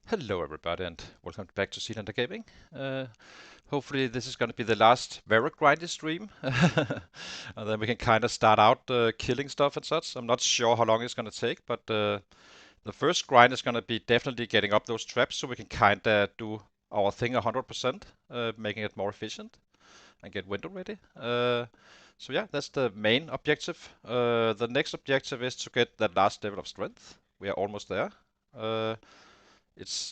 Hello everybody and welcome back to Seelander Gaming. Hopefully this is going to be the last very grindy stream. And then we can kind of start out killing stuff and such. I'm not sure how long it's going to take, but the first grind is going to be definitely getting up those traps so we can kind of do our thing 100%, making it more efficient and get window ready. So yeah, that's the main objective. The next objective is to get that last level of strength. We are almost there. Uh,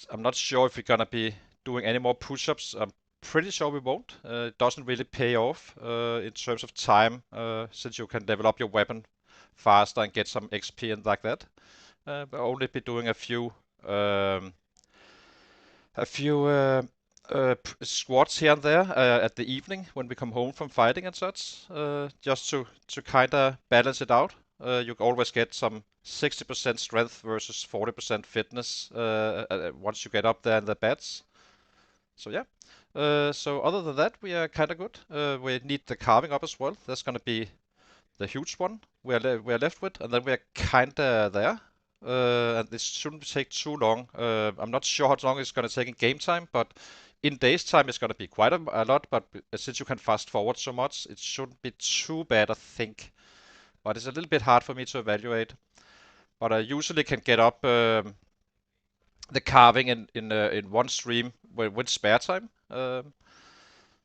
I'm not sure if we're gonna be doing any more push-ups. I'm pretty sure we won't. It doesn't really pay off in terms of time, since you can level up your weapon faster and get some XP and like that. But only be doing um, a few squats here and there at the evening when we come home from fighting and such, just to kind of balance it out. You always get some 60% strength versus 40% fitness once you get up there in the beds. So yeah. So other than that, we are kind of good. We need the carving up as well. That's gonna be the huge one we are left with, and then we are kind of there. And this shouldn't take too long. I'm not sure how long it's gonna take in game time, but in days time it's gonna be quite a lot. But since you can fast forward so much, it shouldn't be too bad, I think. But it's a little bit hard for me to evaluate. But I usually can get up the carving in one stream with spare time.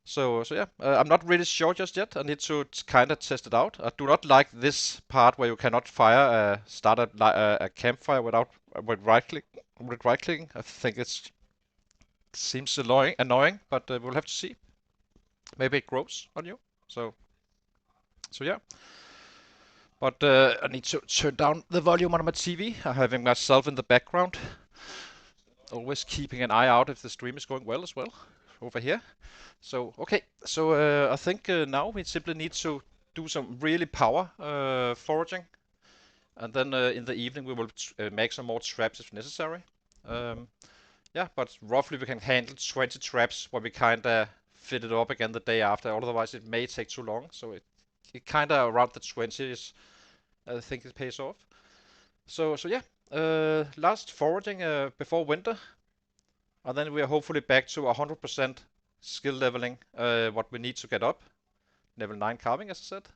So yeah, I'm not really sure just yet. I need to kind of test it out. I do not like this part where you cannot start a campfire without with right clicking. I think it seems annoying, but we'll have to see. Maybe it grows on you. So so yeah. But I need to turn down the volume on my TV. I'm having myself in the background, always keeping an eye out if the stream is going well as well over here. So okay, so I think now we simply need to do some really power foraging, and then in the evening we will make some more traps if necessary. Um, yeah, but roughly we can handle 20 traps when we kind of fit it up again the day after. Otherwise it may take too long. So it kind of around the 20 is, I think it pays off. So yeah, last foraging before winter, and then we are hopefully back to 100% skill leveling, what we need to get up. Level 9 carving, as I said.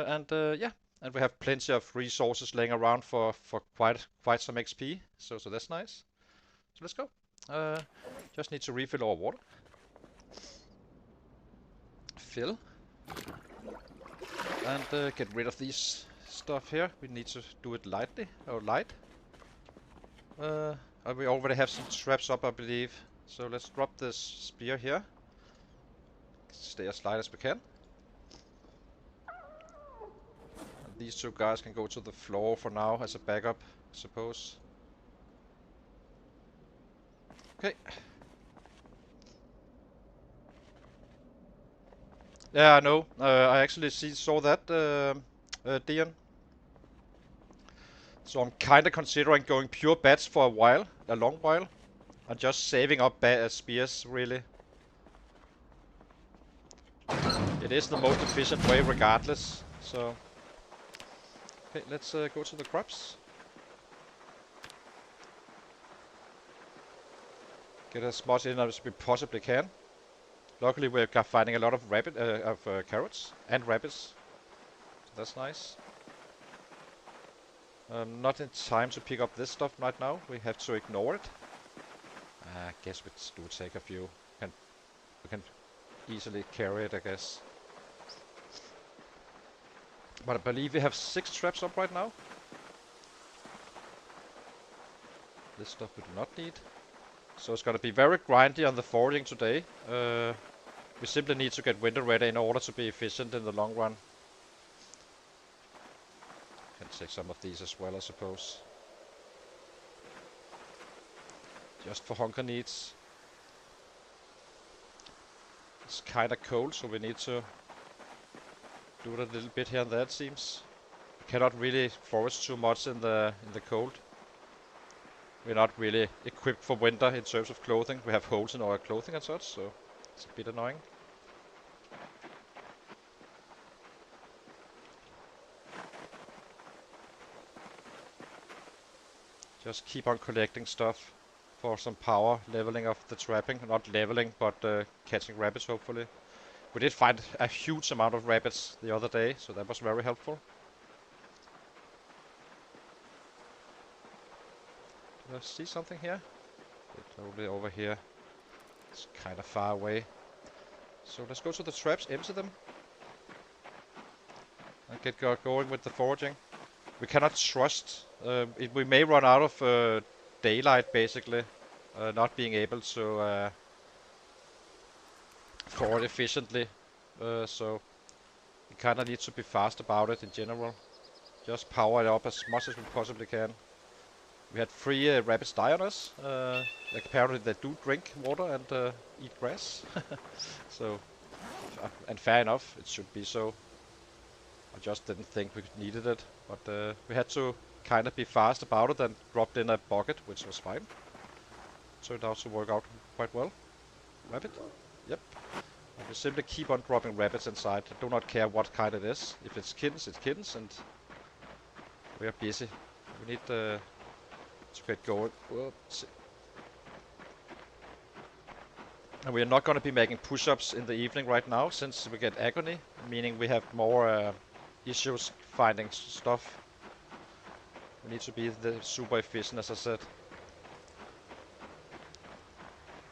And yeah, and we have plenty of resources laying around for quite some XP. So that's nice. So let's go. Uh, just need to refill our water. Fill. And get rid of these stuff here. We need to do it lightly, or light. And we already have some traps up, I believe. So let's drop this spear here. Stay as light as we can. And these two guys can go to the floor for now as a backup, I suppose. Okay. Yeah, I know. I actually saw that, Dion. So I'm kind of considering going pure bats for a while, a long while, and just saving up spears, really. It is the most efficient way regardless, so... Okay, let's go to the crops. Get as much in as we possibly can. Luckily we're finding a lot of carrots and rabbits. So that's nice. Not in time to pick up this stuff right now. We have to ignore it. I guess we do take a few. We can easily carry it, I guess. But I believe we have 6 traps up right now. This stuff we do not need. So it's gonna be very grindy on the foraging today. We simply need to get winter ready in order to be efficient in the long run. Can take some of these as well, I suppose. Just for hunger needs. It's kinda cold, so we need to do it a little bit here and there, it seems. We cannot really forage too much in the cold. We're not really equipped for winter in terms of clothing. We have holes in our clothing and such, so it's a bit annoying. Just keep on collecting stuff. for some power leveling of the trapping. Not leveling, but catching rabbits, hopefully. We did find a huge amount of rabbits the other day, so that was very helpful. Did I see something here? It's totally over here. It's kind of far away. So let's go to the traps, empty them. And get going with the foraging. We cannot trust. We may run out of daylight, basically. Not being able to forward efficiently. So we kind of need to be fast about it in general. Just power it up as much as we possibly can. We had 3 rabbits die on us. Like apparently they do drink water and eat grass. So, and fair enough, it should be so. I just didn't think we needed it. But we had to kind of be fast about it and dropped in a bucket, which was fine. Turned out to work out quite well. Rabbit? Yep. And we simply keep on dropping rabbits inside. I do not care what kind it is. If it's kittens, it's kittens, and we are busy. We need to get going. Whoops. And we are not going to be making push-ups in the evening right now, since we get agony, meaning we have more issues finding stuff. We need to be super efficient, as I said.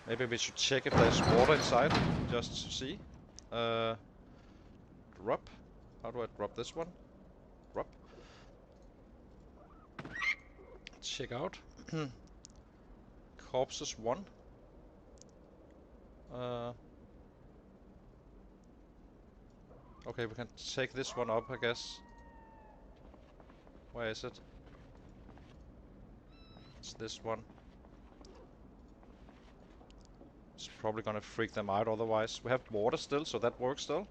Maybe we should check if there's water inside, just to see. Drop. How do I drop this one? Drop. Check out. Corpses 1. Okay, we can take this one up, I guess. Where is it? It's this one. It's probably gonna freak them out otherwise. We have water still, so that works still.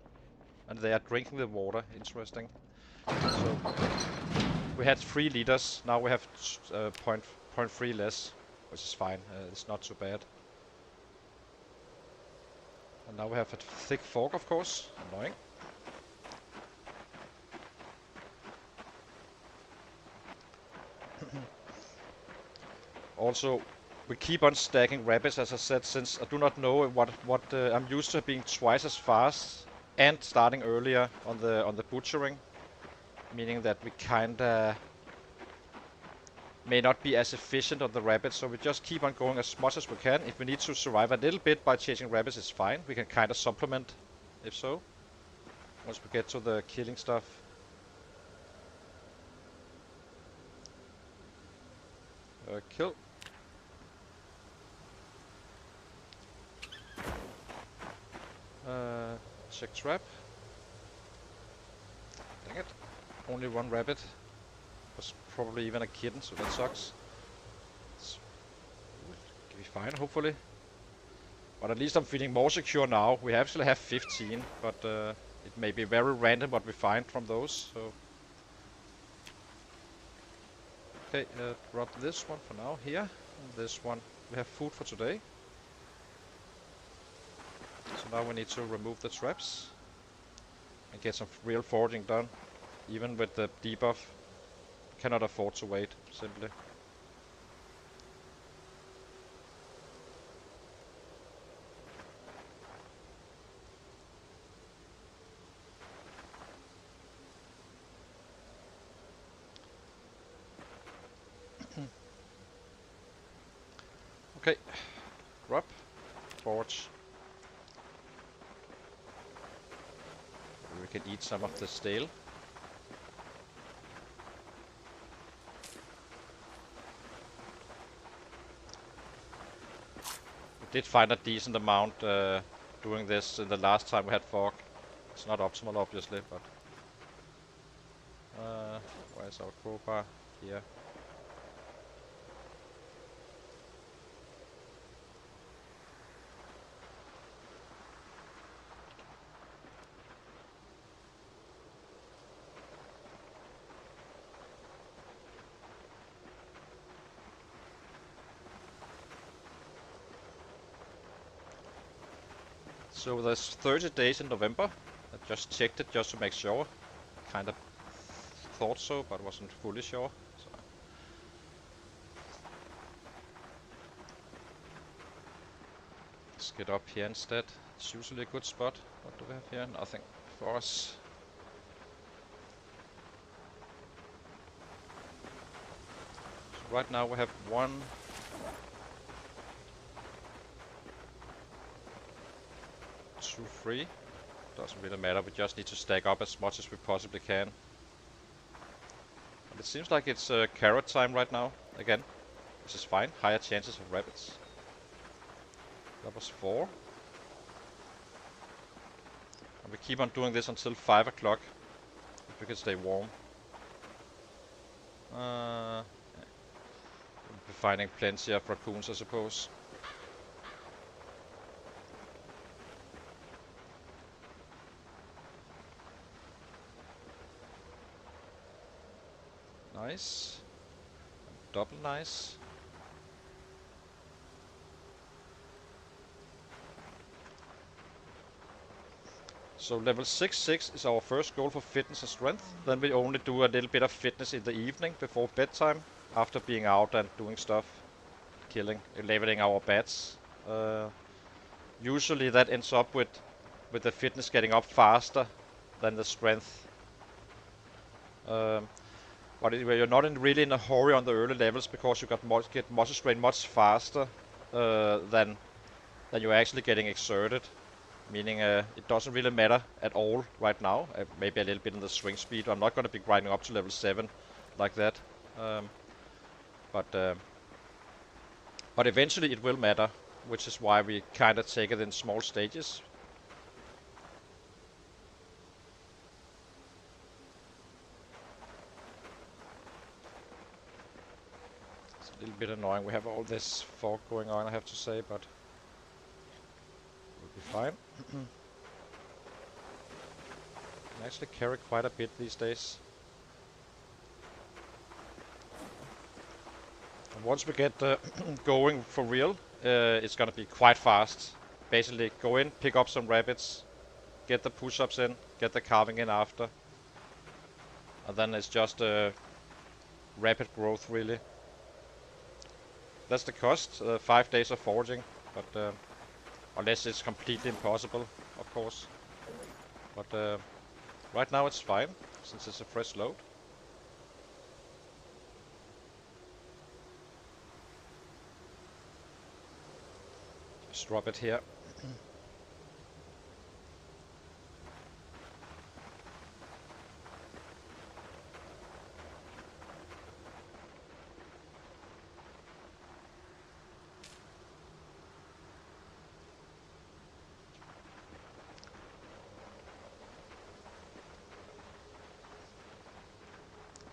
And they are drinking the water. Interesting. So we had 3 liters. Now we have 0.3 less, which is fine. It's not too bad. And now we have a thick fork, of course. Annoying. Also, we keep on stacking rabbits, as I said, since I do not know what I'm used to being twice as fast and starting earlier on the butchering, meaning that we kinda may not be as efficient on the rabbits, so we just keep on going as much as we can. If we need to survive a little bit by chasing rabbits, it's fine. We can kind of supplement, if so, once we get to the killing stuff. Kill. Check trap. Dang it. Only 1 rabbit. Was probably even a kitten, so that sucks. We'll be fine, hopefully. But at least I'm feeling more secure now. We actually have 15, but it may be very random what we find from those, so... Okay, drop this one for now here. And this one. We have food for today. So now we need to remove the traps and get some real foraging done. Even with the debuff, cannot afford to wait, simply. Okay, drop, forge. We can eat some of the stale. We did find a decent amount doing this in the last time we had fog. It's not optimal, obviously, but... where's our crowbar? Here. So there's 30 days in November. I just checked it just to make sure. Kind of thought so, but wasn't fully sure. So. Let's get up here instead. It's usually a good spot. What do we have here? Nothing for us. So right now we have 1, 2, 3. Doesn't really matter, we just need to stack up as much as we possibly can. And it seems like it's carrot time right now, again. Which is fine, higher chances of rabbits. That was 4. And we keep on doing this until 5 o'clock. If we can stay warm. We'll be finding plenty of raccoons, I suppose. Nice. Double nice. So level 6 is our first goal for fitness and strength. Then we only do a little bit of fitness in the evening before bedtime, after being out and doing stuff, killing, leveling our bats. Usually that ends up with the fitness getting up faster than the strength. But you're not really in a hurry on the early levels because you get muscle strain much faster than you're actually getting exerted. Meaning it doesn't really matter at all right now. Maybe a little bit in the swing speed. I'm not going to be grinding up to level 7 like that. But eventually it will matter, which is why we kind of take it in small stages. It's a little bit annoying. We have all this fog going on, I have to say, but we'll be fine. I actually carry quite a bit these days. And once we get going for real, it's gonna be quite fast. Basically, go in, pick up some rabbits, get the push-ups in, get the carving in after. And then it's just rapid growth, really. That's the cost, 5 days of foraging, but unless it's completely impossible, of course. But right now it's fine, since it's a fresh load. Just drop it here.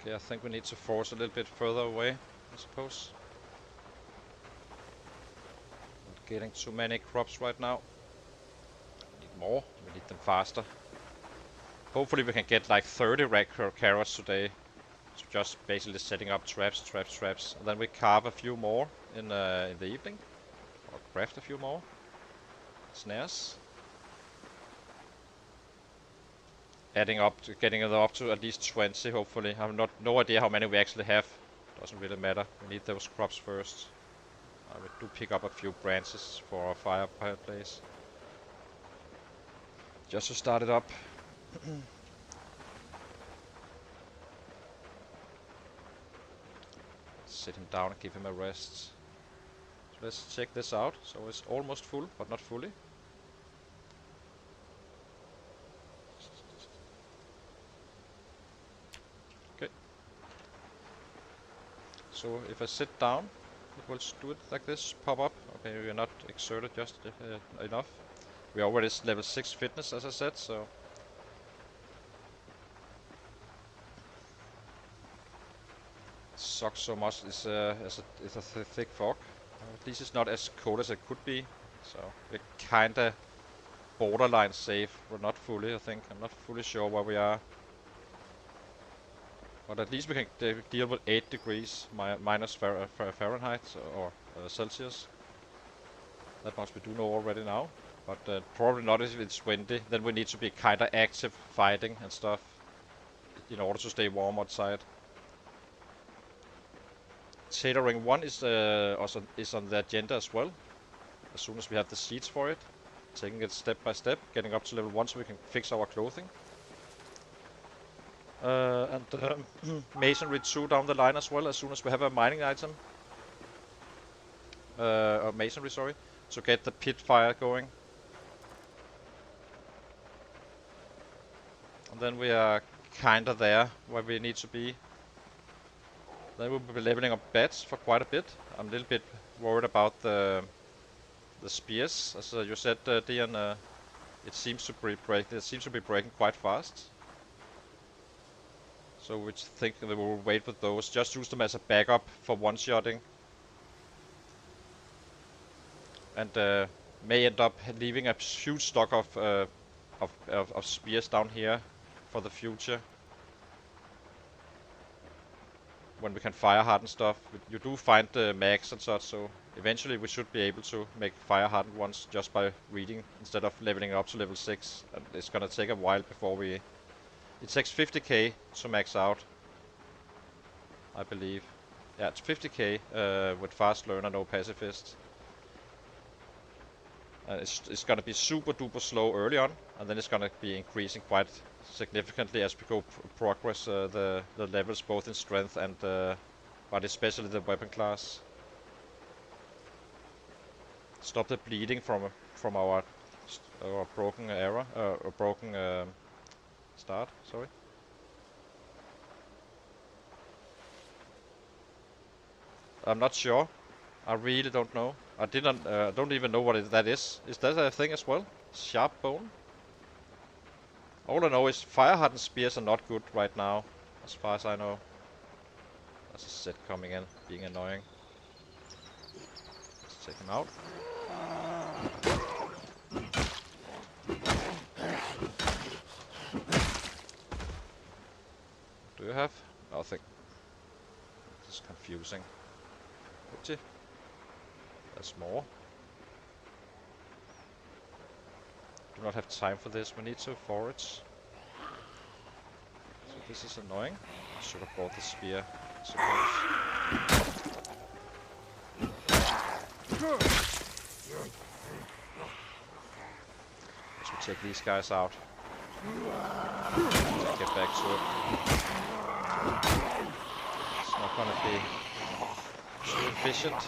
Okay, I think we need to force a little bit further away, I suppose. Not getting too many crops right now. We need more, we need them faster. Hopefully we can get like 30 carrots today. So just basically setting up traps. And then we carve a few more in the evening. Or craft a few more snares. Adding up to getting it up to at least 20, hopefully. I have no idea how many we actually have. Doesn't really matter. We need those crops first. We do pick up a few branches for our fireplace. Just to start it up. Sit him down and give him a rest. So let's check this out. So it's almost full, but not fully. So if I sit down, it will do it like this, pop up. Okay, we are not exerted just enough. We are already level 6 fitness, as I said, so... It sucks so much, it's a thick fog. At least it's not as cold as it could be, so we're kinda borderline safe, but not fully, I think. I'm not fully sure where we are. But at least we can deal with 8 degrees minus Fahrenheit or Celsius. That much we do know already now. But probably not if it's windy. Then we need to be kinda active fighting and stuff in order to stay warm outside. Tailoring 1 is on the agenda as well. as soon as we have the seeds for it. Taking it step by step, getting up to level 1 so we can fix our clothing. And masonry 2 down the line as well, as soon as we have a mining item. Or masonry, sorry, to get the pit fire going. And then we are kinda there where we need to be. Then we'll be leveling up bats for quite a bit. I'm a little bit worried about the spears, as you said, Dian. It seems to be breaking quite fast. So we think that we'll wait with those. Just use them as a backup for one-shotting. And may end up leaving a huge stock of spears down here for the future. When we can fire harden stuff. You do find mags and such, so eventually we should be able to make fire hardened ones just by reading instead of leveling up to level 6. And it's gonna take a while before we... It takes 50k to max out, I believe. Yeah, it's 50k with fast learner, no pacifist. It's gonna be super duper slow early on, and then it's gonna be increasing quite significantly as we go progress the levels both in strength and but especially the weapon class. Stop the bleeding from our broken era or broken start. Sorry. I'm not sure. I really don't know. I don't even know what that is. Is that a thing as well? Sharp bone? All I know is fire hardened spears are not good right now, as far as I know. There's a set coming in, being annoying. Let's take him out. Do you have? Nothing. This is confusing. Oopsie. There's more. Do not have time for this. We need to forage. So this is annoying. I should have bought the spear, I suppose. Let's take these guys out. Let's get back to it. It's not gonna be too efficient.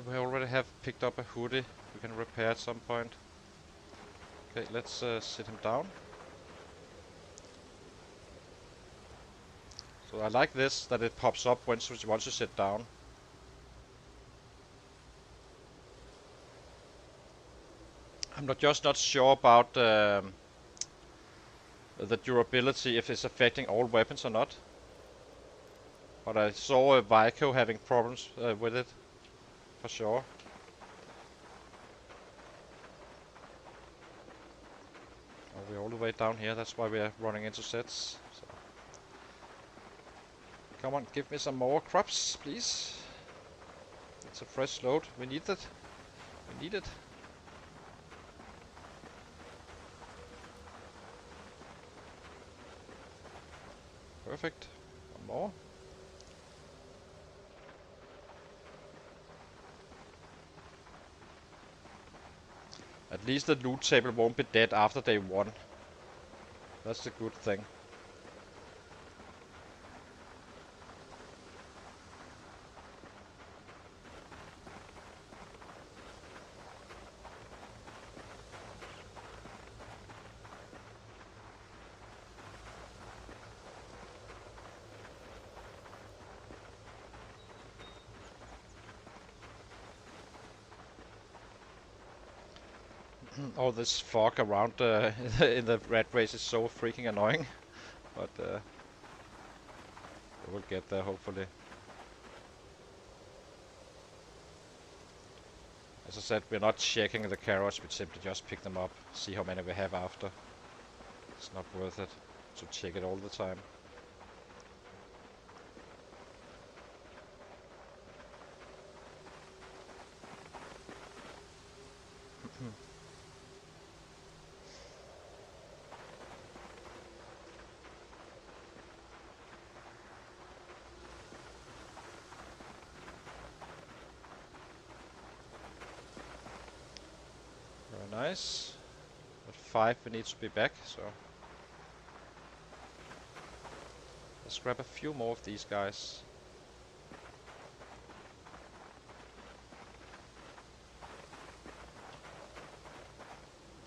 We already have picked up a hoodie we can repair at some point. Okay, let's sit him down. So I like this, that it pops up once you sit down. I'm just not sure about the durability, if it's affecting all weapons or not. But I saw Vico having problems with it, for sure. Oh, we're all the way down here, that's why we're running into sets. So. Come on, give me some more crops, please. It's a fresh load, we need it. We need it. Perfect. One more. At least the loot table won't be dead after day 1. That's the good thing. All this fog around in the Ratrace is so freaking annoying, but We'll get there hopefully. As I said, we're not checking the carrots, we simply just pick them up, see how many we have after. It's not worth it to check it all the time. Very nice. At 5 we need to be back, so let's grab a few more of these guys.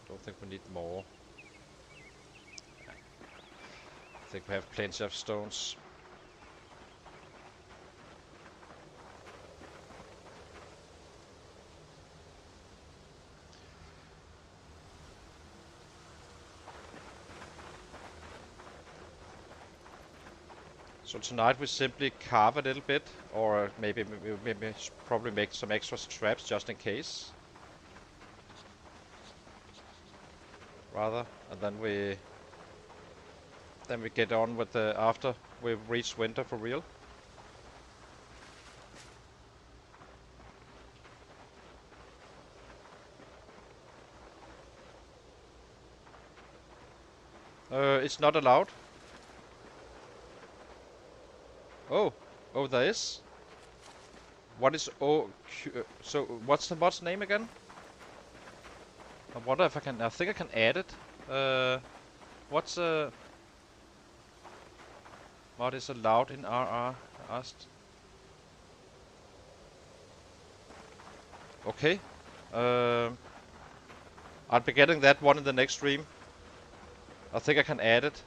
Don't think we need more. I think we have plenty of stones. So tonight we simply carve a little bit, or maybe probably make some extra traps just in case. Rather, and then we get on with the after we've reached winter for real. It's not allowed. Oh, there is. What is so what's the mod's name again? I wonder if I can. I think I can add it. What's mod is allowed in RR? Asked. Okay. I'll be getting that one in the next stream. I think I can add it.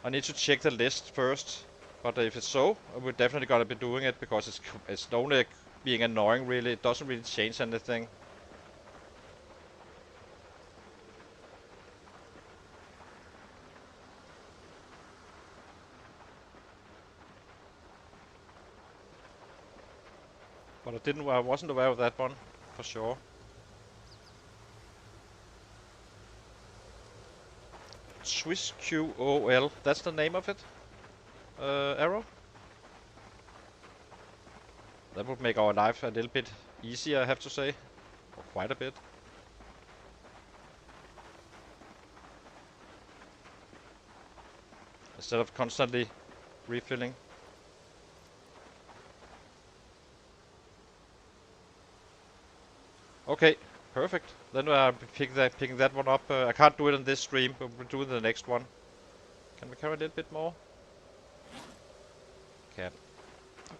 I need to check the list first, but if it's so, we're definitely gonna be doing it because it's only being annoying. Really, it doesn't really change anything. But I wasn't aware of that one for sure. Swiss QOL, that's the name of it. Arrow. That would make our life a little bit easier, I have to say. Or quite a bit. Instead of constantly refilling. Okay, perfect. Then I'll be picking that one up. I can't do it on this stream, but we'll do it in the next one. Can we carry a little bit more? Can.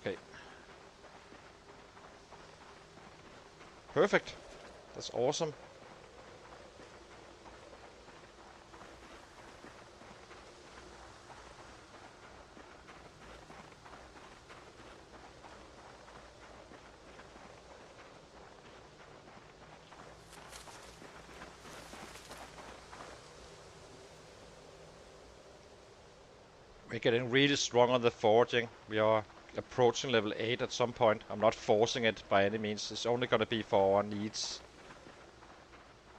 Okay. Perfect. That's awesome. We're getting really strong on the foraging. We are approaching level 8 at some point. I'm not forcing it by any means. It's only gonna be for our needs.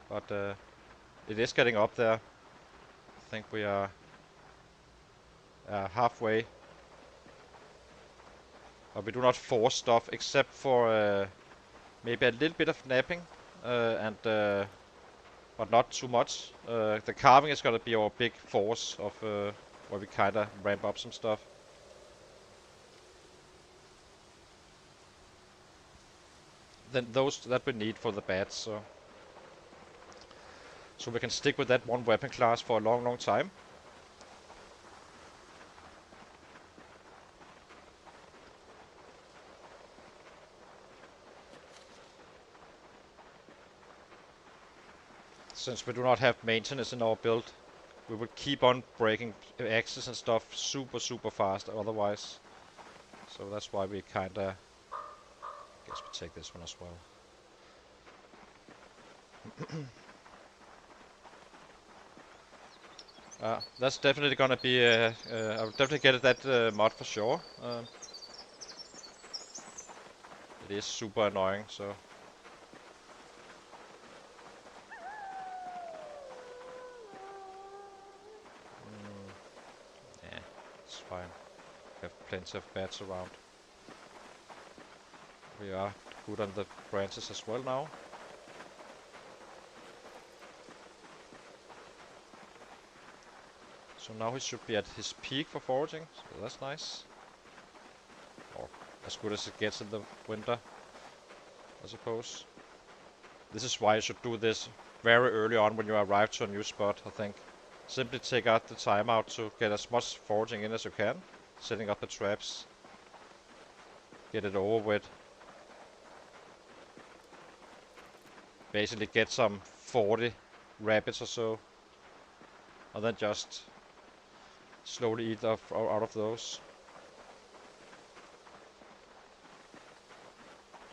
But it is getting up there. I think we are halfway. But we do not force stuff except for maybe a little bit of napping but not too much. The carving is gonna be our big force of where we kinda ramp up some stuff. Then those that we need for the bats, so we can stick with that one weapon class for a long time. Since we do not have maintenance in our build, we will keep on breaking axes and stuff super fast otherwise. So that's why we kinda... guess we take this one as well. That's definitely gonna be. I'll definitely get that mod for sure. It is super annoying, so. Yeah, it's fine. We have plenty of bats around. We are good on the branches as well now. So now he should be at his peak for foraging, so that's nice. Or as good as it gets in the winter, I suppose. This is why you should do this very early on when you arrive to a new spot, I think. Simply take out the time out to get as much foraging in as you can. Setting up the traps. Get it over with. Basically get some 40 rabbits or so. And then just slowly eat out of those.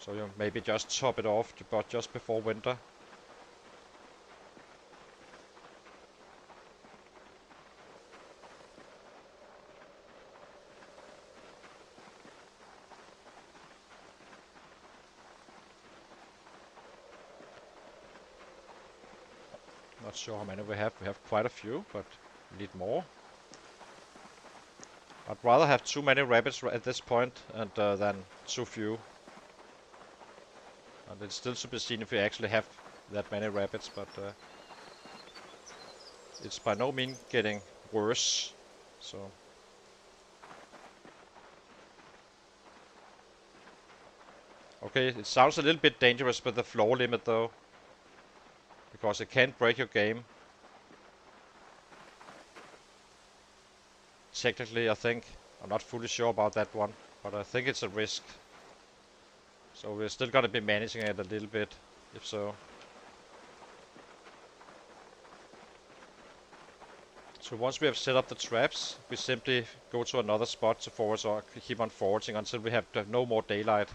So you maybe just top it off but just before winter. Not sure how many we have. We have quite a few, but we need more. I'd rather have too many rabbits at this point and than too few. And it's still to be seen if we actually have that many rabbits, but it's by no means getting worse. So okay, it sounds a little bit dangerous with the floor limit though, because it can break your game. Technically, I think. I'm not fully sure about that one, but I think it's a risk. So we're still gonna be managing it a little bit, if so. So once we have set up the traps, we simply go to another spot to forage or keep on foraging until we have no more daylight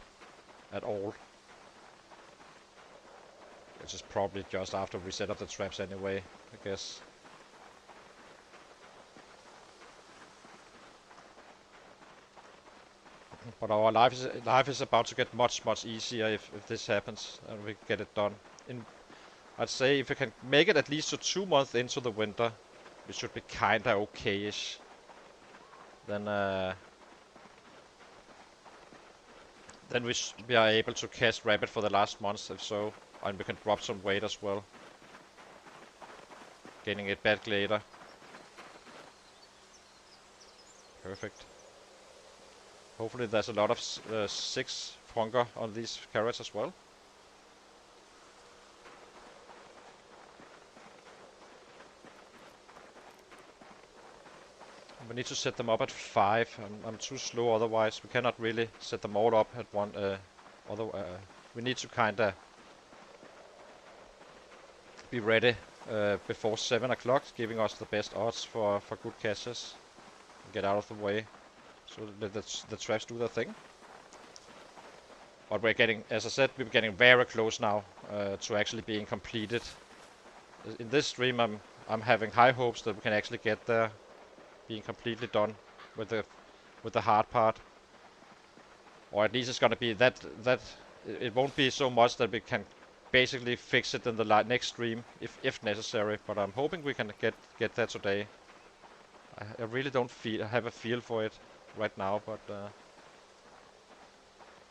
at all. Which is probably just after we set up the traps anyway, I guess. But our life is about to get much easier if this happens and we get it done. I'd say if we can make it at least to 2 months into the winter, we should be kinda okay-ish. Then we are able to catch rabbit for the last month, if so, and we can drop some weight as well, gaining it back later. Perfect. Hopefully there's a lot of 6 hunger on these carrots as well. We need to set them up at 5. I'm too slow otherwise. We cannot really set them all up at one. We need to kinda be ready before 7 o'clock, giving us the best odds for good catches. Get out of the way, so the traps do their thing. But we're getting, as I said, we're getting very close now to actually being completed. In this stream, I'm having high hopes that we can actually get there, being completely done with the hard part. Or at least it's gonna be that it won't be so much that we can basically fix it in the next stream if necessary. But I'm hoping we can get there today. I really don't have a feel for it right now, but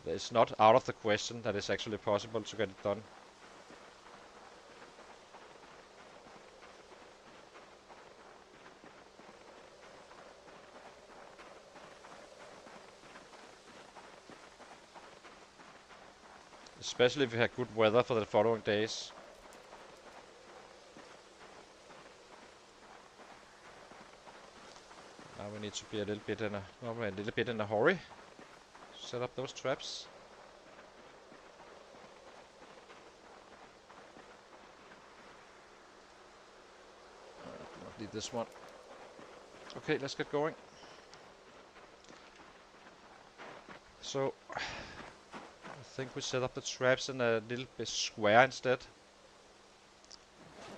it's not out of the question that it's actually possible to get it done. Especially if we have good weather for the following days. Now we need to be a little bit in a hurry. Set up those traps. Do not need this one. Okay, let's get going. So I think we set up the traps in a little bit square instead.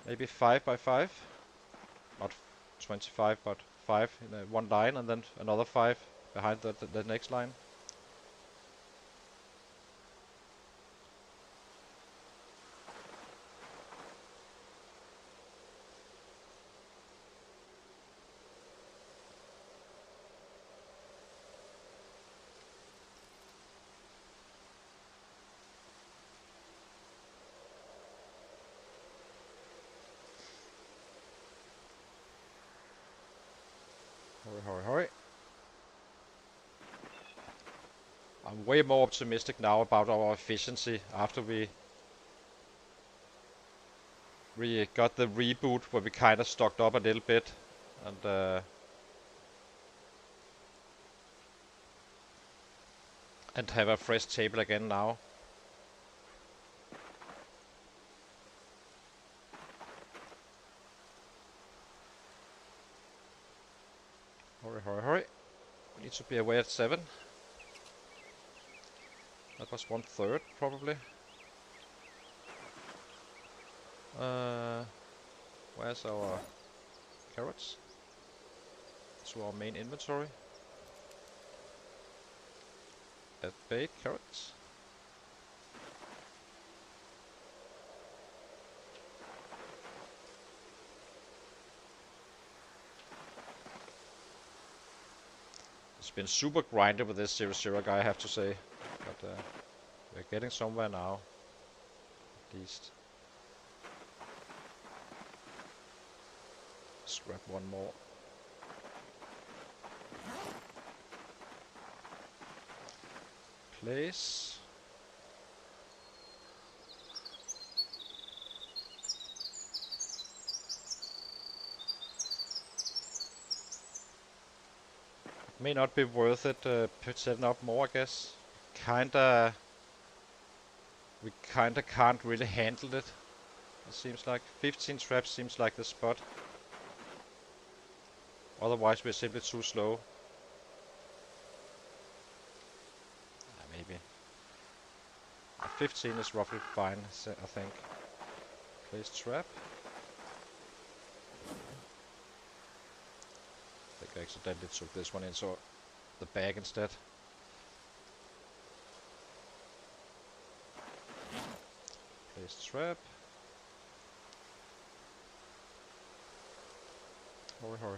Maybe 5 by 5, not 25, but 5 in one line, and then another 5 behind the next line. Hurry. I'm way more optimistic now about our efficiency after we got the reboot where we kind of stocked up a little bit and have a fresh table again now. Hurry. We need to be away at 7. That was 1/3 probably. Where's our carrots? To our main inventory. Add bait carrots. It's been super grindy with this 0-0 guy, I have to say, but we're getting somewhere now, at least. Let's grab one more. Place. May not be worth it setting up more, I guess. We kinda can't really handle it. It seems like 15 traps seems like the spot. Otherwise we're simply too slow. Maybe. 15 is roughly fine, I think. Place trap. I think I accidentally took this one into the bag instead. Place trap.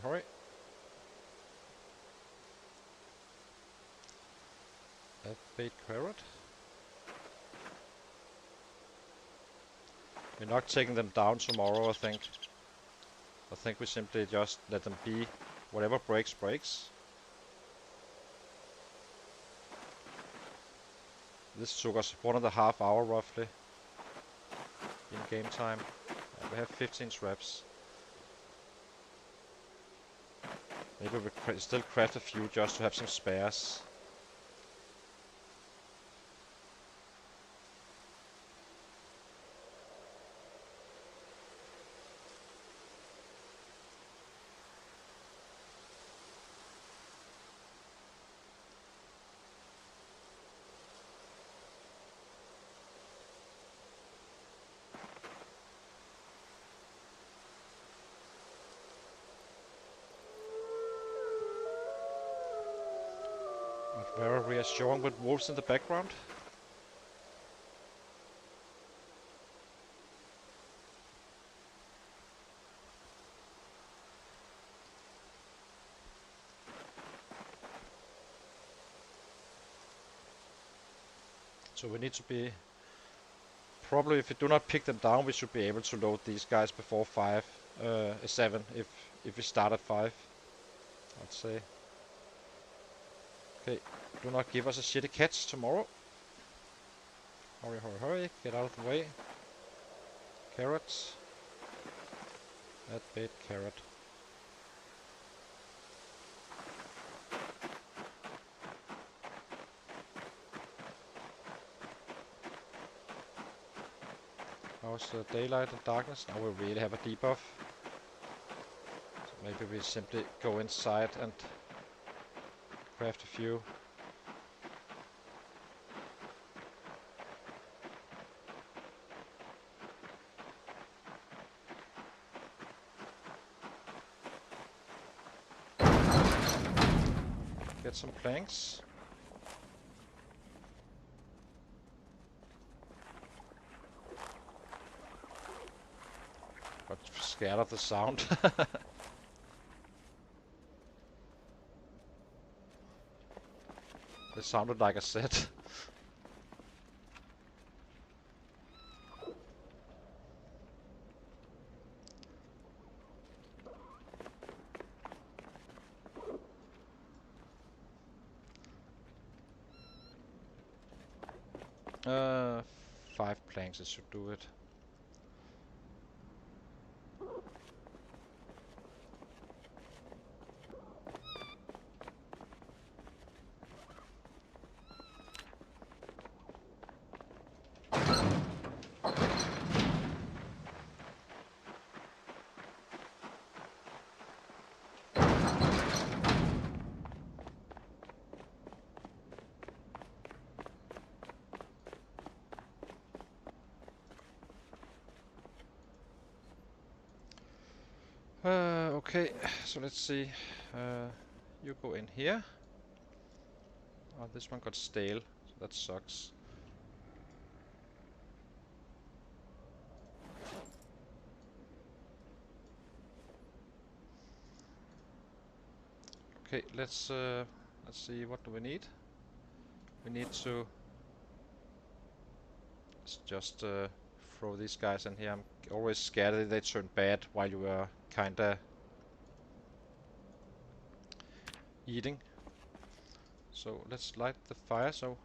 Hurry. Add bait carrot. We're not taking them down tomorrow, I think. I think we simply just let them be. Whatever breaks. This took us 1.5 hours roughly in game time. And we have 15 traps. Maybe we still craft a few just to have some spares. Very reassuring with wolves in the background. So we need to be... Probably if we do not pick them down, we should be able to load these guys before 7 if we start at 5, I'd say. Okay, do not give us a shitty catch tomorrow. Hurry, get out of the way. Carrots. Add bait carrot. How's the daylight and darkness? Now we really have a debuff. So maybe we simply go inside and craft a few. Get some planks. Got scared of the sound. It sounded like a set. Uh, 5 planks, it should do it. Okay, so let's see. You go in here. Oh, this one got stale, so that sucks. Okay, let's see, what do we need? We need to just throw these guys in here. I'm always scared that they turn bad while you are kinda eating. So let's light the fire. So,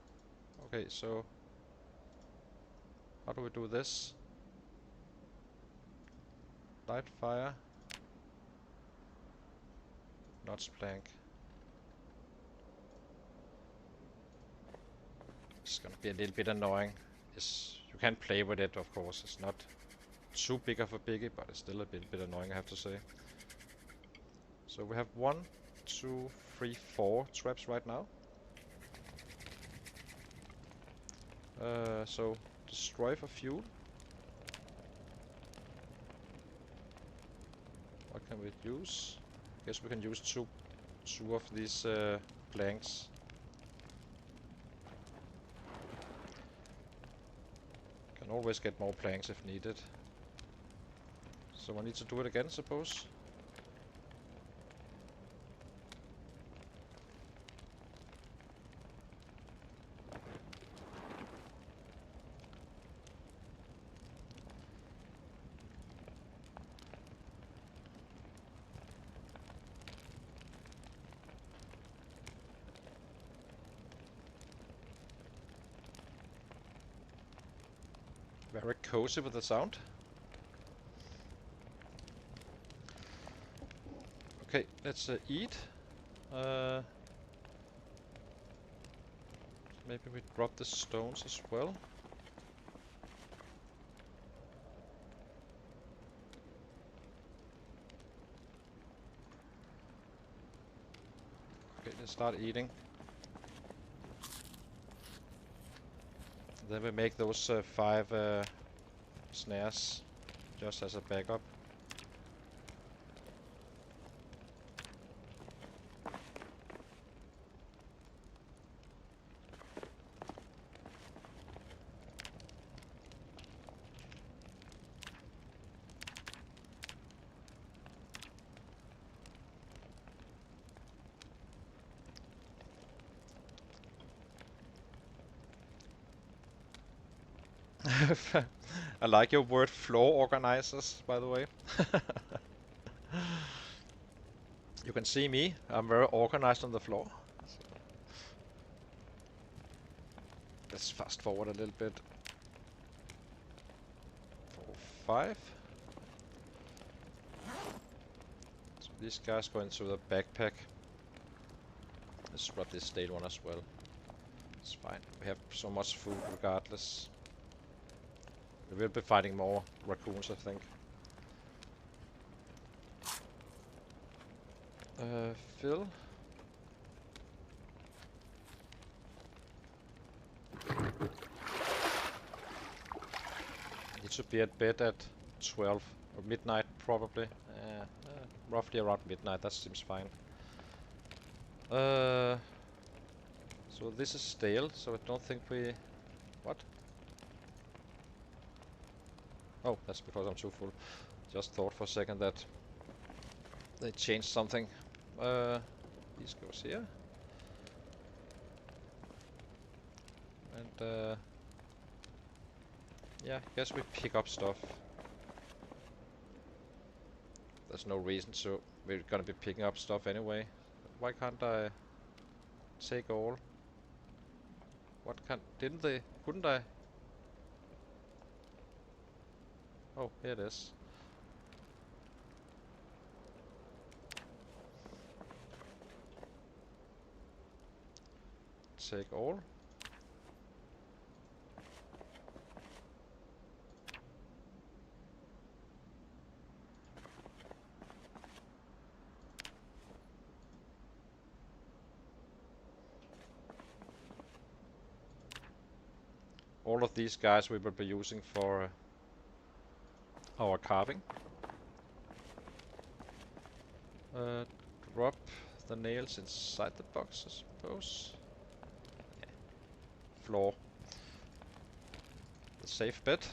okay, so how do we do this? Light fire. Notch plank. It's gonna be a little bit annoying. You can play with it, of course. It's not too big of a biggie, but it's still a bit annoying, I have to say. So we have 1, 2, 3, 4 traps right now. So destroy for fuel. What can we use? Guess we can use two of these planks. Can always get more planks if needed. So I need to do it again, suppose. Very cozy with the sound. Okay, let's eat. Maybe we drop the stones as well. Okay, let's start eating. Then we make those 5 snares just as a backup. I like your word floor organizers, by the way. You can see me, I'm very organized on the floor. Let's fast forward a little bit. 4, 5. So these guys go into the backpack. Let's drop this stale one as well. It's fine, we have so much food regardless. We will be fighting more raccoons, I think. Phil? Need to be at bed at 12 or midnight probably. Roughly around midnight, that seems fine. So this is stale, so I don't think we... What? Oh, that's because I'm too full. Just thought for a second that they changed something. These goes here. And yeah, I guess we pick up stuff. There's no reason to. We're gonna be picking up stuff anyway. Why can't I take all? What can't... Didn't they? Couldn't I? Oh, here it is. Take all. All of these guys we will be using for our carving. Drop the nails inside the box, I suppose. Yeah. Floor. The safe bit.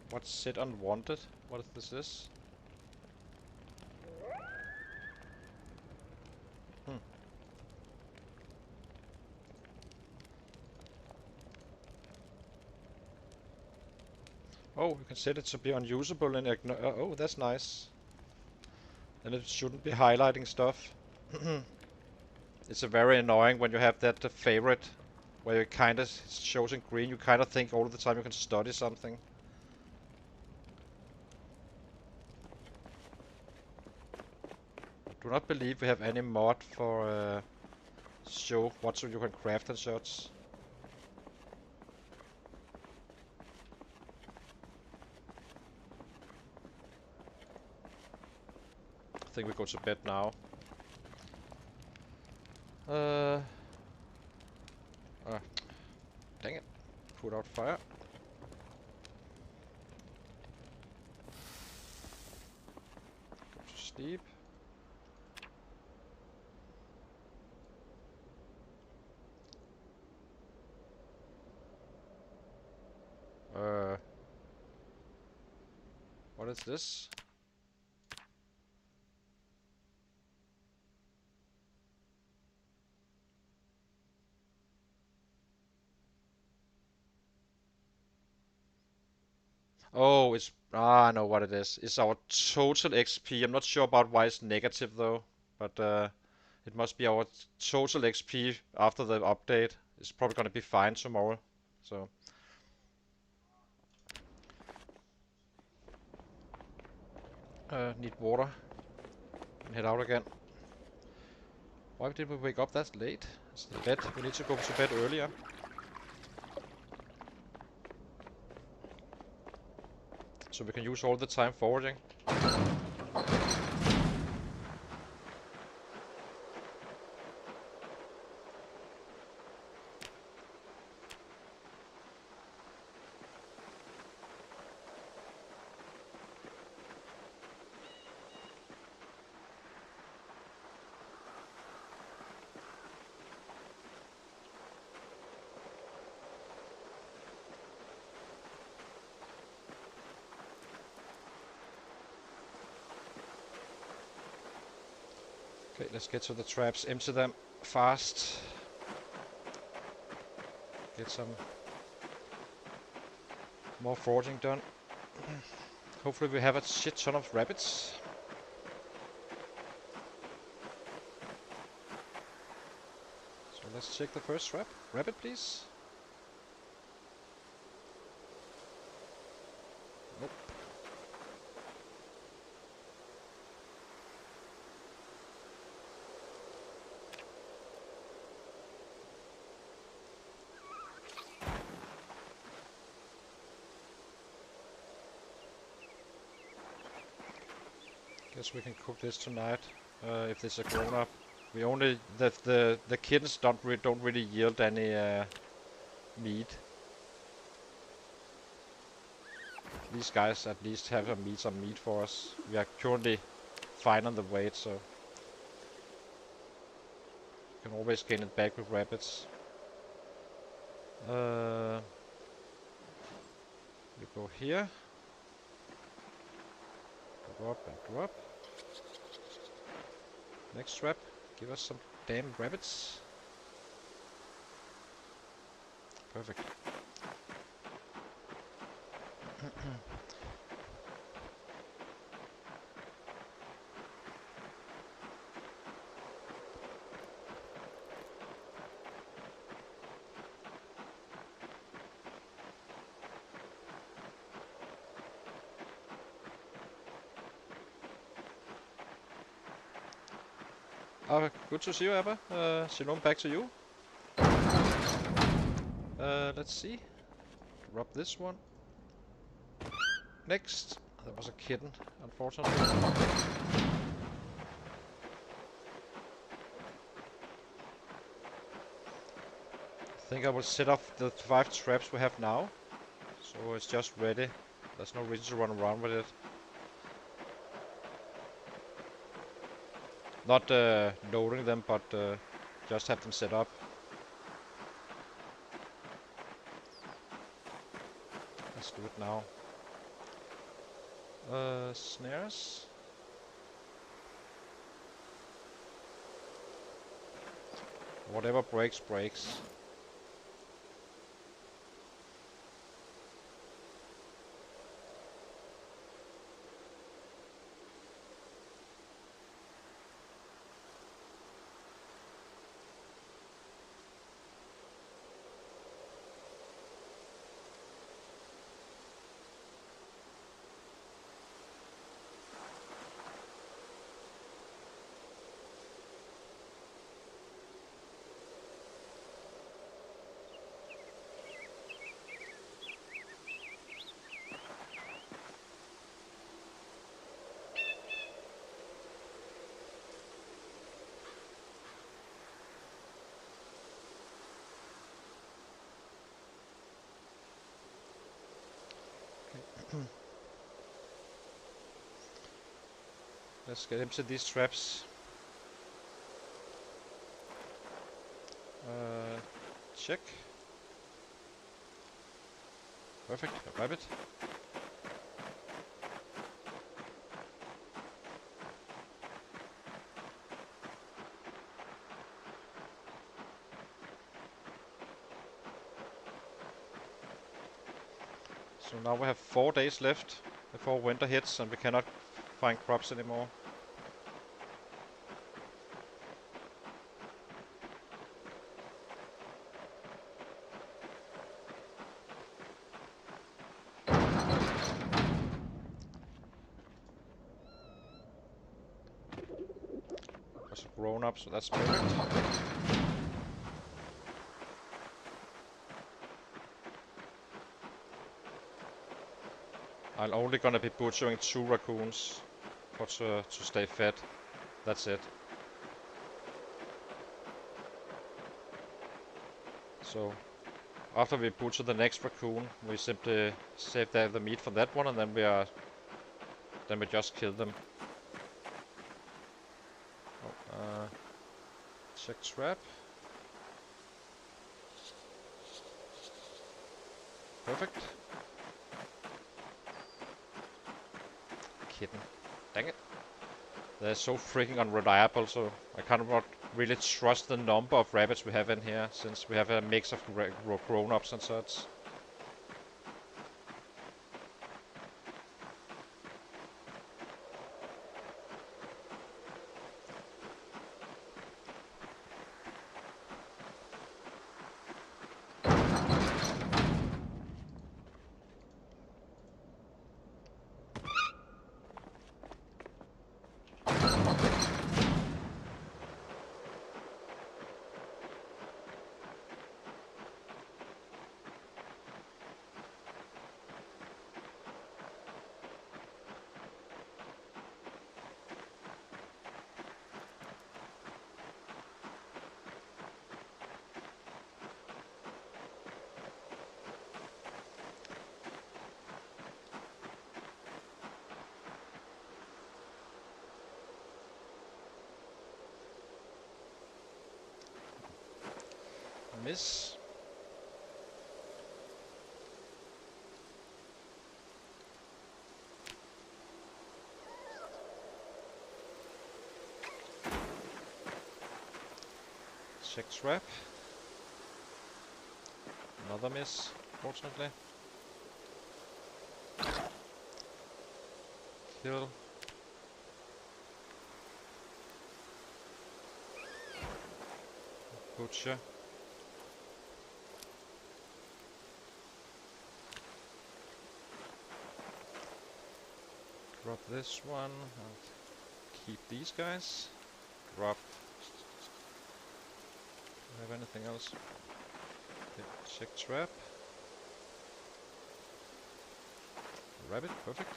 What's set unwanted? What is this? Hmm. Oh, you can set it to be unusable and oh, that's nice. And it shouldn't be highlighting stuff. It's a very annoying when you have that favorite where it kind of shows in green. You kind of think all the time you can study something. Do not believe we have any mod for show what you can craft and such. I think we go to bed now. Dang it. Put out fire. Go to sleep. What is this? Oh, it's... Ah, I know what it is. It's our total XP. I'm not sure about why it's negative though, but it must be our total XP after the update. It's probably gonna be fine tomorrow. So... need water. And head out again. Why did we wake up that late? It's the bed. We need to go to bed earlier. So we can use all the time foraging. Okay, let's get to the traps, empty them fast. Get some more foraging done. Hopefully we have a shit ton of rabbits. So let's check the first trap. Rabbit, please. Guess we can cook this tonight. If this is a grown up. We only the kittens don't really yield any meat. These guys at least have some meat for us. We are currently fine on the weight, so can always gain it back with rabbits. We go here. Go up and go up. Next trap. Give us some damn rabbits. Perfect. Good to see you, Abba. Shalom back to you. Let's see. Drop this one. Next. There was a kitten, unfortunately. I think I will set off the 5 traps we have now. So it's just ready. There's no reason to run around with it. Not loading them, but just have them set up. Let's do it now. Snares. Whatever breaks, breaks. Let's get into these traps. Check. Perfect, a rabbit. So now we have 4 days left before winter hits and we cannot find crops anymore. There's a grown up, so that's perfect. I'm only gonna be butchering 2 raccoons for to stay fed. That's it. So after we butcher the next raccoon, we simply save the meat from that one, and then we just kill them. Oh, check trap. Perfect. Kitten. Dang it. They're so freaking unreliable, so I cannot really trust the number of rabbits we have in here, since we have a mix of grown-ups and such. Miss. Check trap. Another miss, fortunately. Kill. Butcher. Drop this one and keep these guys. Drop. Do I have anything else? Okay, check trap. Rabbit, perfect.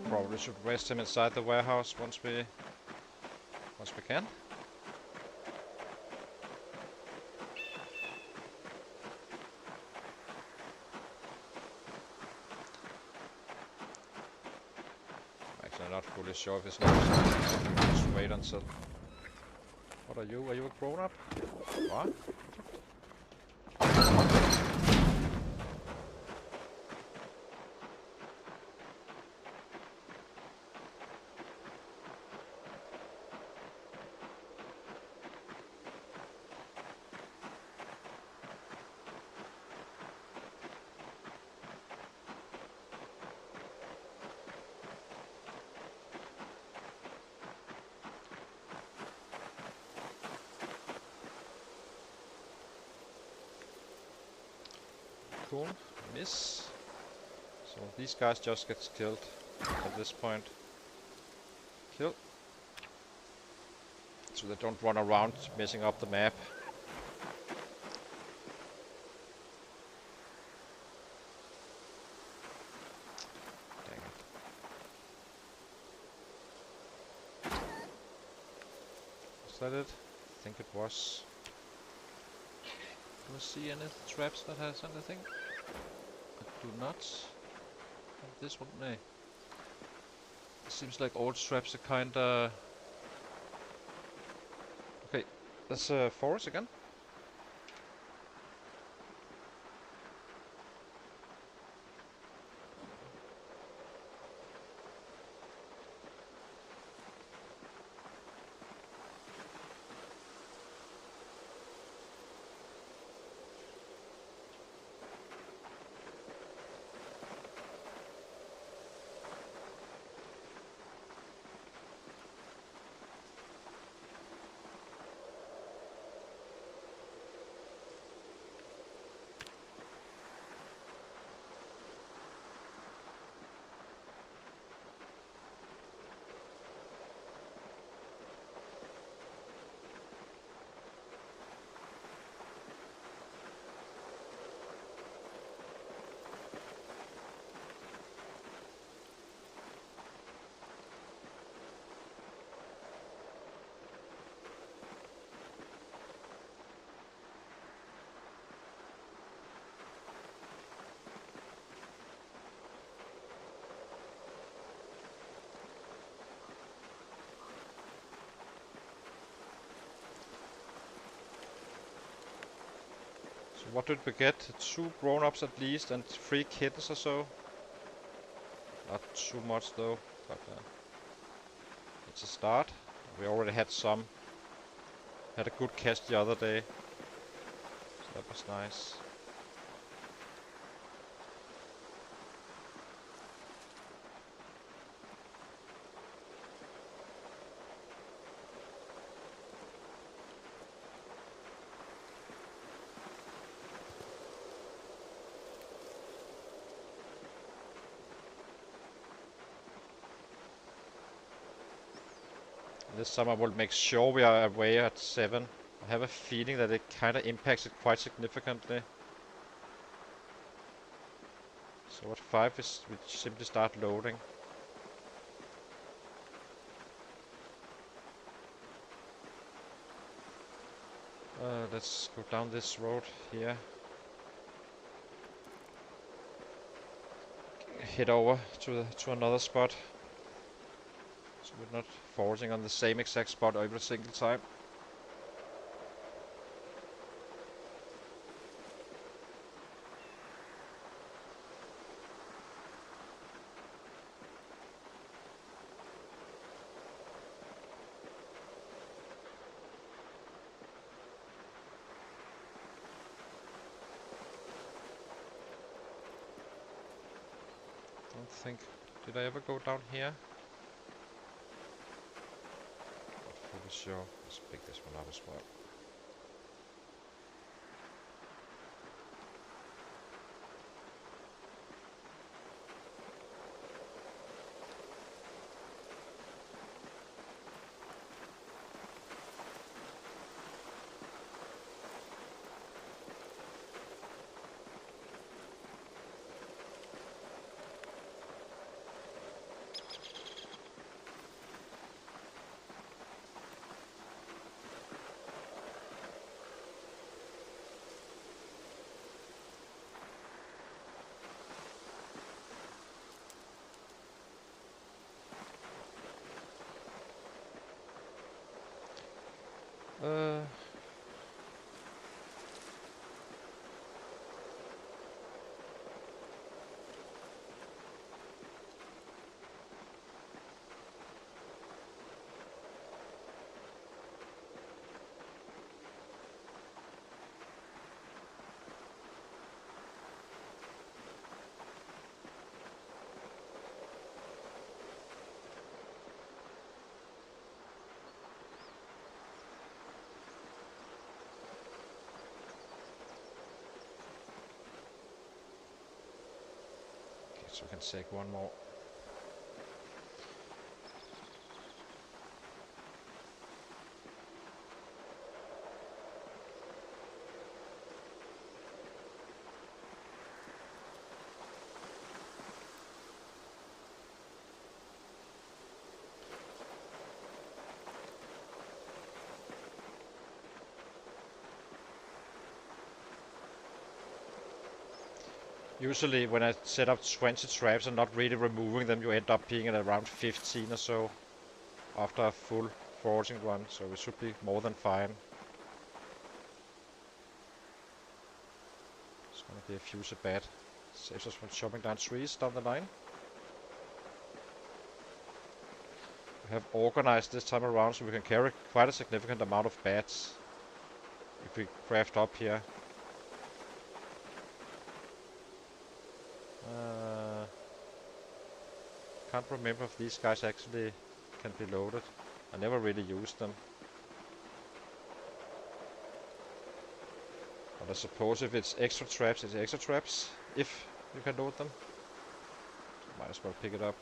Probably should rest him inside the warehouse once we can. Actually, I'm not fully sure if it's not. Just wait until. What are you? Are you a grown-up? What? Cool. Miss. So these guys just get killed at this point. Kill. So they don't run around messing up the map. Dang it. Was that it? I think it was. Do I see any traps that has anything? I do not. This one, no. It seems like all traps are kinda... Okay, that's forest again. So what did we get? 2 grown-ups at least and 3 kittens or so. Not too much though, but it's a start. We already had some. Had a good catch the other day. So that was nice. This time I will make sure we are away at 7. I have a feeling that it kinda impacts it quite significantly. So at 5 is we simply start loading. Let's go down this road here. head over to another spot, so we're not foraging on the same exact spot every single time. Don't think. Did I ever go down here? Not fully sure. Let's pick this one up as well. Uh, so we can take one more. Usually when I set up 20 traps and not really removing them, you end up being at around 15 or so after a full foraging run, so we should be more than fine. It's gonna be a fuse of bad. Saves us from chopping down trees down the line. We have organized this time around so we can carry quite a significant amount of bats if we craft up here. Can't remember if these guys actually can be loaded. I never really used them. But I suppose if it's extra traps, it's extra traps. If you can load them. Might as well pick it up.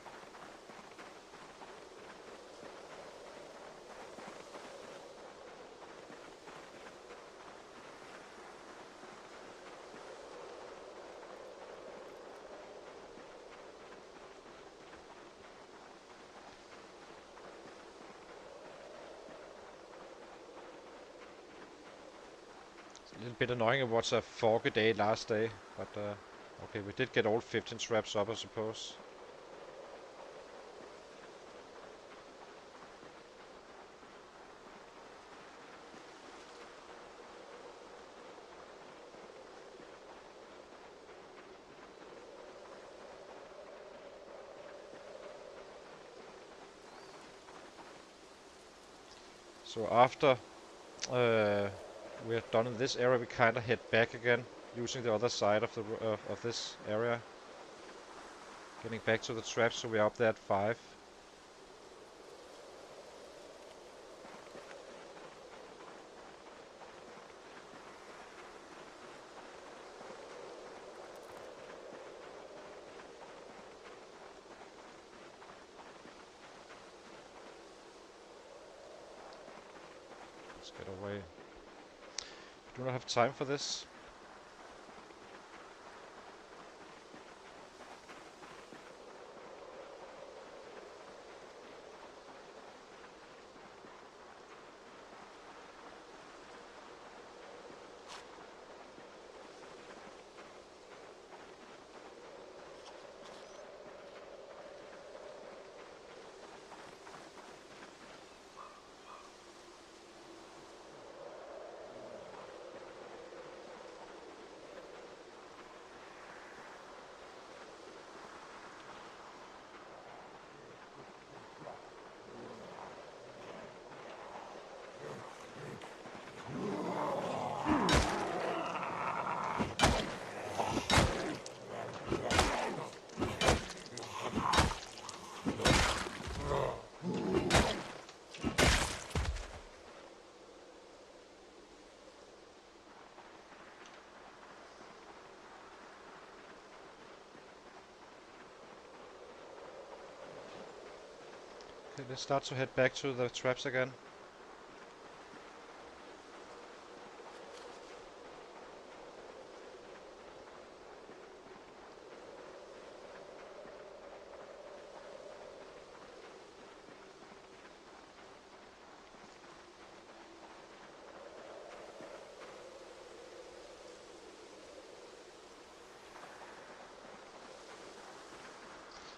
A little bit annoying it was a foggy day last day, but okay, we did get all 15 traps up, I suppose. So after we're done in this area, we kind of head back again, using the other side of the of this area. Getting back to the traps, so we're up there at 5. Let's get away. Do not have time for this. Okay, let's start to head back to the traps again.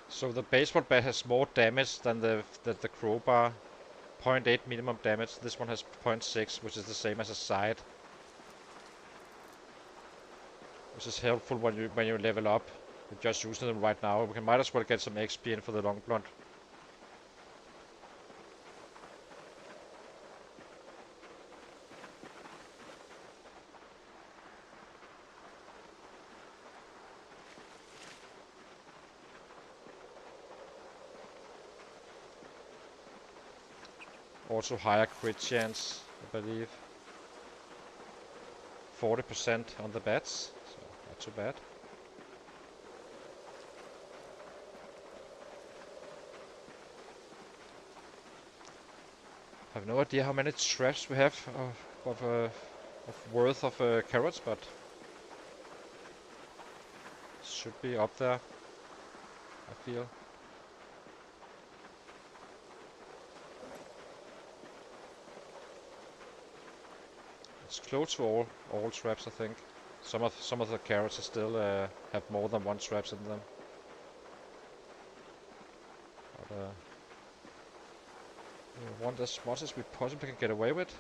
So the baseball bat has more damage than the crowbar. 0.8 minimum damage. This one has 0.6, which is the same as a side, which is helpful when you level up. We're just using them right now. We might as well get some XP in for the long blunt. Also higher crit chance, I believe. 40% on the bats, so not too bad. I have no idea how many traps we have of worth of carrots, but should be up there, I feel. It's close to all traps, I think. Some of the carrots are still have more than one traps in them. But we want as much as we possibly can get away with.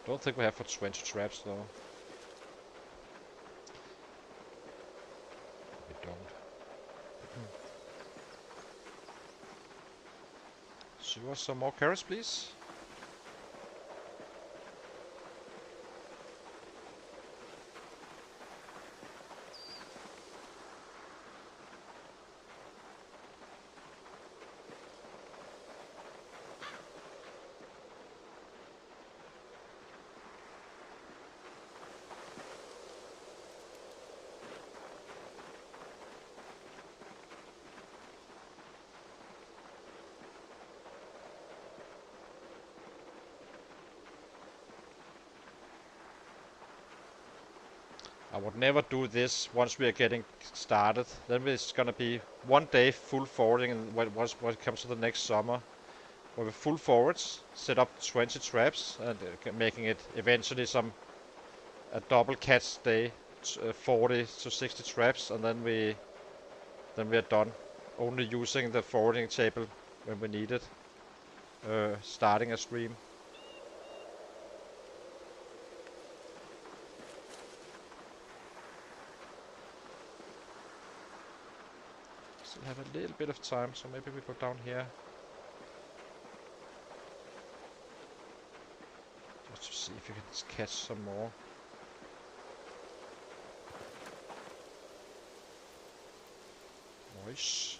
Don't think we have for 20 traps though. We don't. Show us some more carrots, please. I would never do this once we are getting started. Then it's gonna be one day full forwarding, and when it comes to the next summer, where we full forwards, set up 20 traps, and making it eventually a double catch day, 40 to 60 traps, and then we are done. Only using the forwarding table when we need it. Starting a stream. Still have a little bit of time, so maybe we go down here. Just to see if you can catch some more. Nice.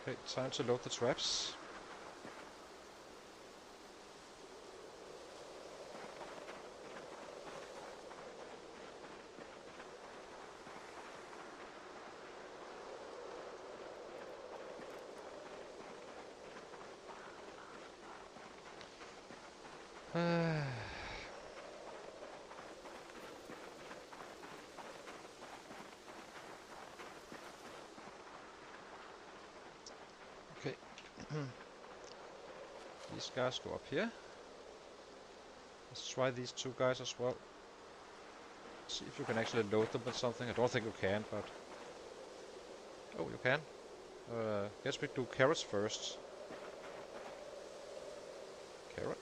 Okay, time to load the traps. Okay. These guys go up here. Let's try these two guys as well. See if you can actually load them with something. I don't think you can, but... Oh, you can. Guess we do carrots first. Carrot.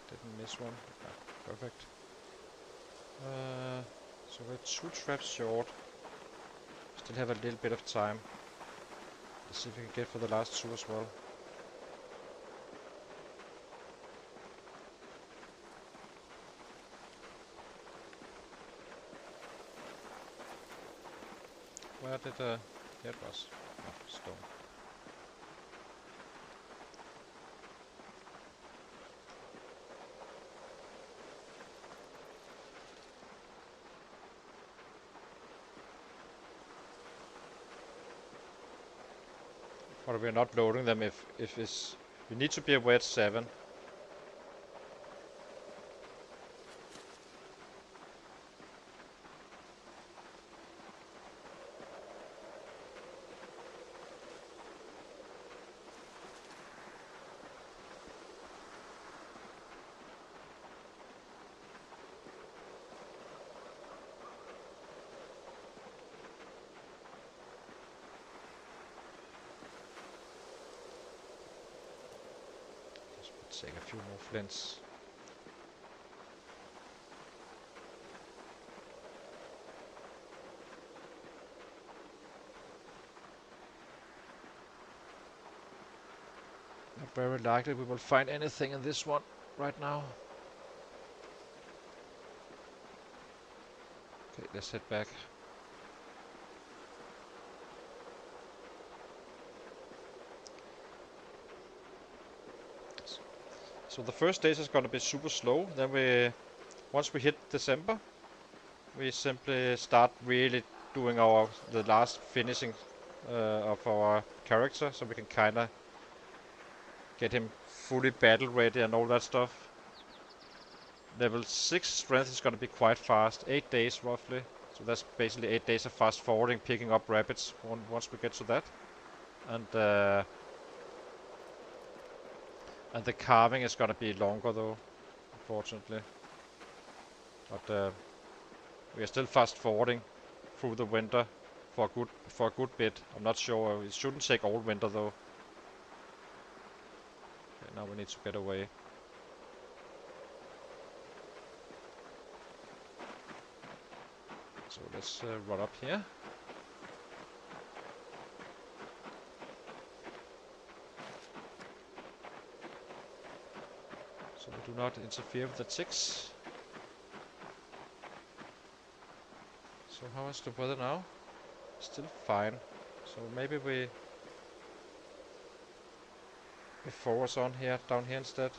Didn't miss one. Ah, perfect. So we're 2 traps short. Still have a little bit of time. Let's see if we can get for the last 2 as well. Where did yeah, it was? Oh, stone. But we're not loading them if it's... We need to be away at 7. Let's take a few more flints. Not very likely we will find anything in this one right now. Okay, let's head back. So the first days is gonna be super slow. Then once we hit December, we simply start really doing the last finishing of our character, so we can kinda get him fully battle ready and all that stuff. Level 6 strength is gonna be quite fast, 8 days roughly. So that's basically 8 days of fast forwarding, picking up rabbits once we get to that. And the carving is gonna be longer though, unfortunately. But we are still fast forwarding through the winter for a good bit. I'm not sure. It shouldn't take all winter though. Okay, now we need to get away. So let's run up here. So we do not interfere with the ticks. So how is the weather now? Still fine. So maybe we forward on here, down here instead.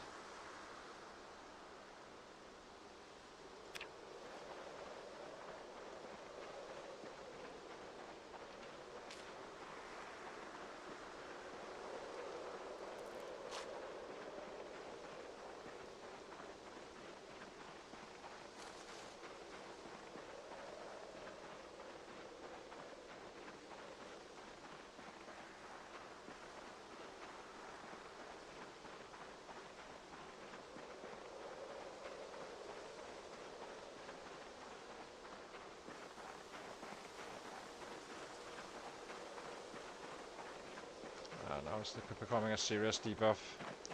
Otherwise they're becoming a serious debuff.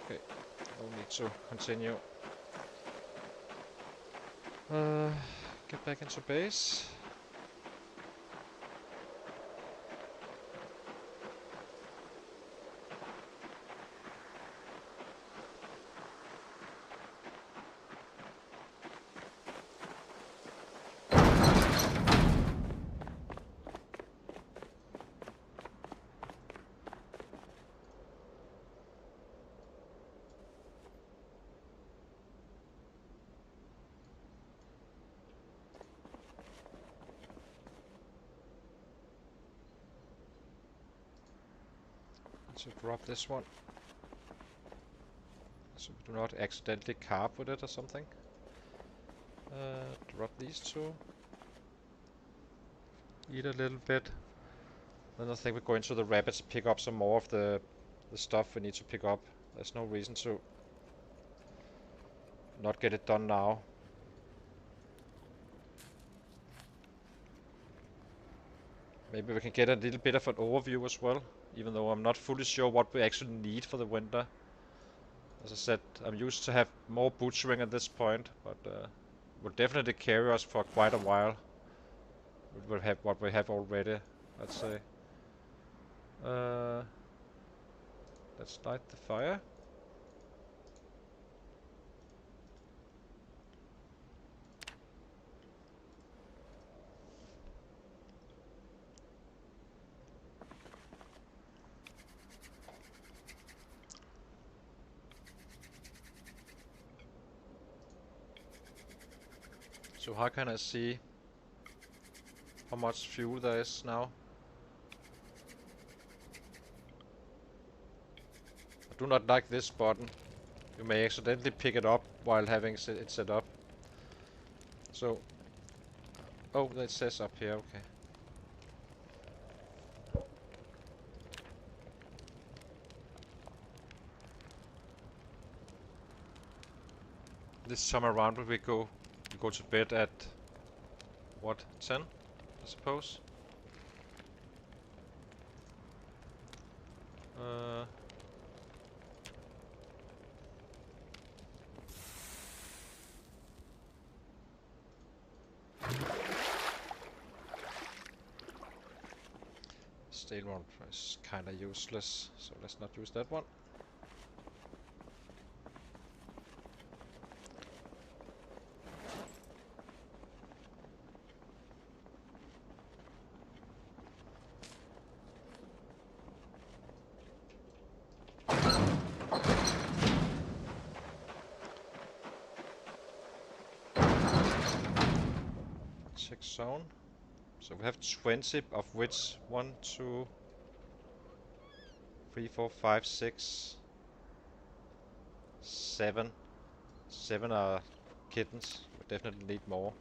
Okay, we'll need to continue. Get back into base. So drop this one. So we do not accidentally carve with it or something. Drop these two. Eat a little bit. Then I think we go into the rapids, pick up some more of the stuff we need to pick up. There's no reason to not get it done now. Maybe we can get a little bit of an overview as well, even though I'm not fully sure what we actually need for the winter. As I said, I'm used to have more butchering at this point, but will definitely carry us for quite a while. We'll have what we have already, I'd say. Let's light the fire. So how can I see how much fuel there is now? I do not like this button. You may accidentally pick it up while having it set up. So, oh, that says up here, okay. This time around we go to bed at what, 10, I suppose. Steel one is kinda useless, so let's not use that one. Check zone. So we have 20, of which 1, 2, 3, 4, 5, 6, 7. 7 are kittens. We definitely need more.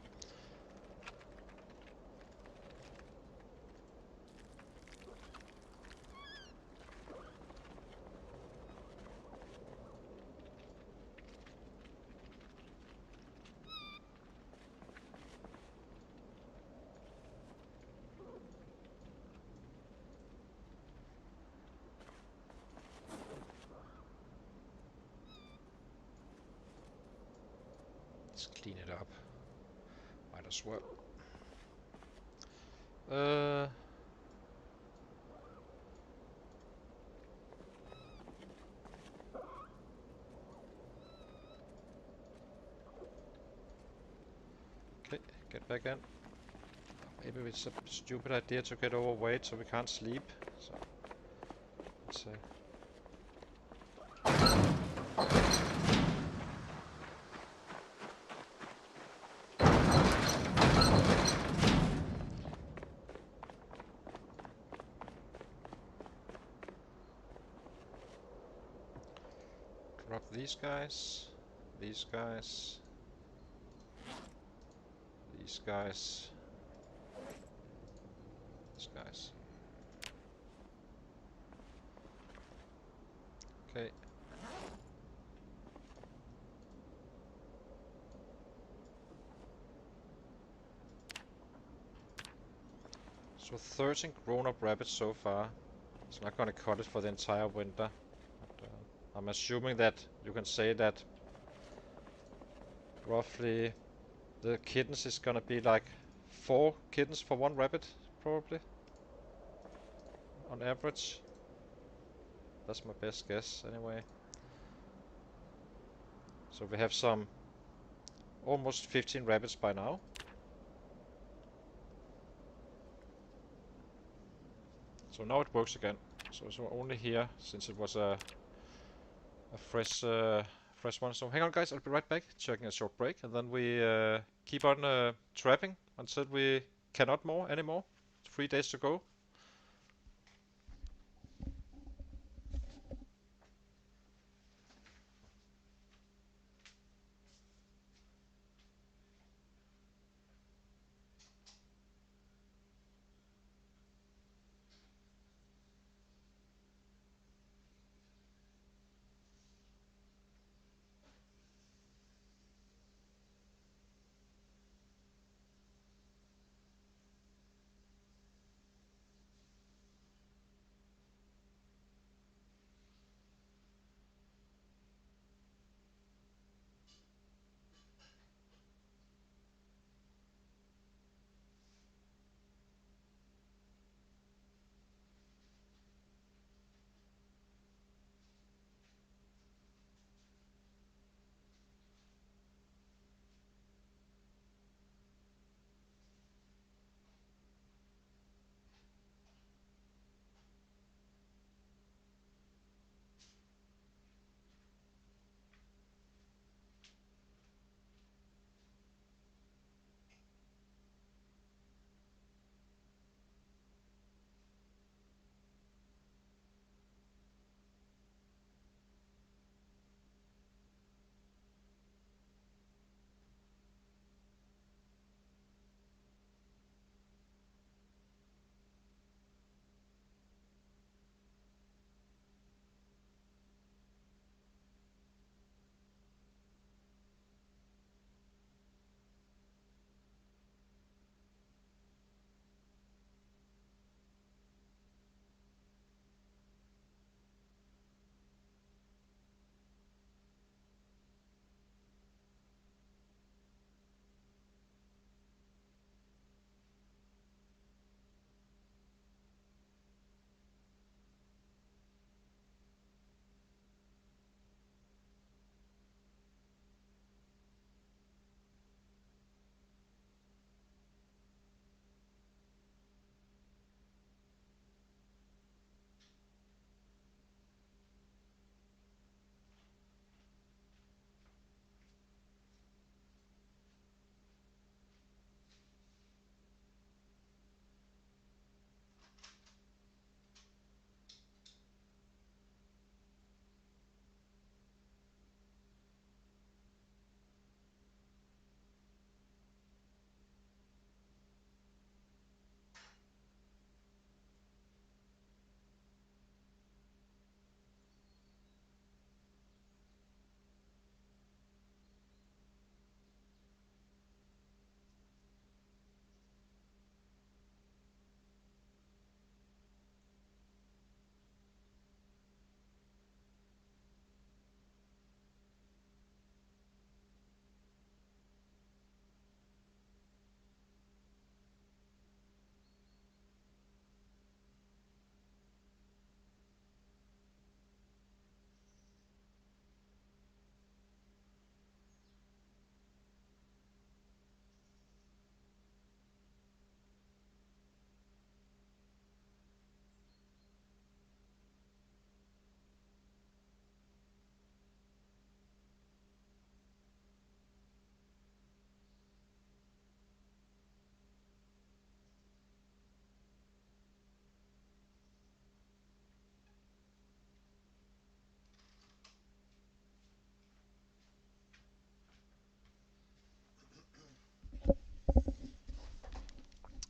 Let's clean it up. Might as well. Okay, get back in. Maybe it's a stupid idea to get overweight so we can't sleep. So let's see. Drop these guys, these guys, these guys, these guys. Okay. So 13 grown-up rabbits so far. It's not gonna cut it for the entire winter. But, I'm assuming that you can say that roughly the kittens is gonna be like 4 kittens for 1 rabbit, probably, on average. That's my best guess, anyway. So we have some almost 15 rabbits by now. So now it works again. So only here, since it was a fresh fresh one. So hang on, guys, I'll be right back, taking a short break, and then we keep on trapping until we cannot more anymore. 3 days to go.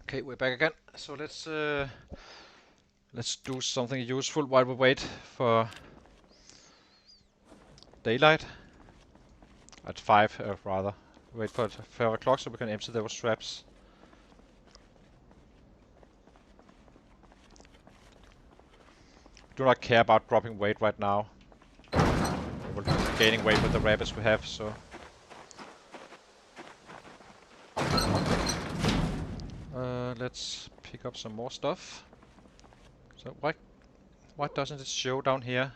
Okay, we're back again. So let's do something useful while we wait for daylight. At 5, rather. Wait for 5 o'clock so we can empty those traps. do not care about dropping weight right now. We're gaining weight with the rabbits we have, so... let's pick up some more stuff. So why doesn't it show down here?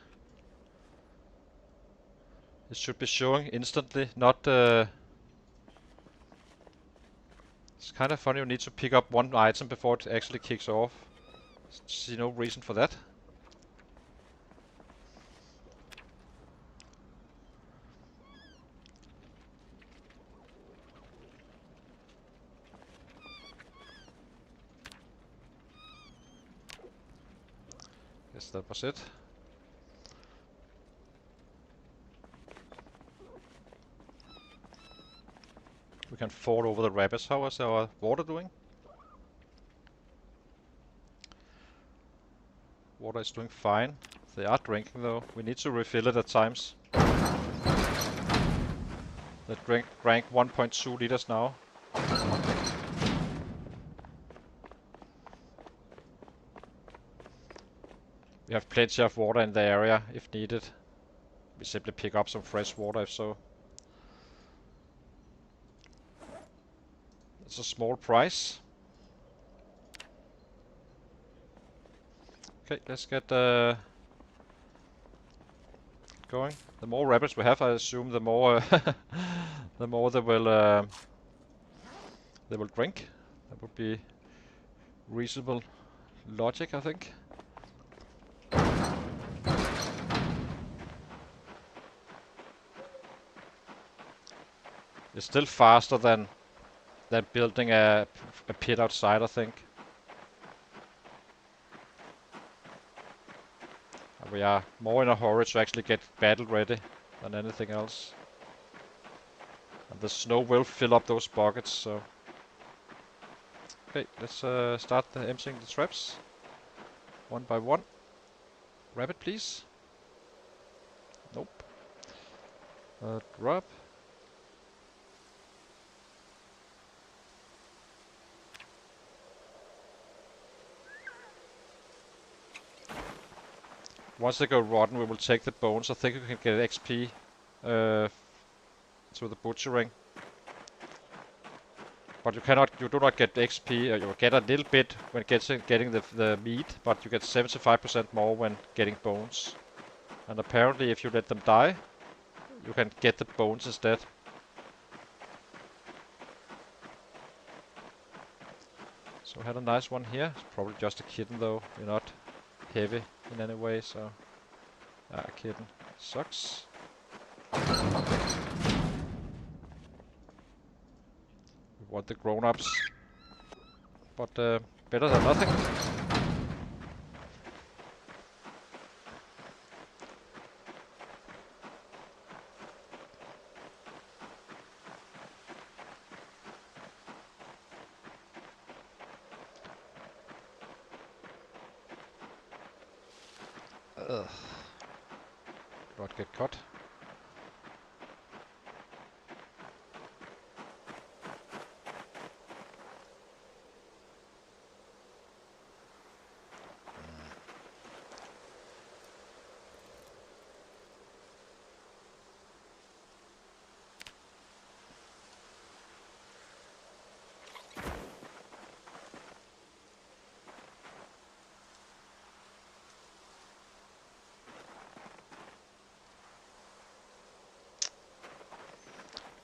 It should be showing instantly, not... It's kind of funny you need to pick up one item before it actually kicks off. See no reason for that. Guess that was it. We can ford over the rapids. How is our water doing? Water is doing fine. They are drinking though. We need to refill it at times. They drank 1.2 liters now. We have plenty of water in the area if needed. We simply pick up some fresh water if so. It's a small price. Okay, let's get going. The more rabbits we have, I assume, the more the more they will drink. That would be reasonable logic, I think. It's still faster than building a pit outside, I think. We are more in a hurry to actually get battle ready than anything else. And the snow will fill up those buckets, so... Okay, let's start emptying the traps. One by one. Rabbit, please. Nope. Drop. Once they go rotten, we will take the bones. I think we can get XP through the butchering. But you do not get XP. You get a little bit when getting the meat, but you get 75% more when getting bones. And apparently, if you let them die, you can get the bones instead. So we had a nice one here. It's probably just a kitten though. You're not heavy in any way, so... Ah, kitten. Sucks. We want the grown-ups. But better than nothing. Ugh. Do not get caught.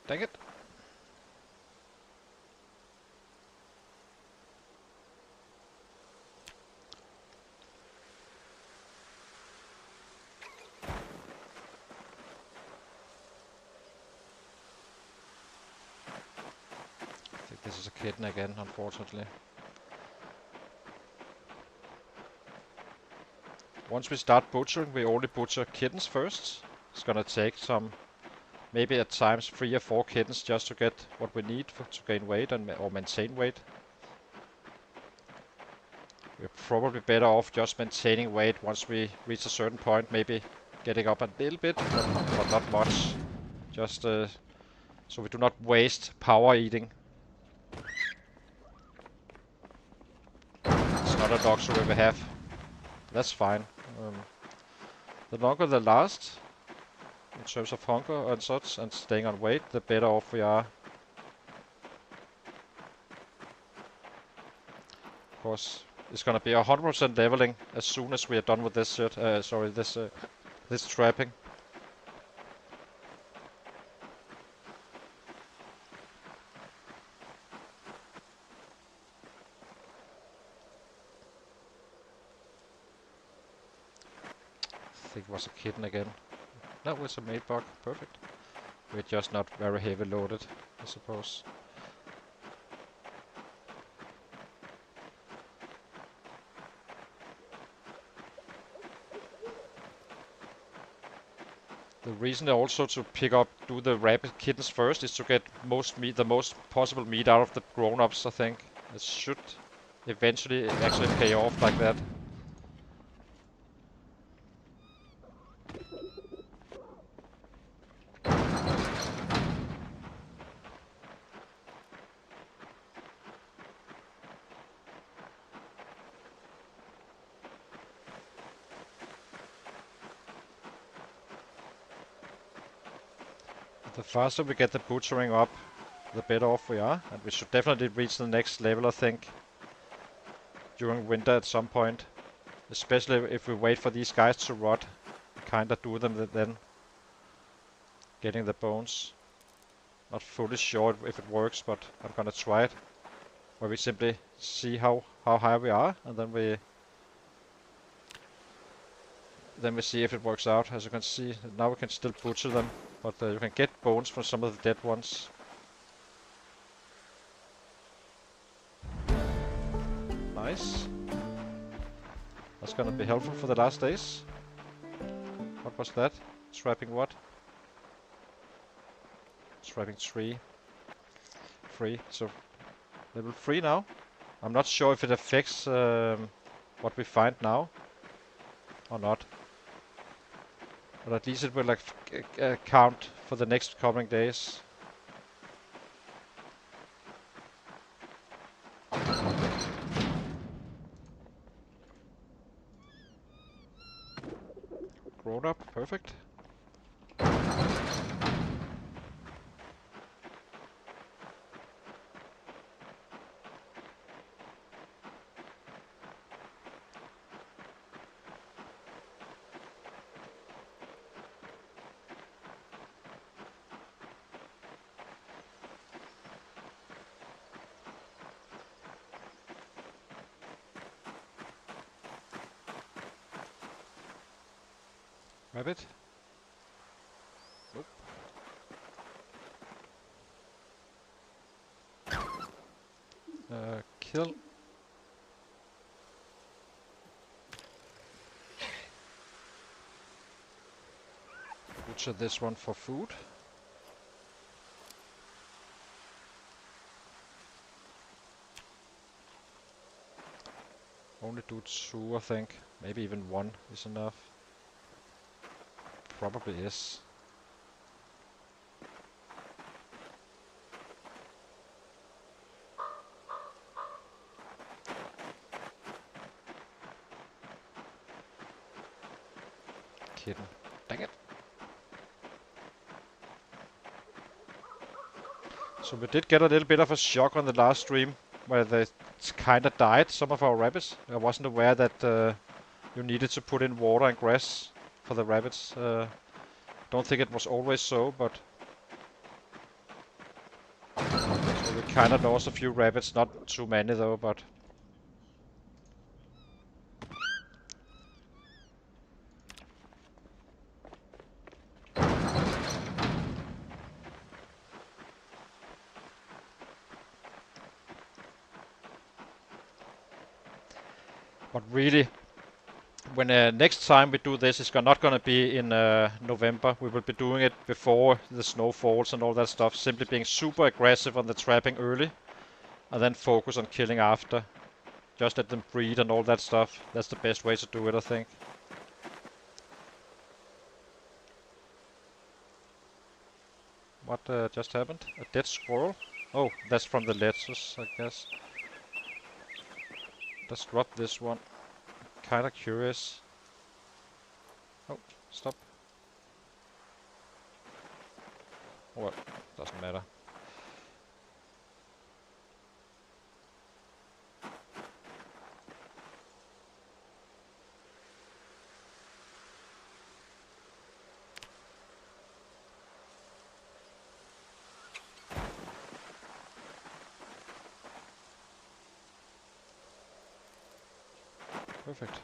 Dang it. I think this is a kitten again, unfortunately. Once we start butchering, we only butcher kittens first. It's gonna take some... Maybe at times 3 or 4 kittens just to get what we need to gain weight or maintain weight. We're probably better off just maintaining weight once we reach a certain point, maybe getting up a little bit, but not much. Just so we do not waste power eating. It's not a luxury we have. That's fine. The longer they last, in terms of hunger and such, and staying on weight, the better off we are. Of course, it's gonna be 100% leveling as soon as we are done with this shit. This trapping. I think it was a kitten again. No, it's a maid bug. Perfect. We're just not very heavy loaded, I suppose. The reason also to do the rabbit kittens first is to get the most possible meat out of the grown-ups, I think. It should eventually actually pay off like that. The faster we get the butchering up, the better off we are. And we should definitely reach the next level, I think, during winter at some point. Especially if we wait for these guys to rot. Kinda do them then. Getting the bones. Not fully sure if it works, but I'm gonna try it. Where we simply see how high we are, and then we see if it works out. As you can see, now we can still butcher them, but you can get bones from some of the dead ones. Nice. That's gonna be helpful for the last days. What was that? Trapping what? Trapping 3. 3. So level 3 now. I'm not sure if it affects what we find now or not. But at least it will like count for the next coming days. Grown up, perfect. Rabbit. Oop. Kill. Butcher this one for food. Only do 2, I think. Maybe even 1 is enough. Probably is. Kitten. Dang it. So we did get a little bit of a shock on the last stream, where they kinda died, some of our rabbits. I wasn't aware that you needed to put in water and grass for the rabbits. Don't think it was always so, but so we kinda lost a few rabbits, not too many though, but really, when next time we do this, it's not gonna be in November. We will be doing it before the snow falls and all that stuff. Simply being super aggressive on the trapping early, and then focus on killing after. Just let them breed and all that stuff. That's the best way to do it, I think. What just happened? A dead squirrel? Oh, that's from the lettuce, I guess. Let's drop this one. Kinda curious. Oh, stop. Well, doesn't matter. Perfect.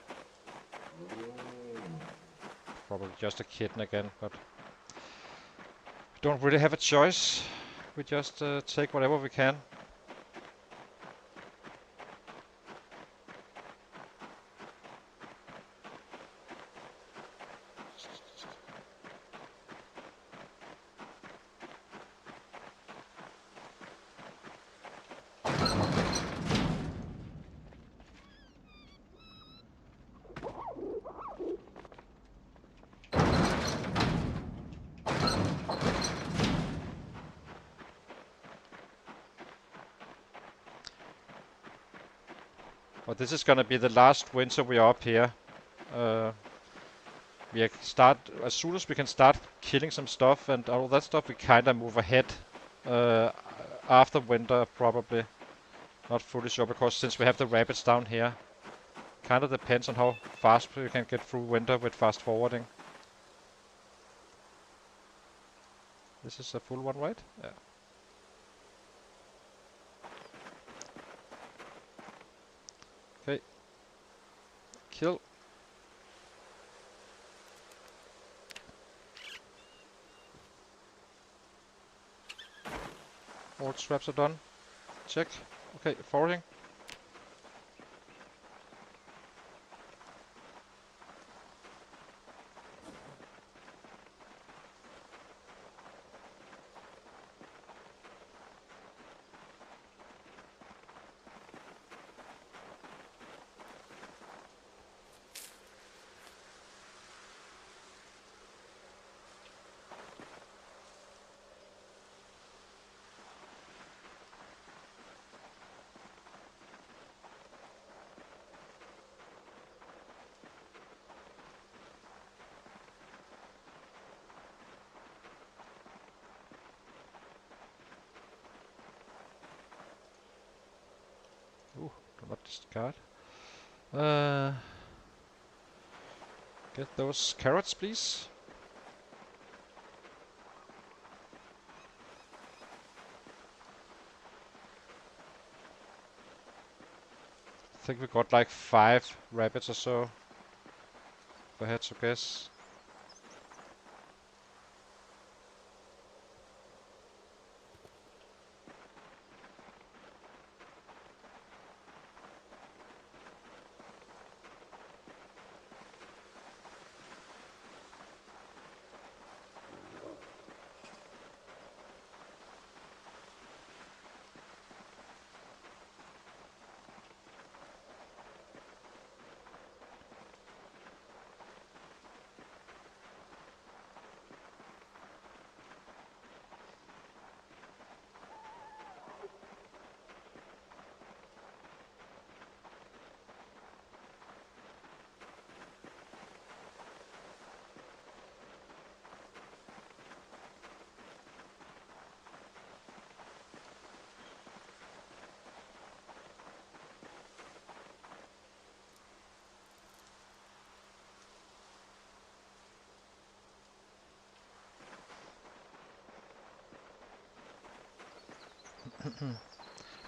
Probably just a kitten again, but we don't really have a choice. We just take whatever we can. But this is gonna be the last winter we are up here. We start as soon as we can start killing some stuff and all that stuff. We kind of move ahead uh, after winter, probably. Not fully sure because since we have the rapids down here, kind of depends on how fast we can get through winter with fast forwarding. This is a full one, right? Yeah. Okay. Kill. All traps are done. Check. Okay, forwarding. Ooh, do not discard. Get those carrots, please. I think we got like 5 rabbits or so. If I had to guess.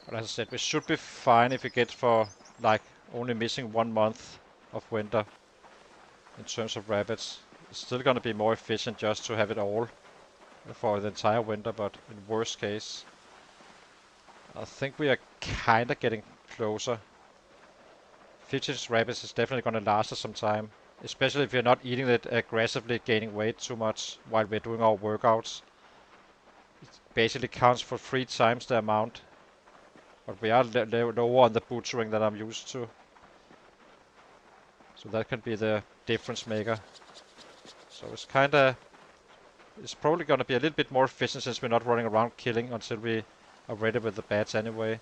But as I said, we should be fine if we get for like only missing 1 month of winter in terms of rabbits. It's still gonna be more efficient just to have it all for the entire winter, but in worst case, I think we are kinda getting closer. 50 rabbits is definitely gonna last us some time, especially if you're not eating it aggressively, gaining weight too much while we're doing our workouts. It basically counts for 3 times the amount. But we are lower on the butchering than I'm used to. So that can be the difference maker. So it's kinda... It's probably gonna be a little bit more efficient since we're not running around killing until we are ready with the bats anyway.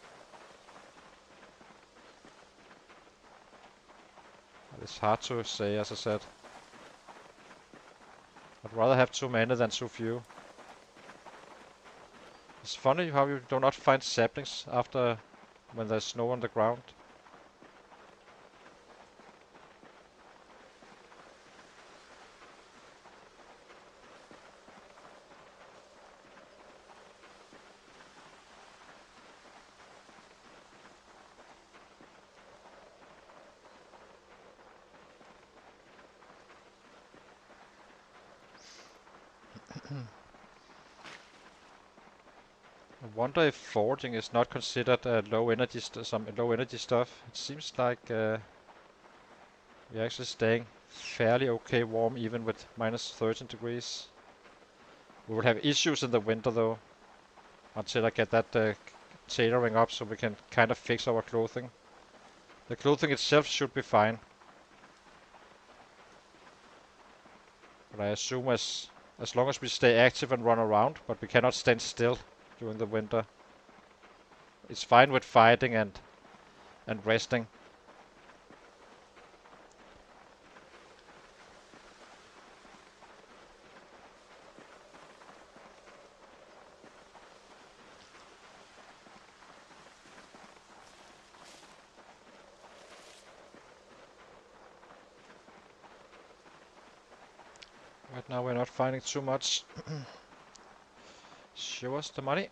But it's hard to say, as I said. I'd rather have too many than too few. It's funny how you do not find saplings after when there's snow on the ground. I wonder if foraging is not considered low energy some low energy stuff. It seems like we're actually staying fairly okay warm even with minus 13 degrees. We will have issues in the winter though, until I get that tailoring up so we can kind of fix our clothing. The clothing itself should be fine. But I assume as long as we stay active and run around, but we cannot stand still during the winter. It's fine with fighting and resting. Right now we're not finding too much. Show us the money.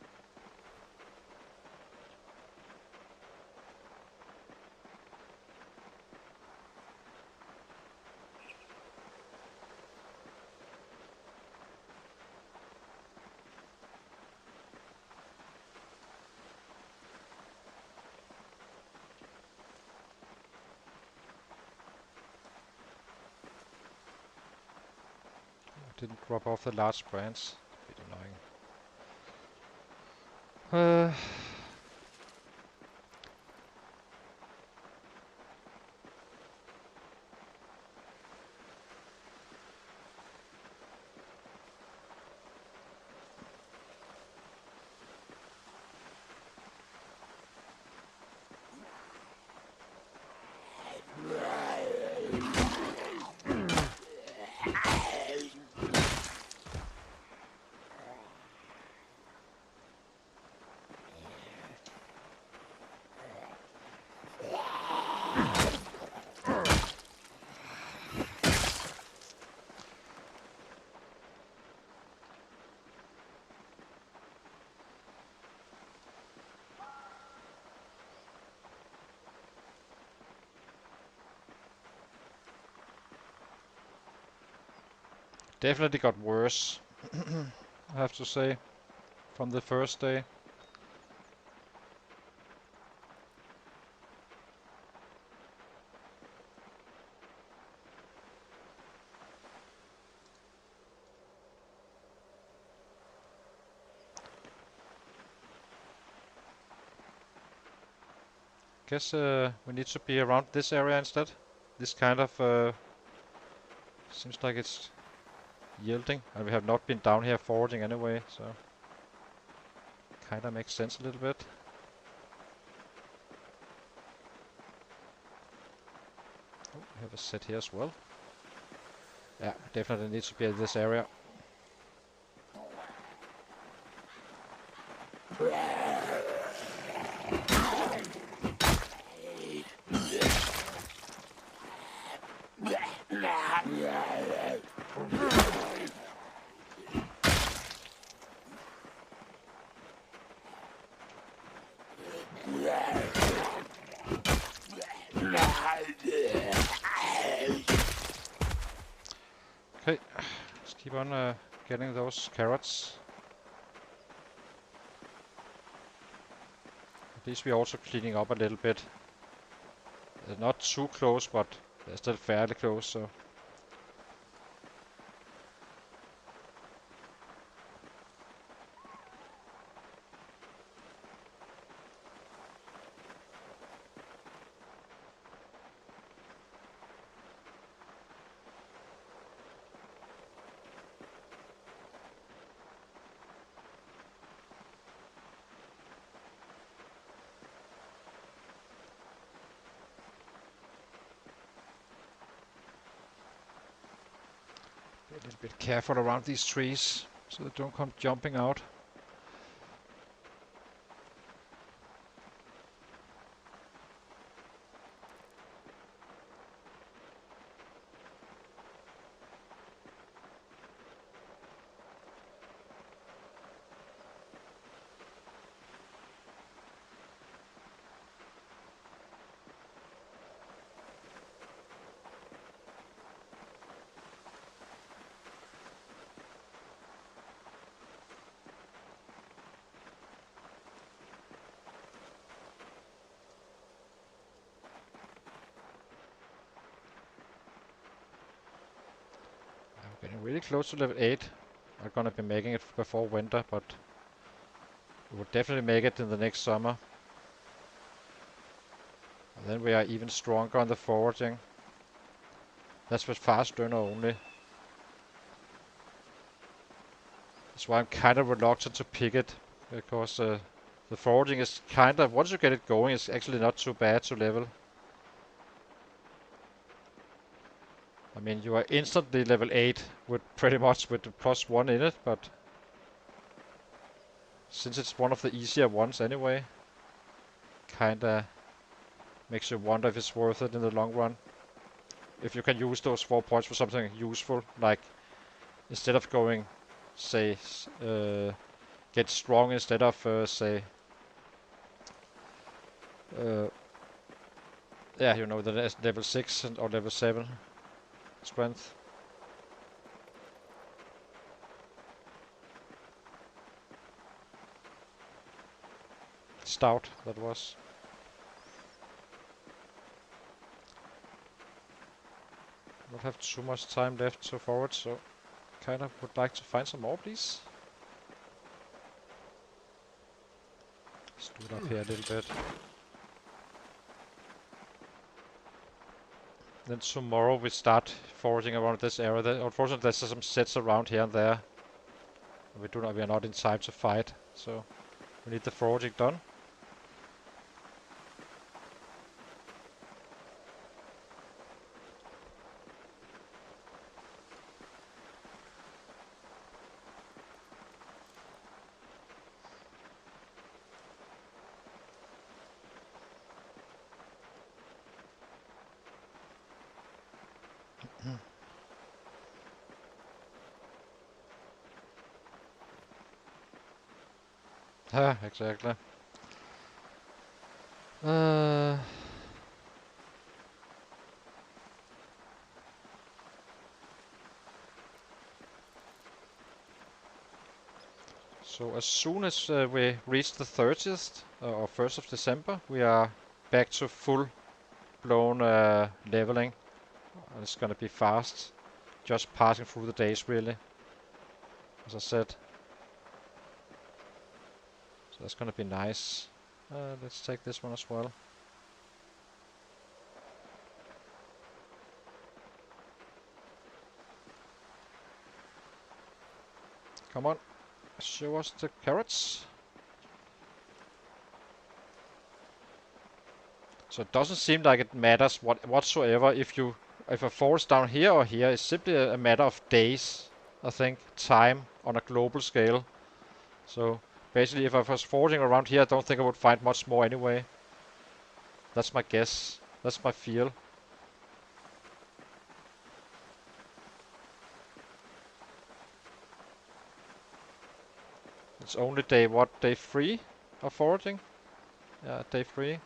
Didn't drop off the large branch. A bit annoying. Definitely got worse, I have to say, from the first day. Guess we need to be around this area instead. This kind of seems like it's yielding, and we have not been down here foraging anyway, so kinda makes sense a little bit. Oh, we have a set here as well. Yeah, definitely needs to be in this area. Okay, let's keep on getting those carrots. At least we're also cleaning up a little bit. They're not too close, but they're still fairly close, so. a little bit careful around these trees so they don't come jumping out. Getting really close to level 8. I'm gonna be making it before winter, but we will definitely make it in the next summer. And then we are even stronger on the foraging. That's with fast burner only. That's why I'm kind of reluctant to pick it, because the foraging is kind of, once you get it going, it's actually not too bad to level. I mean, you are instantly level 8 with pretty much with the +1 in it, but since it's one of the easier ones anyway, kinda makes you wonder if it's worth it in the long run. If you can use those 4 points for something useful, like instead of going, say, get strong instead of, say, yeah, you know, the level 6 or level 7 strength. Stout, that was. Don't have too much time left to forward, so kind of would like to find some more, please. Stood up here a little bit. Then tomorrow we start foraging around this area. Unfortunately, there's some sets around here and there. We are not in time to fight, so we need the foraging done. Yeah, exactly. So as soon as we reach the 30th or 1st of December, we are back to full-blown leveling. And it's gonna be fast, just passing through the days really, as I said. So that's gonna be nice. Let's take this one as well. Come on, show us the carrots. So it doesn't seem like it matters whatsoever if a forest down here or here. It's simply a matter of days, I think, time on a global scale. So basically, if I was foraging around here, I don't think I would find much more anyway. That's my guess. That's my feel. It's only day 3 of foraging? Yeah, day 3.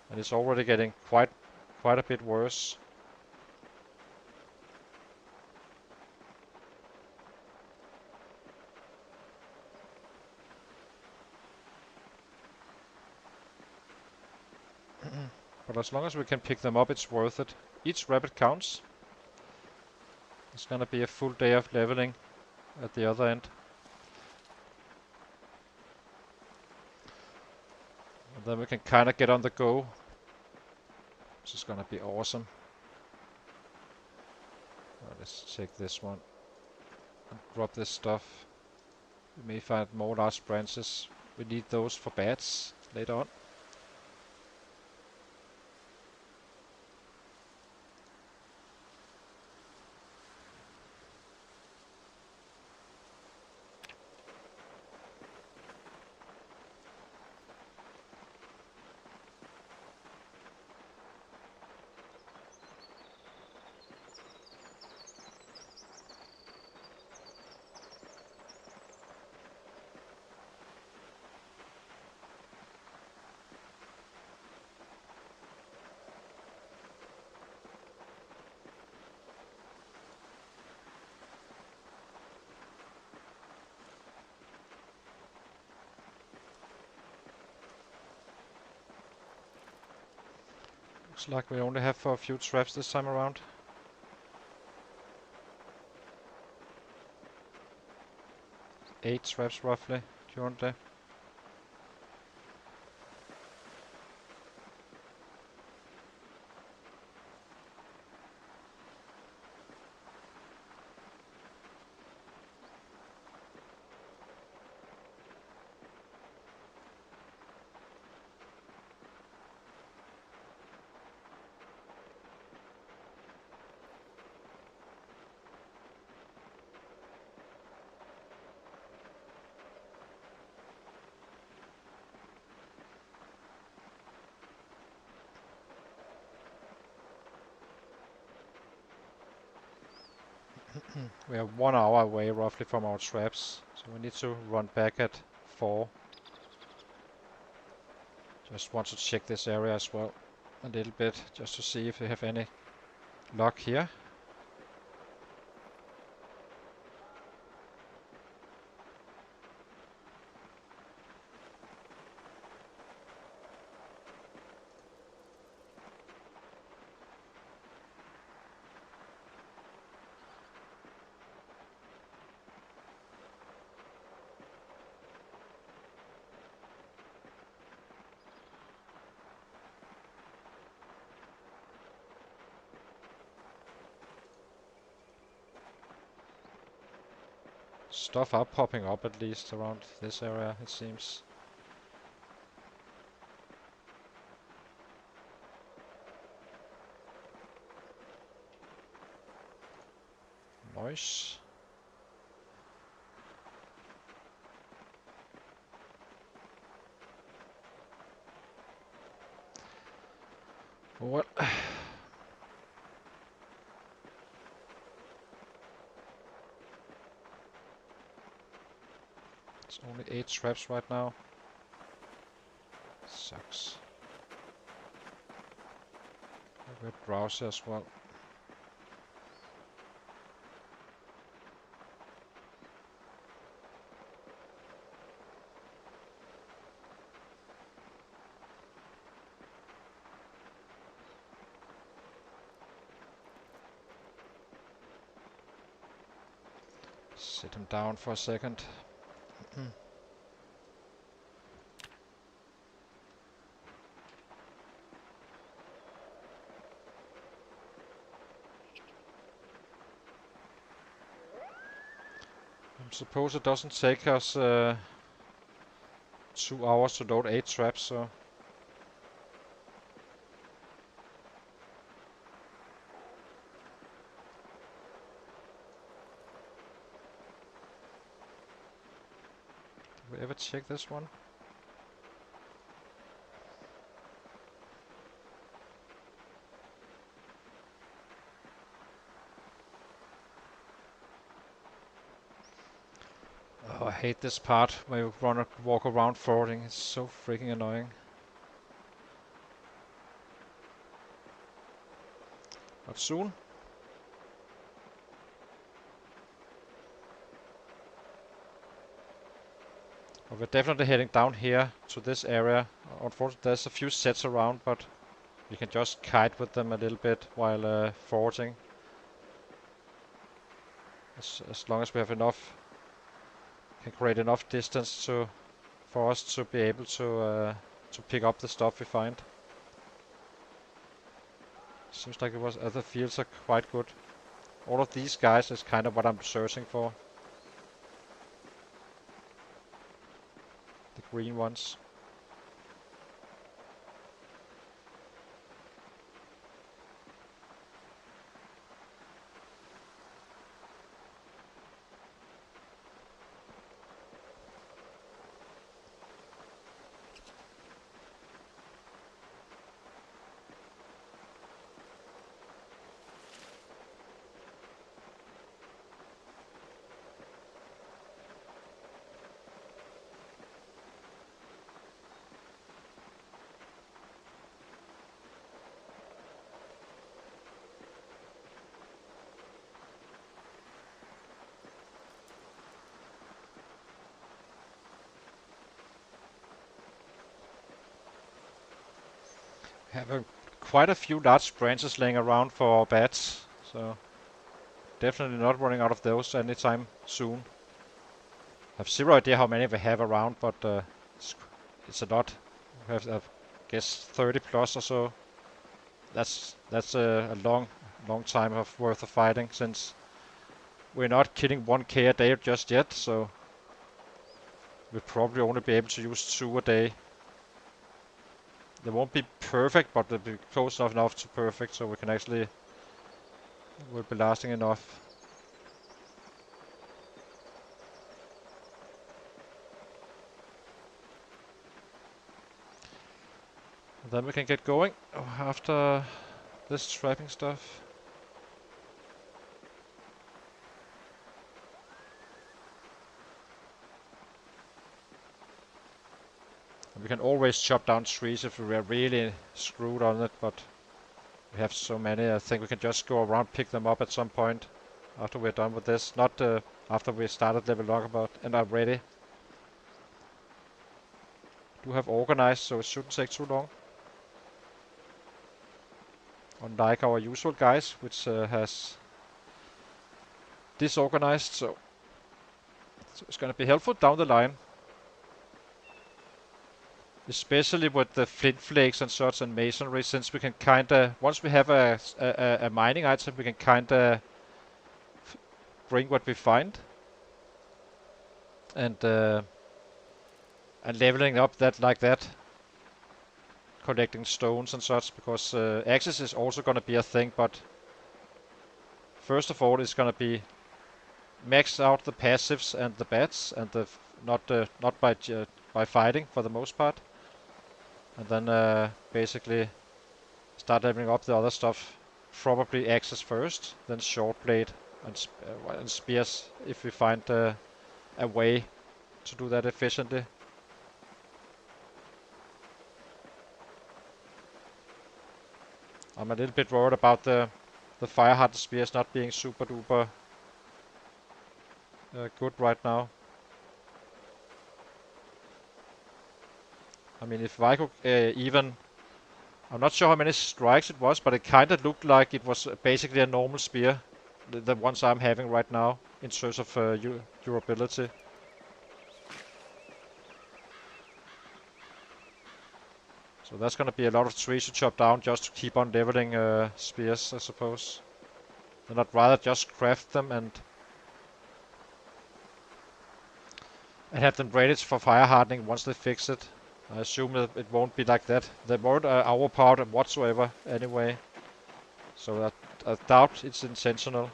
And it's already getting quite a bit worse. But as long as we can pick them up, it's worth it. Each rabbit counts. It's gonna be a full day of leveling at the other end. And then we can kinda get on the go, which is gonna be awesome. Let's take this one and drop this stuff. We may find more large branches. We need those for bats later on. Looks like we only have a few traps this time around. 8 traps roughly currently. We are 1 hour away roughly from our traps, so we need to run back at 4. Just want to check this area as well a little bit, just to see if we have any luck here. Stuff are popping up at least around this area, it seems. Noise. Well, it's only 8 traps right now. Sucks. A bit drowsy as well. Sit him down for a second. I suppose it doesn't take us 2 hours to load 8 traps, so... Did we ever check this one? Oh, I hate this part where you walk around forwarding. It's so freaking annoying. But soon. But we're definitely heading down here to this area. Unfortunately, there's a few sets around, but you can just kite with them a little bit while foraging. As long as we have enough, can create enough distance for us to be able to pick up the stuff we find. Seems like the fields are quite good. All of these guys is kind of what I'm searching for. The green ones. Have a quite a few large branches laying around for our bats, so definitely not running out of those anytime soon. I have zero idea how many we have around, but it's a lot. We have, I guess, 30 plus or so. That's a long time of worth of fighting, since we're not killing 1k a day just yet, so we'll probably only be able to use 2 a day. They won't be perfect, but they'll be close enough to perfect, so we can actually will be lasting enough. And then we can get going after this trapping stuff. And we can always chop down trees if we are really screwed on it, but we have so many. I think we can just go around, pick them up at some point after we're done with this. Not after we started level up and are ready. Do have organized, so it shouldn't take too long. Unlike our usual guys, which has disorganized, so it's gonna be helpful down the line. Especially with the flint flakes and such and masonry, since we can kinda, once we have a mining item, we can kinda bring what we find and leveling up that like that, collecting stones and such, because access is also gonna be a thing, but first of all it's gonna be max out the passives and the bats and the not by fighting for the most part, and then basically start leveling up the other stuff. Probably axes first, then short blade and spears if we find a way to do that efficiently. I'm a little bit worried about the fire hardened spears not being super duper good right now. I mean, if I could even... I'm not sure how many strikes it was, but it kind of looked like it was basically a normal spear, the ones I'm having right now, in terms of durability. So that's gonna be a lot of trees to chop down just to keep on leveling spears, I suppose. Then I'd rather just craft them and have them rated for fire hardening once they fix it. I assume that it won't be like that. They won't overpowered whatsoever anyway. So I doubt it's intentional.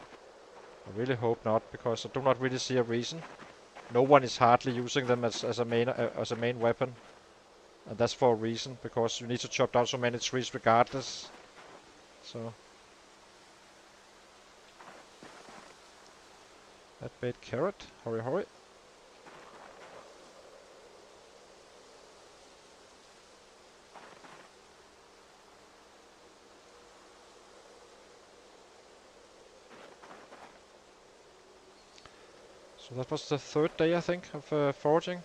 I really hope not, because I do not really see a reason. No one is hardly using them as a main weapon. And that's for a reason, because you need to chop down so many trees regardless. So that bait carrot. Hurry, hurry. So that was the 3rd day, I think, of foraging.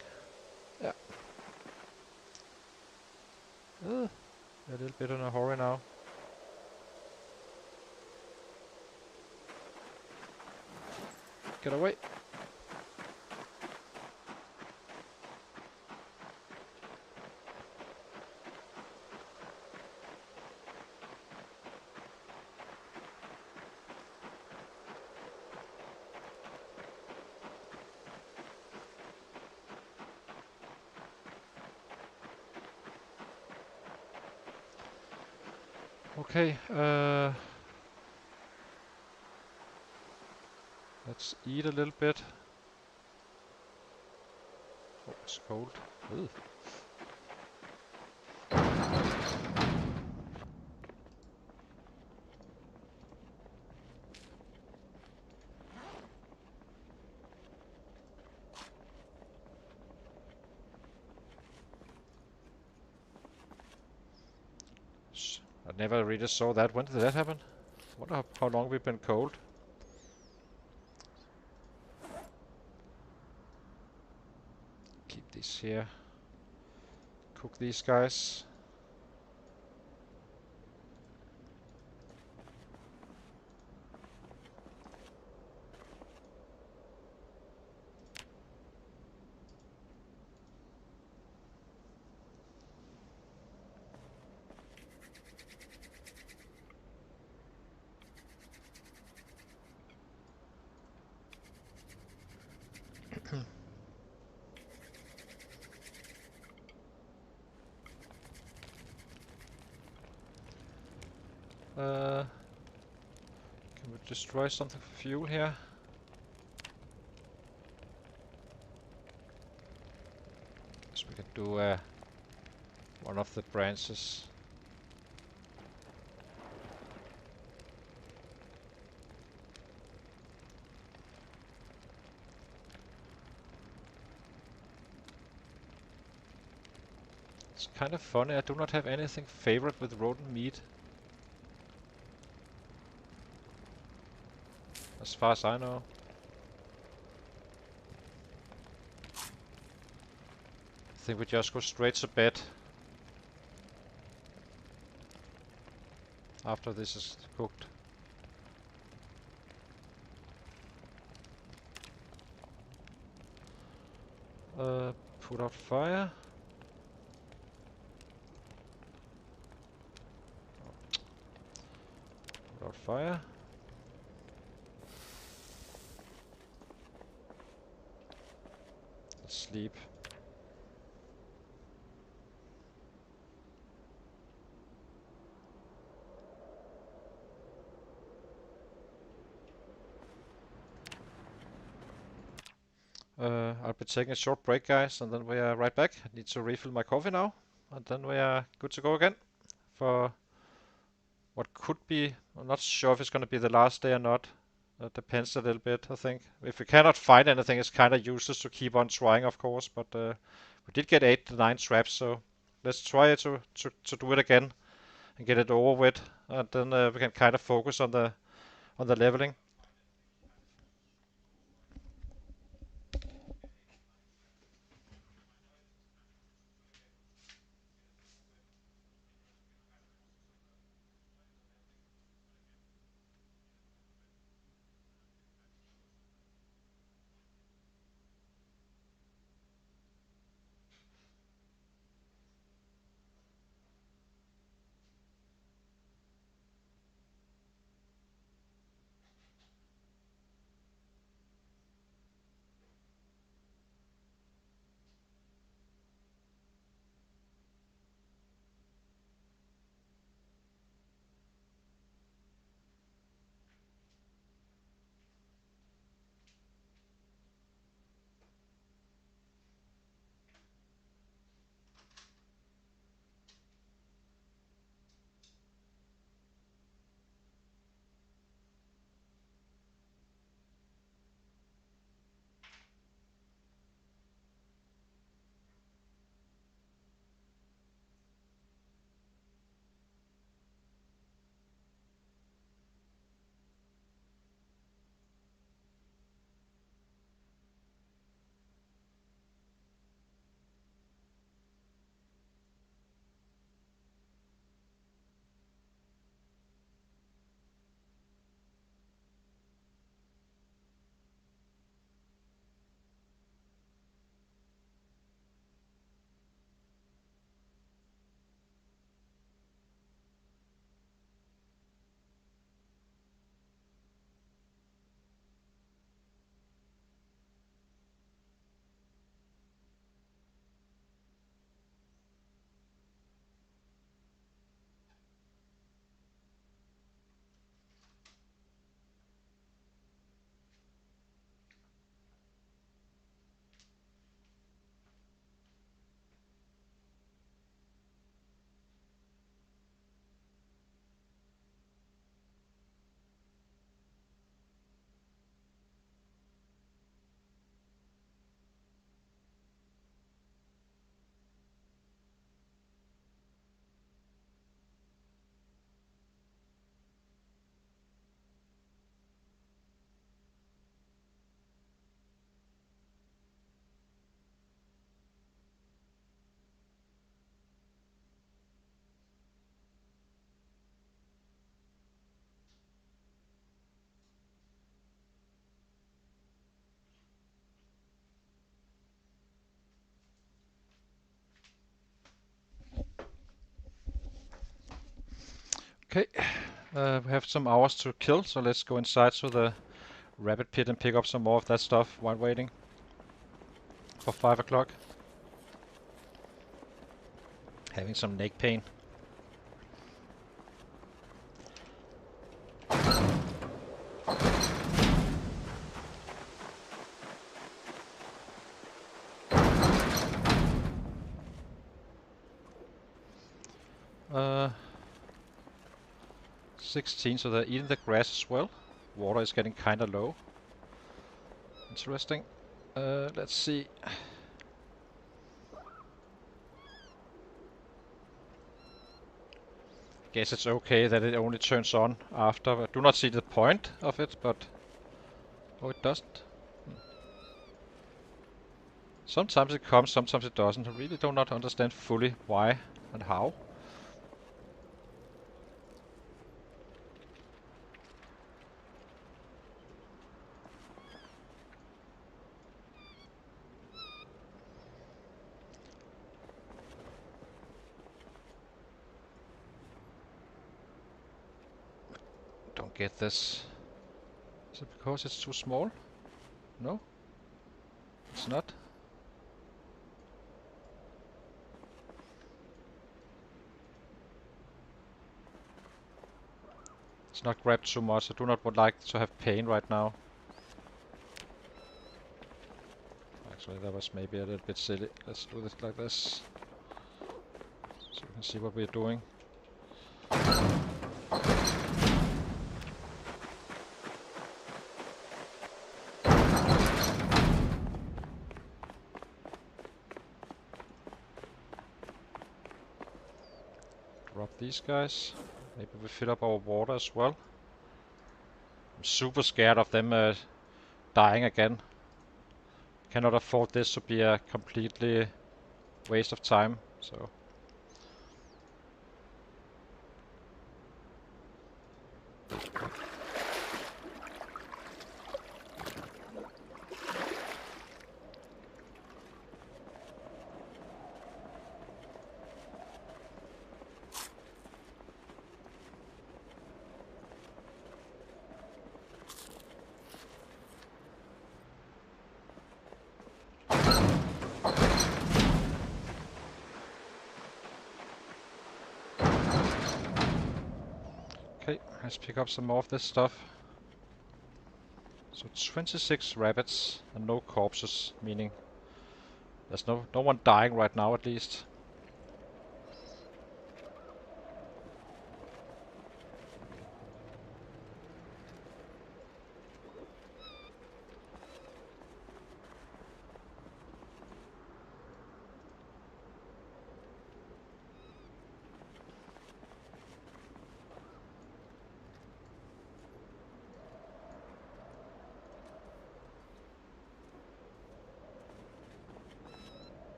Yeah. A little bit in a hurry now. Get away. Okay, let's eat a little bit. Oh, it's cold. Ugh. I never really saw that. When did that happen? I wonder how long we've been cold. Keep these here. Cook these guys. Can we destroy something for fuel here? So we can do one of the branches. It's kind of funny, I do not have anything favorite with rodent meat. As far as I know. I think we just go straight to bed after this is cooked. Put out fire. Put out fire. Let's sleep. I'll be taking a short break, guys, and then we are right back. I need to refill my coffee now, and then we are good to go again for what could be. I'm not sure if it's going to be the last day or not. It depends a little bit, I think. If we cannot find anything, it's kind of useless to keep on trying, of course, but we did get 8 to 9 traps, so let's try to do it again and get it over with, and then we can kind of focus on the leveling. Okay, we have some hours to kill, so let's go inside to the rabbit pit and pick up some more of that stuff while waiting for 5 o'clock. Having some neck pain. 16, so they're eating the grass as well. Water is getting kinda low. Interesting. Let's see. Guess it's okay that it only turns on after. I do not see the point of it, but... Oh, it doesn't. Sometimes it comes, sometimes it doesn't. I really do not understand fully why and how. Don't get this. Is it because it's too small? No? It's not? It's not grabbed too much. I do not would like to have pain right now. Actually, that was maybe a little bit silly. Let's do this like this. So we can see what we're doing. Drop these guys. Maybe we fill up our water as well. I'm super scared of them dying again. Cannot afford this to be a completely waste of time, so... Okay, let's pick up some more of this stuff. So 26 rabbits and no corpses, meaning there's no one dying right now at least.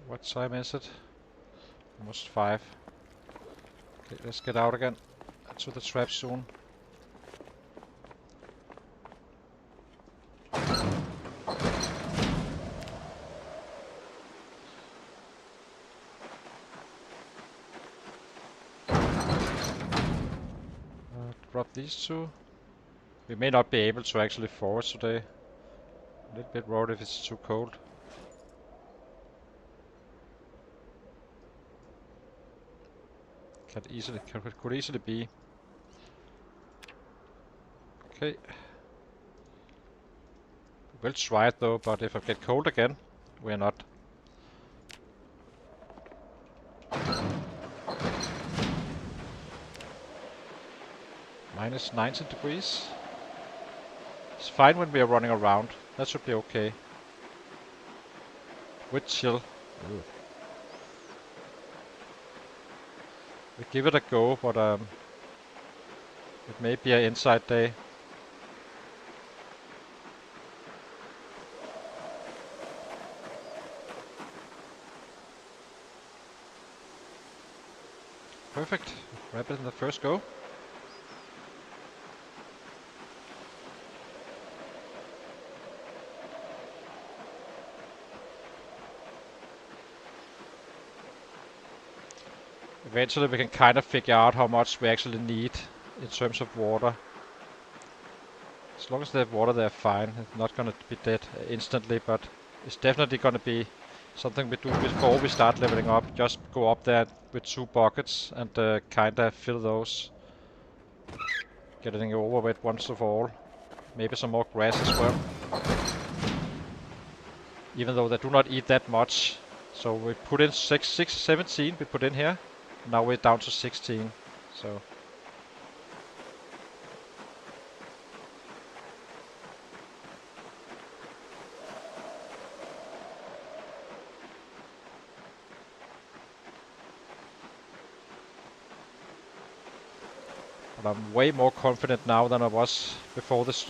What time is it? Almost 5. Okay, let's get out again. To the trap soon. Drop these two. We may not be able to actually forage today. A little bit worried if it's too cold. Could easily be. Okay. We'll try it though, but if I get cold again, we're not. Minus 19 degrees. It's fine when we are running around. That should be okay. With chill. Ew. We give it a go, but it may be an inside day. Perfect. Wrap it in the first go. Eventually we can kind of figure out how much we actually need in terms of water. As long as they have water, they're fine. It's not gonna be dead instantly, but it's definitely gonna be something we do before we start leveling up. Just go up there with 2 buckets and kinda fill those. Getting over with once of all. Maybe some more grass as well. even though they do not eat that much. So we put in 17 we put in here. Now we're down to 16. So but I'm way more confident now than I was before this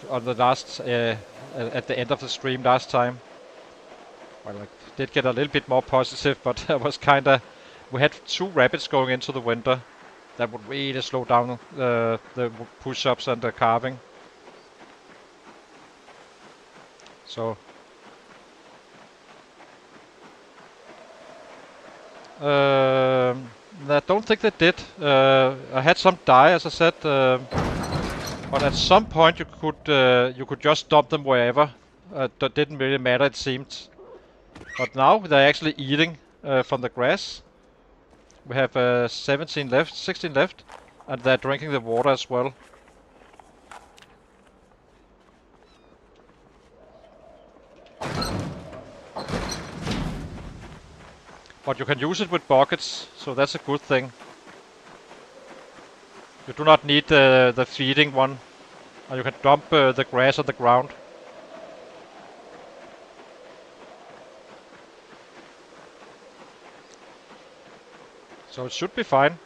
on the last at the end of the stream last time. Well, I did get a little bit more positive, but I was kinda. We had 2 rabbits going into the winter. That would really slow down the push-ups and the carving. So I don't think they did. I had some die, as I said, but at some point you could just dump them wherever. That didn't really matter, it seemed. But now they're actually eating from the grass. We have 17 left, 16 left, and they're drinking the water as well. But you can use it with buckets, so that's a good thing. You do not need the feeding one, and you can dump the grass on the ground. So it should be fine.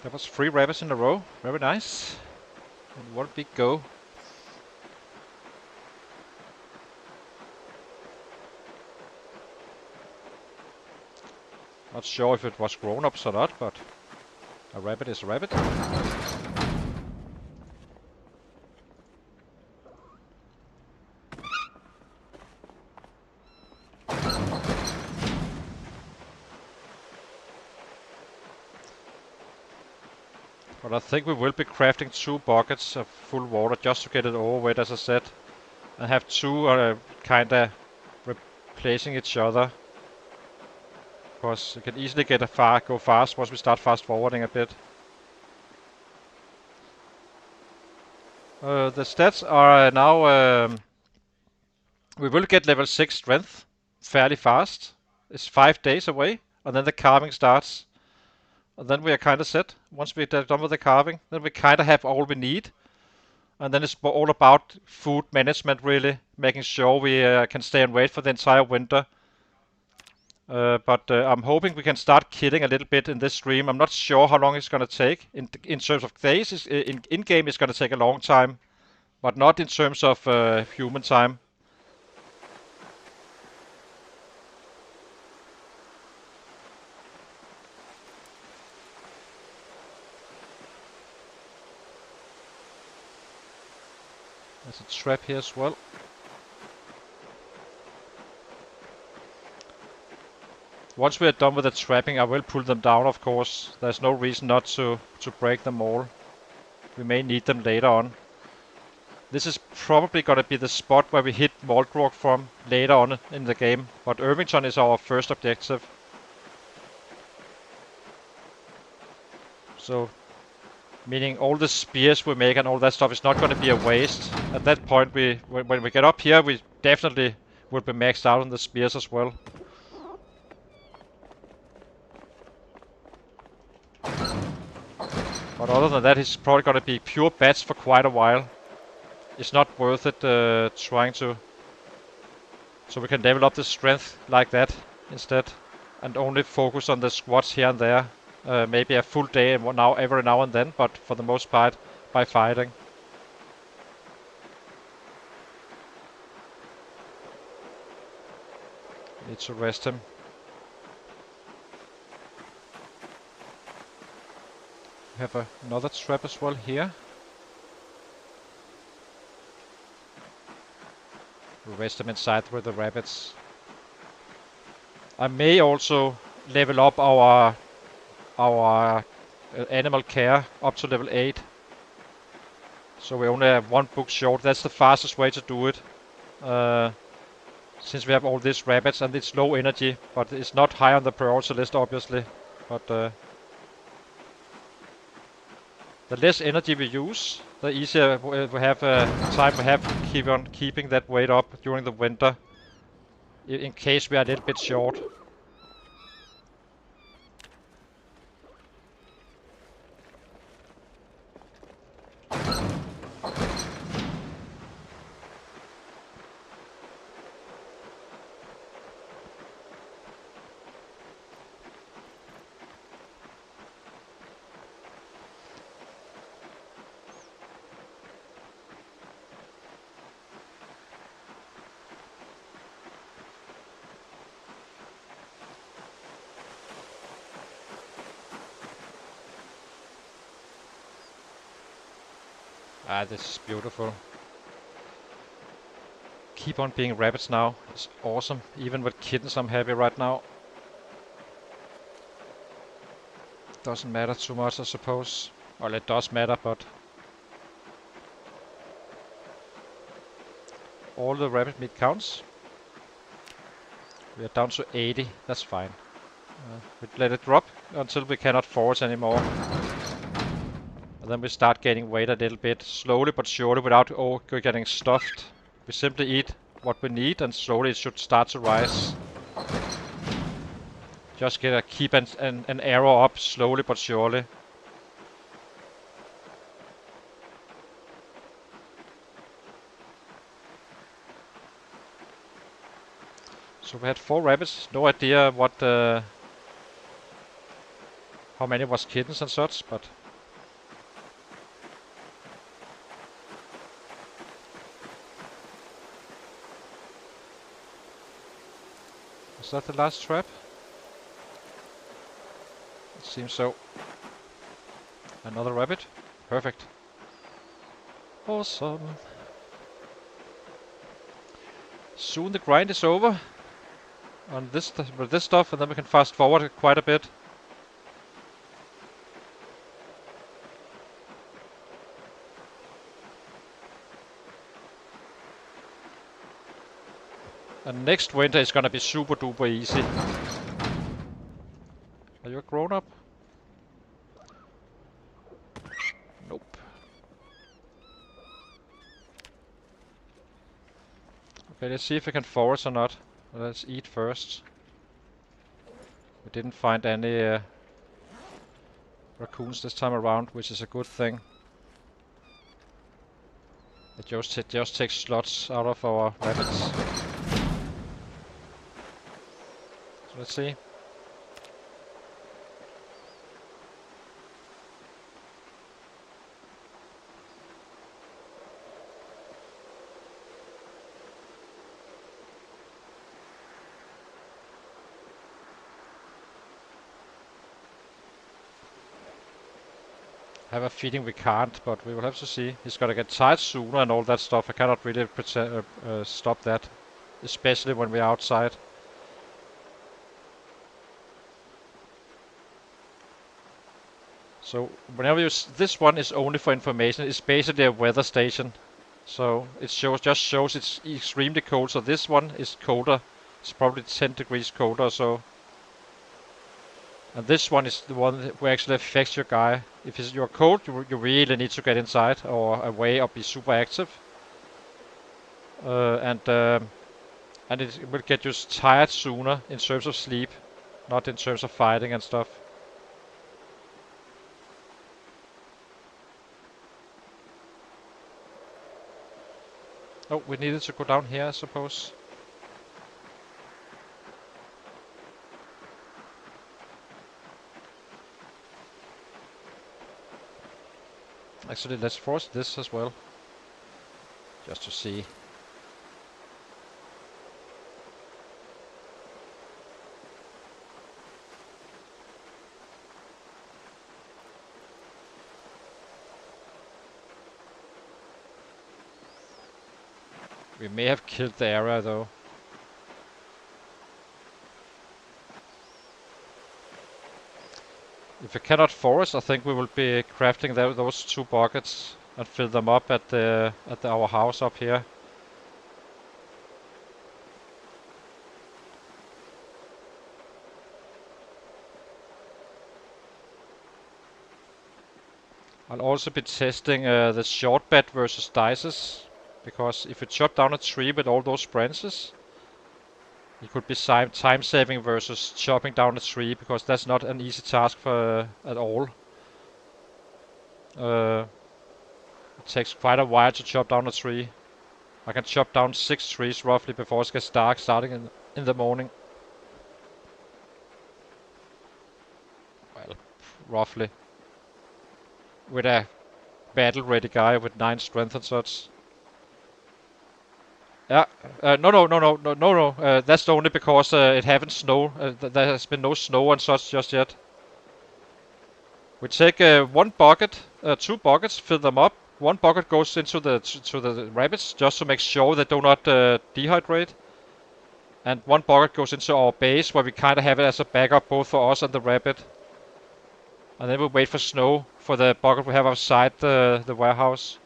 That was 3 rabbits in a row. Very nice. And what a big go. Not sure if it was grown-ups or not, but a rabbit is a rabbit. But I think we will be crafting 2 buckets of full water just to get it over with, as I said. And have 2 kinda replacing each other. Because you can easily go fast once we start fast forwarding a bit. The stats are now we will get level 6 strength fairly fast. It's 5 days away, and then the carving starts. And then we are kind of set. Once we're done with the carving, then we kind of have all we need. And then it's all about food management, really, making sure we can stay and wait for the entire winter. But I'm hoping we can start killing a little bit in this stream. I'm not sure how long it's going to take. In terms of days, in-game it's going to take a long time, but not in terms of human time. There's a trap here as well. Once we are done with the trapping, I will pull them down, of course. There's no reason not to break them all. We may need them later on. This is probably going to be the spot where we hit Moldrog from later on in the game. But Irvington is our first objective. So, meaning all the spears we make and all that stuff is not going to be a waste. At that point, when we get up here, we definitely will be maxed out on the spears as well. But other than that, it's probably going to be pure bats for quite a while. It's not worth it trying to... So we can level up the strength like that instead. And only focus on the squats here and there. Maybe a full day every now and then, but for the most part by fighting. Need to rest him. We have another trap as well here. We'll rest him inside with the rabbits. I may also level up our animal care up to level 8 So we only have one book short. That's the fastest way to do it. Since we have all these rabbits and it's low energy, but it's not high on the priority list obviously. But the less energy we use, the easier we have time we have keeping that weight up during the winter. In case we are a little bit short. Ah, this is beautiful. Keep on being rabbits now. It's awesome. Even with kittens, I'm happy right now. Doesn't matter too much, I suppose. Well, it does matter, but all the rabbit meat counts. We are down to 80. That's fine. We let it drop until we cannot force anymore. And then we start gaining weight a little bit, slowly but surely, without getting stuffed. We simply eat what we need, and slowly it should start to rise. Just keep an arrow up, slowly but surely. So we had 4 rabbits. No idea what how many was kittens and such, but is that the last trap? It seems so. Another rabbit. Perfect. Awesome. Soon the grind is over on this with this stuff, and then we can fast forward quite a bit. And next winter is gonna be super duper easy. Are you a grown up? Nope. Okay, let's see if we can forest or not. Let's eat first. We didn't find any raccoons this time around, which is a good thing. It just takes slots out of our rabbits. So let's see. I have a feeling we can't, but we will have to see. He's gonna get tired sooner and all that stuff. I cannot really stop that, especially when we're outside. So whenever this one is only for information. It's basically a weather station. So it just shows it's extremely cold. So this one is colder. It's probably 10 degrees colder. So. And this one is the one who actually affects your guy. If you're cold, you really need to get inside or away or be super active. And it will get you tired sooner in terms of sleep, not in terms of fighting and stuff. Oh, we needed to go down here, I suppose. Actually, let's force this as well. Just to see. We may have killed the area though. If we cannot forest, I think we will be crafting those 2 buckets and fill them up at our house up here. I'll also be testing the short bet versus dices, because if you chop down a tree with all those branches, it could be time saving versus chopping down a tree, because that's not an easy task for at all. It takes quite a while to chop down a tree. I can chop down 6 trees roughly before it gets dark, starting in the morning. Well, roughly. With a battle-ready guy with 9 strength and such. Yeah, no. That's only because it haven't snowed. There has been no snow and such just yet. We take 1 bucket, 2 buckets, fill them up. 1 bucket goes into the rabbits just to make sure they do not dehydrate. And 1 bucket goes into our base, where we kind of have it as a backup both for us and the rabbit. And then we wait for snow for the bucket we have outside the warehouse.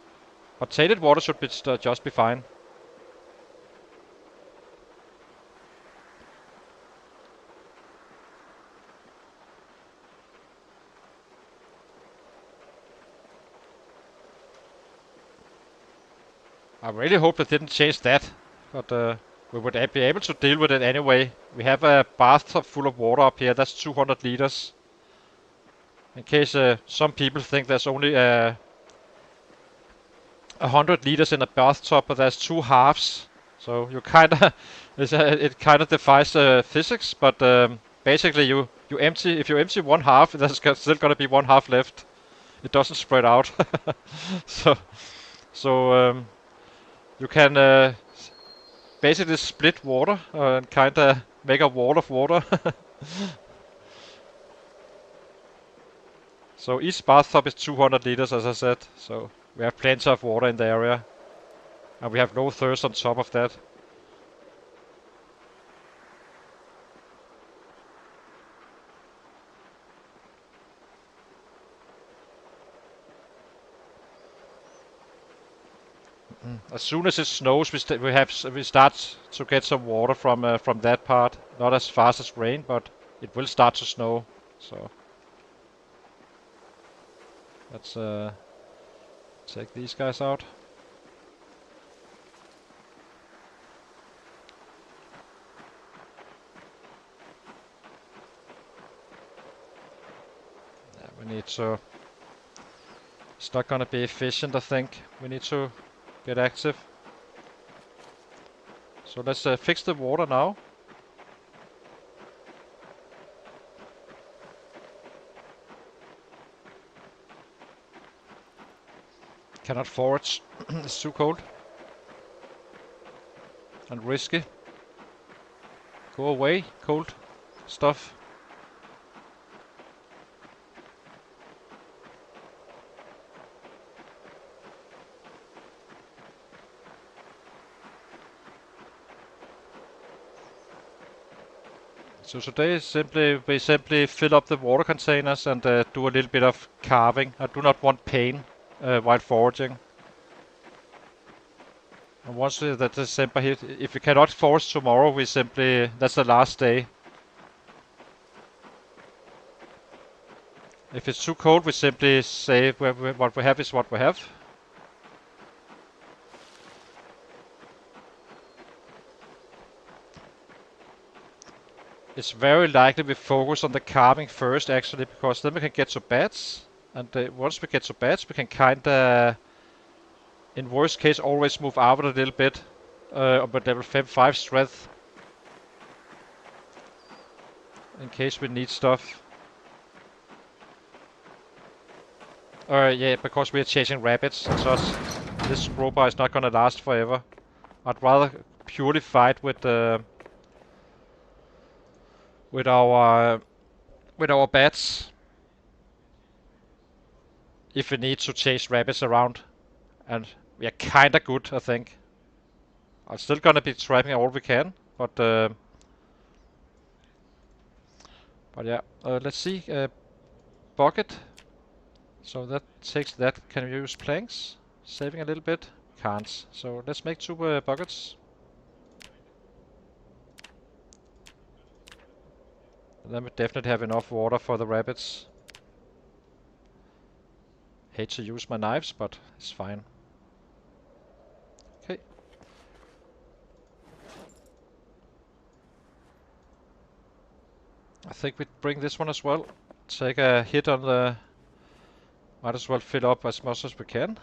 But tainted water should be just be fine. I really hope they didn't change that, but we would be able to deal with it anyway. We have a bathtub full of water up here, that's 200 liters. In case some people think there's only 100 liters in a bathtub, but there's 2 halves. So you kinda, it kinda defies physics, but basically you empty, if you empty 1 half, there's still gonna be 1 half left. It doesn't spread out. so you can basically split water and kinda make a wall of water. So each bathtub is 200 liters, as I said. So we have plenty of water in the area, and we have no thirst on top of that. As soon as it snows, we start to get some water from that part. Not as fast as rain, but it will start to snow. So let's take these guys out. Yeah, we need to. It's not gonna be efficient, I think. We need to get active. So let's fix the water now. Cannot forage. It's too cold. And risky. Go away, cold stuff. So today we simply fill up the water containers and do a little bit of carving. I do not want pain while foraging. And once the December hit, if we cannot forage tomorrow, that's the last day. If it's too cold, we simply say what we have is what we have. It's very likely we focus on the carving first, actually, because then we can get to bats. And once we get to bats, we can kinda, in worst case, always move out a little bit. But level 5 strength. In case we need stuff. Yeah, because we're chasing rabbits and such. This crowbar is not gonna last forever. I'd rather purely fight with our bats if we need to chase rabbits around, and we are kinda good, I think. I'm still gonna be trapping all we can, but yeah. Let's see. Bucket. So that takes that. Can we use planks? Saving a little bit? Can't. So let's make 2 buckets. And then we definitely have enough water for the rabbits. Hate to use my knives, but it's fine. Okay. I think we'd bring this one as well. Take a hit on the... Might as well fill up as much as we can.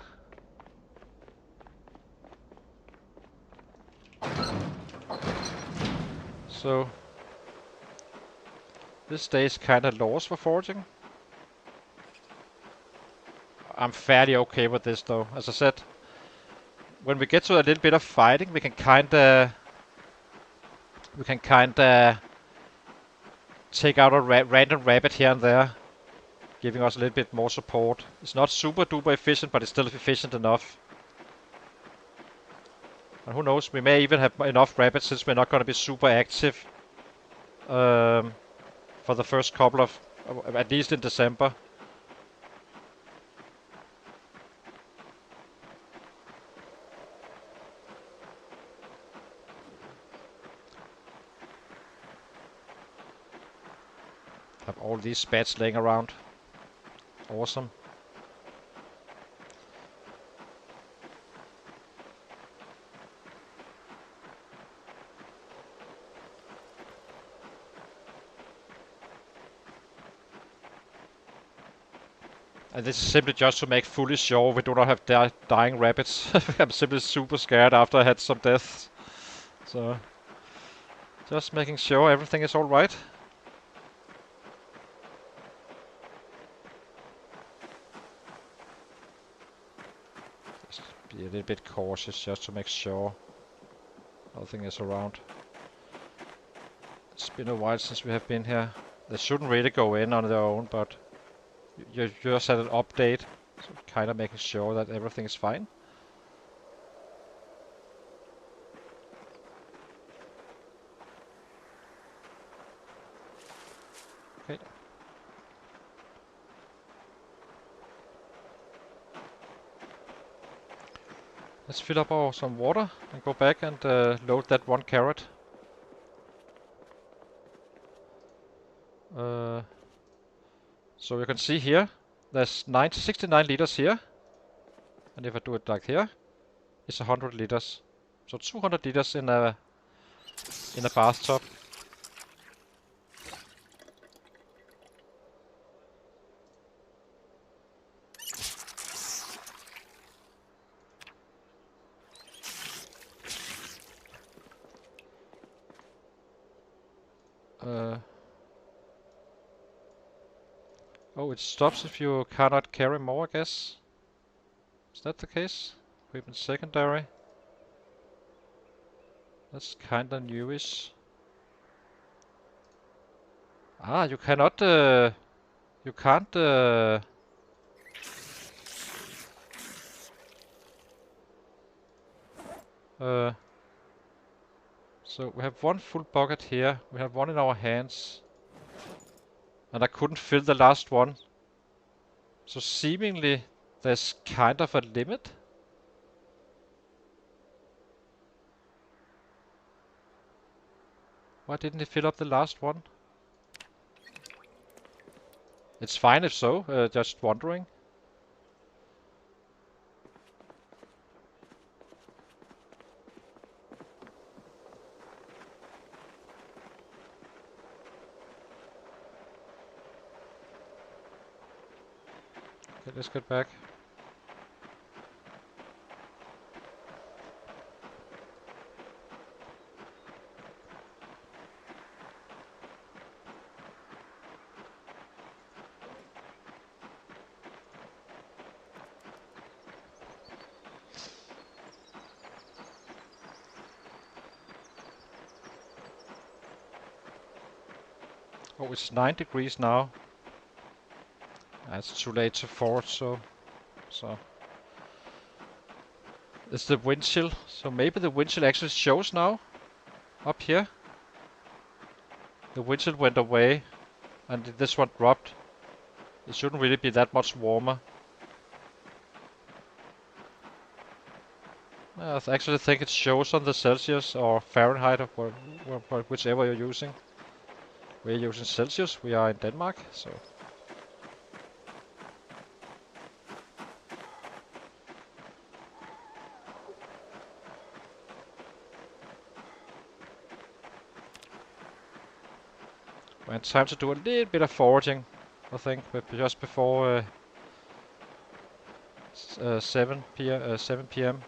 So... This day is kinda lost for foraging. I'm fairly okay with this though. As I said, when we get to a little bit of fighting, we can kinda take out a random rabbit here and there, giving us a little bit more support. It's not super duper efficient, but it's still efficient enough. And who knows, we may even have enough rabbits since we're not going to be super active for the first couple of, at least in December. Have all these spats laying around. Awesome. And this is simply just to make fully sure we do not have dying rabbits. I'm simply super scared after I had some deaths. So, just making sure everything is alright. Just be a little bit cautious just to make sure nothing is around. It's been a while since we have been here. They shouldn't really go in on their own, but you just had an update, so kind of making sure that everything is fine. Okay. Let's fill up some water and go back and load that 1 carrot. So you can see here, there's 69 liters here. And if I do it like here, it's 100 liters. So 200 liters in a bathtub. Oh, it stops if you cannot carry more, I guess. Is that the case? Equipment secondary. That's kinda newish. Ah, you cannot, you can't, so we have 1 full bucket here, we have 1 in our hands. And I couldn't fill the last one. So seemingly there's kind of a limit. Why didn't he fill up the last one? It's fine if so, just wondering. Okay, let's get back. Oh, it's 9 degrees now. It's too late to forge, so it's the wind chill. So maybe the wind chill actually shows now. Up here. The wind chill went away and this one dropped. It shouldn't really be that much warmer. I actually think it shows on the Celsius or Fahrenheit or whichever you're using. We're using Celsius, we are in Denmark, so... And time to do a little bit of foraging, I think, but just before 7 p.m.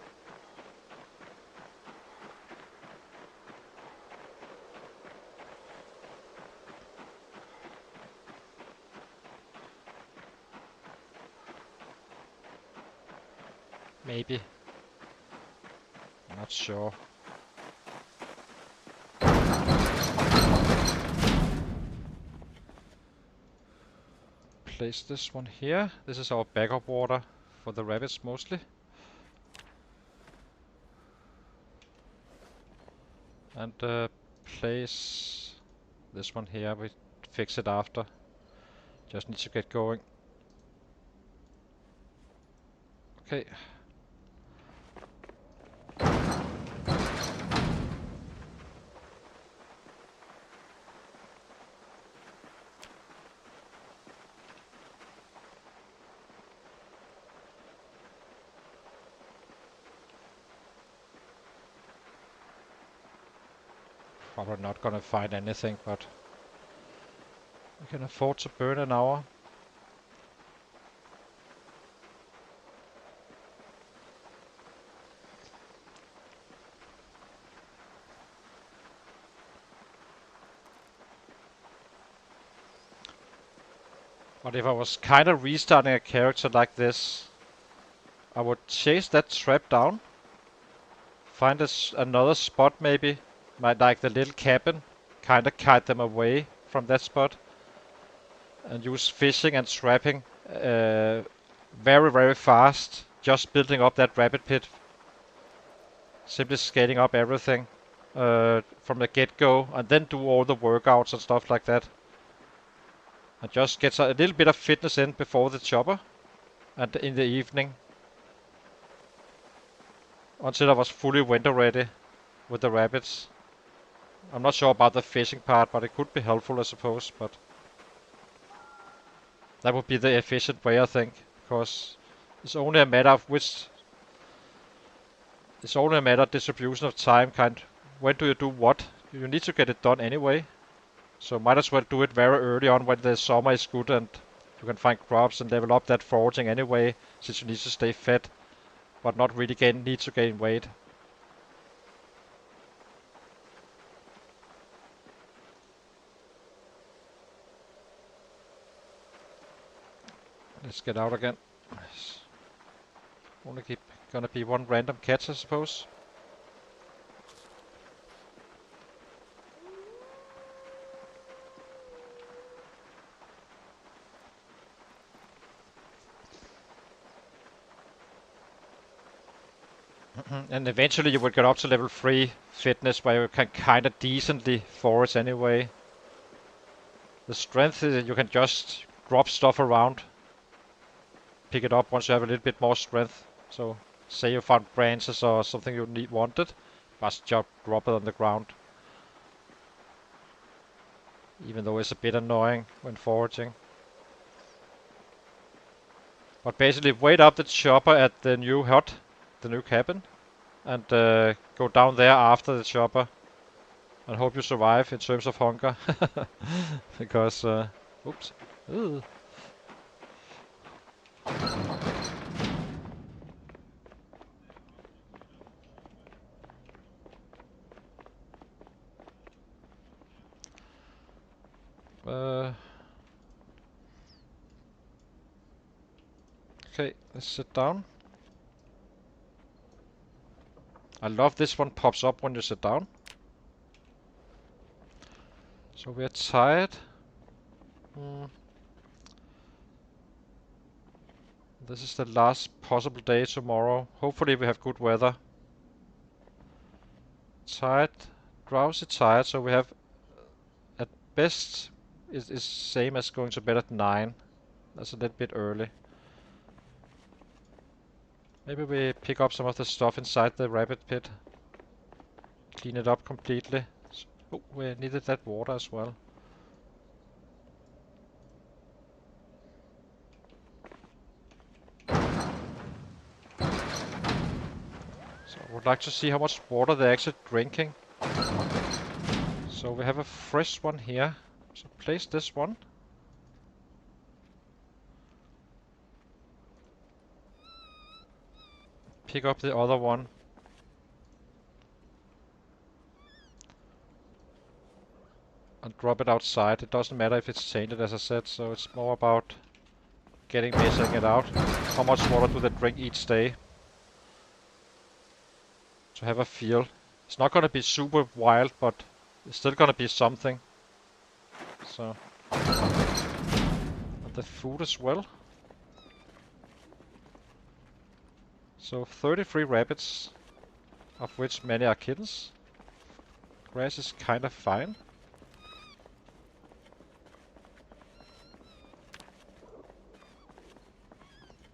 Maybe. I'm not sure. Place this one here. This is our backup water for the rabbits mostly. And place this one here. We fix it after. Just need to get going. Okay. Probably not gonna find anything, but we can afford to burn an hour. But if I was kind of restarting a character like this, I would chase that trap down, find another spot maybe, like the little cabin, kind of kite them away from that spot, and use fishing and trapping very, very fast, just building up that rabbit pit, simply scaling up everything from the get-go, and then do all the workouts and stuff like that. And just get a little bit of fitness in before the chopper, and in the evening, until I was fully winter ready with the rabbits. I'm not sure about the fishing part, but it could be helpful, I suppose. But that would be the efficient way, I think, because it's only a matter of it's only a matter of distribution of time. When do you do what? You need to get it done anyway, so might as well do it very early on when the summer is good and you can find crops and level up that foraging anyway, since you need to stay fed, but not really need to gain weight. Let's get out again. Only gonna be one random catch, I suppose. And eventually you will get up to level 3 fitness, where you can kinda decently forage anyway. The strength is you can just drop stuff around, pick it up once you have a little bit more strength. So say you found branches or something you wanted, just drop it on the ground. Even though it's a bit annoying when foraging. But basically wait up the chopper at the new hut, the new cabin, and go down there after the chopper and hope you survive in terms of hunger. Because, oops. Ugh. Okay, let's sit down. I love this one pops up when you sit down. So we are tired. This is the last possible day tomorrow. Hopefully we have good weather. Tired, drowsy, tired. So we have at best is same as going to bed at 9. That's a little bit early. Maybe we pick up some of the stuff inside the rabbit pit. Clean it up completely. Oh, we needed that water as well. So I would like to see how much water they're actually drinking. So we have a fresh one here. So place this one. Pick up the other one. And drop it outside. It doesn't matter if it's tainted, as I said, so it's more about measuring it out. How much water do they drink each day? To have a feel. It's not gonna be super wild, but it's still gonna be something. So. And the food as well. So 33 rabbits, of which many are kittens. Grass is kind of fine.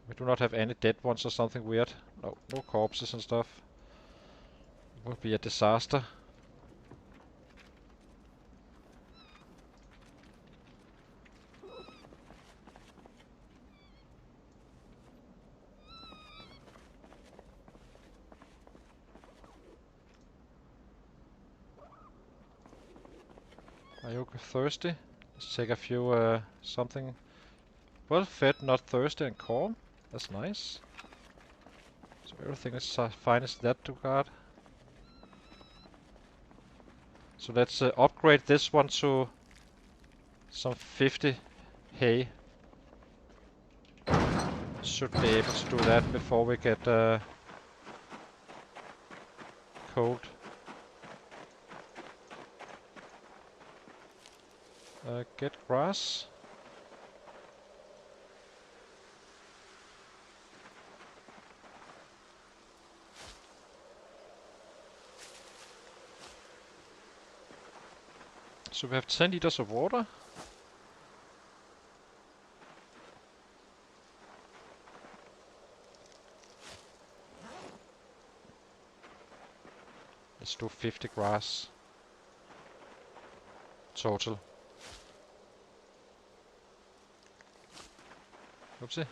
We do not have any dead ones or something weird. No, no corpses and stuff. It would be a disaster. Are you thirsty? Let's take a few, something. Well fed, not thirsty, and calm. That's nice. So everything is fine as that to guard. So let's upgrade this one to some 50 hay. Should be able to do that before we get cold. Get grass. So we have 10 liters of water. Let's do 50 grass. Total. Oopsie.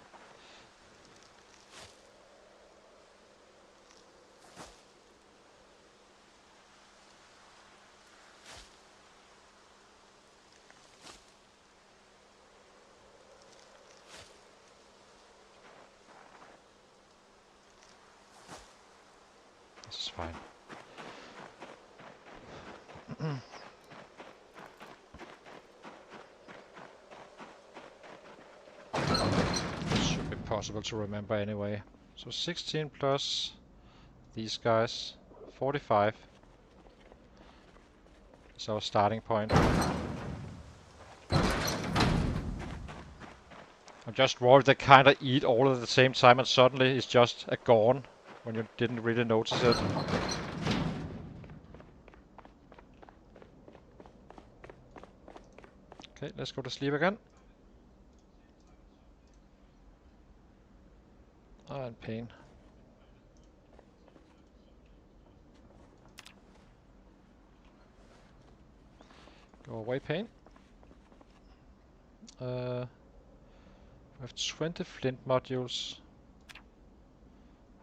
This is fine. Should be possible to remember anyway. So 16 plus these guys, 45 is our starting point. I'm just worried they kinda eat all at the same time and suddenly it's just gone when you didn't really notice it. Okay, let's go to sleep again. Ah, and pain. Go away, pain. We have 20 flint modules.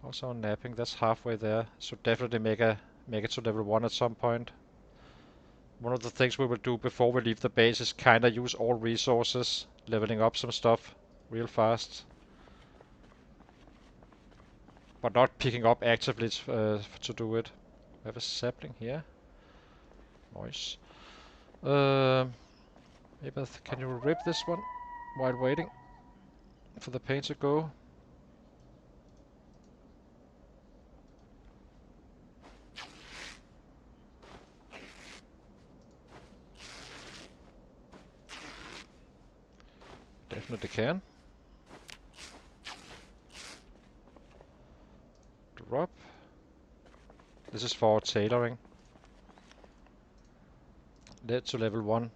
Also napping, that's halfway there. So definitely make it to level 1 at some point. One of the things we will do before we leave the base is kinda use all resources, leveling up some stuff real fast. But not picking up actively to do it. We have a sapling here. Nice. Maybe can you rip this one while waiting for the paint to go? Definitely can. Drop. This is for tailoring. Let to level 1.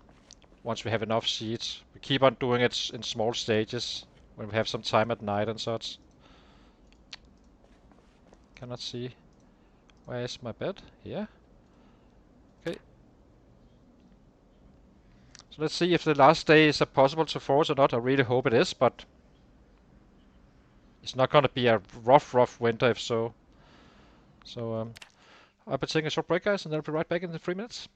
Once we have enough seeds. We keep on doing it in small stages when we have some time at night and such. Cannot see. Where is my bed? Here. Okay. So let's see if the last day is possible to force or not. I really hope it is, but it's not gonna be a rough winter if so. So I'll be taking a short break, guys, and then I'll be right back in 3 minutes.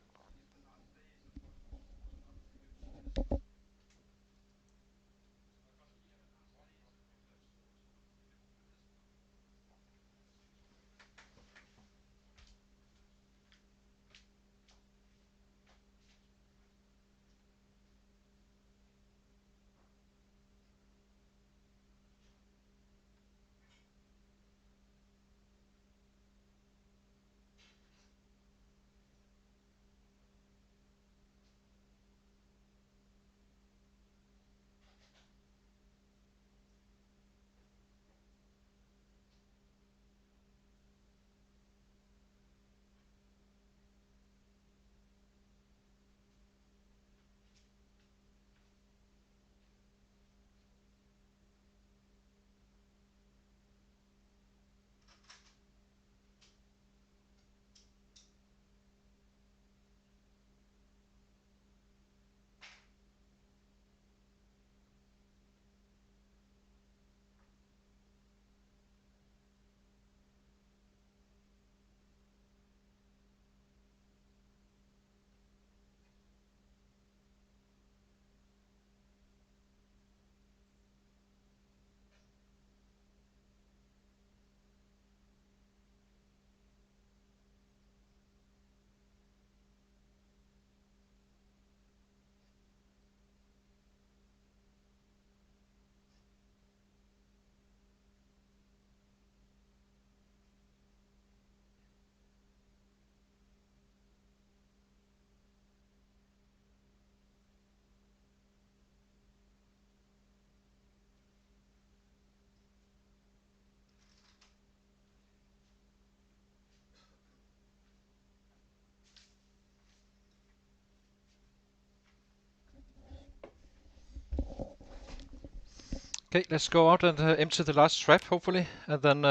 Okay, let's go out and empty the last trap, hopefully, and then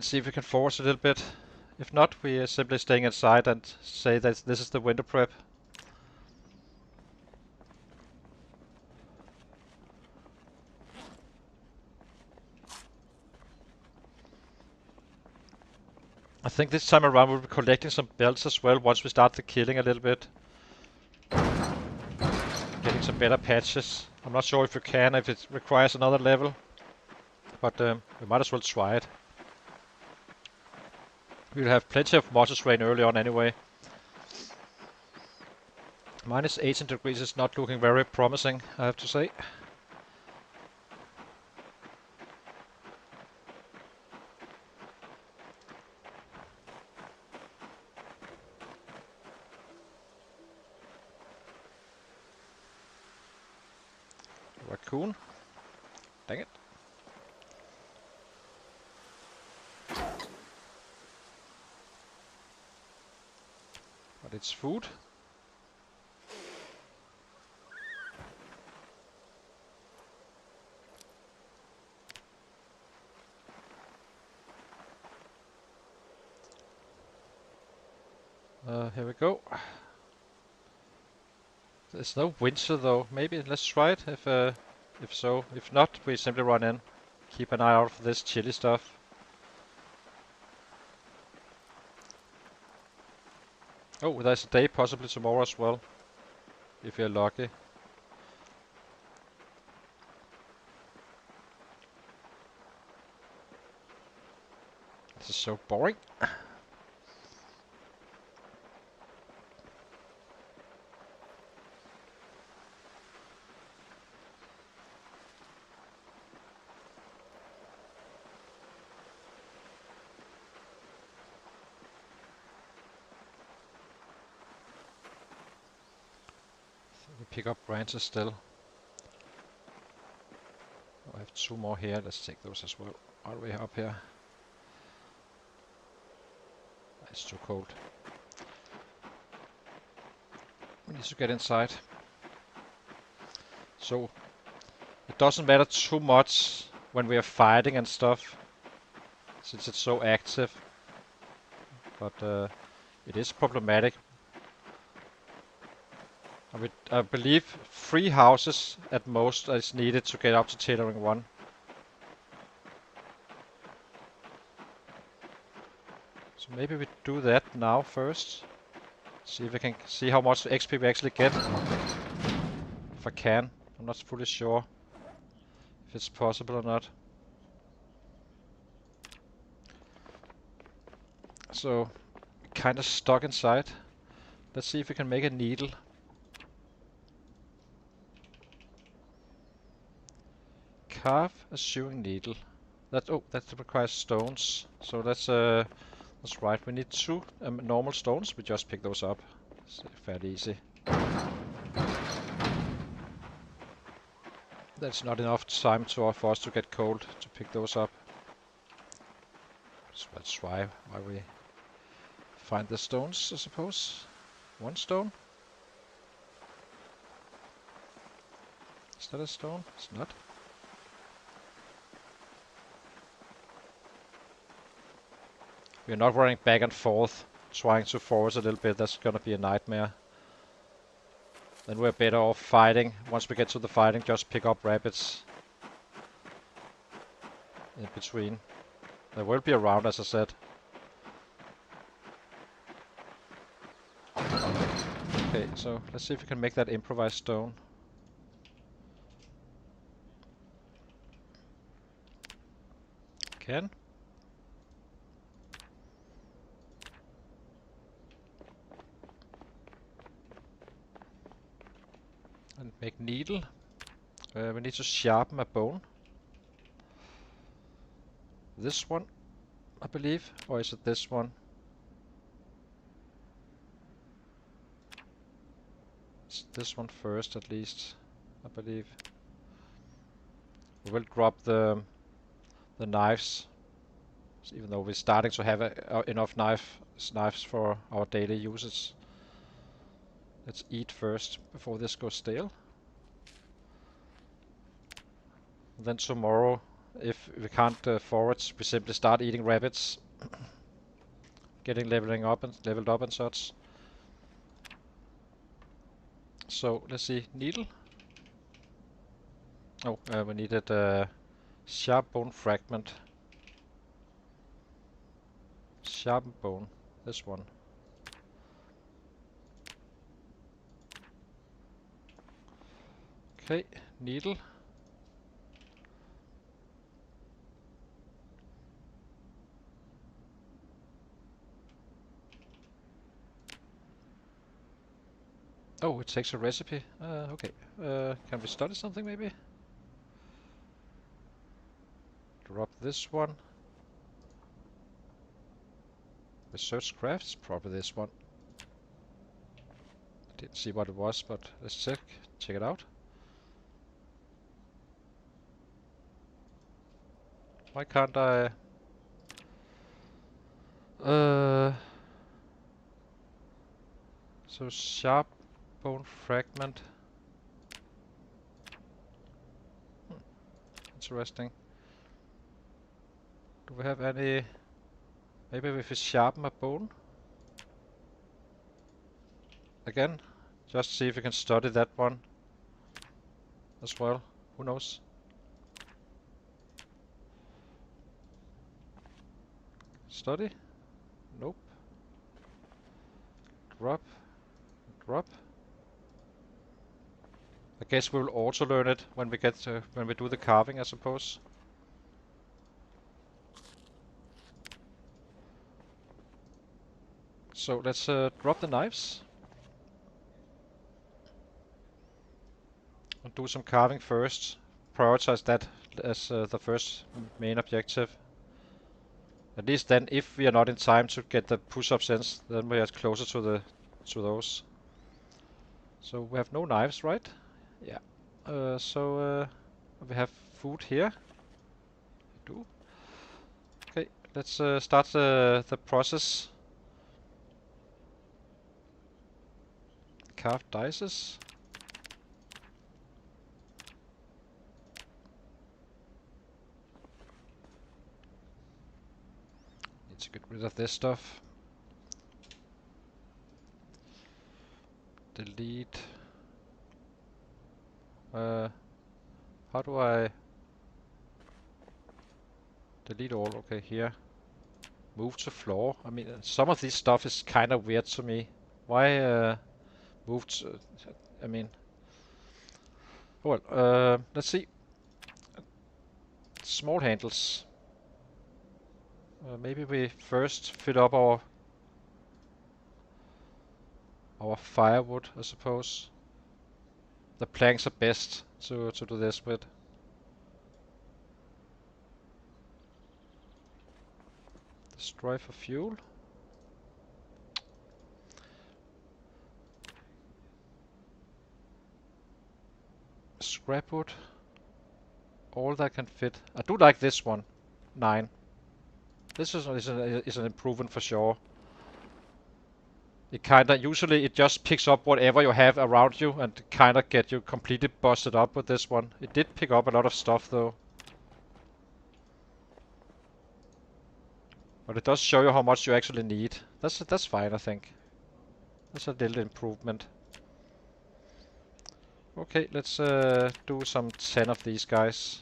see if we can force a little bit. If not, we are simply staying inside and say that this is the winter prep. I think this time around we'll be collecting some belts as well once we start the killing a little bit. Getting some better patches. I'm not sure if you can, if it requires another level, but we might as well try it. We'll have plenty of Mother's Rain early on anyway. Minus 18 degrees is not looking very promising, I have to say. Raccoon. Dang it. But it's food. Here we go. There's no winter though. Maybe let's try it if so. If not, we simply run in. Keep an eye out for this chili stuff. Oh, there's a day possibly tomorrow as well. If you're lucky. This is so boring. We pick up branches still. Oh, I have 2 more here. Let's take those as well. All the way up here. It's too cold. We need to get inside. So it doesn't matter too much when we are fighting and stuff, since it's so active. But it is problematic. I believe 3 houses at most is needed to get up to tailoring 1. So maybe we do that now first. See if we can see how much XP we actually get. If I can. I'm not fully sure if it's possible or not. So, kind of stuck inside. Let's see if we can make a needle. Carve a sewing needle. That requires stones. So that's right. We need 2 normal stones. We just pick those up. It's fairly easy. That's not enough time for us to get cold to pick those up. So that's why we find the stones, I suppose. 1 stone. Is that a stone? It's not. We're not running back and forth, trying to force a little bit. That's gonna be a nightmare. Then we're better off fighting. Once we get to the fighting, just pick up rabbits in between. There will be around, as I said. Okay, so let's see if we can make that improvised stone. Can. And make needle. We need to sharpen a bone. This one, I believe, or is it this one? It's this one first, at least, I believe. We will drop the knives, even though we're starting to have enough knives for our daily usage. Let's eat first before this goes stale. Then tomorrow, if we can't forage, we simply start eating rabbits, getting leveled up and such. So let's see, needle. Oh, we needed a sharp bone fragment. Sharpened bone, this one. Okay, needle. Oh, it takes a recipe. Okay. Can we study something maybe? Drop this one. Research crafts, probably this one. Didn't see what it was, but let's check it out. Why can't I? So sharp bone fragment. Interesting. Do we have any? Maybe if we sharpen a bone again, just see if we can study that one as well. Who knows? Study? Nope. Drop. Drop. I guess we'll also learn it when we when we do the carving, I suppose. So let's drop the knives and do some carving first. Prioritize that as the first main objective. At least then, if we are not in time to get the push-ups in, then we are closer to those. So we have no knives, right? Yeah. So we have food here. We do. Okay, let's start the process. Carved dices. rid of this stuff. Delete. How do I delete all? Okay, here. Move to floor. I mean, some of this stuff is kind of weird to me. Why move to... I mean... Well, let's see. Small handles. Maybe we first fill up our firewood, I suppose. The planks are best to do this with. Destroy for fuel. Scrap wood. All that can fit. I do like this one. 9. This is an improvement for sure. It kinda, usually it just picks up whatever you have around you and kinda get you completely busted up with this one. It did pick up a lot of stuff though. But it does show you how much you actually need. That's fine, I think. That's a little improvement. Okay, let's do some 10 of these guys.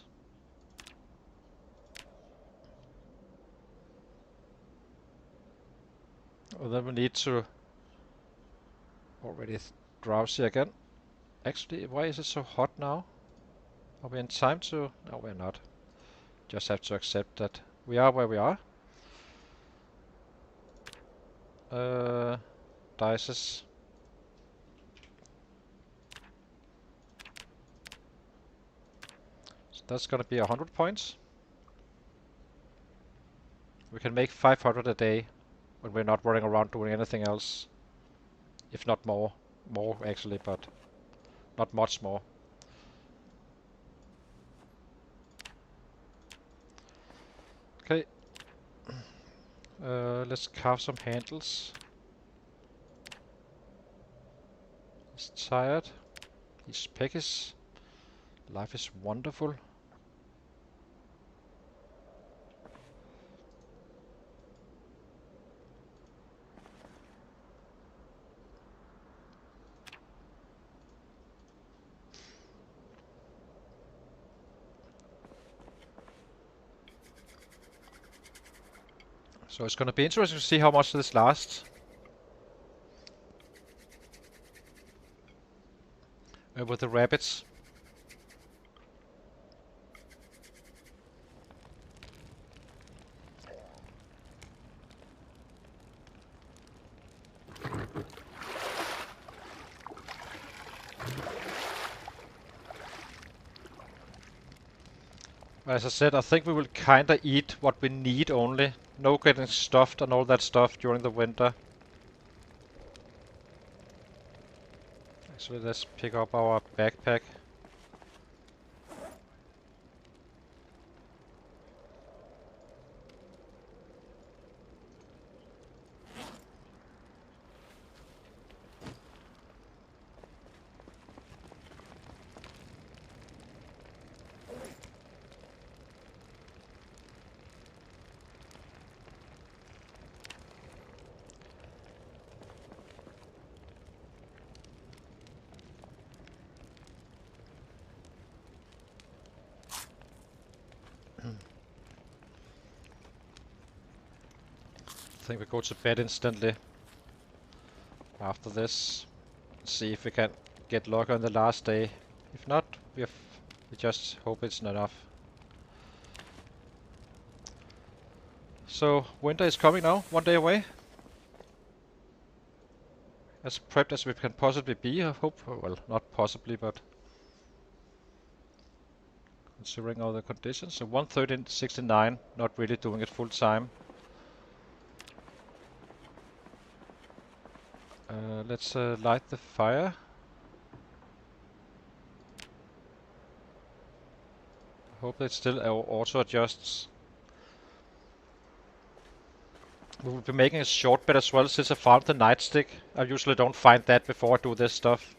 Oh, then we need to... Already drowsy again. Actually, why is it so hot now? Are we in time to... No, we're not. Just have to accept that we are where we are. Dices. So that's gonna be 100 points. We can make 500 a day when we're not running around doing anything else. If not more. More actually, but not much more. Okay. Let's carve some handles. He's tired. He's peckish. Life is wonderful. So it's gonna be interesting to see how much this lasts. With the rabbits. As I said, I think we will kinda eat what we need only. No getting stuffed and all that stuff during the winter. Actually, let's pick up our backpack. I think we go to bed instantly after this. See if we can get luck on the last day. If not, we just hope it's not enough. So winter is coming now, 1 day away. As prepped as we can possibly be, I hope. Well, not possibly, but considering all the conditions. So 1:13:69, not really doing it full time. Let's light the fire. Hope it still auto adjusts. We will be making a short bed as well since I found the nightstick. I usually don't find that before I do this stuff.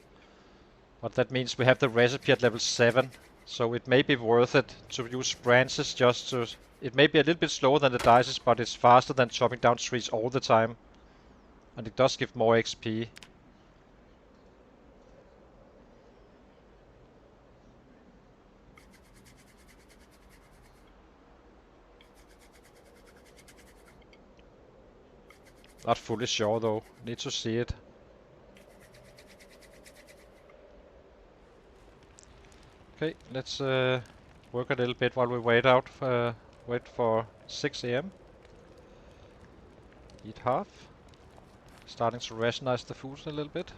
But that means we have the recipe at level 7. So it may be worth it to use branches just to... It may be a little bit slower than the dices, but it's faster than chopping down trees all the time. And it does give more XP. Not fully sure though, need to see it. Okay, let's work a little bit while we wait for 6 AM. Eat half. Starting to rationalize the food a little bit.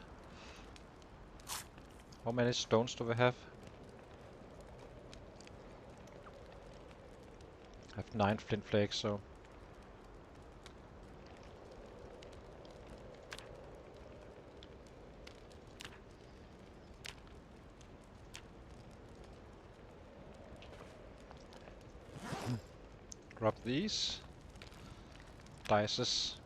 How many stones do we have? I have 9 flint flakes, so... Drop these. Dices.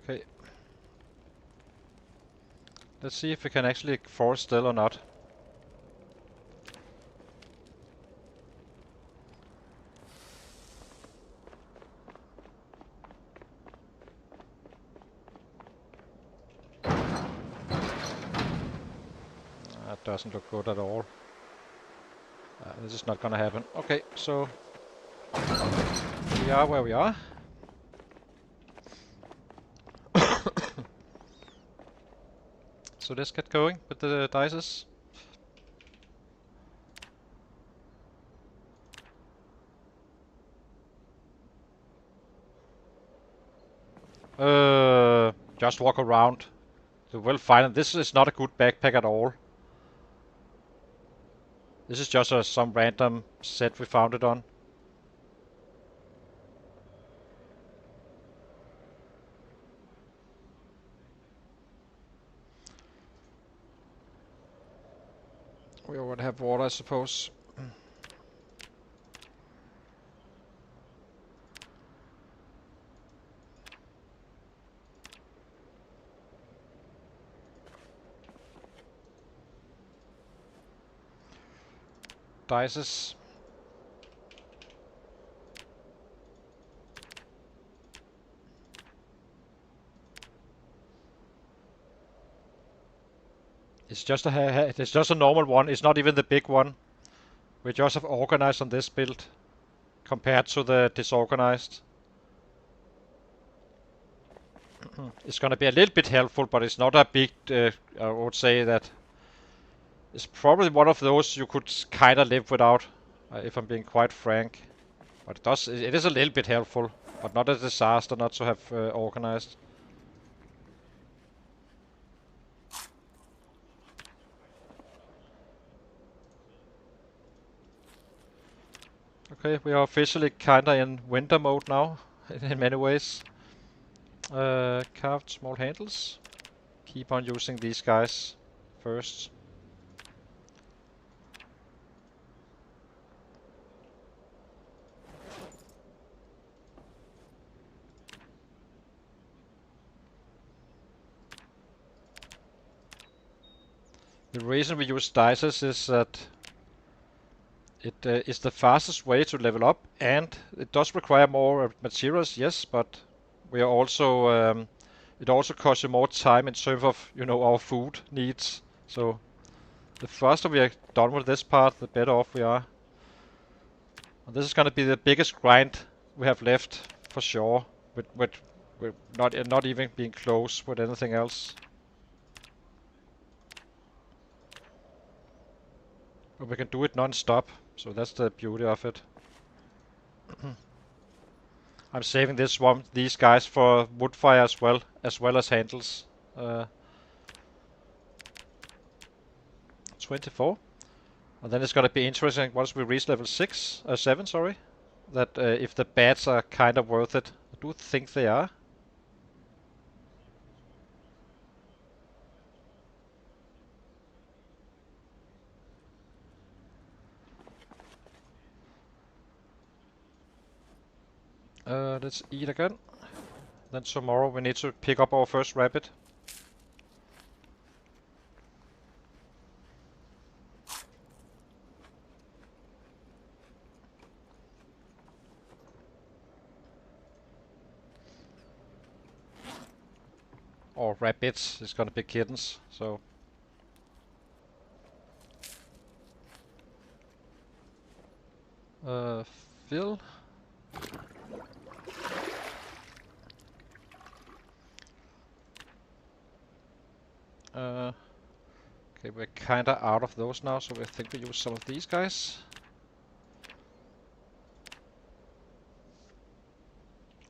Okay. Let's see if we can actually force still or not. That doesn't look good at all. This is not gonna happen. Okay, so we are where we are. So let's get going with the dices. Just walk around. You will find it. This is not a good backpack at all. This is just some random set we found it on. We already have water, I suppose. Dices. It's just a normal one. It's not even the big one. We just have organized on this build compared to the disorganized. It's gonna be a little bit helpful, but it's not a big. I would say that it's probably one of those you could kind of live without, if I'm being quite frank. But it is a little bit helpful, but not a disaster not to have organized. Okay, we are officially kinda in winter mode now, in many ways. Carved small handles. Keep on using these guys first. The reason we use dices is that it is the fastest way to level up, and it does require more materials, yes, but we are also it also costs you more time in terms of, you know, our food needs. So the faster we are done with this part, the better off we are. And this is gonna be the biggest grind we have left for sure, with not even being close with anything else. But we can do it non-stop, so that's the beauty of it. I'm saving these guys for wood fire as well as handles. 24. And then it's gonna be interesting once we reach level 7, sorry, that if the bats are kind of worth it. I do think they are. Let's eat again. Then tomorrow we need to pick up our first rabbit. Or rabbits, it's gonna be kittens, so. Fill. Okay, we're kinda out of those now, so I think we use some of these guys.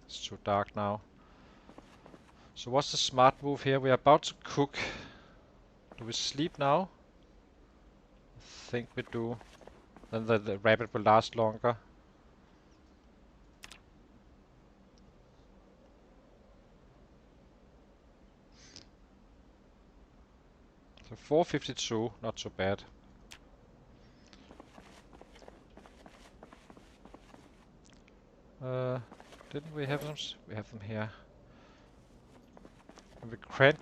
It's too dark now. So what's the smart move here? We're about to cook. Do we sleep now? I think we do. Then the rabbit will last longer. So 452, not so bad. Didn't we have them? We have them here. We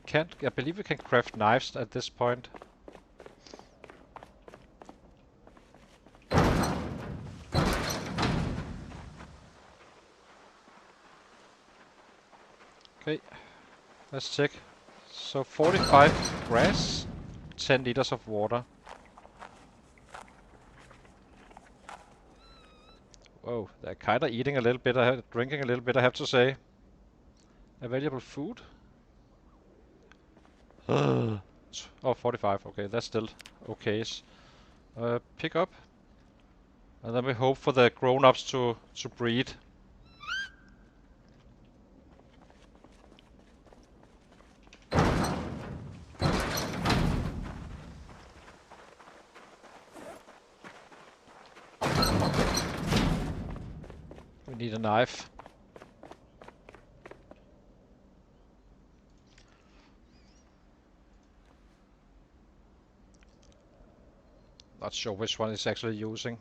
can't. I believe we can craft knives at this point. Okay, let's check. So 45 grass, 10 liters of water. Whoa, they're kinda eating a little bit, drinking a little bit, I have to say. Available food? Oh, 45, okay, that's still okay. Pick up. And then we hope for the grown-ups to breed. We need a knife. Not sure which one is actually using.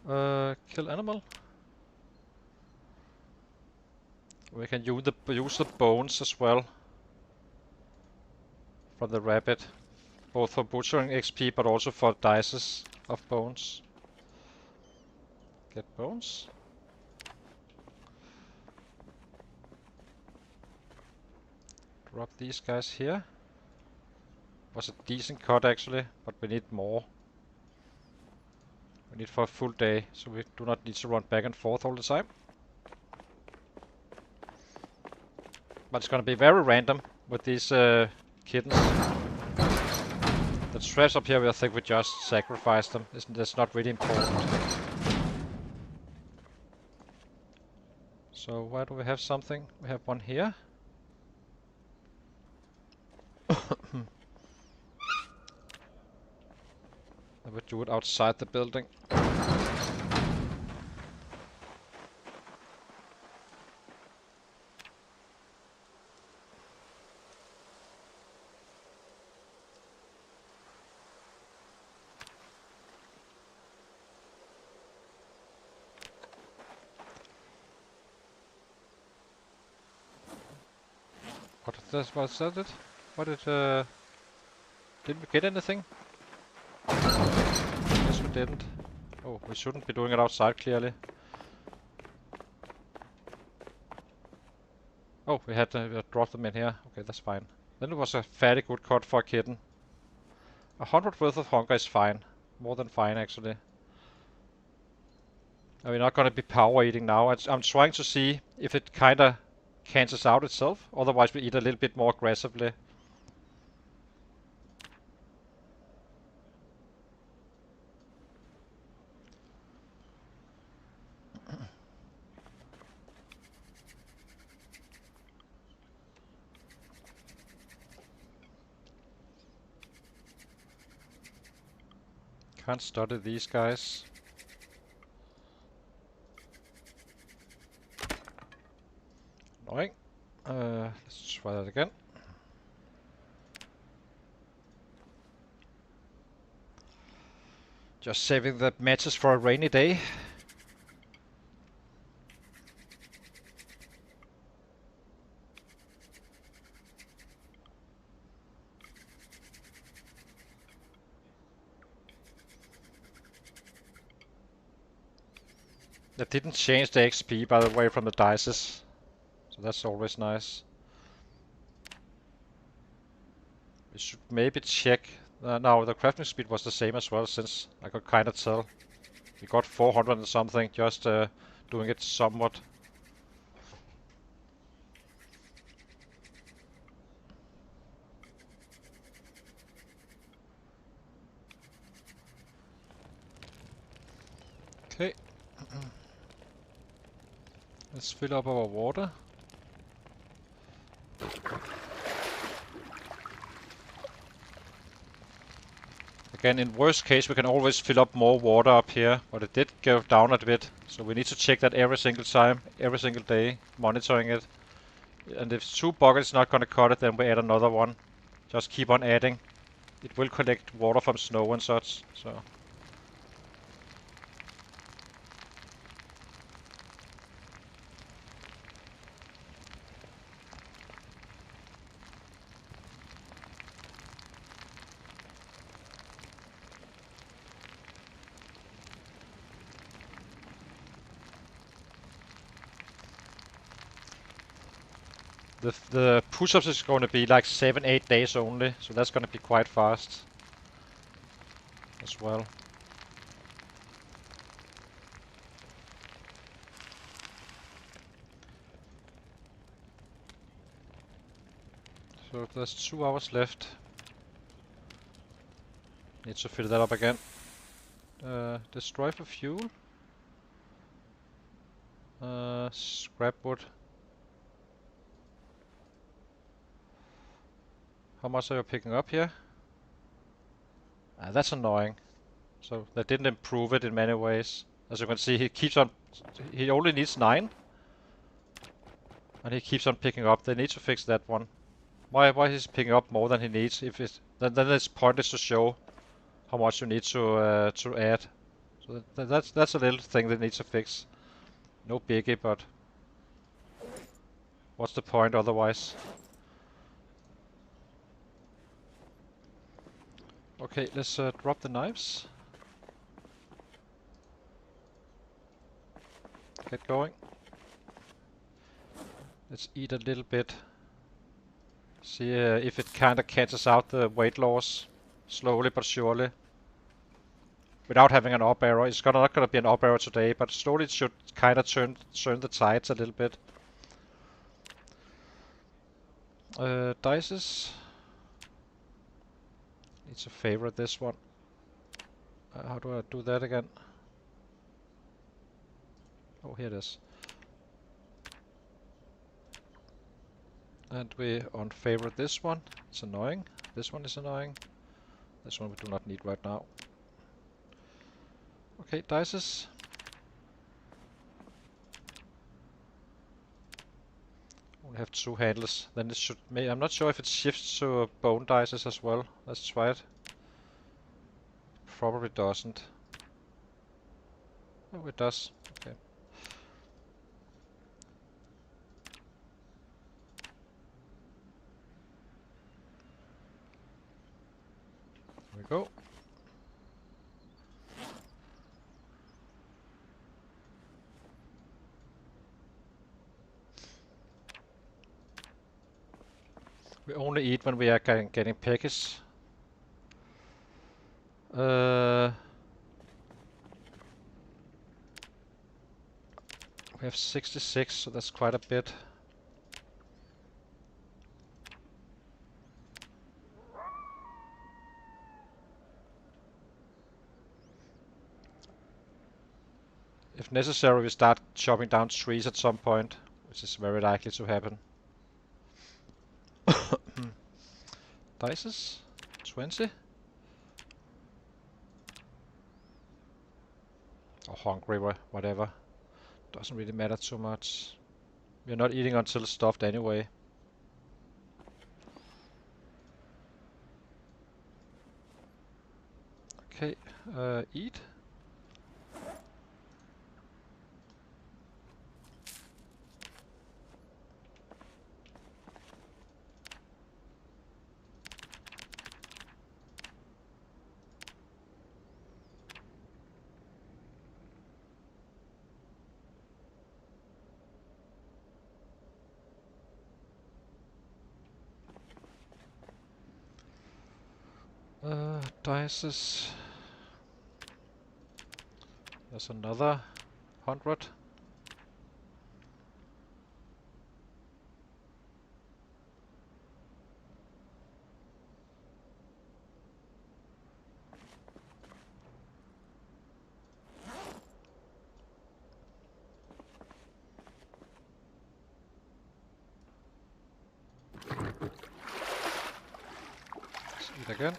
Kill animal. We can use the bones as well from the rabbit, both for butchering XP but also for dices of bones. Get bones. Drop these guys here. Was a decent cut actually, but we need more. We need for a full day, so we do not need to run back and forth all the time. But it's gonna be very random with these kittens. The traps up here, I think we just sacrifice them. That's not really important. So where do we have something? We have one here. I would do it outside the building. Was that it? What did didn't we get anything? Yes, we didn't. Oh, we shouldn't be doing it outside, clearly. Oh, we had dropped them in here. Okay, that's fine. Then it was a fairly good cut for a kitten. 100 worth of hunger is fine. More than fine, actually. And we're not gonna be power eating now. I'm trying to see if it kinda cancels out itself. Otherwise, we eat a little bit more aggressively. Can't study these guys. Annoying. Let's try that again. Just saving the matches for a rainy day. That didn't change the XP, by the way, from the dices. So that's always nice. We should maybe check. No, the crafting speed was the same as well, since I could kind of tell. We got 400 and something, just doing it somewhat. Okay. Let's fill up our water. Again, in worst case, we can always fill up more water up here, but it did go down a bit. So we need to check that every single time, every single day, monitoring it. And if 2 buckets not gonna cut it, then we add another one. Just keep on adding. It will collect water from snow and such, so. The push-ups is going to be like 7-8 days only, so that's going to be quite fast as well. So there's 2 hours left. Need to fill that up again. Destroy for fuel. Scrap wood. How much are you picking up here? That's annoying. So that didn't improve it in many ways. As you can see, he keeps on. He only needs 9, and he keeps on picking up. They need to fix that one. Why he's picking up more than he needs? If it then it's pointless to show how much you need to add. So that's a little thing that needs to fix. No biggie, but what's the point otherwise? Okay, let's drop the knives. Get going. Let's eat a little bit. See if it kinda catches out the weight loss. Slowly but surely. Without having an up arrow. It's not gonna be an up arrow today, but slowly it should kinda turn the tides a little bit. Dices. Need to favorite this one. How do I do that again? Oh, here it is. And we unfavorite this one. It's annoying. This one is annoying. This one we do not need right now. Okay, dices. Only have 2 handles. Then it should. I'm not sure if it shifts to bone dices as well. Let's try it. Probably doesn't. Oh, it does. Okay. There we go. We only eat when we are getting peckish. We have 66, so that's quite a bit. If necessary, we start chopping down trees at some point, which is very likely to happen. Dices? 20? Or hungry, whatever. Doesn't really matter too much. We're not eating until stuffed anyway. Okay, eat. Dices. There's another 100. Let's eat again.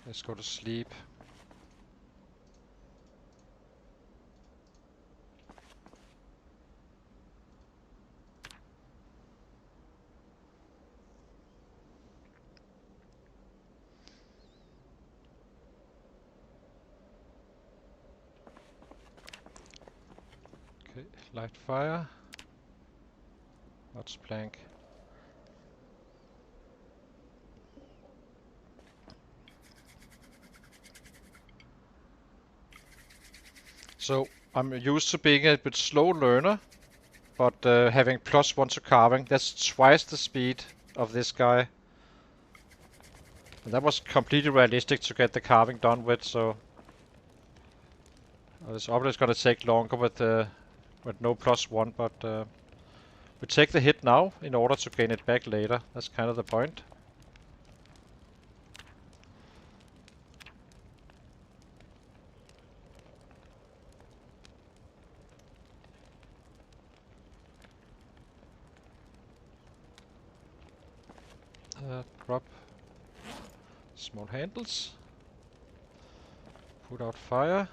Let's go to sleep. Okay, light fire. What's plank? So I'm used to being a bit slow learner, but having +1 to carving, that's twice the speed of this guy. And that was completely realistic to get the carving done with, so it's obviously gonna take longer with no +1, but we take the hit now in order to gain it back later. That's kind of the point. Drop small handles. Put out fire.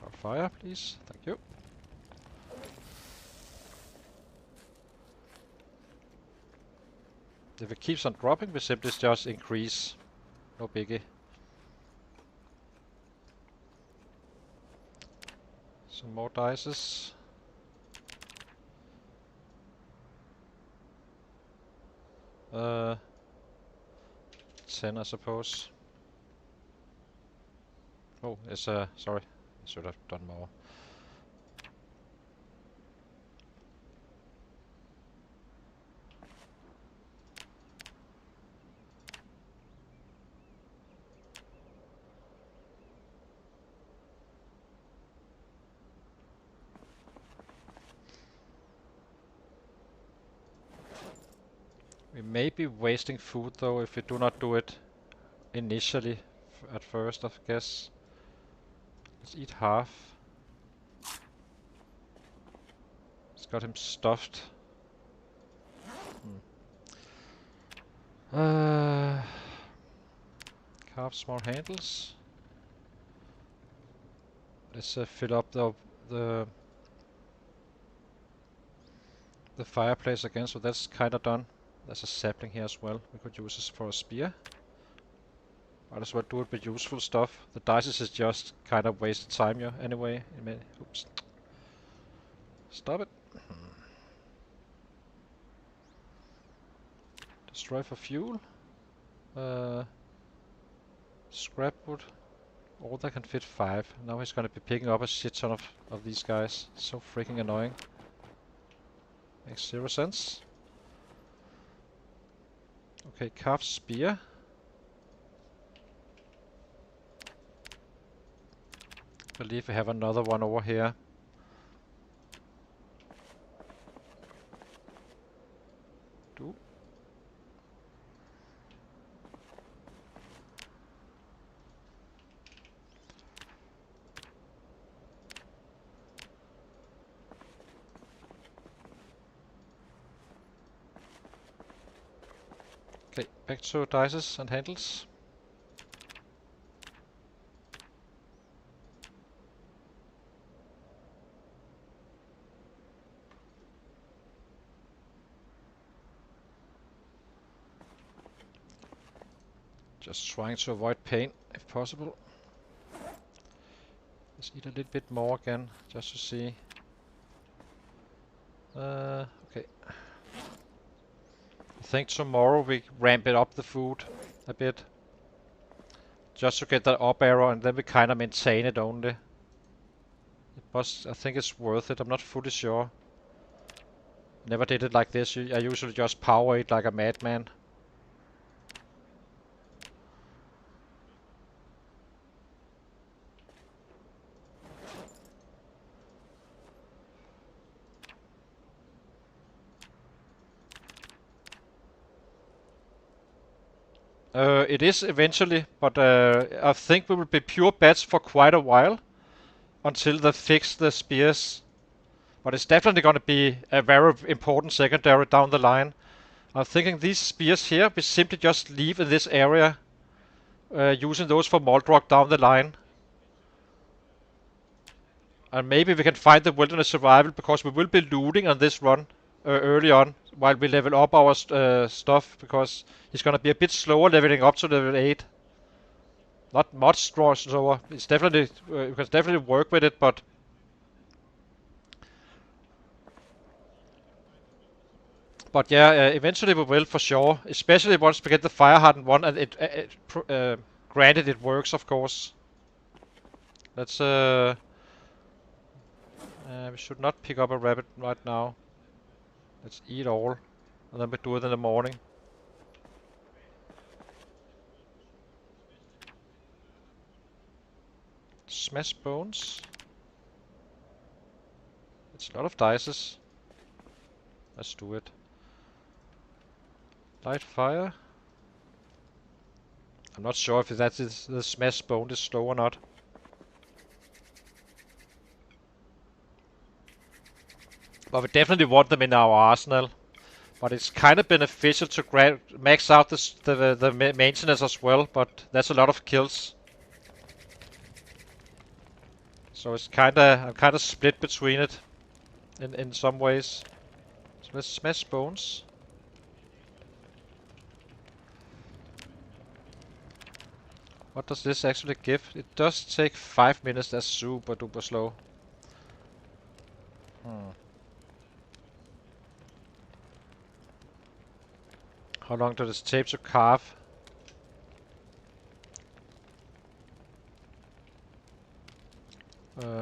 Out fire, please. Thank you. If it keeps on dropping, we simply just increase. No biggie. Some more dices. 10, I suppose. Oh, it's sorry. I should have done more. We may be wasting food though if we do not do it initially at first, I guess. Let's eat half. It's got him stuffed. Carve small handles. Let's fill up the fireplace again, so that's kind of done. There's a sapling here as well. We could use this for a spear. Might as well do it with useful stuff. The dices is just kind of wasted time here anyway. Oops. Stop it. Destroy for fuel. Scrap wood. All that can fit 5. Now he's gonna be picking up a shit ton of these guys. So freaking annoying. Makes 0 sense. Okay, carved spear. I believe we have another one over here. Do. Okay, back to dices and handles. Just trying to avoid pain if possible. Let's eat a little bit more again, just to see. Okay. I think tomorrow we ramp it up the food a bit. Just to get that up arrow, and then we kind of maintain it only. But I think it's worth it. I'm not fully sure. Never did it like this. I usually just power it like a madman. It is eventually, but I think we will be pure bats for quite a while until they fix the spears. But it's definitely going to be a very important secondary down the line. I'm thinking these spears here, we simply just leave in this area, using those for Moldrock down the line. And maybe we can find the wilderness survival, because we will be looting on this run early on while we level up our stuff, because he's going to be a bit slower leveling up to level 8. Not much slower. It's definitely you can definitely work with it, but yeah, eventually we will for sure. Especially once we get the fire hardened one, and granted it works, of course. Let's we should not pick up a rabbit right now. Let's eat all, and then we do it in the morning. Smash bones. It's a lot of dices. Let's do it. Light fire. I'm not sure if that is the smash bone is slow or not. But we definitely want them in our arsenal. But it's kind of beneficial to max out the maintenance as well. But that's a lot of kills. So it's I'm kind of split between it in some ways. So let's smash bones. What does this actually give? It does take 5 minutes. That's super duper slow. How long does it take to carve?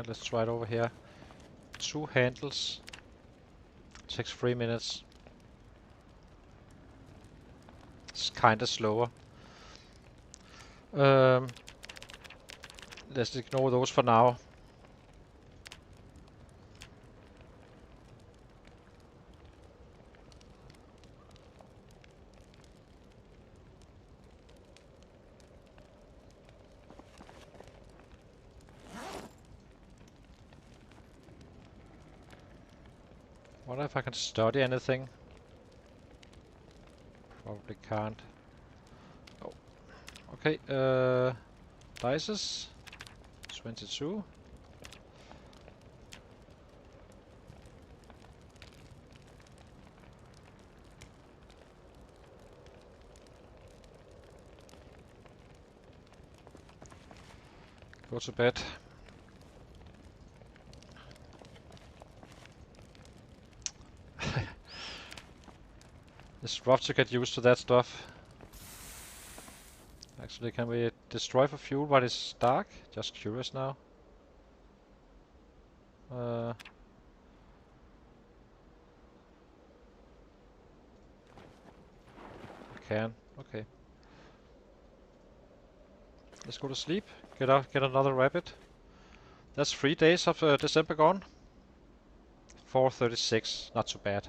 Let's try it over here. 2 handles. Takes 3 minutes. It's kinda slower. Let's ignore those for now. Wonder if I can study anything. Probably can't. Oh. Okay, dices. 22. Go to bed. It's rough to get used to that stuff. Actually, can we destroy for fuel while it's dark? Just curious now. We can. Okay. Let's go to sleep. Get another rabbit. That's 3 days of December gone. 4:36. Not too bad.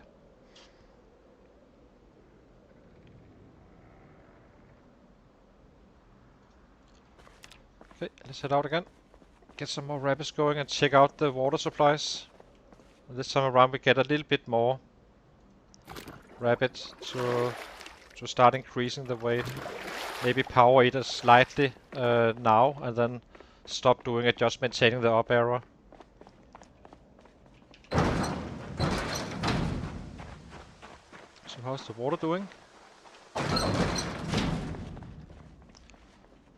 Okay, let's head out again. Get some more rabbits going and check out the water supplies. And this time around we get a little bit more rabbits to start increasing the weight. Maybe power it slightly now, and then stop doing it, just maintaining the up arrow. So how's the water doing?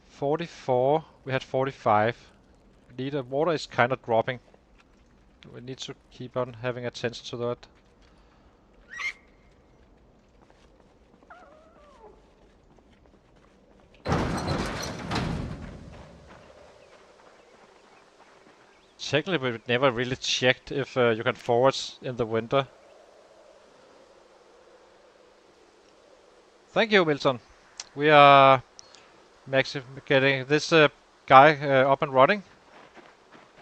44. We had 45. The water is kind of dropping. We need to keep on having attention to that. Technically, we never really checked if you can forage in the winter. Thank you, Milton. We are getting this guy up and running.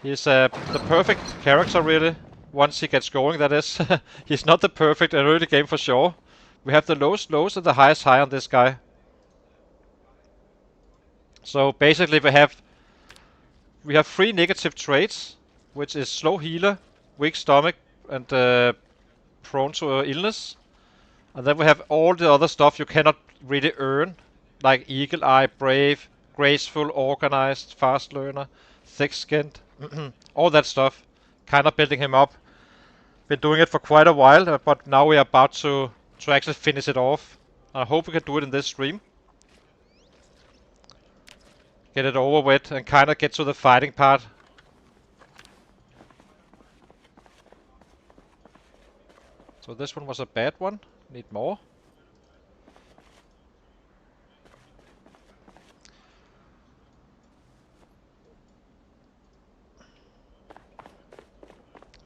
He's the perfect character, really. Once he gets going, that is. He's not the perfect early game for sure. We have the lowest lows and the highest high on this guy. So basically, we have 3 negative traits, which is slow healer, weak stomach, and prone to illness. And then we have all the other stuff you cannot really earn, like eagle eye, brave, graceful, organized, fast learner, thick-skinned, all that stuff. Kind of building him up. Been doing it for quite a while, but now we are about to actually finish it off. I hope we can do it in this stream. Get it over with and kind of get to the fighting part. So this one was a bad one. Need more.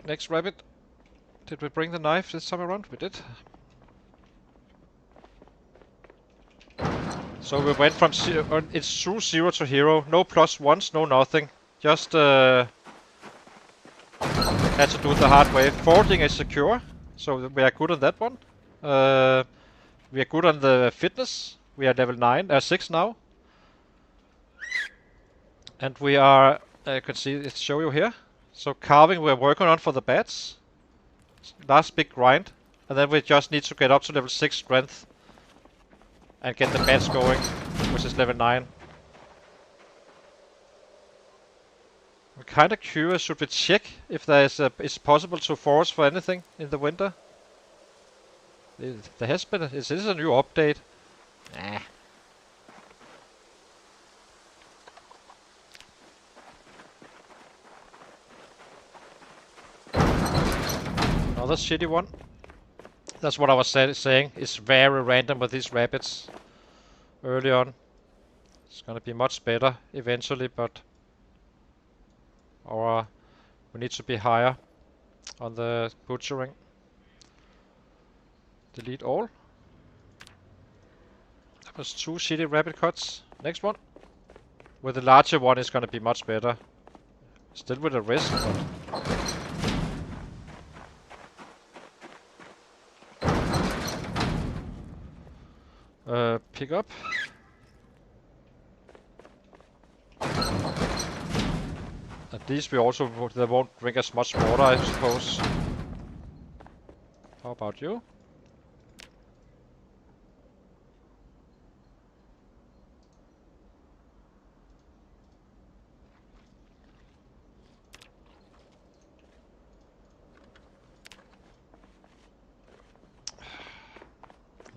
Next rabbit. Did we bring the knife this time around? We did. So we went from it's true 0 to hero. No plus ones, no nothing. Just had to do it the hard way. Foraging is secure, so we are good on that one. We are good on the fitness. We are level 6 now. And we are, you can see it show you here. So carving we're working on for the bats. Last big grind. And then we just need to get up to level 6 strength. And get the bats going, which is level 9. I'm kinda curious, should we check if there is it's possible to forage for anything in the winter? There has been, is this a new update? Nah. Another shitty one. That's what I was saying. It's very random with these rabbits early on. It's gonna be much better eventually, but we need to be higher on the butchering. Delete all. That was 2 shitty rabbit cuts. Next one. With the larger one, it's gonna be much better. Still with a risk, but pick up. At least we also they won't drink as much water, I suppose. How about you?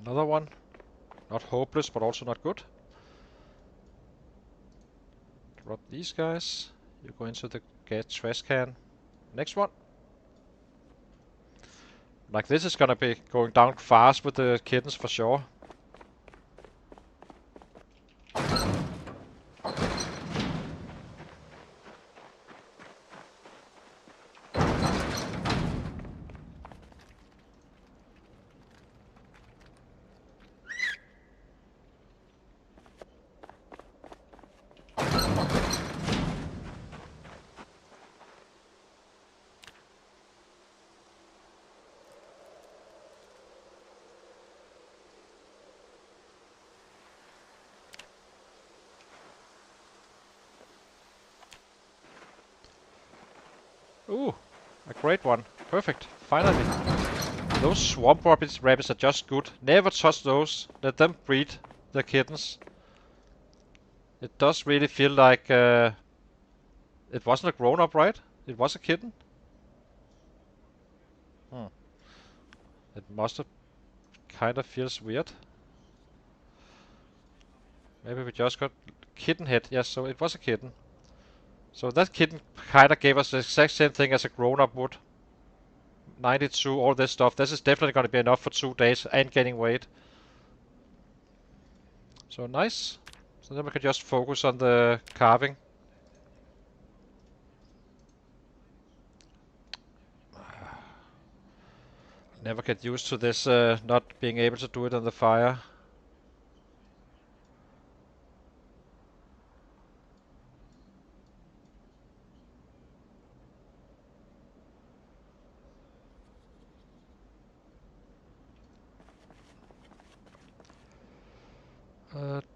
Another one. Not hopeless, but also not good. Drop these guys. You go into the trash can. Next one. Like this is gonna be going down fast with the kittens for sure. Ooh, a great one. Perfect. Finally. Those swamp rabbits are just good. Never touch those. Let them breed the kittens. It does really feel like it wasn't a grown-up, right? It was a kitten. It must have kind of feels weird. Maybe we just got kitten head. Yes, so it was a kitten. So that kitten kind of gave us the exact same thing as a grown-up would. 92, all this stuff. This is definitely going to be enough for 2 days and gaining weight. So nice. So then we can just focus on the carving. Never get used to this not being able to do it on the fire.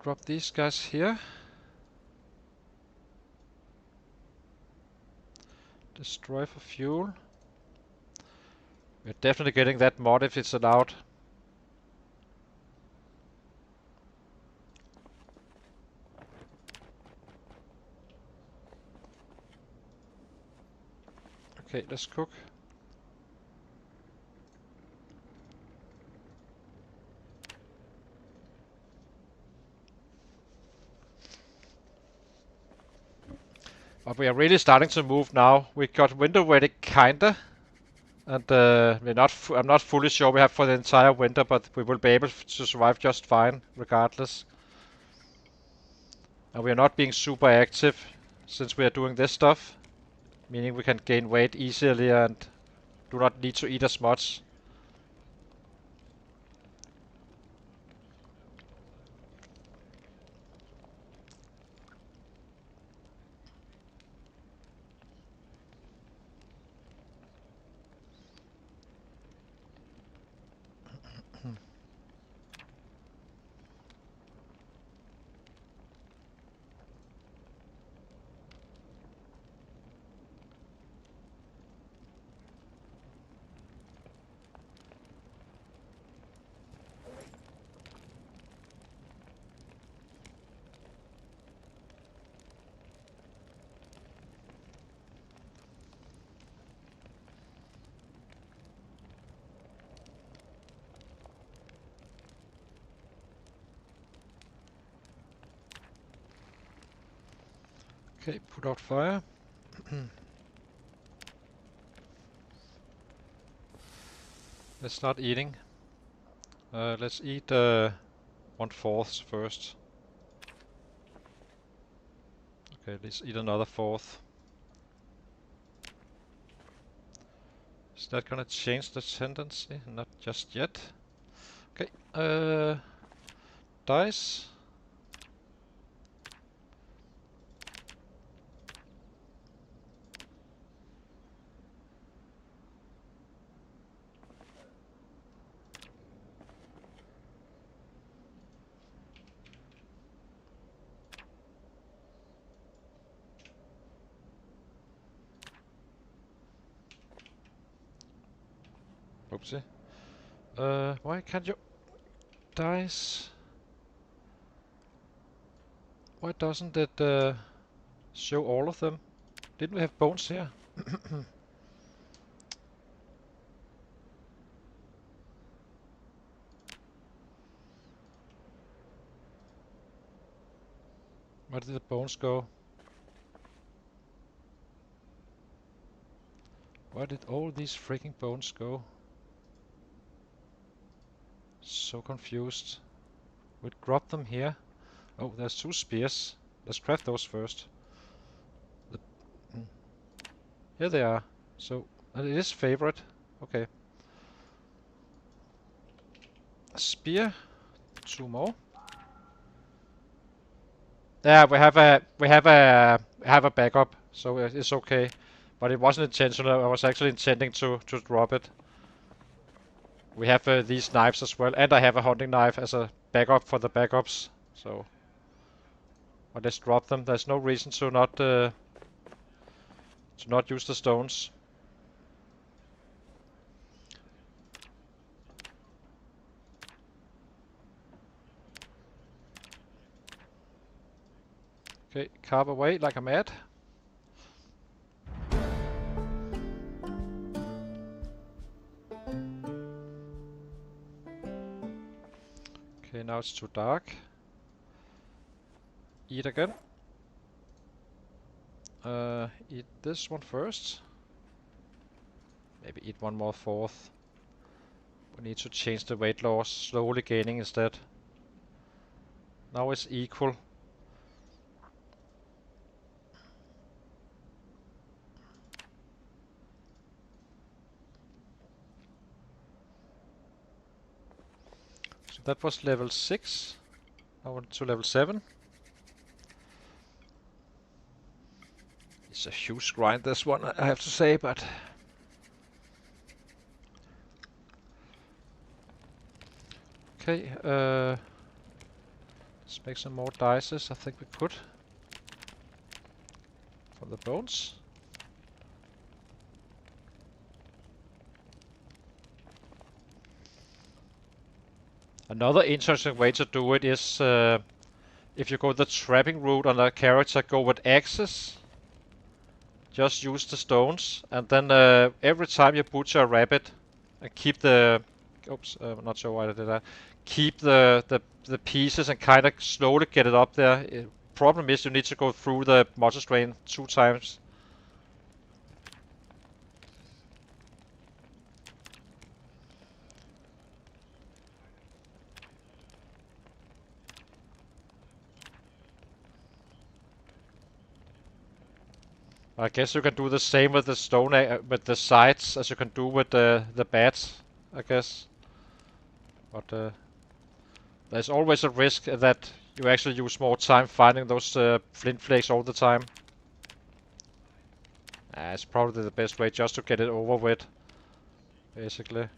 Drop these guys here. Destroy for fuel. We're definitely getting that mod if it's allowed. Okay, let's cook. But we are really starting to move now. We got winter ready, kinda. And I'm not fully sure we have for the entire winter, but we will be able to survive just fine, regardless. And we are not being super active, since we are doing this stuff. Meaning we can gain weight easily and do not need to eat as much. Okay, put out fire. Let's start eating. Let's eat 1/4 first. Okay, let's eat another fourth. Is that gonna change the tendency? Not just yet. Okay, dice. Oopsie. Why can't you... Dice? Why doesn't it show all of them? Didn't we have bones here? Where did the bones go? Where did all these freaking bones go? So confused. We'd drop them here. Oh, there's 2 spears. Let's craft those first. Here they are. So, and it is favorite. Okay. Spear. 2 more. Yeah, we have a backup, so it's okay. But it wasn't intentional. I was actually intending to drop it. We have these knives as well, and I have a hunting knife as a backup for the backups. So, but let's drop them. There's no reason to not use the stones. Okay, carve away like a mad. Okay, now it's too dark. Eat again. Eat this one first. Maybe eat 1 more fourth. We need to change the weight loss, slowly gaining instead. Now it's equal. That was level 6. I went to level 7. It's a huge grind, this one, I have to say, but... Okay, let's make some more dices, I think we could. From the bones. Another interesting way to do it is if you go the trapping route on a character, go with axes. Just use the stones, and then every time you butcher a rabbit, and keep the... Oops, I'm not sure why I did that. Keep the pieces and kind of slowly get it up there. Problem is you need to go through the multi-strain 2 times. I guess you can do the same with the stone with the sides as you can do with the bats, I guess. But there's always a risk that you actually use more time finding those flint flakes all the time. It's probably the best way just to get it over with, basically.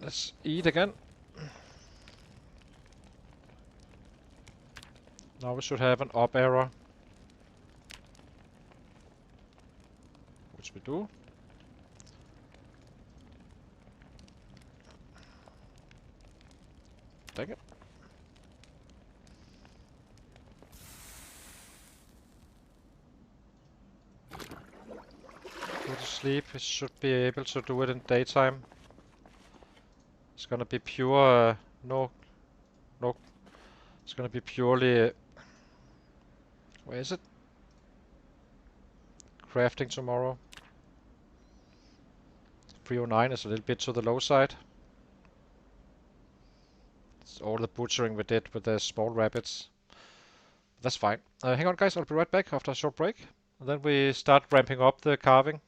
Let's eat again. Now we should have an up arrow. Which we do. Dang it. Go to sleep. It should be able to do it in daytime. It's gonna be pure... no. It's gonna be purely... where is it? Crafting tomorrow. 309 is a little bit to the low side. It's all the butchering we did with the small rabbits. That's fine. Hang on guys, I'll be right back after a short break. And then we start ramping up the carving.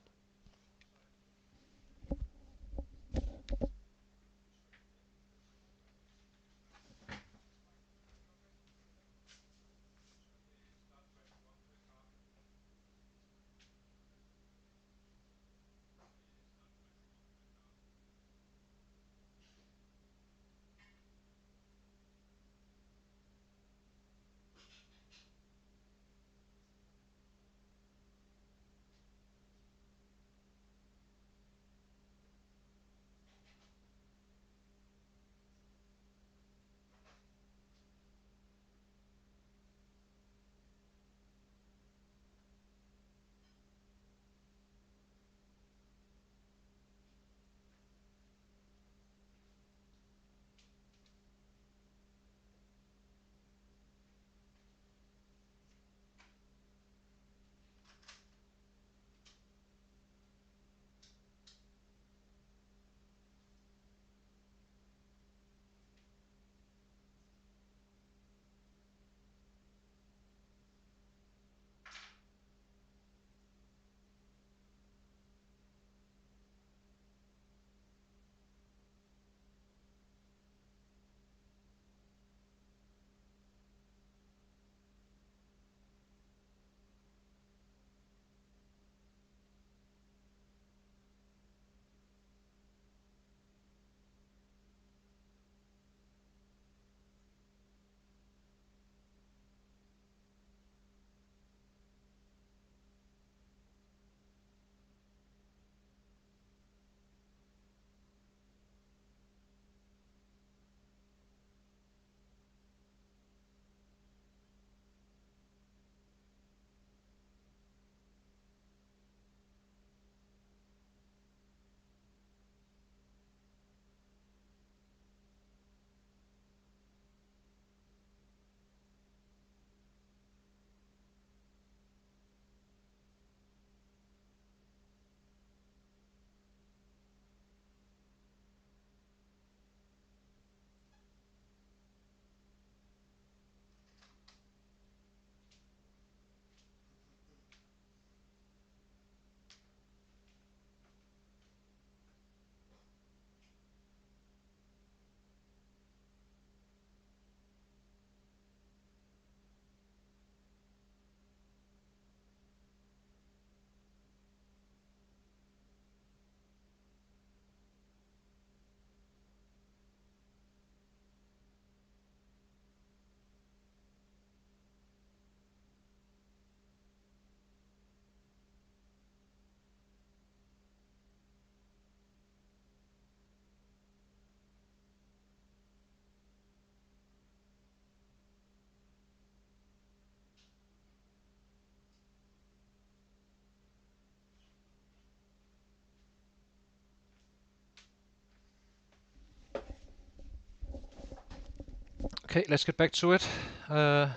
Okay, let's get back to it. So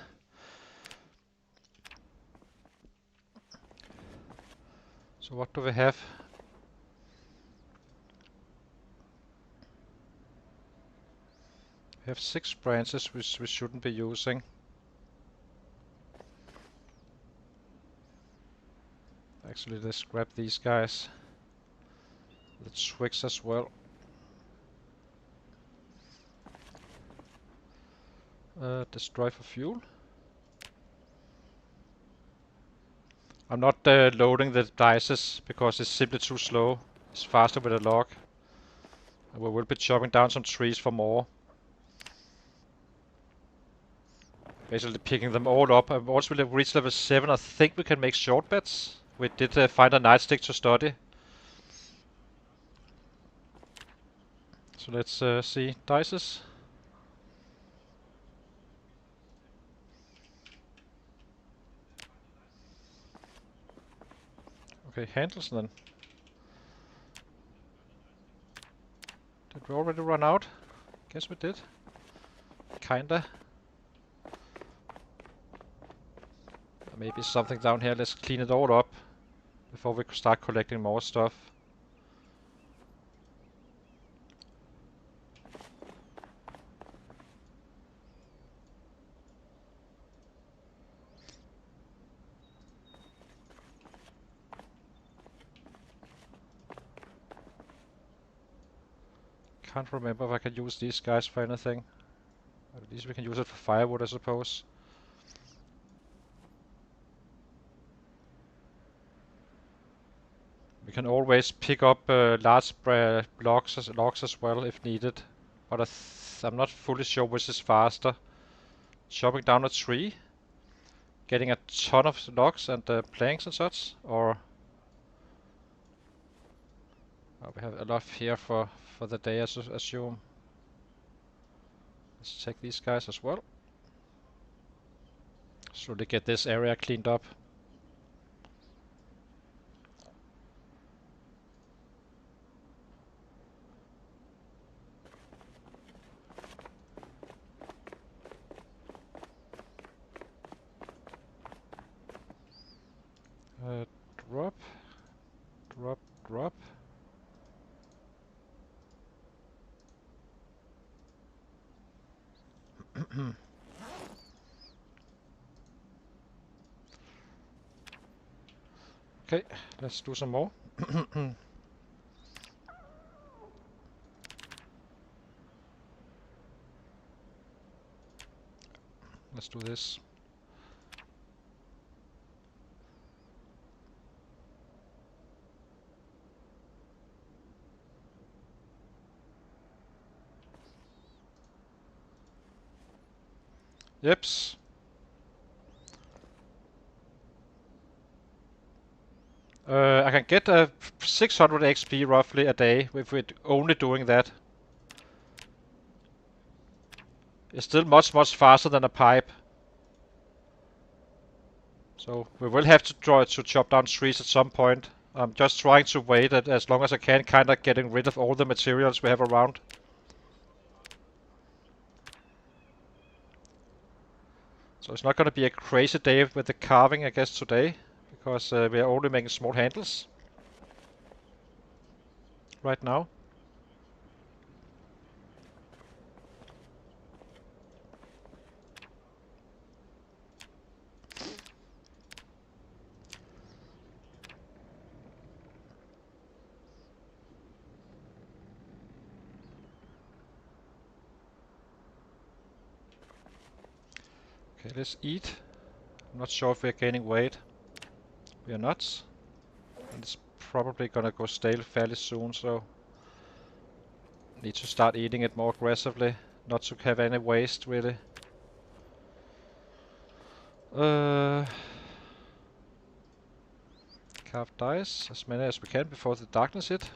what do we have? We have 6 branches which we shouldn't be using. Actually, let's grab these guys. The twigs as well. Destroy for fuel. I'm not loading the dices because it's simply too slow. It's faster with a log. And we will be chopping down some trees for more. Basically picking them all up. And once we reach level 7, I think we can make short bets. We did find a nightstick to study. So let's see. Dices. Okay, handles then. Did we already run out? Guess we did. Kinda. Maybe something down here. Let's clean it all up before we start collecting more stuff. Can't remember if I can use these guys for anything. At least we can use it for firewood, I suppose. We can always pick up large logs as well if needed. But I'm not fully sure which is faster. Chopping down a tree, getting a ton of logs and planks and such, or we have enough here for the day, I assume. Let's check these guys as well. Slowly get this area cleaned up. Drop, drop, drop. Okay, let's do some more. Let's do this. Yeps. I can get 600 XP roughly a day if we're only doing that. It's still much faster than a pipe. So we will have to try to chop down trees at some point. I'm just trying to wait as long as I can, kinda getting rid of all the materials we have around. So it's not gonna be a crazy day with the carving, I guess, today. Because we are only making small handles right now. Okay, let's eat. I'm not sure if we're gaining weight. We are not. And it's probably gonna go stale fairly soon, so need to start eating it more aggressively. Not to have any waste, really. Carve dice, as many as we can before the darkness hit.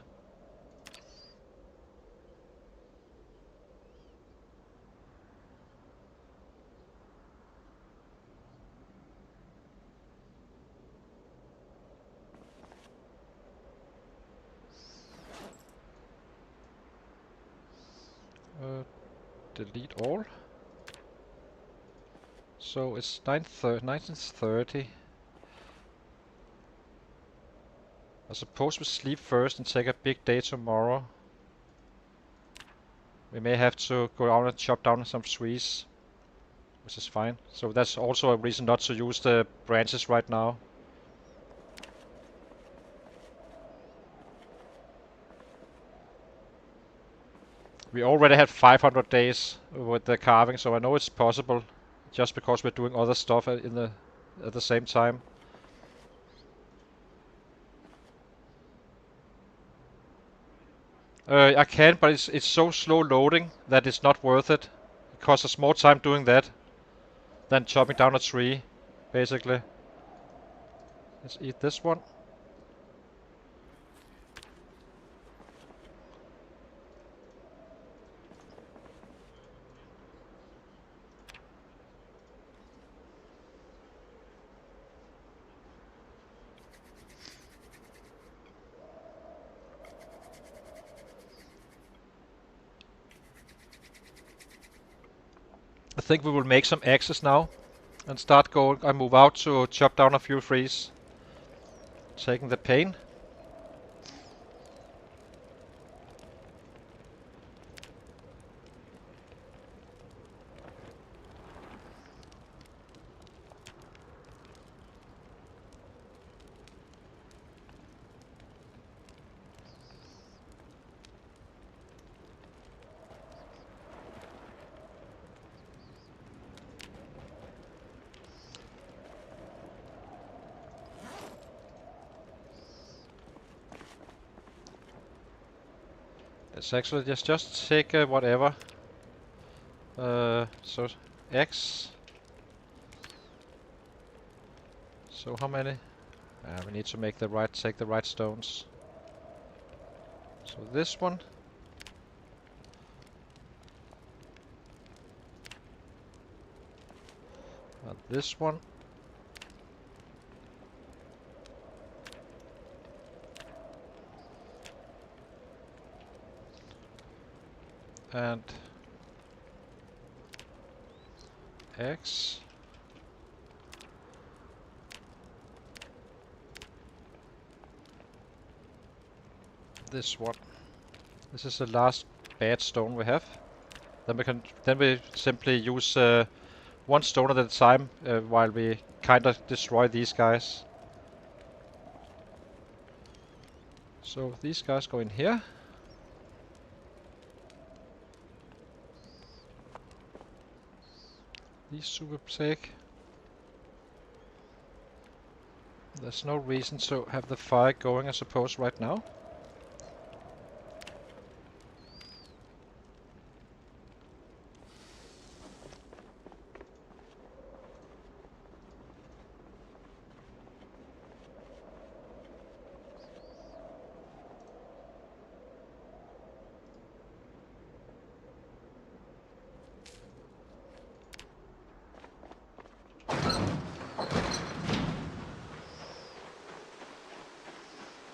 Delete all. So it's 1930. I suppose we sleep first and take a big day tomorrow. We may have to go out and chop down some trees, which is fine. So that's also a reason not to use the branches right now. We already had 500 days with the carving, so I know it's possible, just because we're doing other stuff at the same time. I can, but it's so slow loading that it's not worth it. It costs us more time doing that than chopping down a tree, basically. Let's eat this one. I think we will make some axes now and start going. I move out to chop down a few trees, taking the pain. Let's actually just take whatever. So X. So how many? We need to make take the right stones. So this one. And this one. And X. This one. This is the last bad stone we have. Then we simply use one stone at a time while we kind of destroy these guys. So these guys go in here. These super take. There's no reason to have the fire going, I suppose, right now.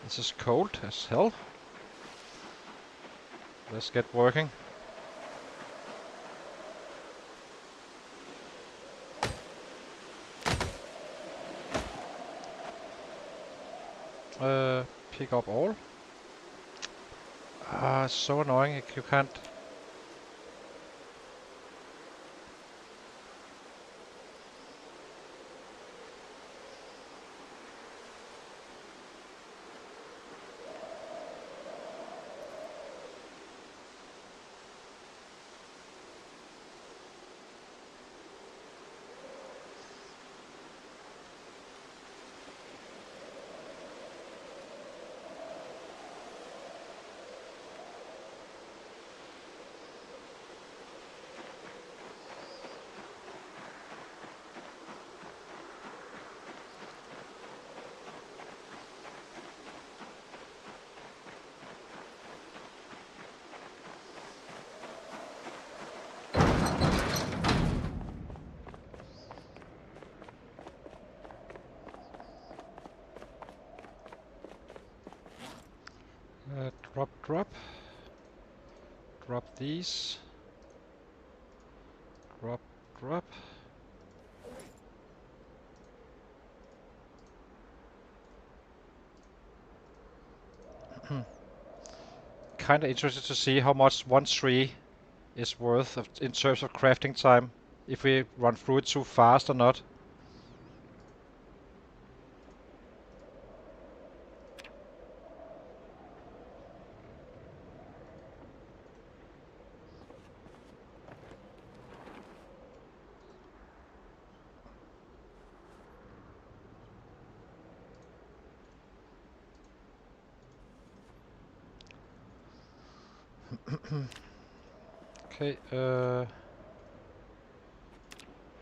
This is cold as hell. Let's get working. Pick up all. It's so annoying if you can't. Drop. Drop these. Drop. kind of interested to see how much one tree is worth in terms of crafting time. If we run through it too fast or not. Okay,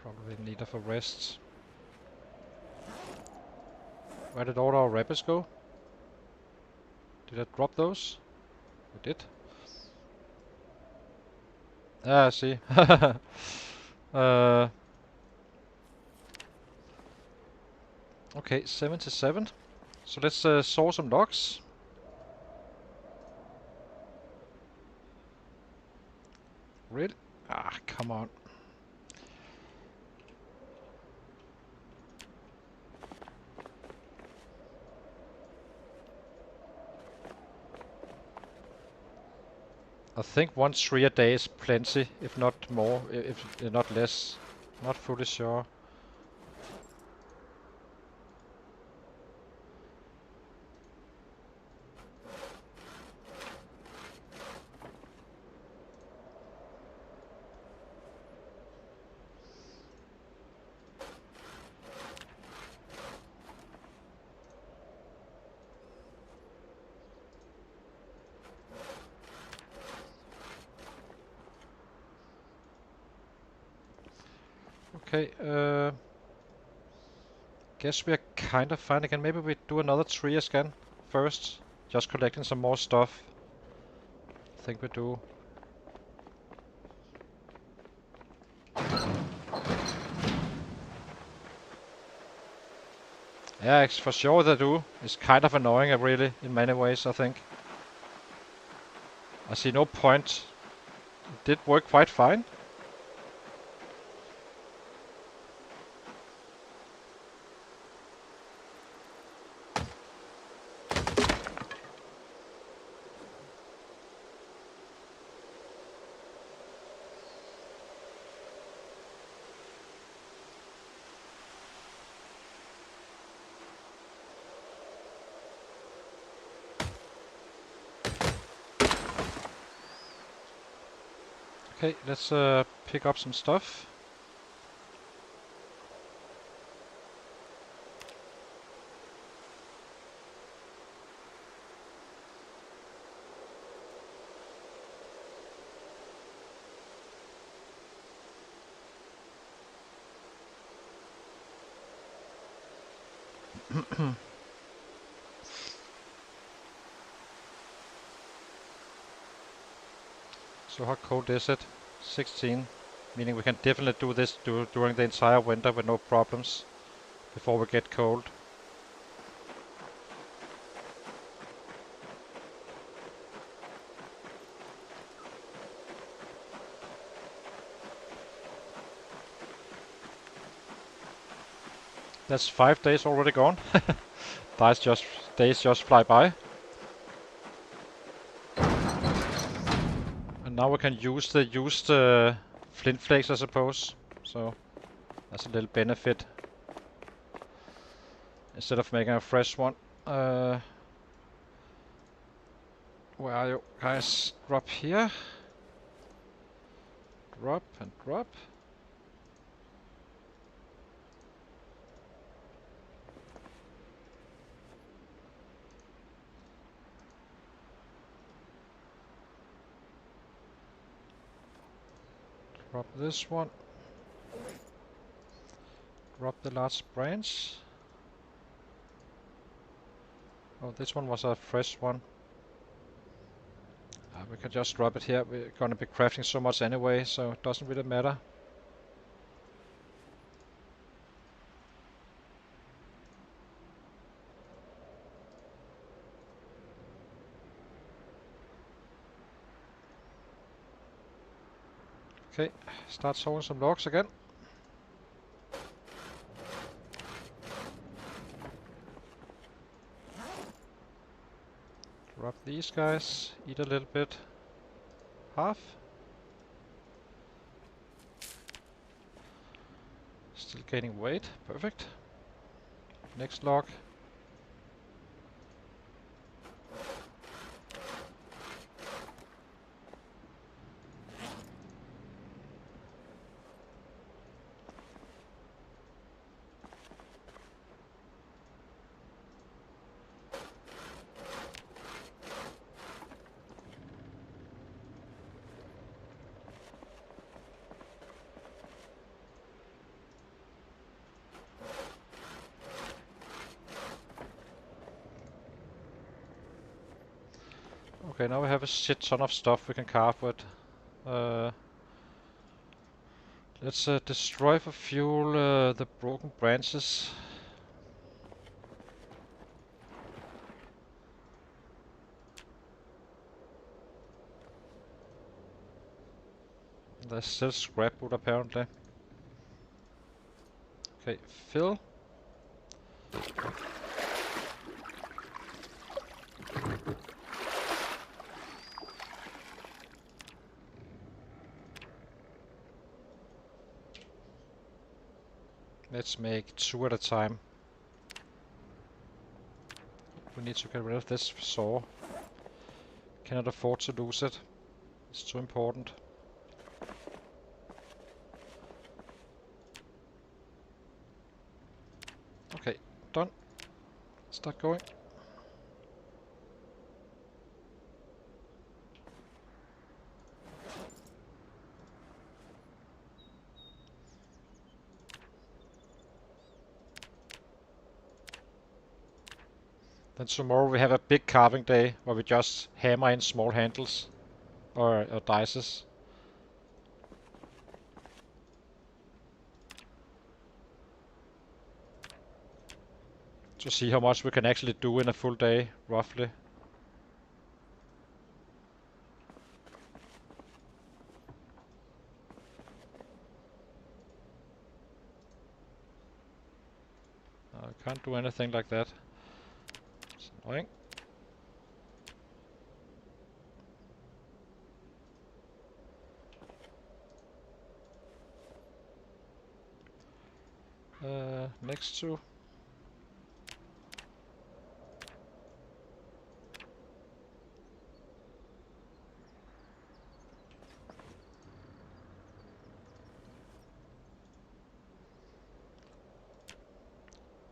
probably in need of a rest. Where did all our rabbits go? Did I drop those? We did. Ah, I see. Okay, 77. So let's saw some logs. Really? Ah, come on. I think 1 tree a day is plenty, if not more, if not less. Not fully sure. Okay, guess we are kind of fine again. Maybe we do another tree scan first. Just collecting some more stuff. I think we do. Yeah, for sure they do. It's kind of annoying, really, in many ways, I think. I see no point. It did work quite fine. Okay, let's pick up some stuff. So how cold is it? 16. Meaning we can definitely do this during the entire winter with no problems before we get cold. That's 5 days already gone. Days just fly by. And now we can use the used flint flakes, I suppose. So that's a little benefit. Instead of making a fresh one. Where are you guys? Drop here. Drop and drop. Drop this one. Drop the large branch. Oh, this one was a fresh one. We can just drop it here. We're gonna be crafting so much anyway, so it doesn't really matter. Okay, start sawing some logs again. Grab these guys, eat a little bit. Half. Still gaining weight, perfect. Next log. Okay, now we have a shit ton of stuff we can carve with. Let's destroy for fuel the broken branches. There's still scrap wood apparently. Okay, fill. Let's make 2 at a time. We need to get rid of this saw. Cannot afford to lose it. It's too important. Okay, done. Start going. Then tomorrow we have a big carving day where we just hammer in small handles or dices. To see how much we can actually do in a full day, roughly. I can't do anything like that. It's annoying. Next to.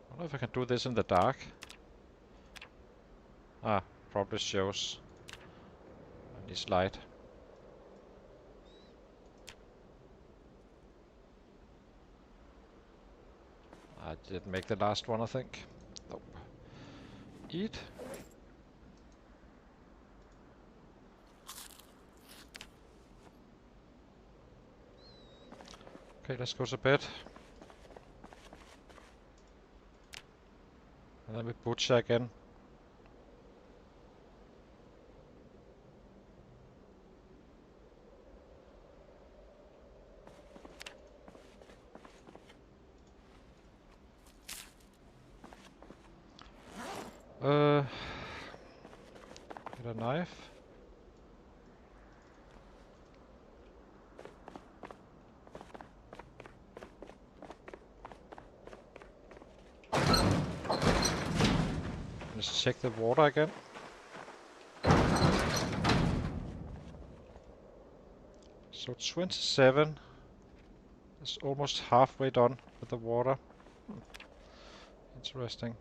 I wonder if I can do this in the dark. Ah, probably shows. I need light. I didn't make the last one, I think. Nope. Eat. Okay, let's go to bed. And then we butcher again. Get a knife. Let's check the water again. So 27. It's almost halfway done with the water. Interesting.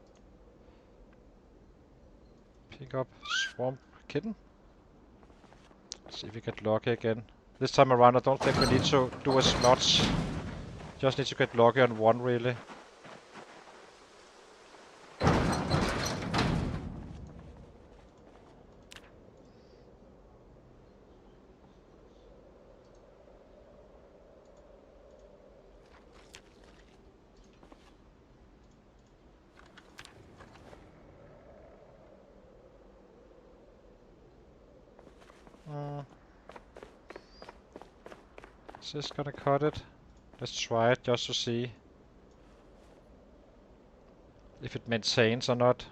Pick up swamp kitten. Let's see if we get lucky again. This time around I don't think we need to do as much. Just need to get lucky on one really. Is this gonna cut it? Let's try it just to see if it maintains or not.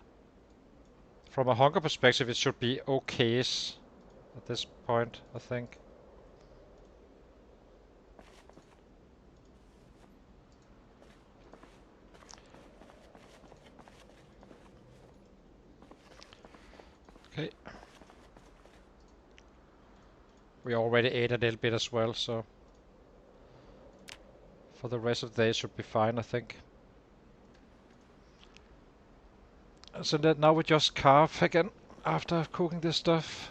From a hunger perspective, it should be okay-ish at this point, I think. Okay. We already ate a little bit as well, so for the rest of the day it should be fine, I think. So that now we just carve again after cooking this stuff.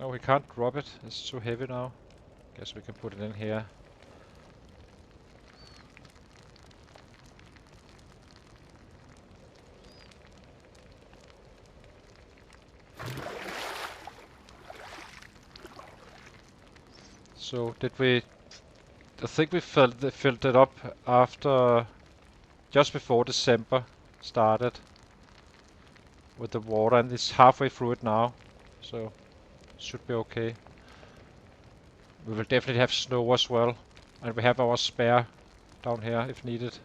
No, we can't drop it. It's too heavy now. Guess we can put it in here. So did we... I think we filled it up after... just before December started with the water, and it's halfway through it now, so should be okay. We will definitely have snow as well, and we have our spare down here if needed.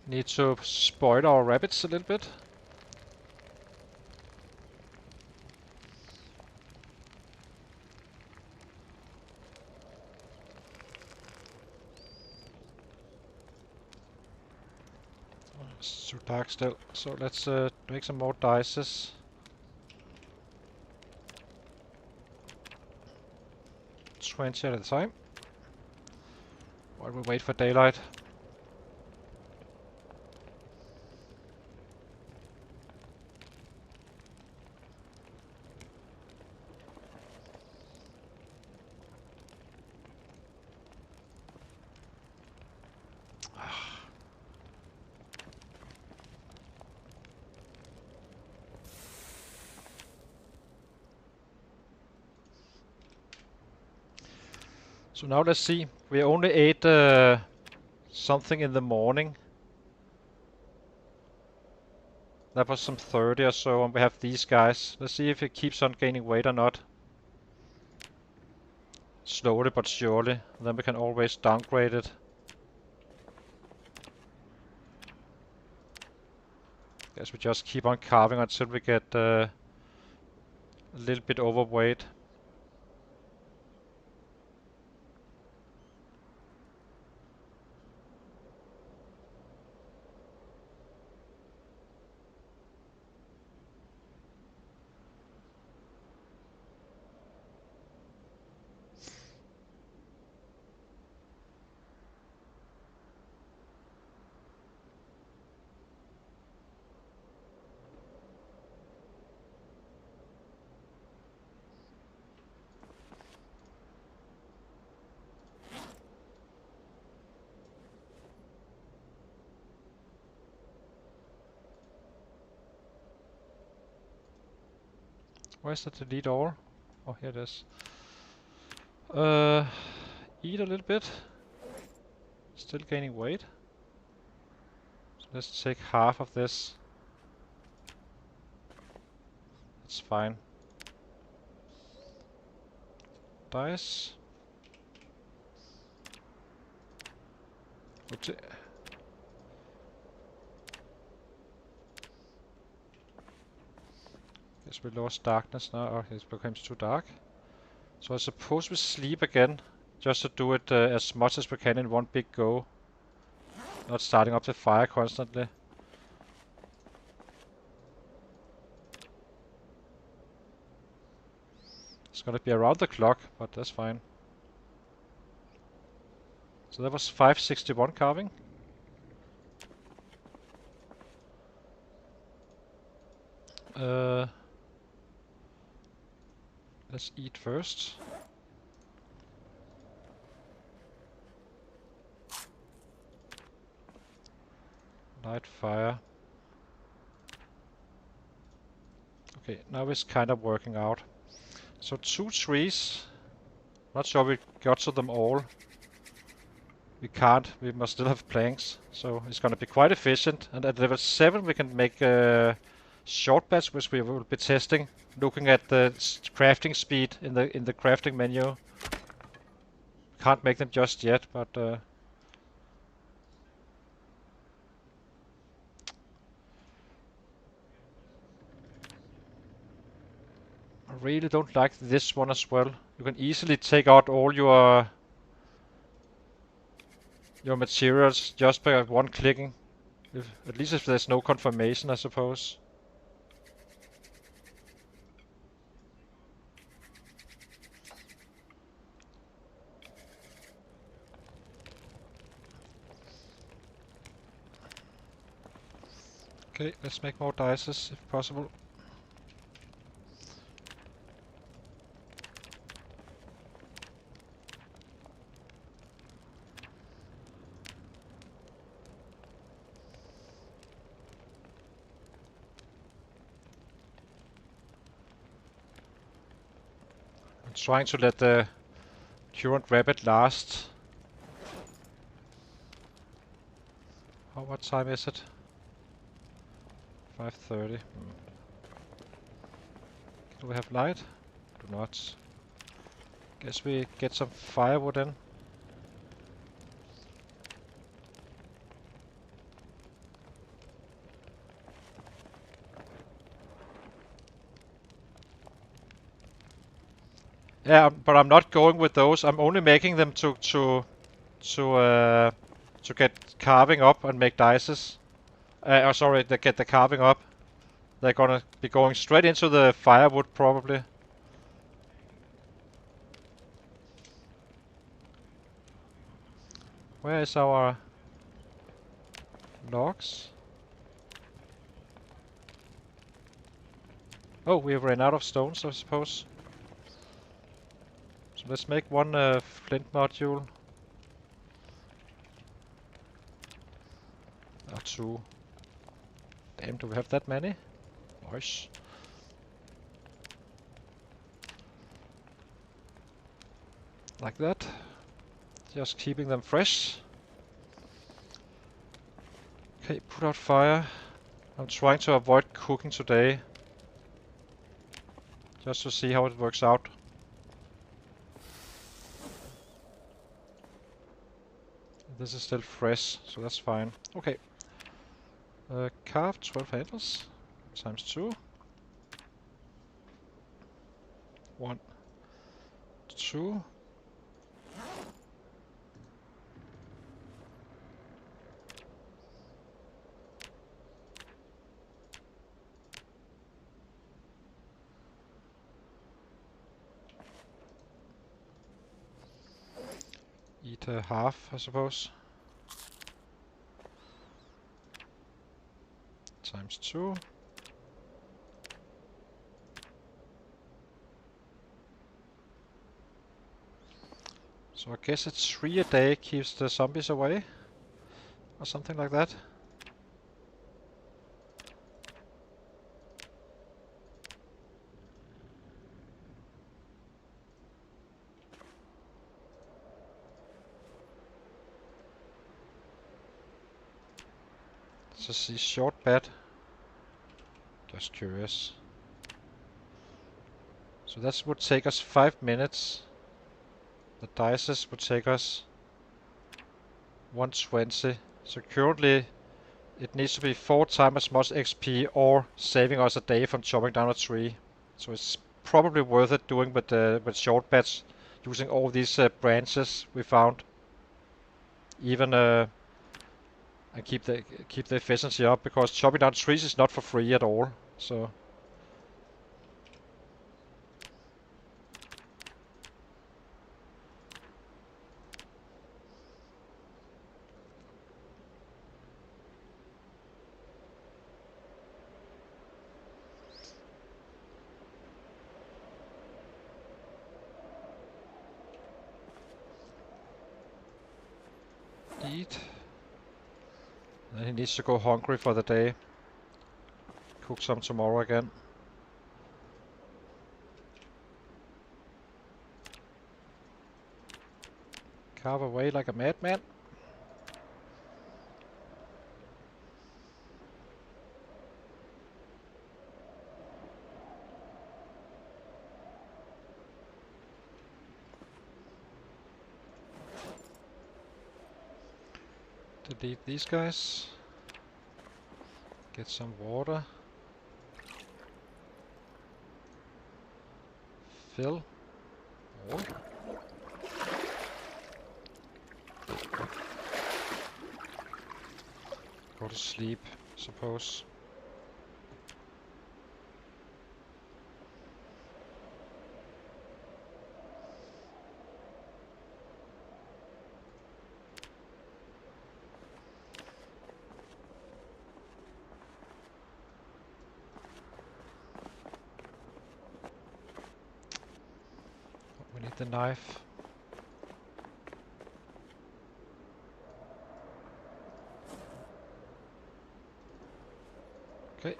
Need to spoil our rabbits a little bit. It's too dark still, so let's make some more dices. $20 at a time while we wait for daylight. So now let's see. We only ate something in the morning. That was some 30 or so, and we have these guys. Let's see if it keeps on gaining weight or not. Slowly but surely. And then we can always downgrade it. Guess we just keep on carving until we get a little bit overweight. Where's the delete all? Oh, here it is. Eat a little bit. Still gaining weight. So let's take half of this. It's fine. Dice. Guess we lost darkness now. Oh, it becomes too dark. So I suppose we sleep again, just to do it as much as we can in one big go. Not starting up the fire constantly. It's gonna be around the clock, but that's fine. So that was 561 carving. Let's eat first. Light fire. Okay, now it's kind of working out. So 2 trees Not sure we got to them all. We can't. We must still have planks. So it's gonna be quite efficient. And at level 7 we can make short batch, which we will be testing, looking at the crafting speed in the crafting menu. Can't make them just yet, but I really don't like this one as well. You can easily take out all your materials just by one clicking. At least if there's no confirmation, I suppose. Okay, let's make more dices if possible. I'm trying to let the current rabbit last. What time is it? 5:30. Do we have light? Do not. Guess we get some firewood in. Yeah, but I'm not going with those. I'm only making them to get carving up and make dices. Sorry, to get the carving up. They're gonna be going straight into the firewood probably. Where is our logs? Oh, we ran out of stones, I suppose. So let's make one flint module. Or two. Damn, do we have that many? Nice. Like that. Just keeping them fresh. Okay, put out fire. I'm trying to avoid cooking today. Just to see how it works out. This is still fresh, so that's fine. Okay. Carve 12 handles. Times 2. 1, 2. Eat half, I suppose. Times 2. So I guess it's 3 a day keeps the zombies away. Or something like that. Let's just see, short bet. Just curious. So that would take us 5 minutes. The dices would take us 120. So currently it needs to be 4 times as much XP or saving us a day from chopping down a tree. So it's probably worth it doing with short bets, using all these branches we found. Even and keep the efficiency up, because chopping down trees is not for free at all. So eat. Then he needs to go hungry for the day. Cook some tomorrow again. Carve away like a madman. Delete these guys. Get some water. Fill. All. Go to sleep, suppose. We need the knife. Okay.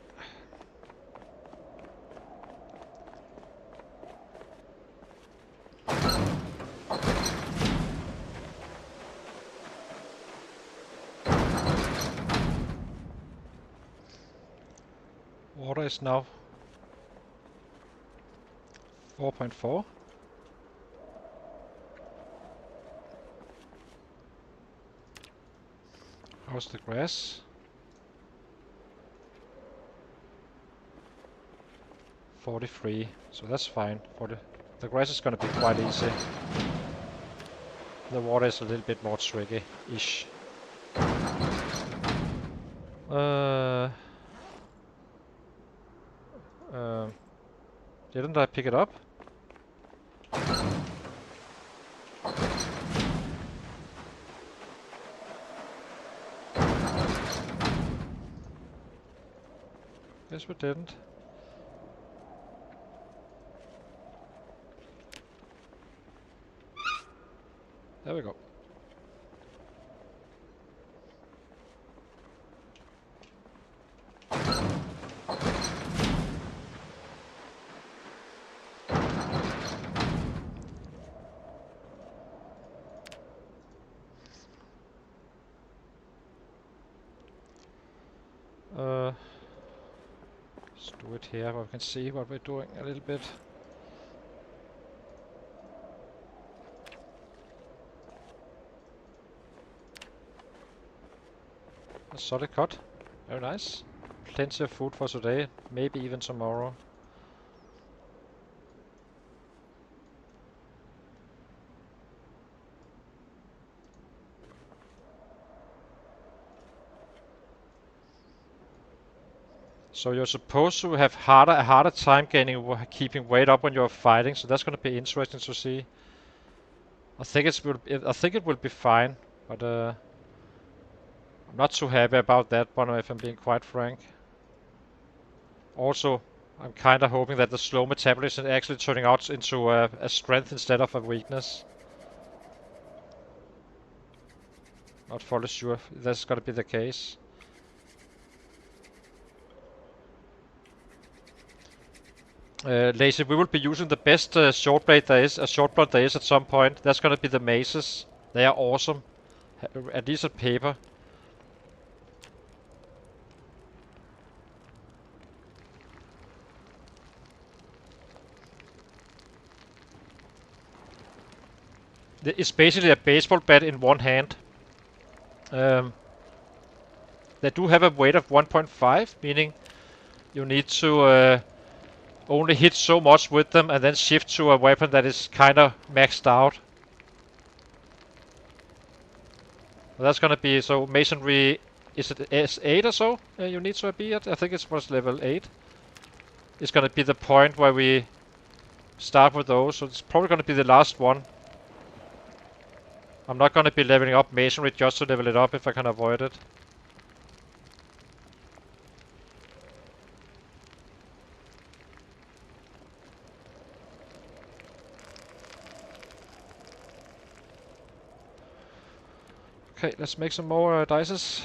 Water is now 4.4. How's the grass? 43, so that's fine. The grass is gonna be quite easy. The water is a little bit more tricky-ish. Didn't I pick it up? Guess we didn't. There we go. Let's do it here where we can see what we're doing a little bit. A solid cut. Very nice. Plenty of food for today, maybe even tomorrow. So you're supposed to have a harder time keeping weight up when you're fighting, so that's going to be interesting to see. I think it will be fine, but I'm not too happy about that one if I'm being quite frank. Also, I'm kind of hoping that the slow metabolism is actually turning out into a strength instead of a weakness. Not fully sure if that's going to be the case. Lazy, we will be using the best short blade there is at some point. That's gonna be the maces. They are awesome. At least on paper. It's basically a baseball bat in one hand. They do have a weight of 1.5, meaning you need to only hit so much with them and then shift to a weapon that is kind of maxed out. Well, that's gonna be, so masonry, is it S8 or so you need to be at? I think it was level 8. It's gonna be the point where we start with those, so it's probably gonna be the last one. I'm not gonna be leveling up masonry just to level it up if I can avoid it. Okay, let's make some more dices.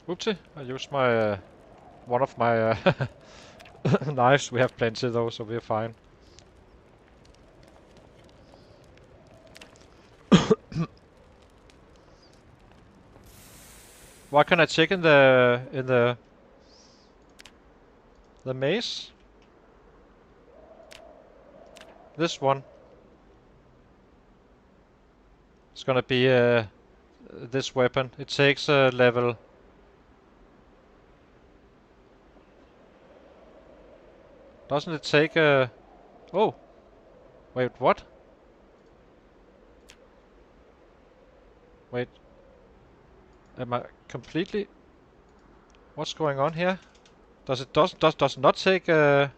Oopsie, I used my one of my knives. We have plenty though, so we're fine. What can I check in the maze? This one. It's gonna be this weapon. It takes a level. Doesn't it take a? Oh, wait, what? Wait, am I completely? What's going on here? Does not take a?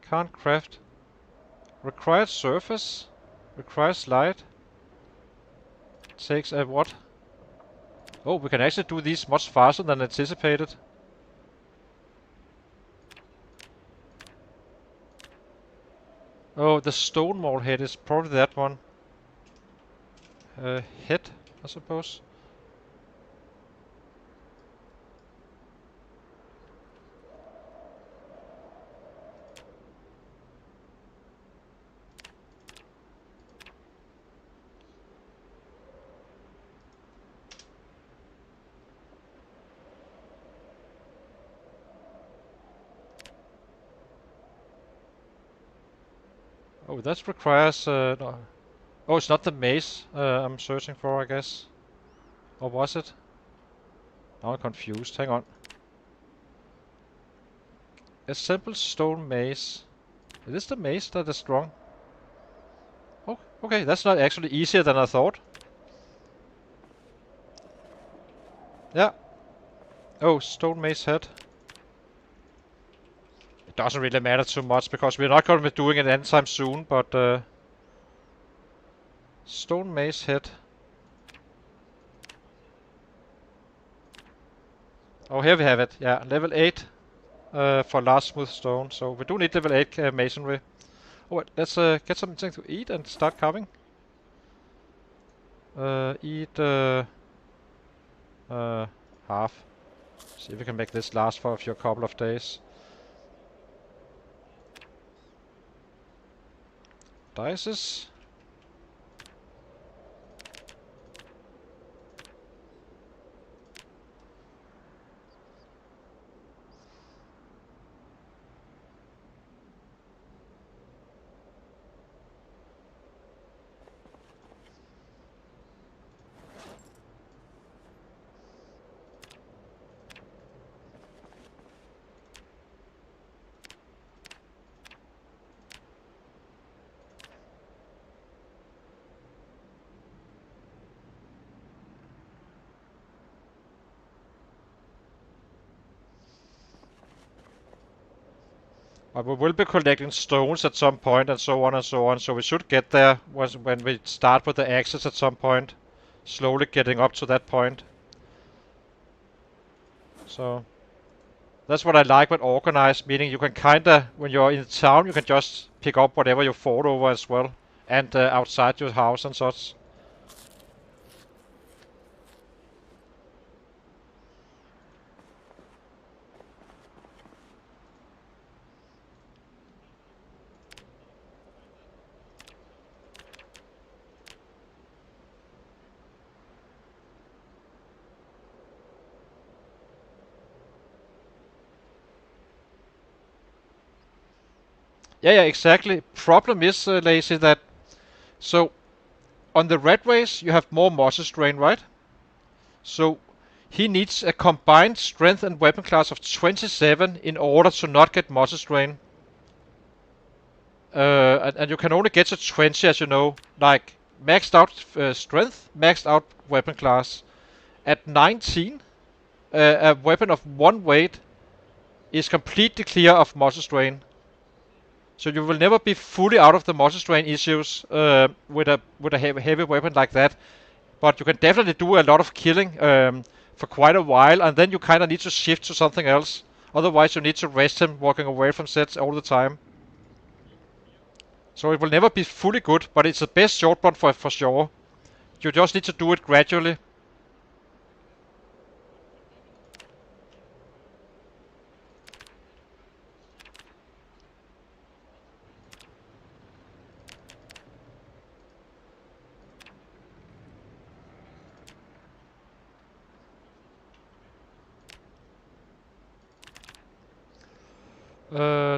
Can't craft. Required surface. Requires light. Takes a what? Oh, we can actually do these much faster than anticipated. Oh, the stone maul head is probably that one. Head, I suppose. Oh, that requires no. Oh, it's not the mace I'm searching for, I guess. Or was it? Now I'm confused. Hang on. A simple stone mace. Is this the mace that is strong? Oh, okay. That's not actually easier than I thought. Yeah. Oh, stone mace head. It doesn't really matter too much because we're not going to be doing it anytime soon, but stone mace head. Oh, here we have it. Yeah, level 8 for large smooth stone. So we do need level 8 masonry. Oh, wait, let's get something to eat and start carving. Eat half. See if we can make this last for a few couple of days. Dices. But we will be collecting stones at some point and so on and so on, so we should get there when we start with the axes at some point. Slowly getting up to that point. So that's what I like with organized, meaning you can kinda, when you're in the town, you can just pick up whatever you fought over as well. And outside your house and such. Yeah, exactly. Problem is, Lazy, that so on the Ratrace you have more muscle strain, right? So he needs a combined strength and weapon class of 27 in order to not get muscle strain. And you can only get to 20, as you know, like maxed out strength, maxed out weapon class. At 19, a weapon of 1 weight is completely clear of muscle strain. So you will never be fully out of the muscle strain issues with a heavy weapon like that. But you can definitely do a lot of killing for quite a while, and then you kind of need to shift to something else. Otherwise, you need to rest him walking away from sets all the time. So it will never be fully good, but it's the best short run for sure. you just need to do it gradually.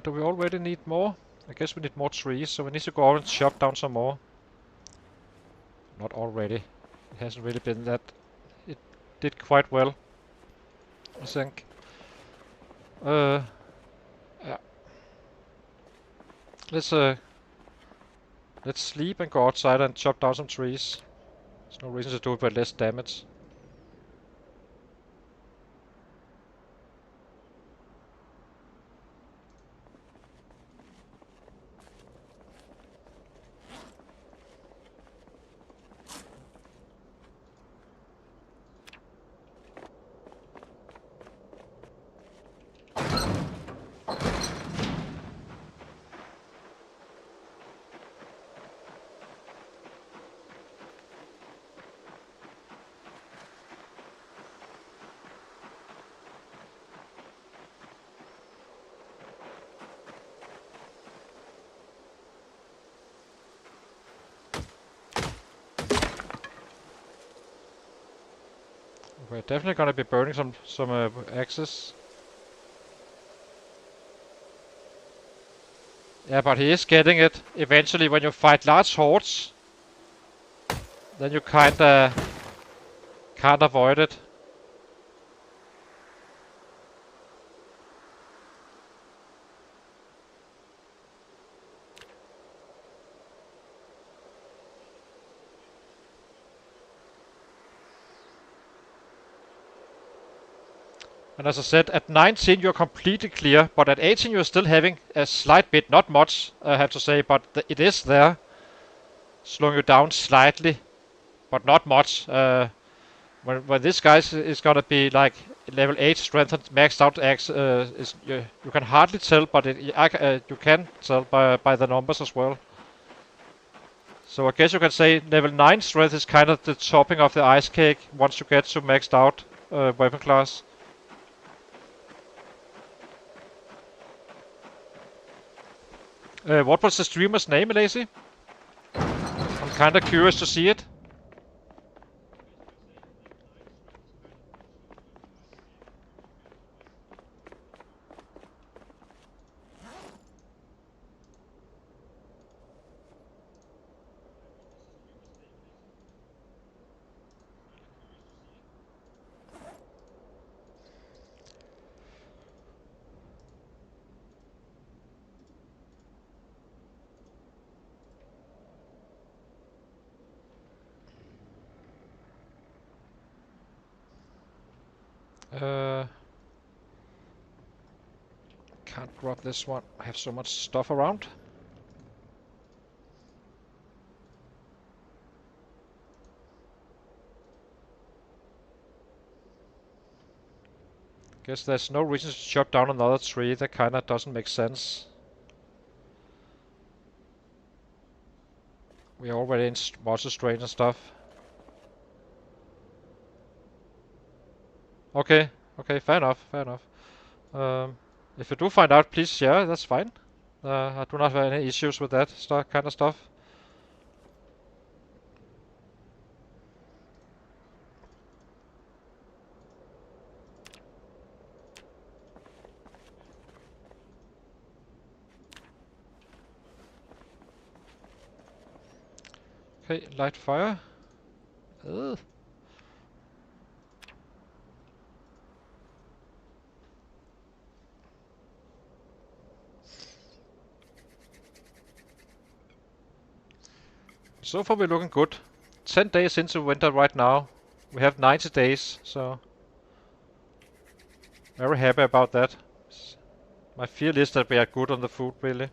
Do we already need more? I guess we need more trees, so we need to go out and chop down some more. Not already. It hasn't really been that. It did quite well, I think. Yeah. Let's sleep and go outside and chop down some trees. There's no reason to do it with less damage. We're definitely gonna be burning some axes. Yeah, but he is getting it. Eventually, when you fight large hordes, then you kinda can't avoid it. And as I said, at 19 you're completely clear, but at 18 you're still having a slight bit, not much, I have to say, but it is there, slowing you down slightly, but not much. When this guy is gonna be like level 8 strength and maxed out axe, you can hardly tell, but you can tell by the numbers as well. So I guess you can say level 9 strength is kind of the topping of the ice cake once you get to maxed out weapon class. What was the streamer's name, Lazy? I'm kinda curious to see it. Can't grab this one. I have so much stuff around. Guess there's no reason to chop down another tree. That kinda doesn't make sense. We're already in monster strain and stuff. Okay, okay, fair enough, fair enough. If you do find out, please share, that's fine. I do not have any issues with that kind of stuff. Okay, light fire. Ugh. So far we're looking good. 10 days into winter right now. We have 90 days, so very happy about that. My feel is that we are good on the food, really.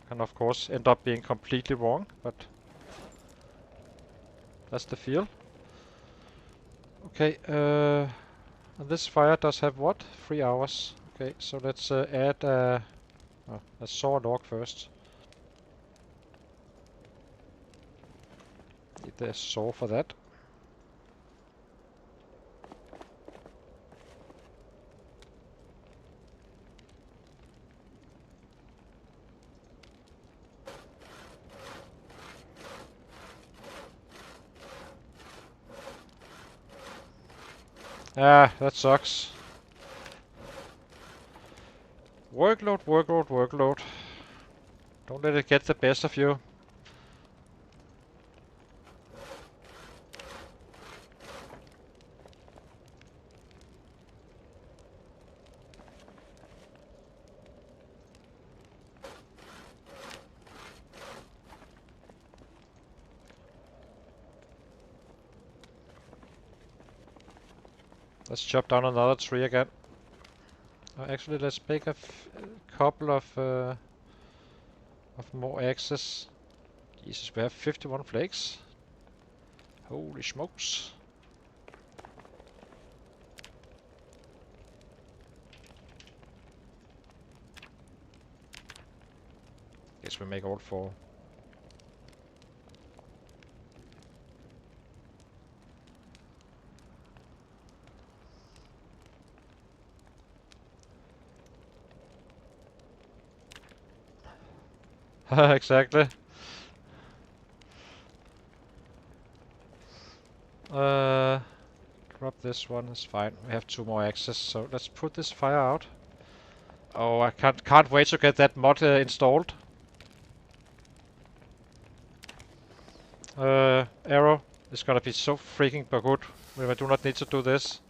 Can of course end up being completely wrong, but that's the feel. Okay, and this fire does have what? 3 hours. Okay, so let's add let's saw a log first. Need the saw for that. Ah, that sucks. Workload, workload, workload. Don't let it get the best of you. Let's chop down another tree again. Actually, let's make a couple of more axes. Jesus, we have 51 flakes. Holy smokes. Guess we make all 4. Exactly. Drop this one, it's fine. We have 2 more axes, so let's put this fire out. Oh, I can't wait to get that mod installed. Arrow is gonna be so freaking good when I do not need to do this.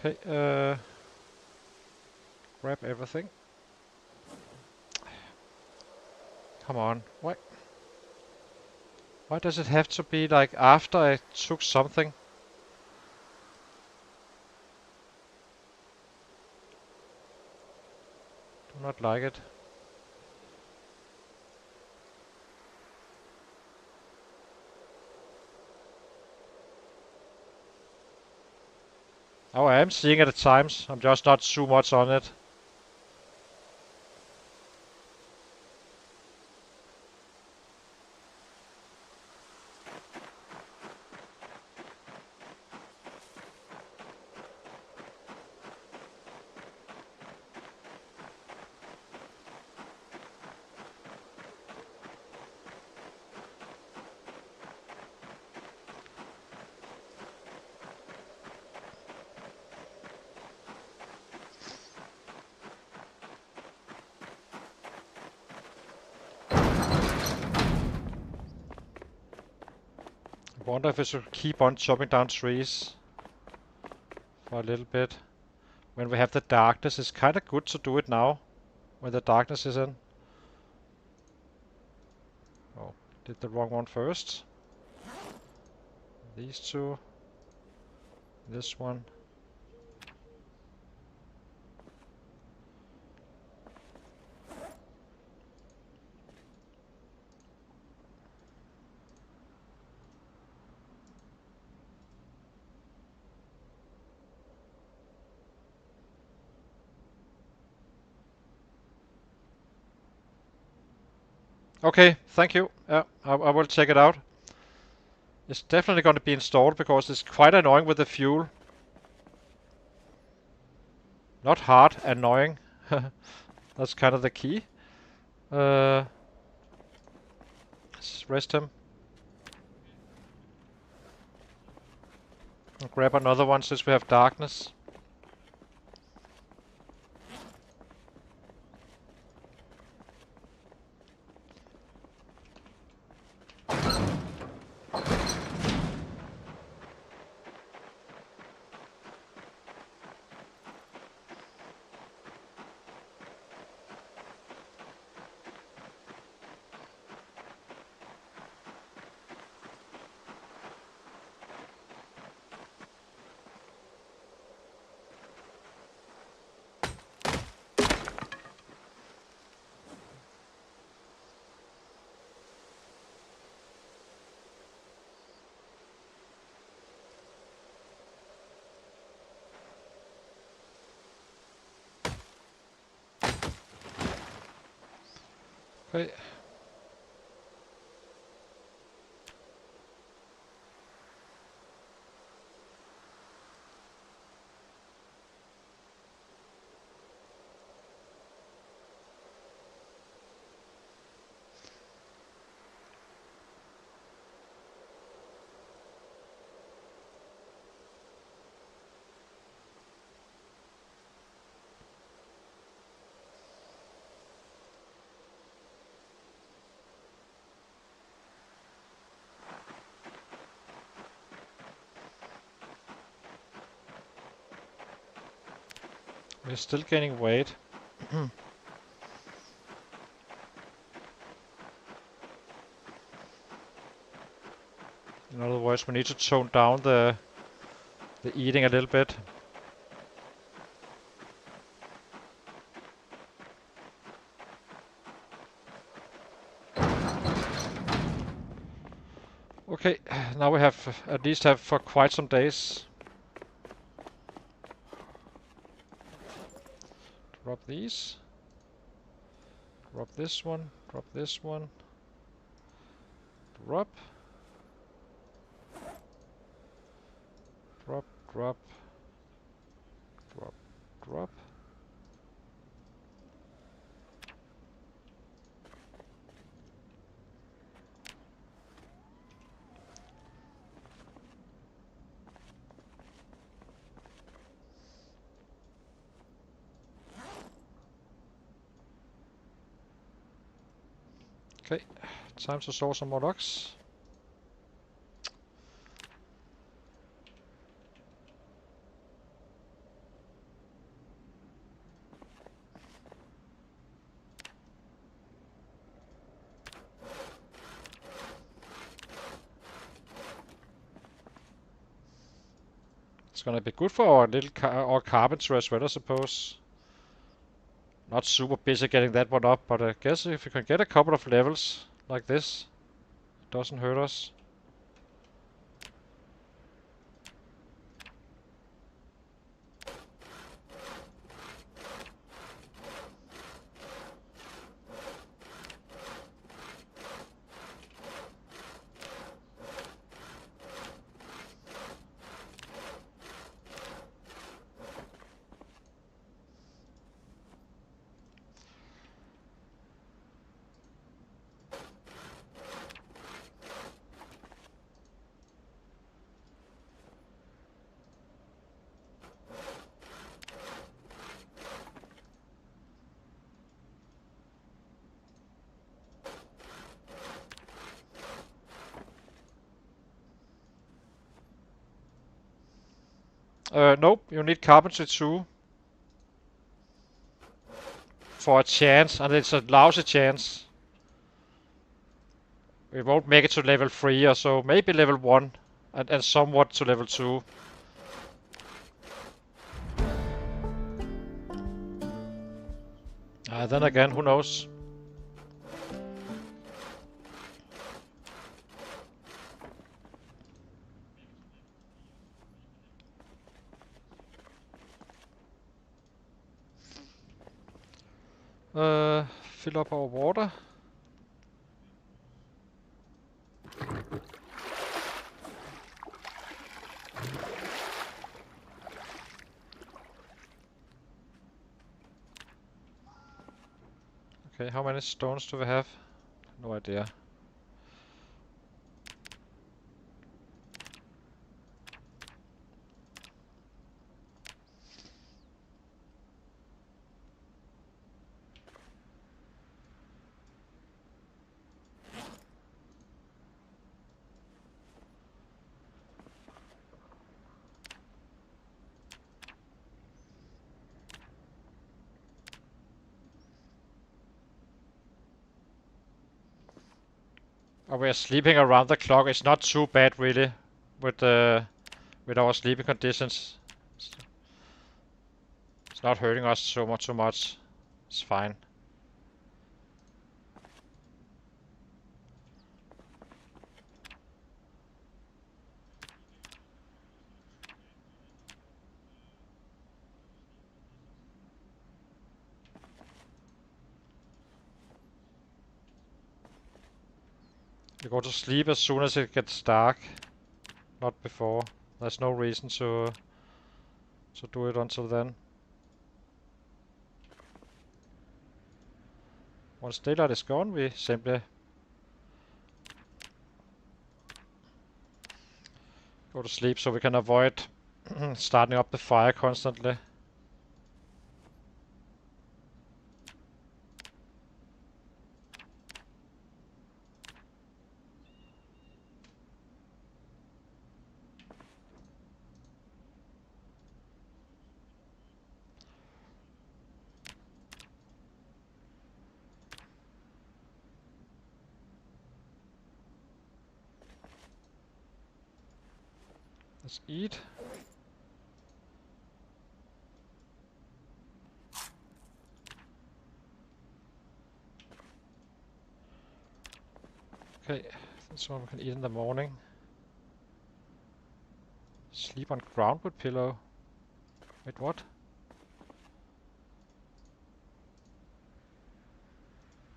Okay, grab everything. Come on, why does it have to be like after I took something? Do not like it. Oh, I am seeing it at times. I'm just not too much on it. I wonder if I should keep on chopping down trees for a little bit. When we have the darkness, it's kind of good to do it now, when the darkness is in. Oh, did the wrong one first. These 2. This one. Okay, thank you. Yeah, I will check it out. It's definitely going to be installed because it's quite annoying with the fuel. Not hard, annoying. That's kind of the key. Let's rest him. I'll grab another one since we have darkness. Okay. We're still gaining weight. In other words, we need to tone down the eating a little bit. Okay, now we have at least have for quite some days. Drop these. Drop this one. Drop this one. Drop. Drop, drop. Drop, drop. Okay, time to source some more logs. It's gonna be good for our little our carpenter as well, I suppose. Not super busy getting that one up, but I guess if we can get a couple of levels like this, it doesn't hurt us. Nope, you need carpentry too. For a chance, and it's a lousy chance. We won't make it to level 3 or so, maybe level 1, and somewhat to level 2. Then again, who knows? Fill up our water. Okay, how many stones do we have? No idea. We are sleeping around the clock. It's not too bad really with our sleeping conditions. It's not hurting us so much. It's fine. You go to sleep as soon as it gets dark, not before. There's no reason to do it until then. Once daylight is gone, we simply go to sleep so we can avoid starting up the fire constantly. Let's eat. Okay, this one we can eat in the morning. Sleep on ground with pillow. Wait, what?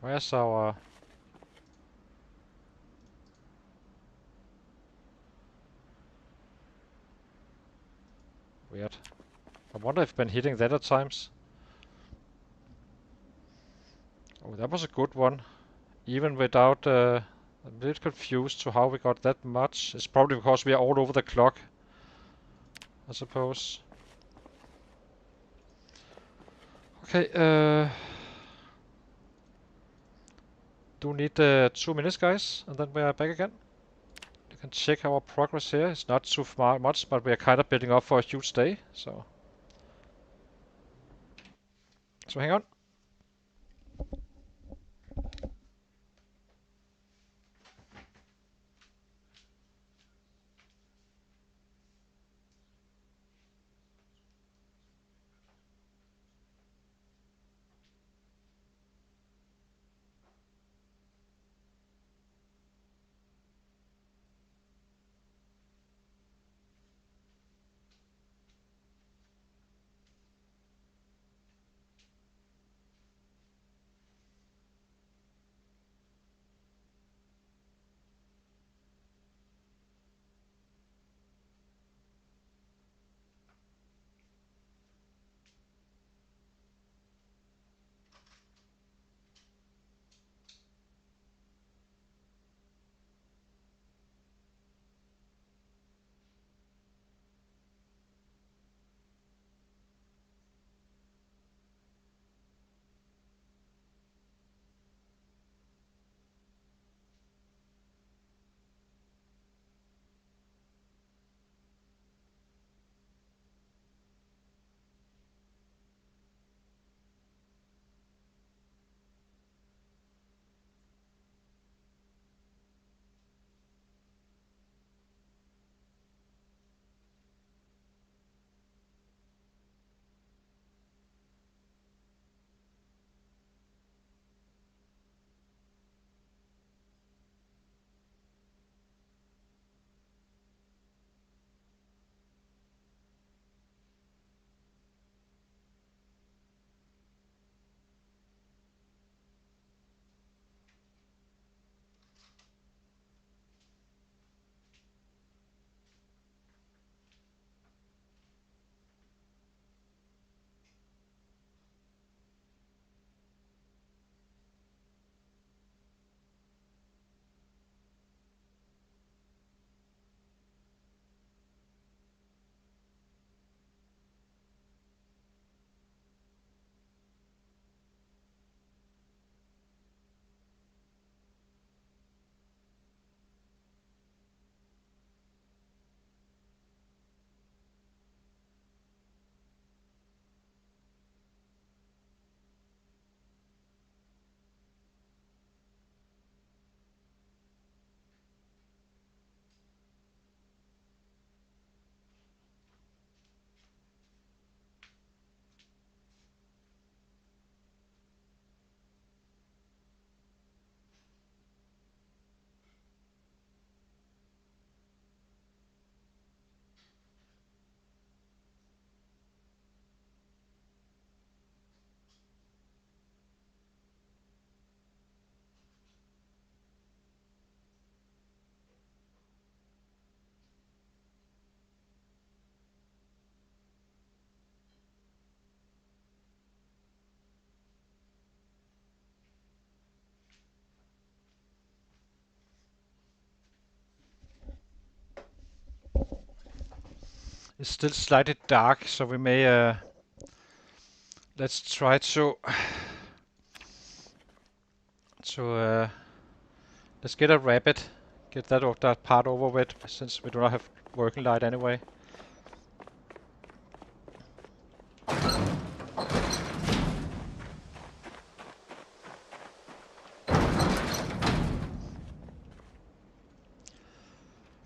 Where's our... Weird. I wonder if I've been hitting that at times. Oh, that was a good one. Even without... I'm a bit confused to how we got that much. It's probably because we are all over the clock, I suppose. Okay, do need 2 minutes, guys, and then we are back again. You can check our progress here. It's not too much, but we are kind of building up for a huge day, so hang on. It's still slightly dark, so we may let's try to let's get a rabbit, get that part over with, since we do not have working light anyway.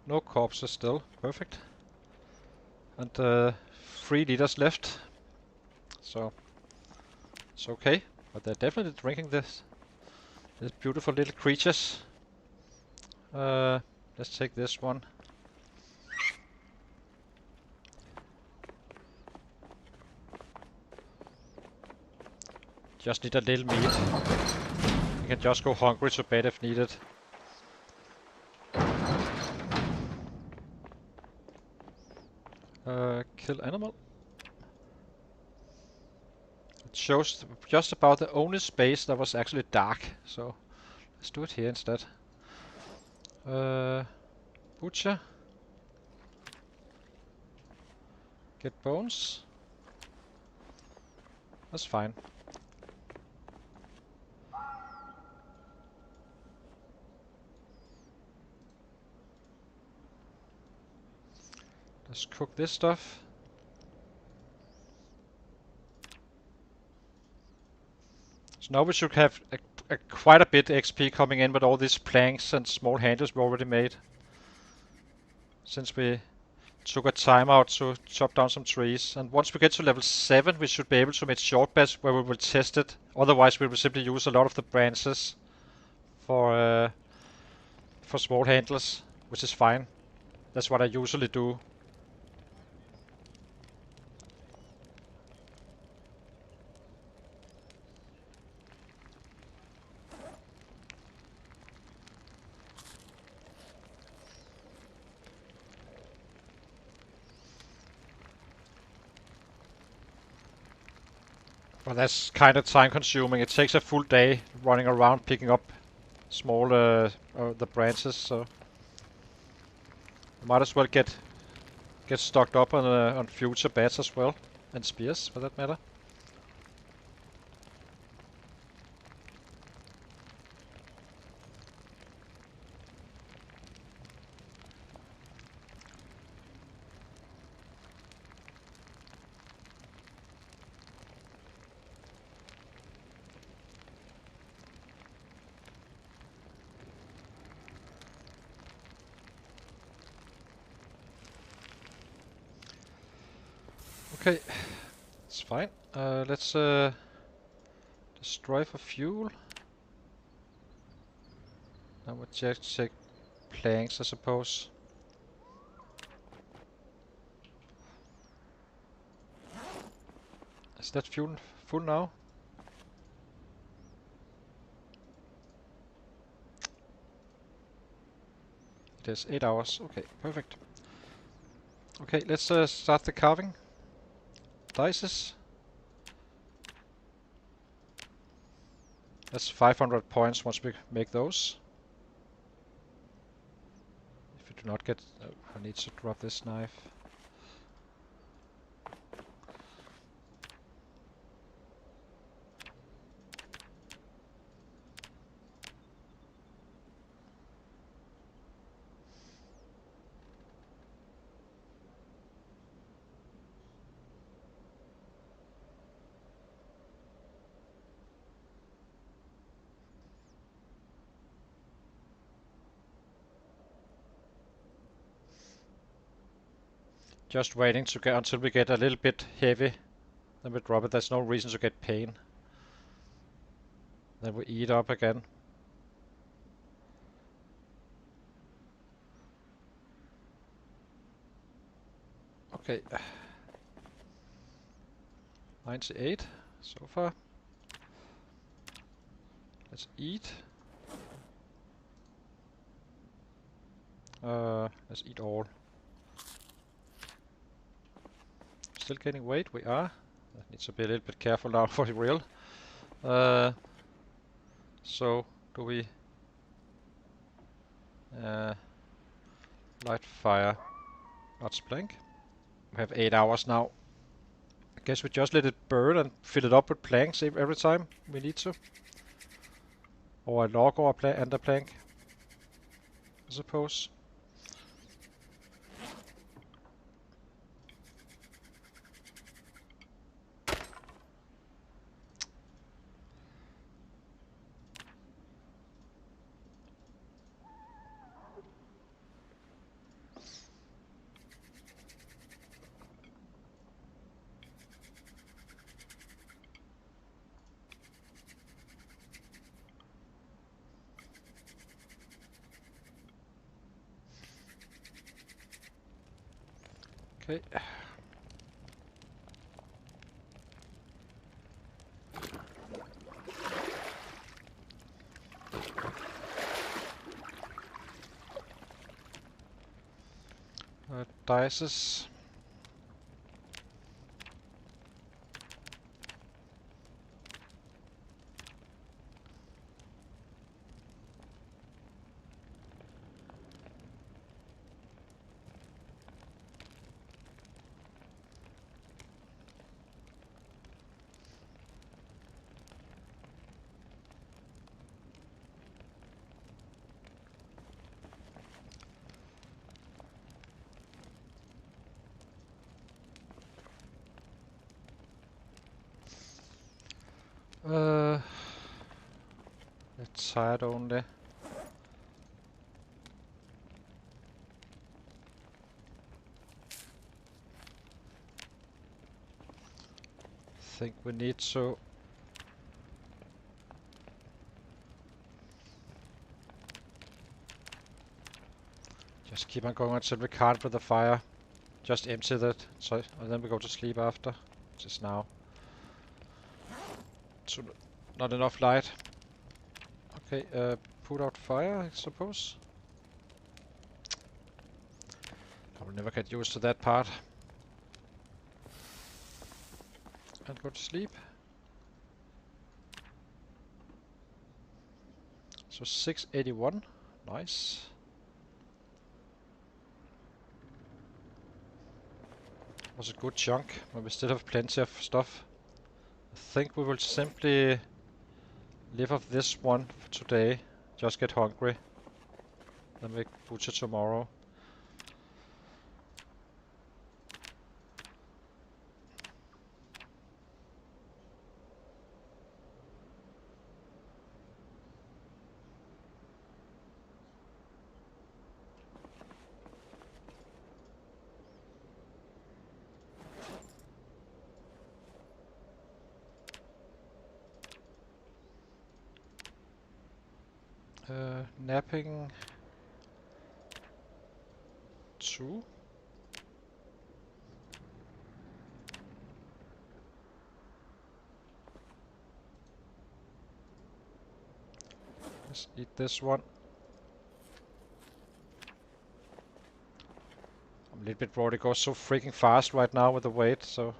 No corpses still, perfect. And 3 liters left, so it's okay. But they're definitely drinking these beautiful little creatures. Let's take this one. Just need a little meat. You can just go hungry to bed if needed. Kill animal. It shows just about the only space that was actually dark, so let's do it here instead. Butcher. Get bones. That's fine. Let's cook this stuff. So now we should have quite a bit XP coming in with all these planks and small handles we already made. Since we took a time out to chop down some trees. And once we get to level 7, we should be able to make short beds where we will test it. Otherwise we will simply use a lot of the branches for small handles, which is fine. That's what I usually do. But that's kind of time consuming. It takes a full day running around picking up small the branches, so you might as well get stocked up on future bats as well, and spears for that matter. Okay, it's fine. Let's destroy for fuel. Now we'll just check planks, I suppose. Is that fuel full now? It is 8 hours. Okay, perfect. Okay, let's start the carving. Dices. That's 500 points once we make those. If we do not get... Oh, I need to drop this knife. Just waiting to get until we get a little bit heavy. Then we drop it. There's no reason to get pain. Then we eat up again. Okay. 98 so far. Let's eat. Let's eat all. Still gaining weight, we are. I need to be a little bit careful now for real. So, do we light fire? Not blank. We have 8 hours now. I guess we just let it burn and fill it up with planks every time we need to. Or a log or and a plank, I suppose. Okay. Dices. It's tired only. Think we need to just keep on going until we can't with the fire. Just empty that, so and then we go to sleep after. Just now. So not enough light. Okay, put out fire, I suppose. I will never get used to that part. And go to sleep. So 681, nice. Was a good chunk, but we still have plenty of stuff. I think we will simply live off this one for today. Just get hungry. Then we butcher tomorrow. Napping 2. Let's eat this one. I'm a little bit worried, it goes so freaking fast right now with the weight, so...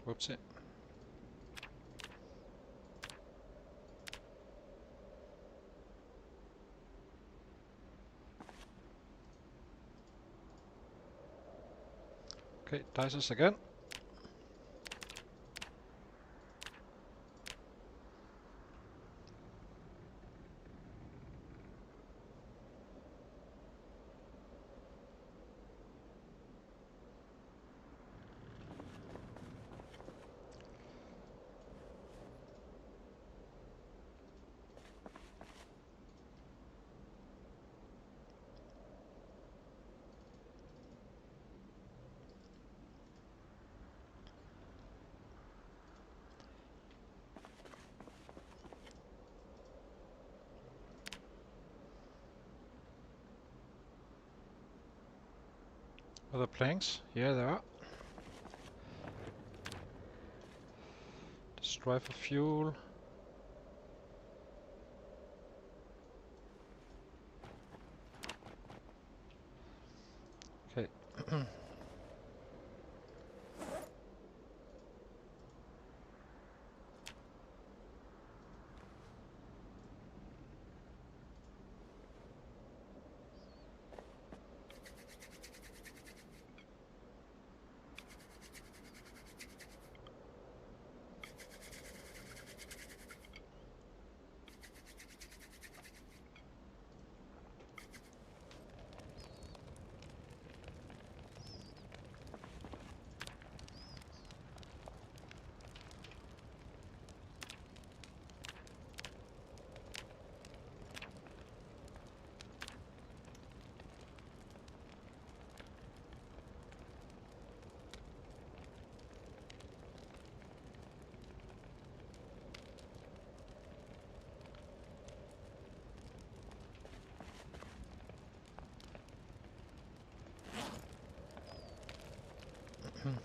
Whoopsie. Okay, dices again. Are there planks? Yeah, there are. Let's drive for fuel. Okay.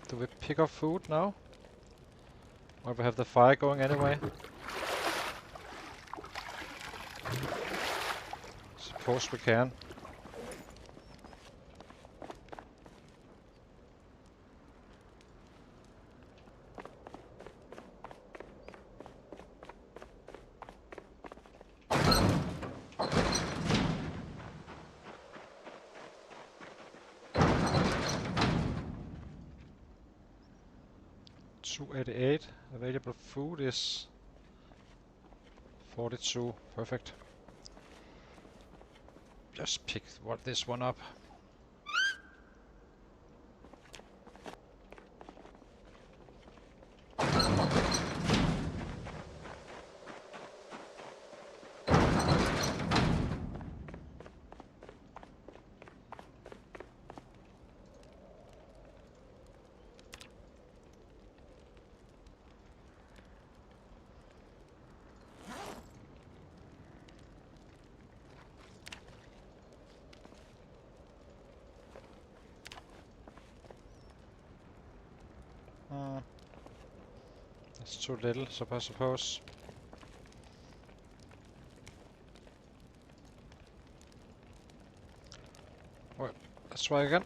Do we pick up food now? Or we have the fire going anyway? Suppose we can. $288. Available food is 42. Perfect. Just pick this one up. That's too little, I suppose. Well, let's try again.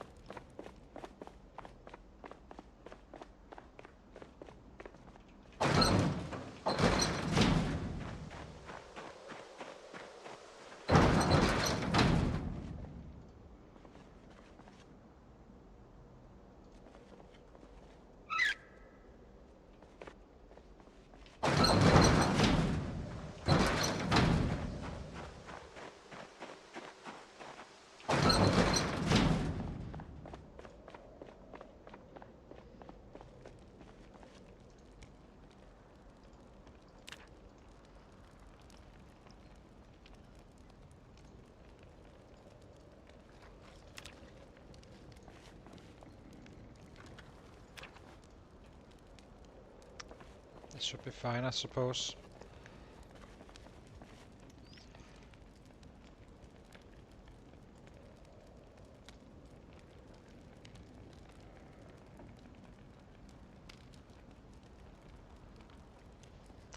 This should be fine, I suppose.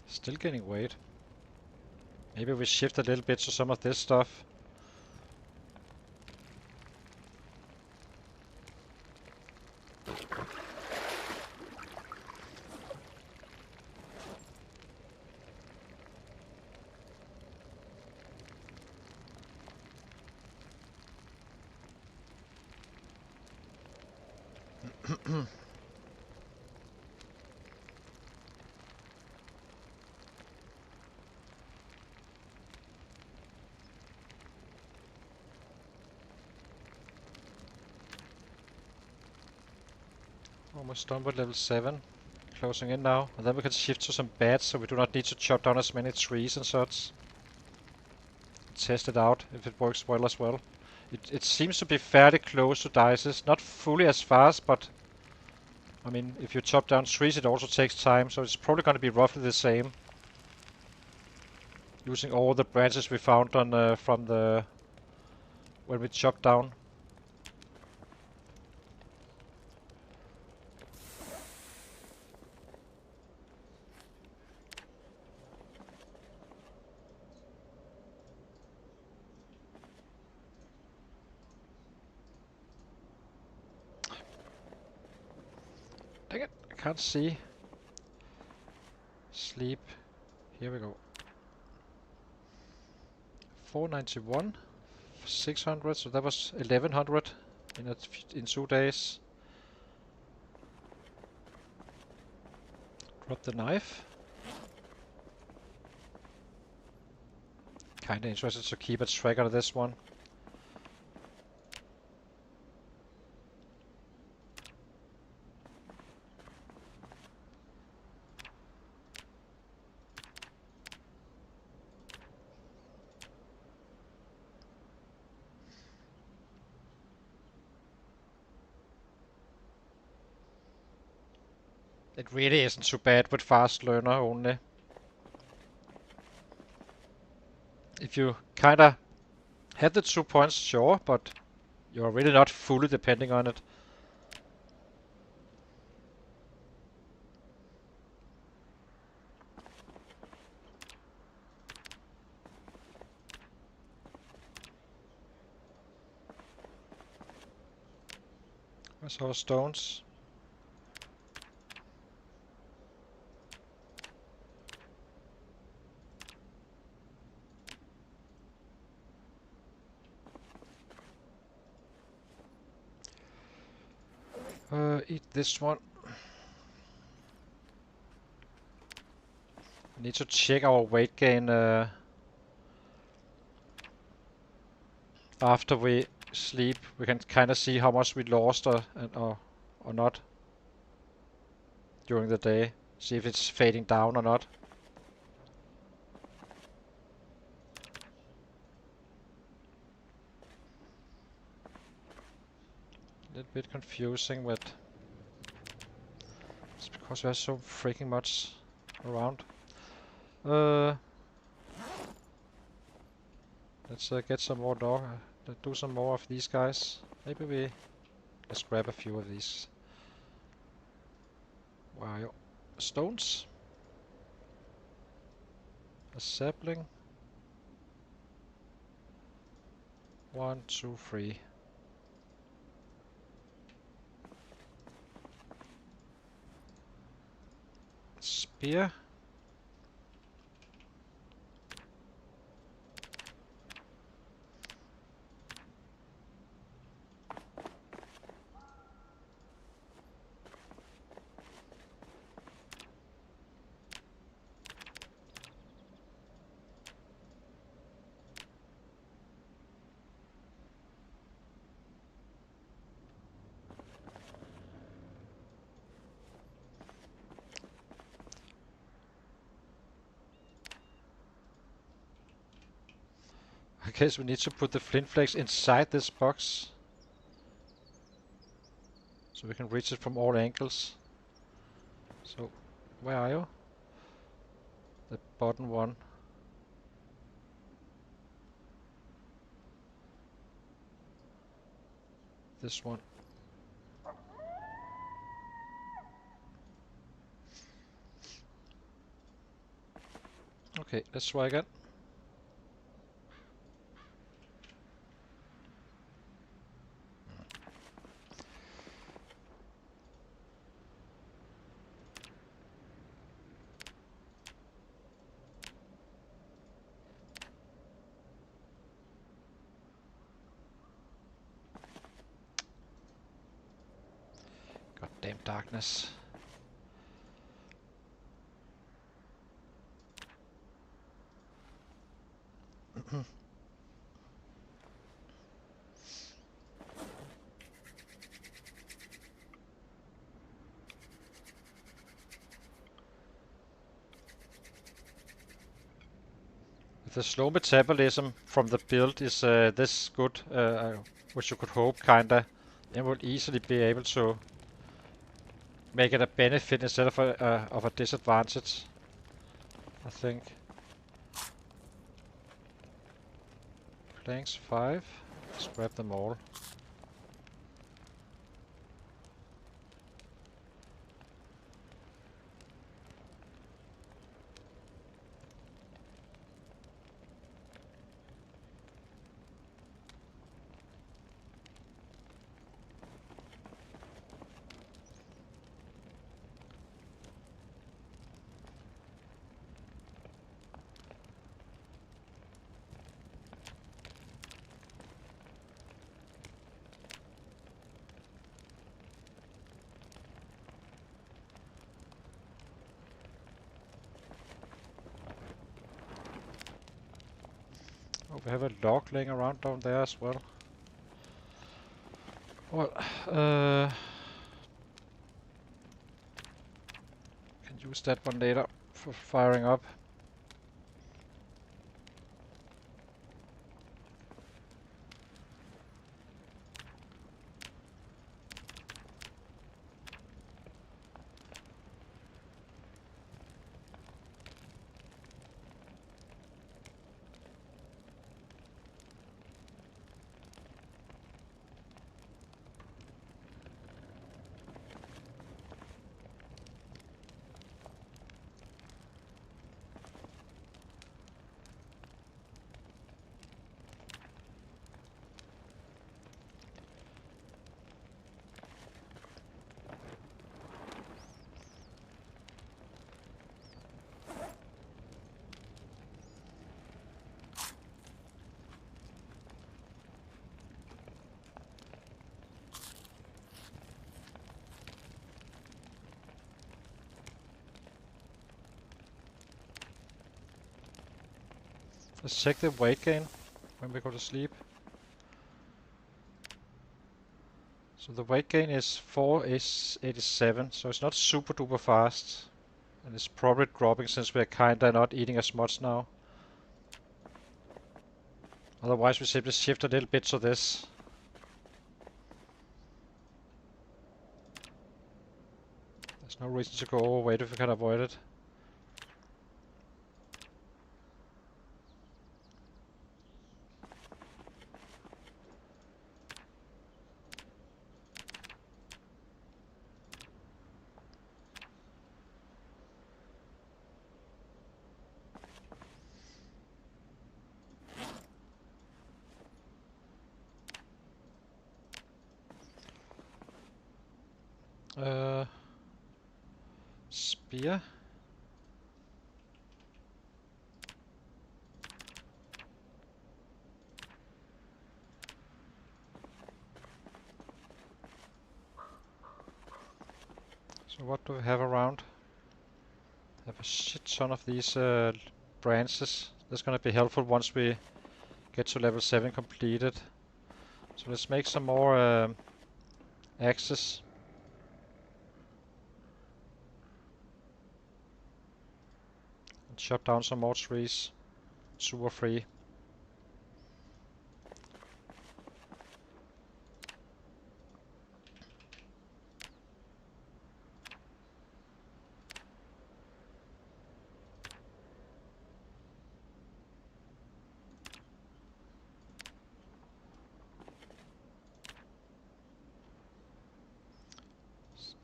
Still getting weight. Maybe we shift a little bit to some of this stuff. Almost done with level 7. Closing in now. And then we can shift to some bats so we do not need to chop down as many trees and such. Test it out if it works well as well. It seems to be fairly close to dices. Not fully as fast, but I mean, if you chop down trees it also takes time, so it's probably going to be roughly the same. Using all the branches we found on from the when we chopped down. can't see. Sleep. Here we go. 491. 600, so that was 1100 in 2 days. Drop the knife. Kinda interested to keep a track on this one. It really isn't too bad with fast learner only. If you kinda have the 2 points, sure, but you're really not fully depending on it. I saw stones. Eat this one. Need to check our weight gain after we sleep. We can kind of see how much we lost or not during the day. See if it's fading down or not. A little bit confusing with... It's because we have so freaking much around. Let's get some more dog. Let's do some more of these guys. Maybe we... Let's grab a few of these. Wow. Stones. A sapling. 1, 2, 3. Spear. Okay, so we need to put the flint flakes inside this box. So we can reach it from all angles. So, where are you? The bottom one. This one. Okay, let's try again. Goddamn darkness. The slow metabolism from the build is this good, which you could hope, kinda, and will easily be able to make it a benefit instead of a disadvantage, I think. Planks 5. Let's grab them all. we have a log laying around down there as well? Well, can use that one later for firing up. Let's check the weight gain when we go to sleep. So the weight gain is 487, so it's not super duper fast. And it's probably dropping since we're kinda not eating as much now. Otherwise we simply shift a little bit to this. There's no reason to go overweight if we can avoid it. Spear. So what do we have around? I have a shit ton of these branches. That's gonna be helpful once we get to level 7 completed. So let's make some more axes. And chop down some more trees. Super free.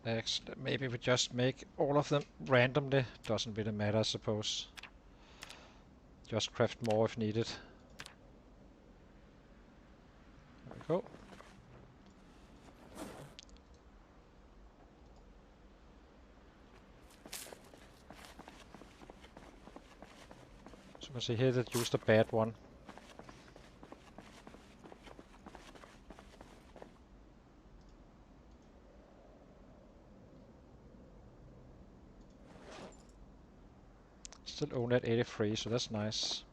Next, maybe we just make all of them randomly. Doesn't really matter, I suppose. Just craft more if needed. There we go. So you can see here that used a bad one. Still only at 83, so that's nice.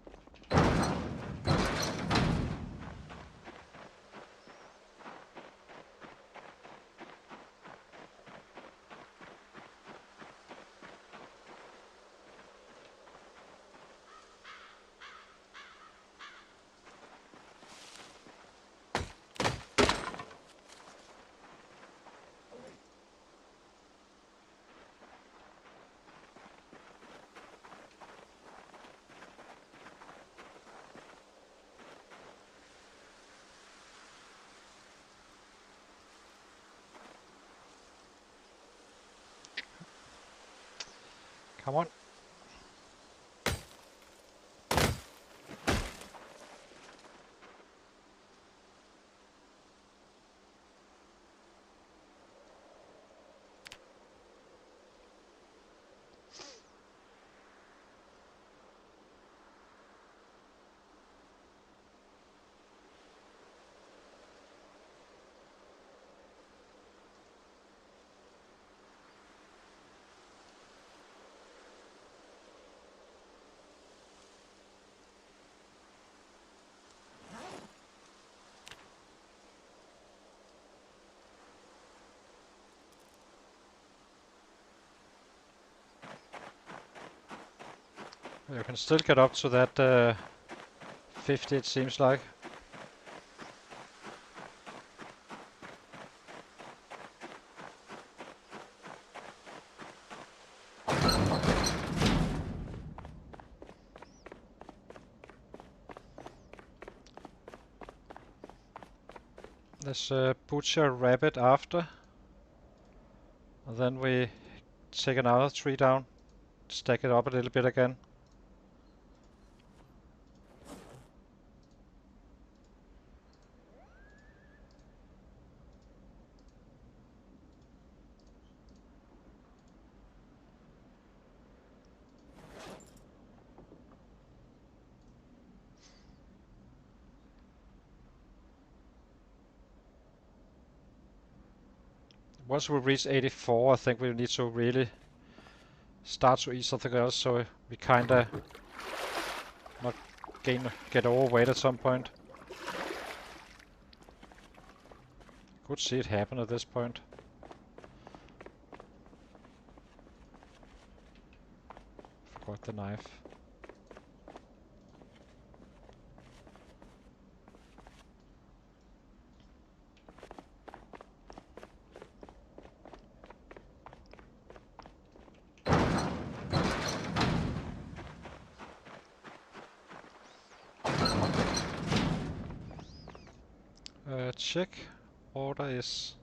Come on. You can still get up to that 50, it seems like. Let's butcher a rabbit after. And then we take another tree down. Stack it up a little bit again. Once we reach 84, I think we need to really start to eat something else, so we kinda not get overweight at some point. Could see it happen at this point. Forgot the knife. Check. Order is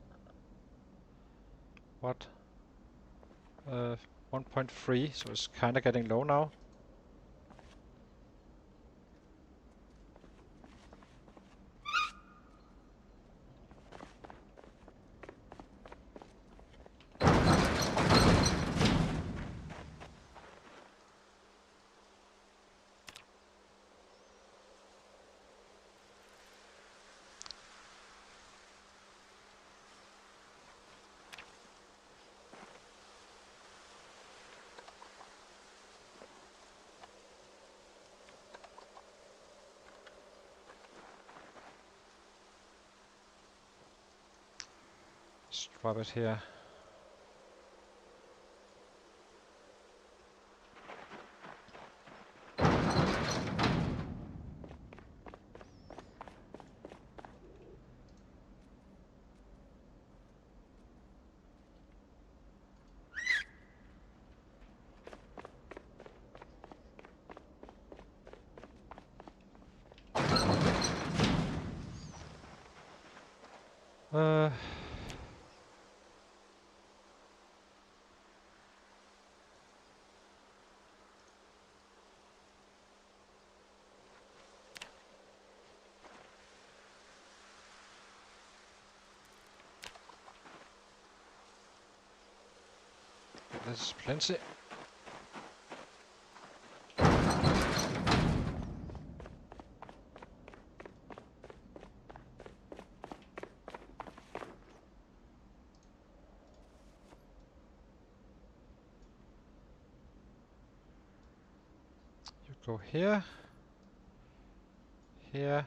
what? 1.3, so it's kinda getting low now. Let's drop it here. There's plenty. You go here. Here.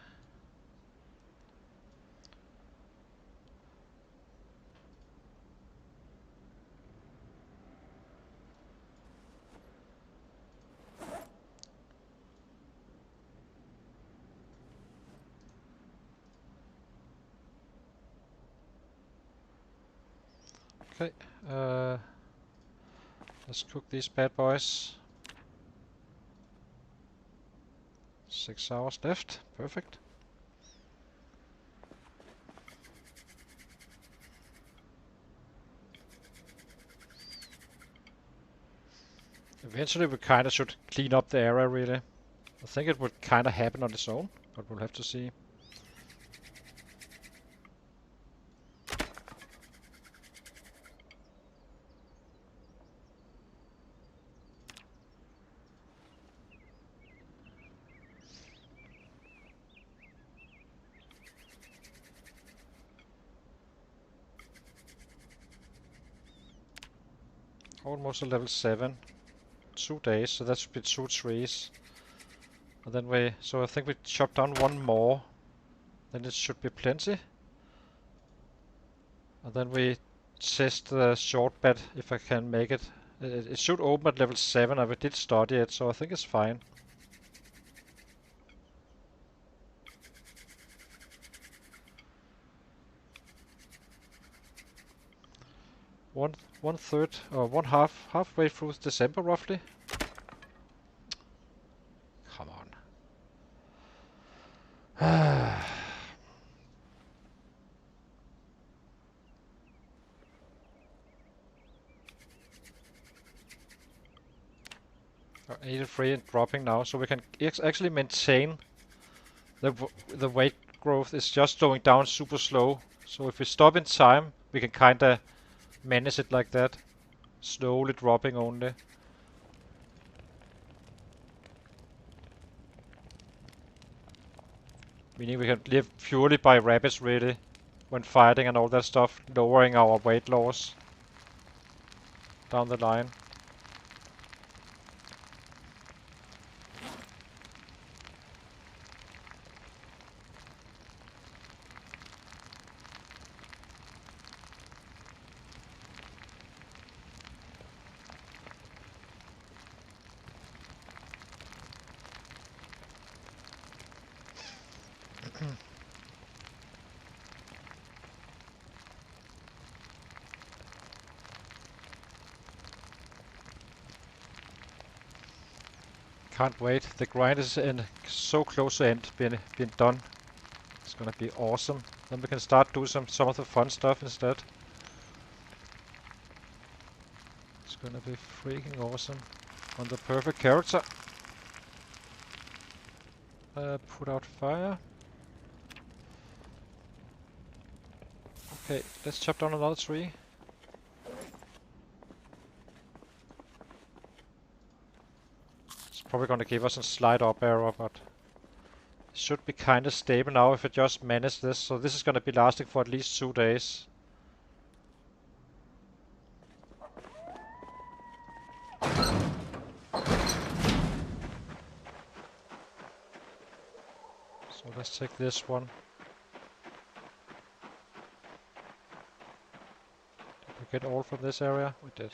Okay, let's cook these bad boys. 6 hours left, perfect. Eventually we kinda should clean up the area really. I think it would kinda happen on its own, but we'll have to see. Almost a level 7. 2 days, so that should be 2 trees. And then so I think we chop down one more. Then it should be plenty. And then we test the short bed if I can make it It should open at level 7, and we did study it, so I think it's fine. One third, or halfway through December, roughly. Come on. Oh, 83 and dropping now, so we can actually maintain the weight growth. Is just slowing down super slow. So if we stop in time, we can kinda manage it like that, slowly dropping only. Meaning we can live purely by rabbits really, when fighting and all that stuff, lowering our weight loss down the line. Can't wait. The grind is so close to end, being done. It's gonna be awesome. Then we can start doing some of the fun stuff instead. It's gonna be freaking awesome. On the perfect character. Put out fire. Okay, let's chop down another tree. It's probably gonna give us a slight up arrow, but it should be kinda stable now if we just manage this. So this is gonna be lasting for at least 2 days. So let's take this one. Did we get all from this area? We did.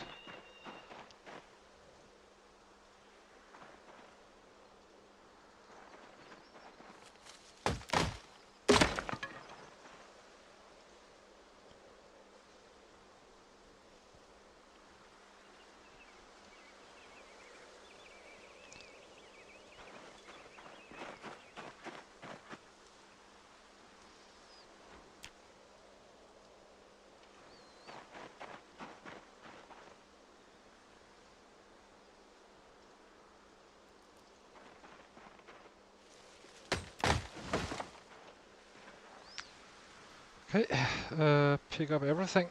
Okay, pick up everything.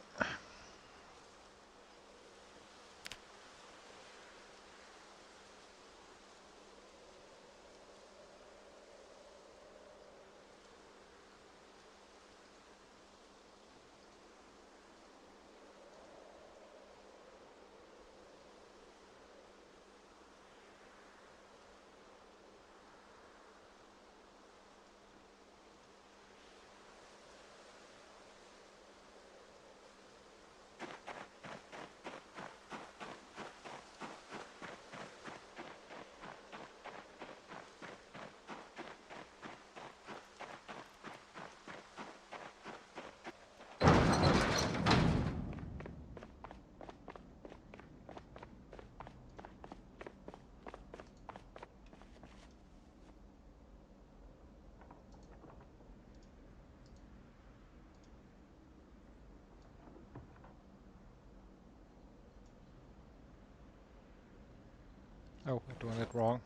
Oh, we're doing it wrong.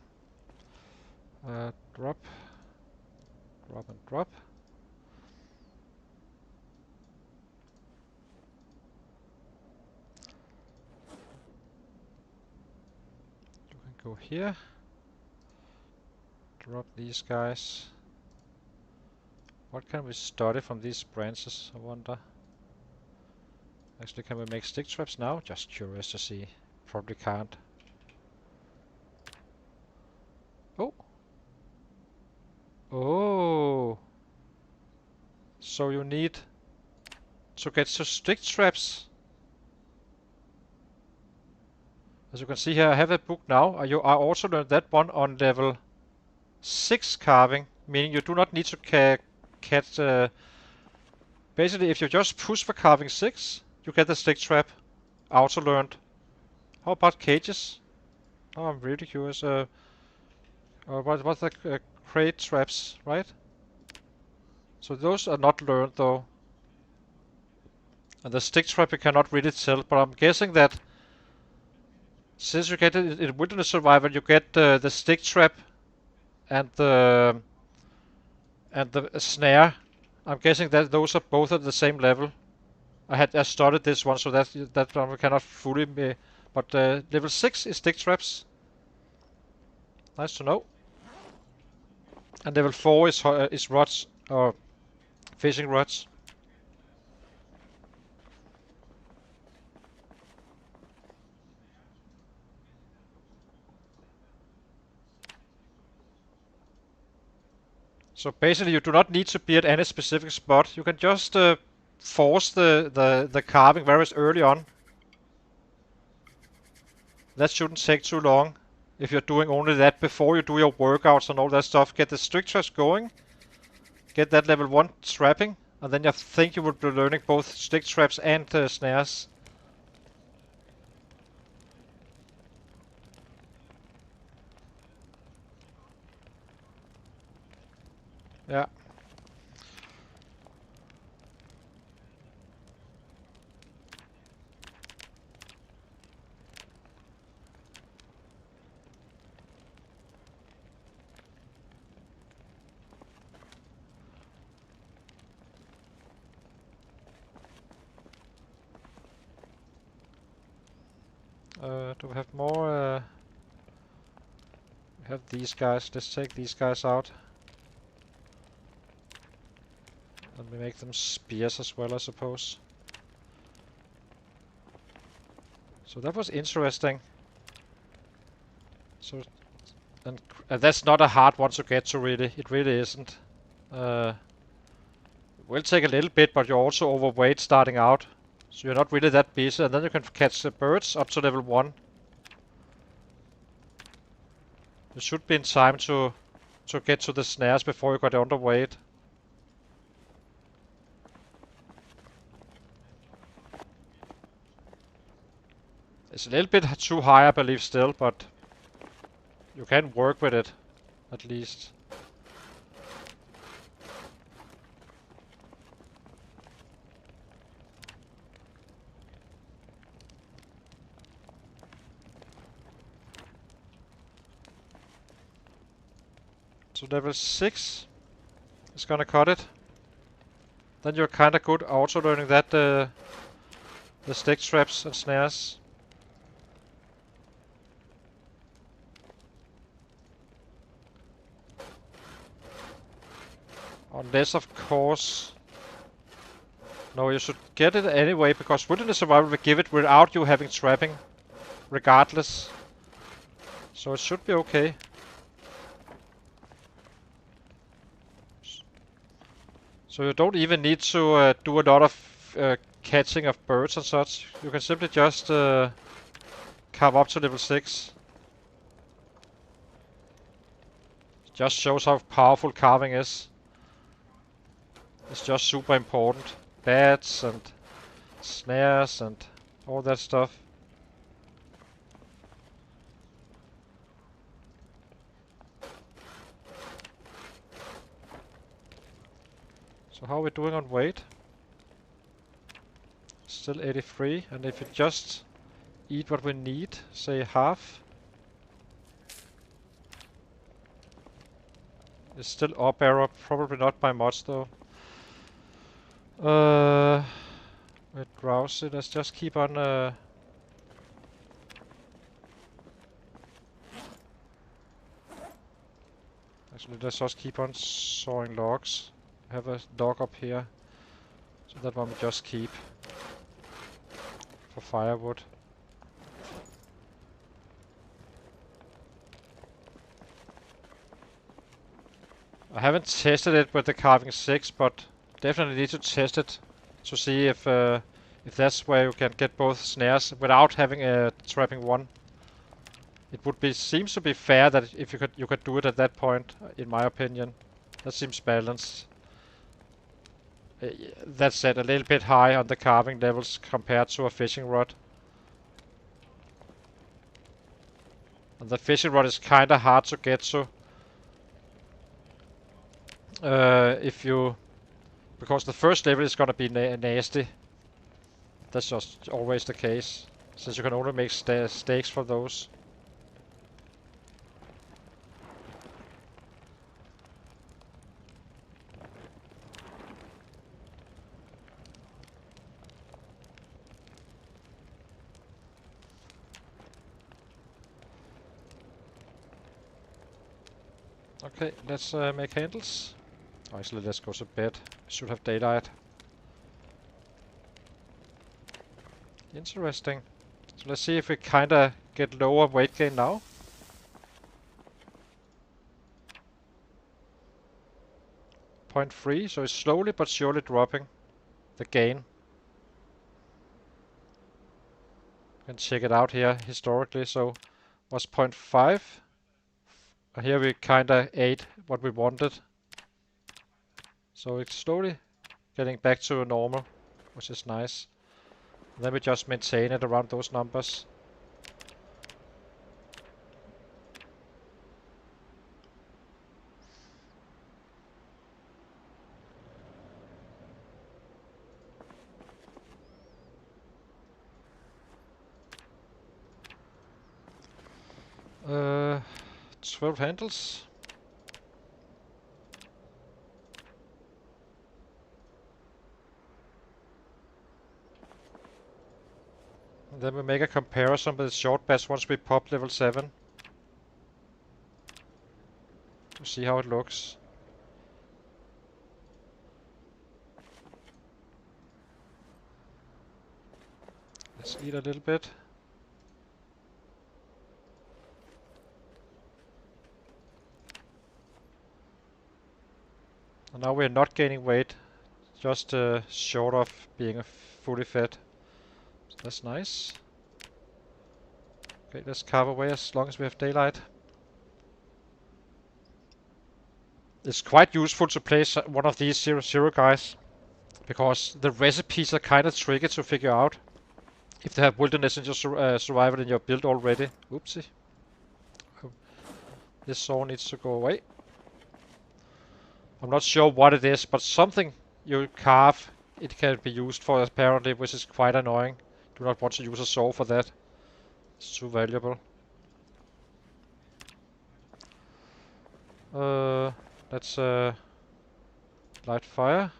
Drop. Drop and drop. You can go here. Drop these guys. What can we study from these branches, I wonder? Actually, can we make stick traps now? Just curious to see. Probably can't. Oh! Oh! So you need to get to stick traps. As you can see here, I have a book now. I also learned that one on level 6 carving, meaning you do not need to catch. Basically, if you just push for carving 6, you get the stick trap. Auto learned. How about cages? Oh, I'm really curious. What's the crate traps, right? So those are not learned though. And the stick trap you cannot really tell, but I'm guessing that since you get it in Wilderness Survival, you get the stick trap and the snare. I'm guessing that those are both at the same level. I started this one, so that one we cannot fully be, but level 6 is stick traps. Nice to know. And level 4 is rods or fishing rods. So basically, you do not need to be at any specific spot. You can just force the carving very early on. That shouldn't take too long. If you're doing only that before you do your workouts and all that stuff, get the stick traps going, get that level 1 trapping, and then I think you will be learning both stick traps and snares. Yeah. Do we have more? We have these guys. Let's take these guys out. And we make them spears as well, I suppose. So that was interesting. So, and that's not a hard one to get to, really. It really isn't. It will take a little bit, but you're also overweight starting out. So you're not really that busy, and then you can catch the birds up to level 1. You should be in time to get to the snares before you got underweight. It's a little bit too high, I believe, still, but you can work with it, at least. So level 6 is gonna cut it. Then you're kinda good auto learning that the stick traps and snares. Unless, of course... No, you should get it anyway, because Wilderness Survival will give it without you having trapping, regardless. So it should be okay. So you don't even need to do a lot of catching of birds and such. You can simply just carve up to level 6. It just shows how powerful carving is. It's just super important. Bats and snares and all that stuff. So how are we doing on weight? Still 83, and if you just eat what we need, say half, it's still up arrow, probably not by much though. We're drowsy, let's just keep on actually let's just keep on sawing logs. I have a dog up here, so that one we just keep for firewood. I haven't tested it with the carving 6, but definitely need to test it to see if that's where you can get both snares without having a trapping 1. It would be seems to be fair that if you could do it at that point, in my opinion. That seems balanced. That said, a little bit high on the carving levels compared to a fishing rod. And the fishing rod is kinda hard to get to. Because the first level is gonna be nasty. That's just always the case, since you can only make stakes for those. Okay, let's make handles. Actually, let's go to bed. We should have daylight. Interesting. So let's see if we kinda get lower weight gain now. .3, so it's slowly but surely dropping the gain. You can check it out here historically. So was 0.5. Here we kinda ate what we wanted. So it's slowly getting back to normal, which is nice. And then we just maintain it around those numbers. Uh, 12 handles. And then we make a comparison with the short bass once we pop level 7. To see how it looks. Let's eat a little bit. And now we're not gaining weight, just short of being fully fed. So that's nice. Okay, let's carve away as long as we have daylight. It's quite useful to play one of these 0-0 guys, because the recipes are kind of tricky to figure out. If they have wilderness and just survival in your build already. Oopsie. Oh. This saw needs to go away. I'm not sure what it is, but something you carve, it can be used for apparently, which is quite annoying. Do not want to use a saw for that. It's too valuable. Let's light fire.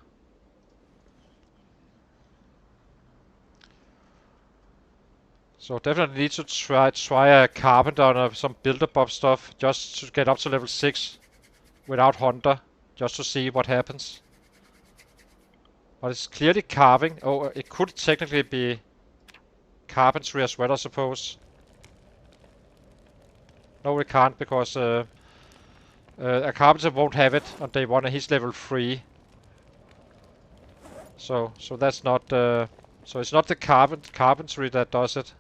So definitely need to try a carpenter on some builder buff stuff just to get up to level 6 without hunter, just to see what happens. But it's clearly carving. Oh, it could technically be carpentry as well, I suppose. No, we can't, because a carpenter won't have it on day 1 and he's level 3. So that's not... so it's not the carpentry that does it.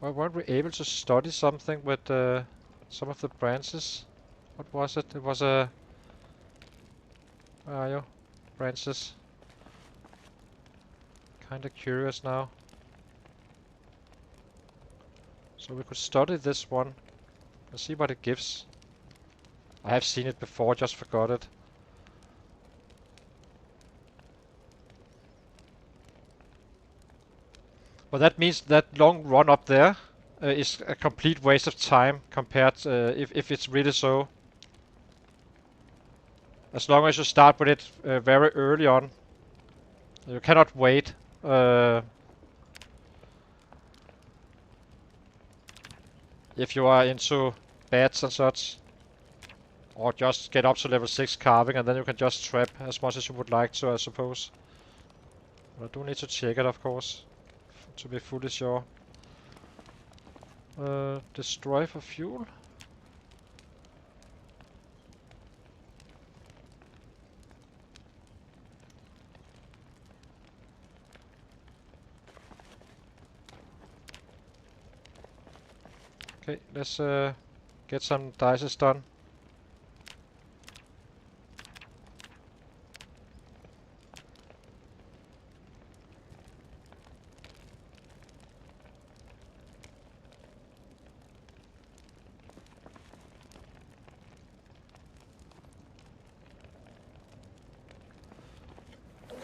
Weren't we able to study something with some of the branches? What was it? It was a... Where are you? Branches. Kinda curious now. So we could study this one and see what it gives. I have seen it before, just forgot it. But that means that long run up there is a complete waste of time compared if it's really so. As long as you start with it very early on. You cannot wait. If you are into bats and such. Or just get up to level 6 carving and then you can just trap as much as you would like to, I suppose. But I do need to check it, of course, to be fully sure. Destroy for fuel. Okay, let's get some dices done.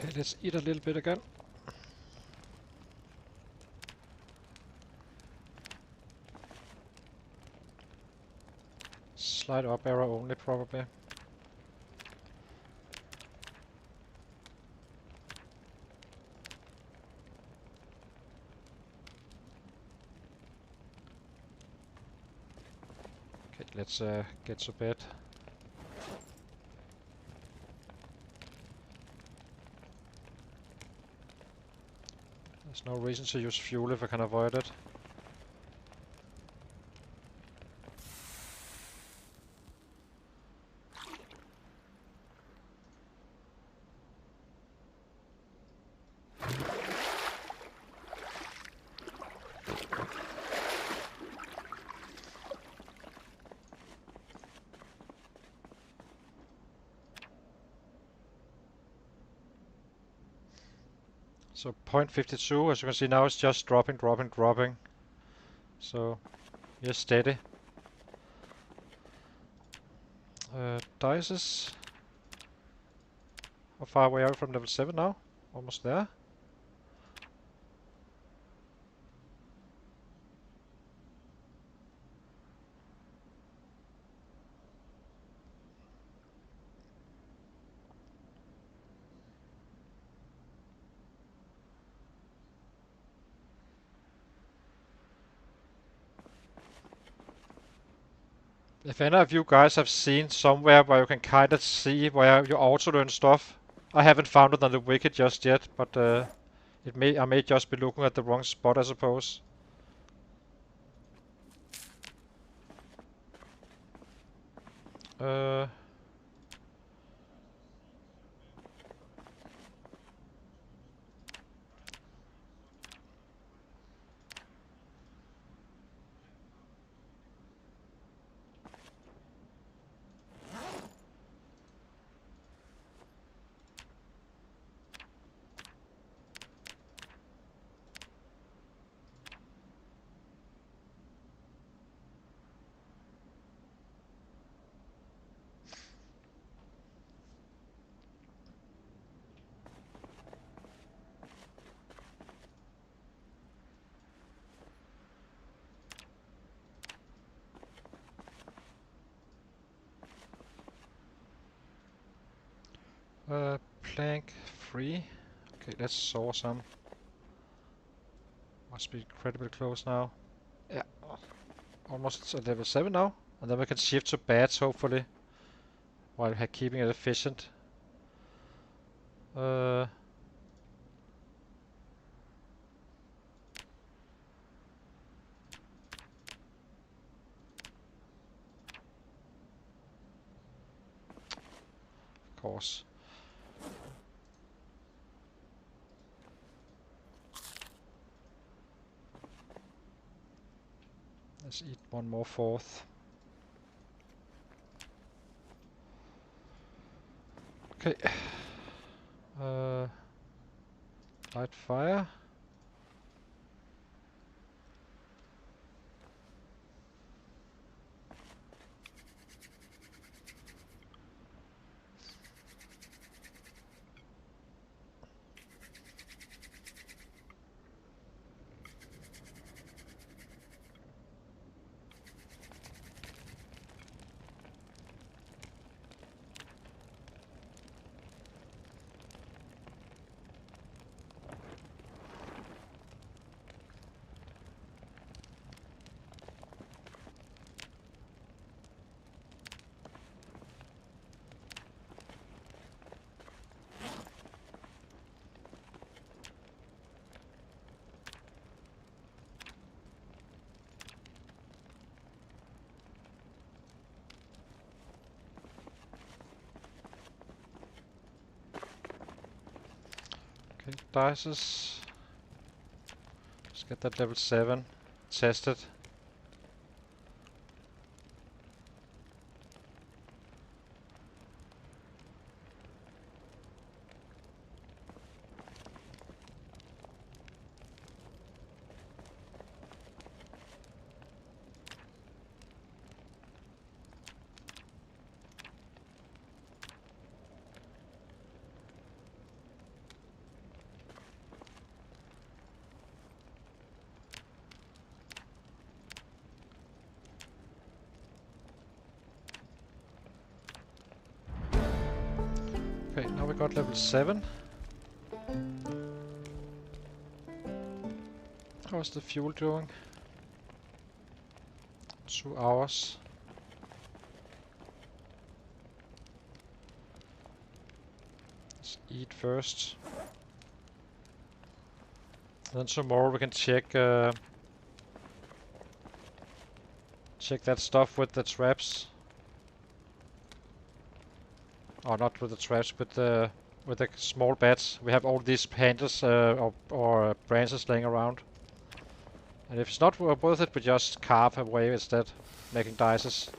Okay, let's eat a little bit again. Slide up arrow only, probably. Okay, let's get to bed. There's no reason to use fuel if I can avoid it. So 0.52, as you can see now, it's just dropping, dropping, dropping. So, just steady. Dices. How far away are we from level 7 now? Almost there. If any of you guys have seen somewhere where you can kind of see where you auto-learn stuff, I haven't found it on the wiki just yet, but I may just be looking at the wrong spot, I suppose. Of plank 3. Okay, let's saw some. Must be incredibly close now. Yeah, almost at level 7 now. And then we can shift to bats, hopefully, while keeping it efficient. Of course. Let's eat one more fourth. Okay. Light fire. dices. Let's get that level 7 tested. Okay, now we got level 7. How's the fuel doing? 2 hours. Let's eat first. Then tomorrow we can check that stuff with the traps. Or not with the traps, but with the small bats. We have all these handles or branches laying around. And if it's not worth it, we just carve away instead, making dices.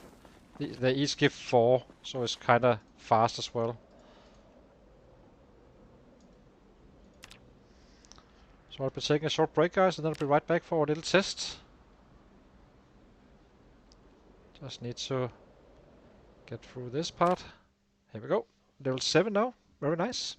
They each give 4, so it's kinda fast as well. So I'll be taking a short break, guys, and then I'll be right back for a little test. Just need to get through this part. Here we go. Level 7 now. Very nice.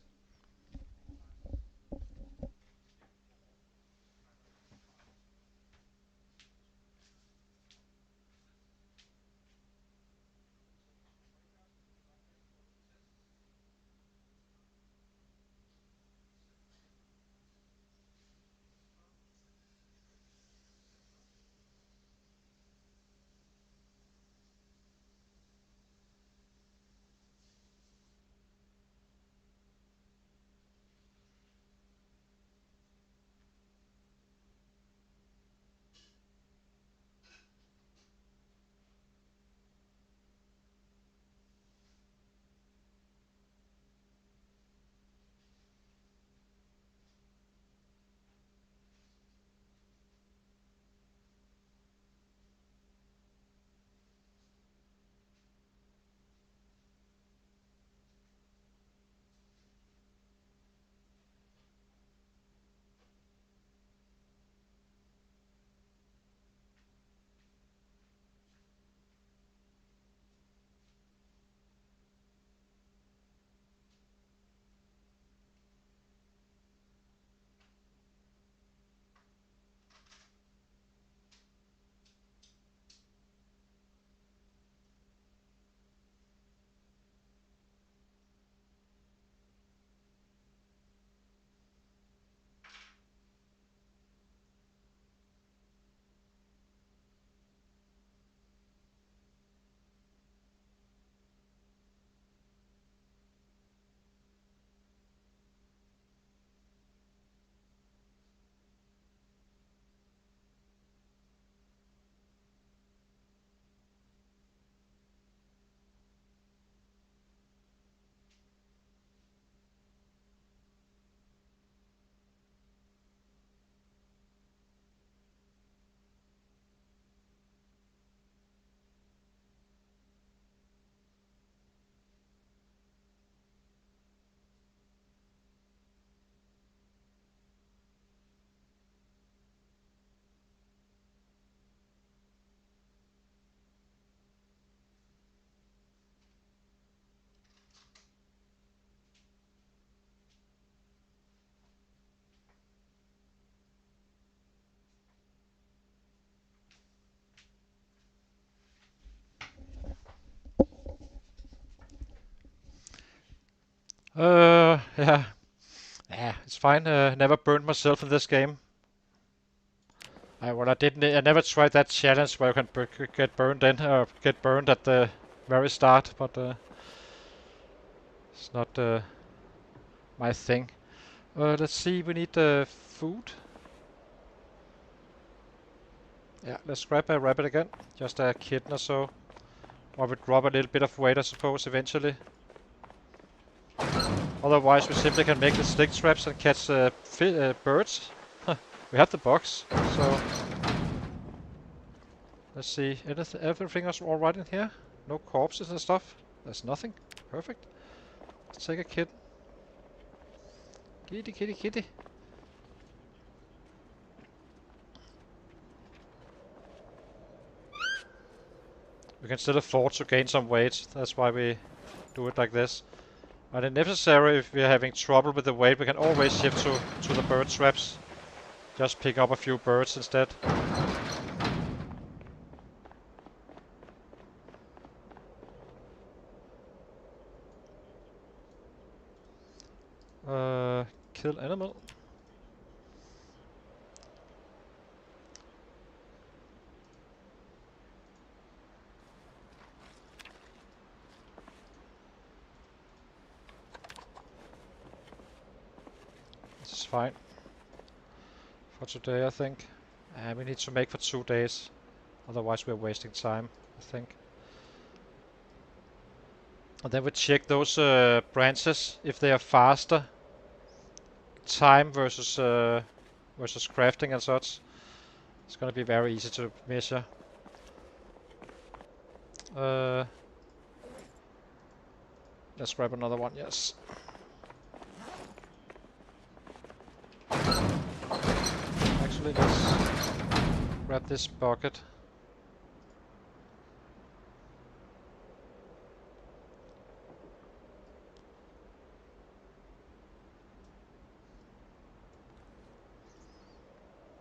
Yeah. Yeah, it's fine. Never burned myself in this game. Well, I didn't. I never tried that challenge where you can get burned in, or get burned at the very start, but it's not my thing. Let's see. We need food. Yeah, let's grab a rabbit again. Just a kitten or so. Or we drop a little bit of weight, I suppose, eventually. Otherwise, we simply can make the stick traps and catch birds. We have the box, so let's see. Everything is all right in here. No corpses and stuff. There's nothing. Perfect. Let's take a kitten. Kitty, kitty, kitty. We can still afford to gain some weight. That's why we do it like this. And if necessary, if we're having trouble with the weight, we can always shift to the bird traps. Just pick up a few birds instead. Kill animal. This is fine. For today, I think. And we need to make for 2 days. Otherwise, we're wasting time, I think. And then we check those branches, if they are faster. Time versus crafting and such. It's gonna be very easy to measure. Let's grab another one, yes. Actually, let's grab this bucket.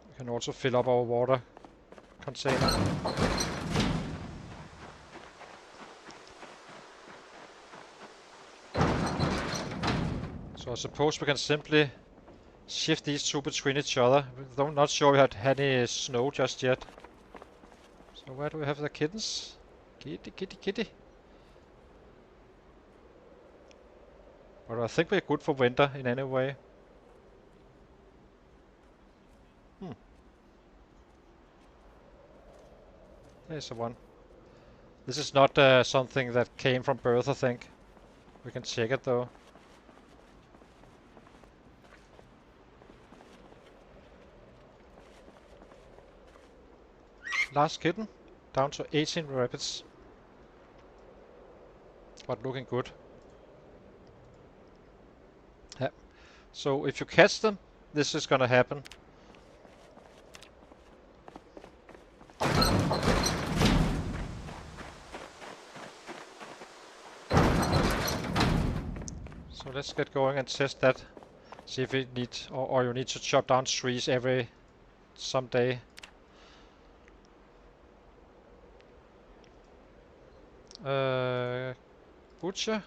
We can also fill up our water container. So I suppose we can simply shift these two between each other. I'm not sure we had any snow just yet. So where do we have the kittens? Kitty, kitty, kitty. But I think we're good for winter in any way. There's the one. This is not something that came from birth, I think. We can check it though. Last kitten, down to 18 rabbits. But looking good. Yeah. So if you catch them, this is gonna happen. So let's get going and test that. See if we need, or you need to chop down trees every someday. Butcher.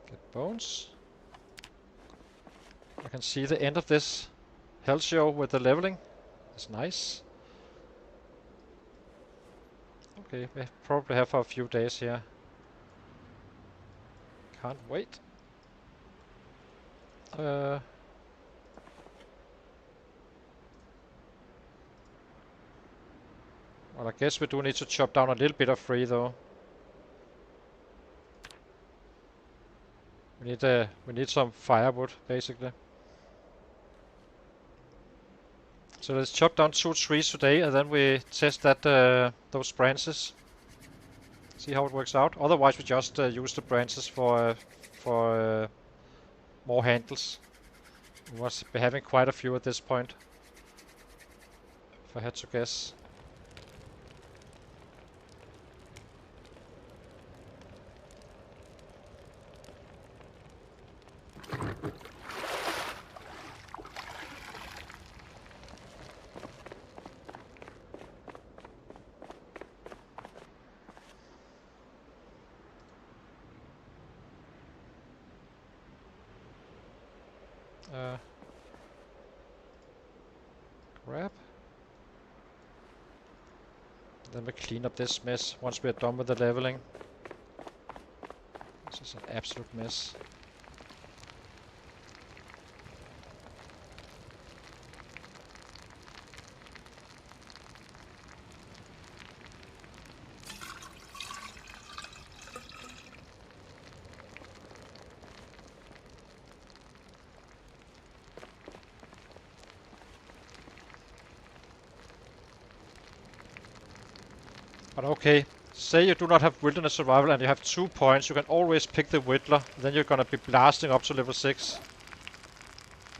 Get bones. I can see the end of this hell show with the leveling. It's nice. Okay, we probably have for a few days here. Can't wait. Well, I guess we do need to chop down a little bit of tree though. We need some firewood basically. So let's chop down 2 trees today, and then we test that those branches. See how it works out. Otherwise, we just use the branches for more handles. We must be having quite a few at this point, if I had to guess. Grab. Then we clean up this mess once we're done with the leveling. This is an absolute mess. But okay, say you do not have wilderness survival and you have 2 points, you can always pick the whittler, then you're gonna be blasting up to level 6.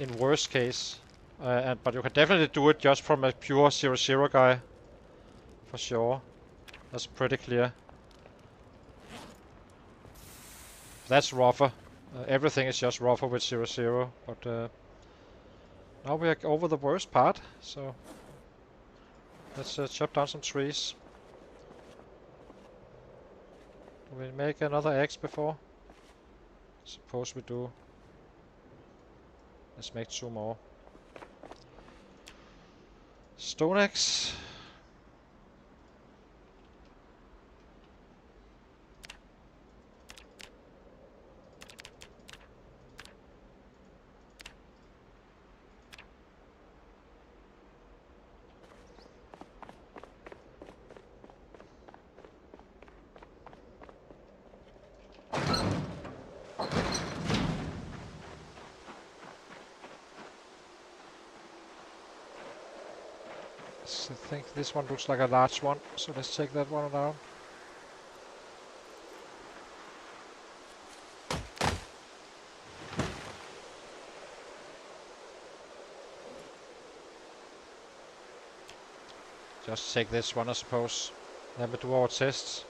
In worst case. But you can definitely do it just from a pure 0-0 guy. For sure. That's pretty clear. That's rougher. Everything is just rougher with 0-0. But now we are over the worst part. So let's chop down some trees. Do we make another axe before? Suppose we do. Let's make 2 more. Stone axe. I think this one looks like a large one, so let's take that one down. Just take this one, I suppose. Then we do our tests.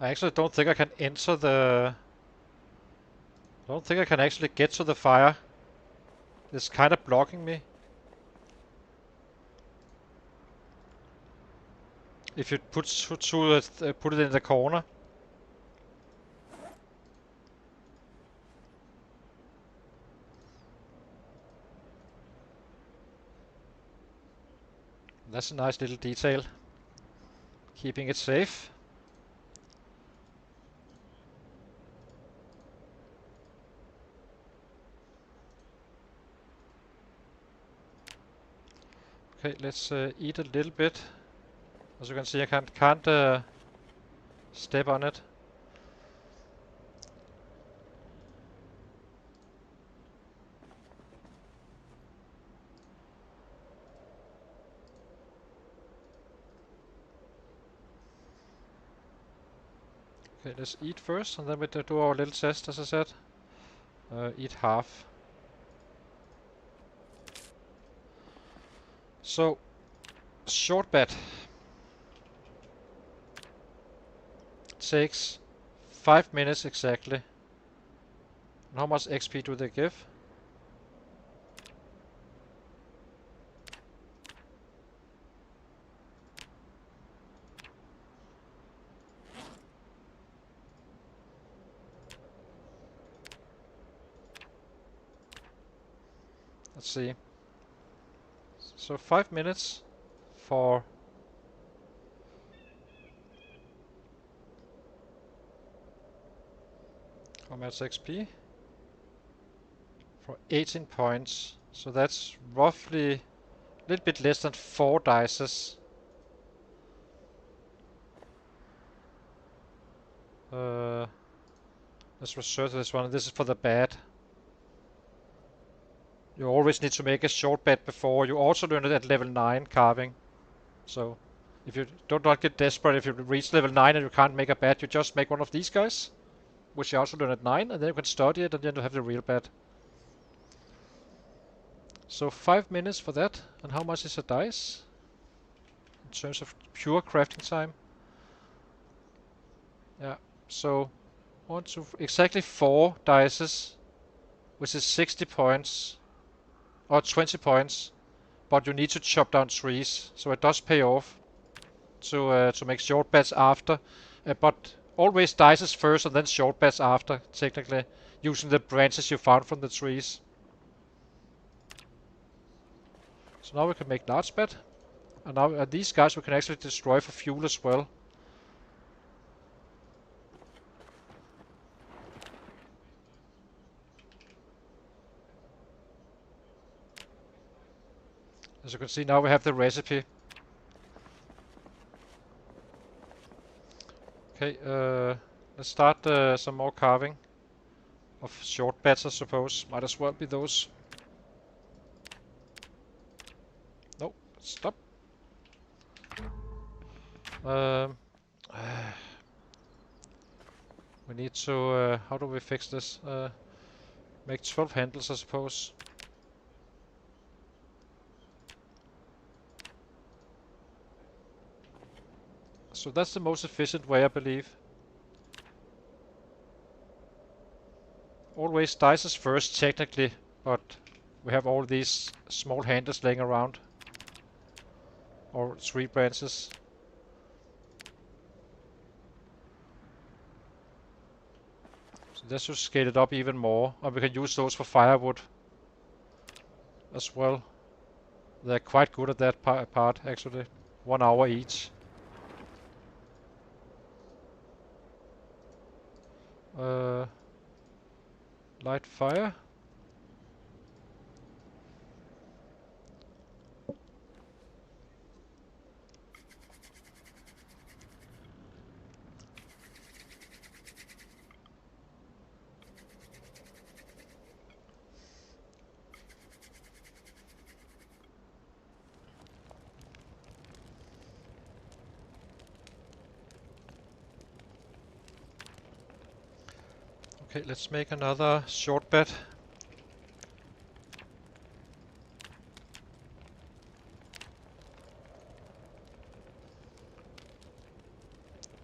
I actually don't think I can enter the... I don't think I can actually get to the fire. It's kind of blocking me. If you put it in the corner. That's a nice little detail. Keeping it safe. Okay, let's eat a little bit. As you can see, I can't step on it. Okay, let's eat first, and then we do our little test, as I said. Eat half. So, short bet. Takes 5 minutes exactly. And how much XP do they give? Let's see. So 5 minutes for how much XP? For 18 points. So that's roughly a little bit less than 4 dices. Let's research this one. This is for the bad. You always need to make a short bet before. You also learn it at level 9 carving. So if you do not get desperate, if you reach level 9 and you can't make a bet, you just make one of these guys, which you also learn at 9, and then you can study it, and then you have the real bet. So 5 minutes for that. And how much is a dice? In terms of pure crafting time. Yeah, so exactly 4 dices, which is 60 points. Or 20 points. But you need to chop down trees, so it does pay off. to make short beds after, but always dices first and then short beds after, technically, using the branches you found from the trees. So now we can make large bed, and now these guys we can actually destroy for fuel as well. As you can see, now we have the recipe. Okay, let's start some more carving of short beds, I suppose. Might as well be those. No, stop. We need to, how do we fix this? Make 12 handles, I suppose. So that's the most efficient way, I believe. Always dices first, technically, but we have all these small handles laying around. Or tree branches. So this should scale it up even more, and we can use those for firewood as well. They're quite good at that part, actually. 1 hour each. Light fire. Okay, let's make another short bed.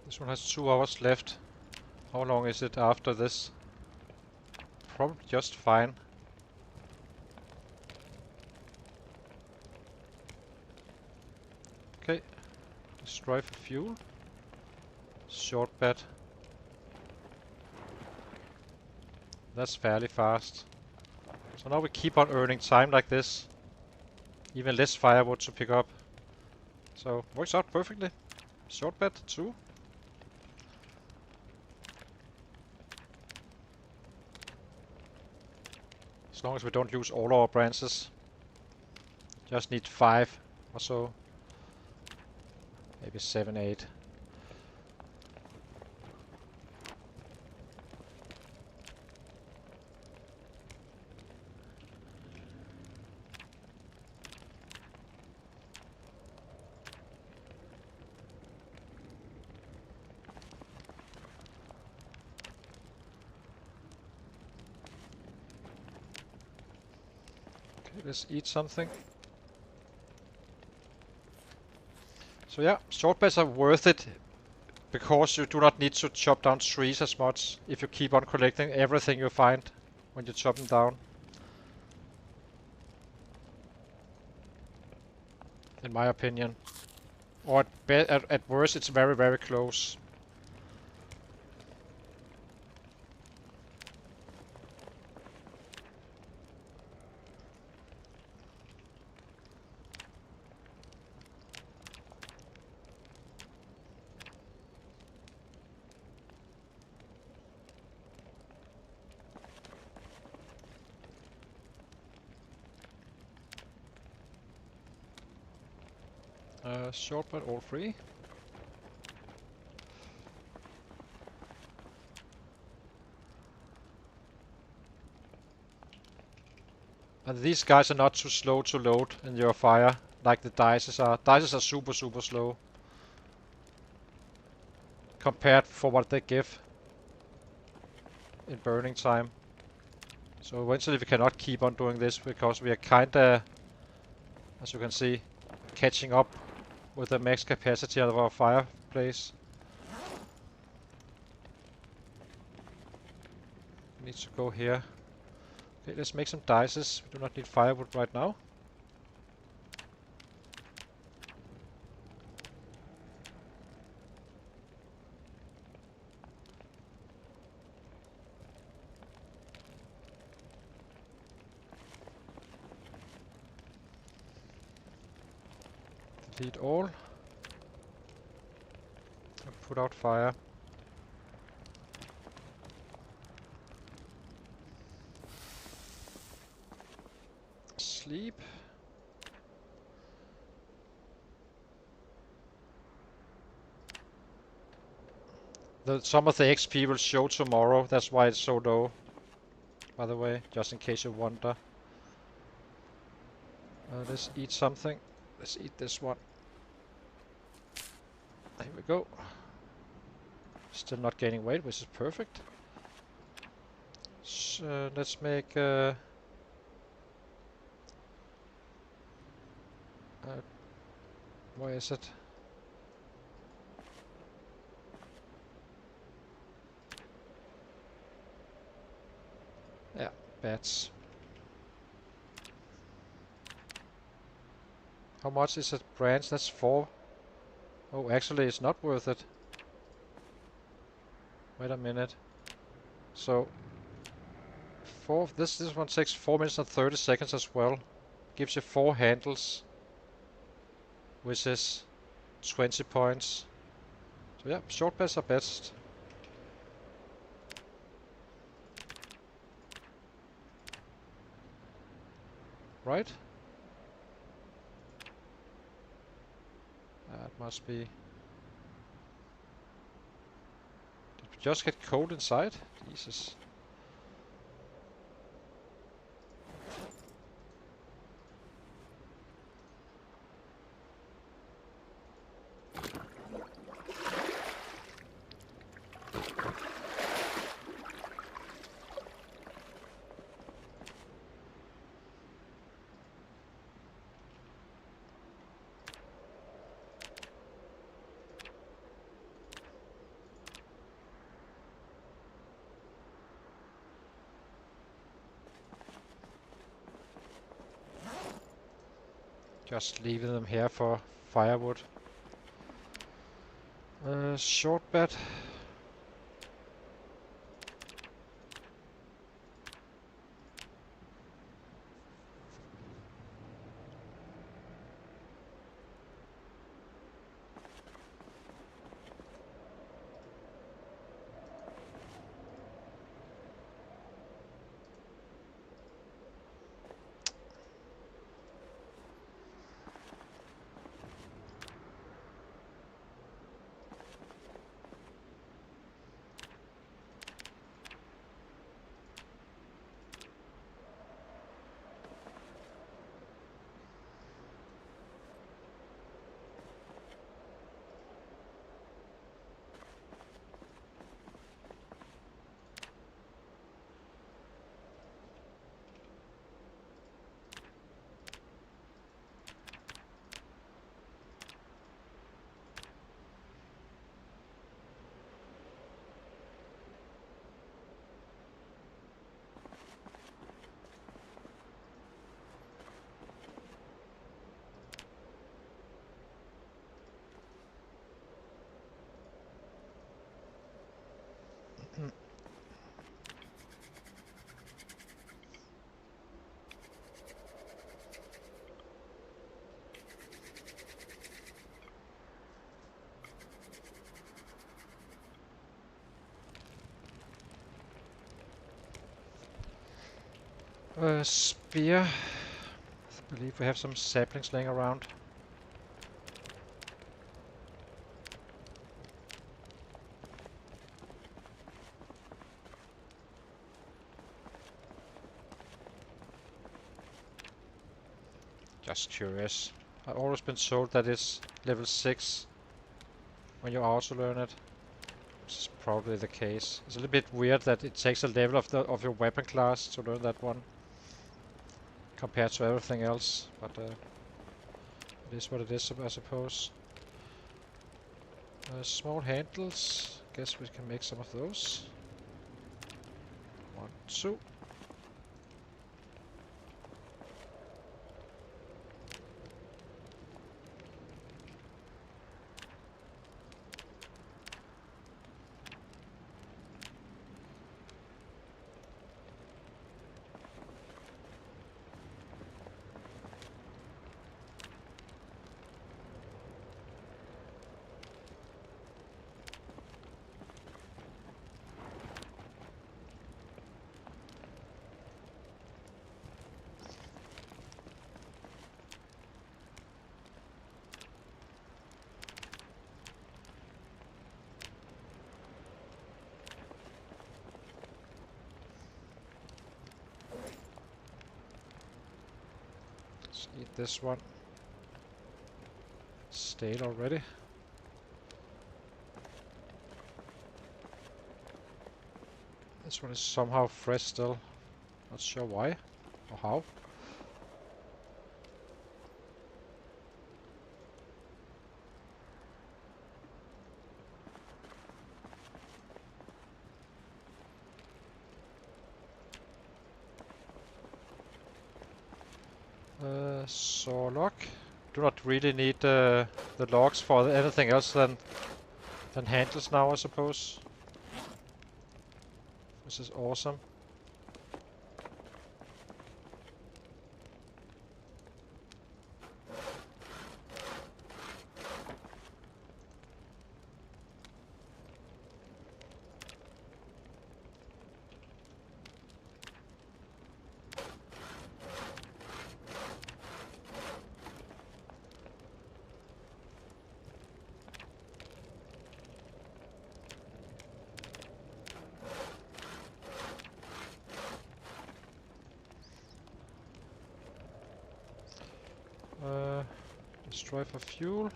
This one has 2 hours left. How long is it after this? Probably just fine. Okay, destroy for fuel. Short bed. That's fairly fast. So now we keep on earning time like this. Even less firewood to pick up. So, works out perfectly. Short bed, 2. As long as we don't use all our branches. Just need 5 or so. Maybe 7, 8. Let's eat something. So yeah, short beds are worth it because you do not need to chop down trees as much if you keep on collecting everything you find when you chop them down. In my opinion. Or at worst it's very, very close. Short but all free. And these guys are not too slow to load in your fire, like the dices are. Dices are super, super slow. Compared for what they give in burning time. So eventually we cannot keep on doing this because we are kinda, as you can see, catching up with the max capacity of our fireplace. Need to go here. Okay, let's make some dices. We do not need firewood right now. Delete all. And put out fire. Sleep. Some of the XP will show tomorrow, that's why it's so low. By the way, just in case you wonder. Let's eat something. Let's eat this one. There we go. Still not gaining weight, which is perfect. So let's make where is it? Yeah, bats. How much is it? Branch? That's 4. Oh, actually, it's not worth it. Wait a minute. So, this one takes 4 minutes and 30 seconds as well. Gives you 4 handles, which is 20 points. So yeah, short bats are best. Right? It must be. Did we just get cold inside? Jesus. Just leaving them here for firewood. Short bat. Spear. I believe we have some saplings laying around. Just curious. I've always been told that it's level 6 when you also learn it. Which is probably the case. It's a little bit weird that it takes a level of your weapon class to learn that one. Compared to everything else. But it is what it is, I suppose. Small handles. Guess we can make some of those. 1, 2. Eat this one. Stale already. This one is somehow fresh still. Not sure why or how. Saw log. Do not really need the logs for anything else than handles now, I suppose. This is awesome. Destroy for fuel.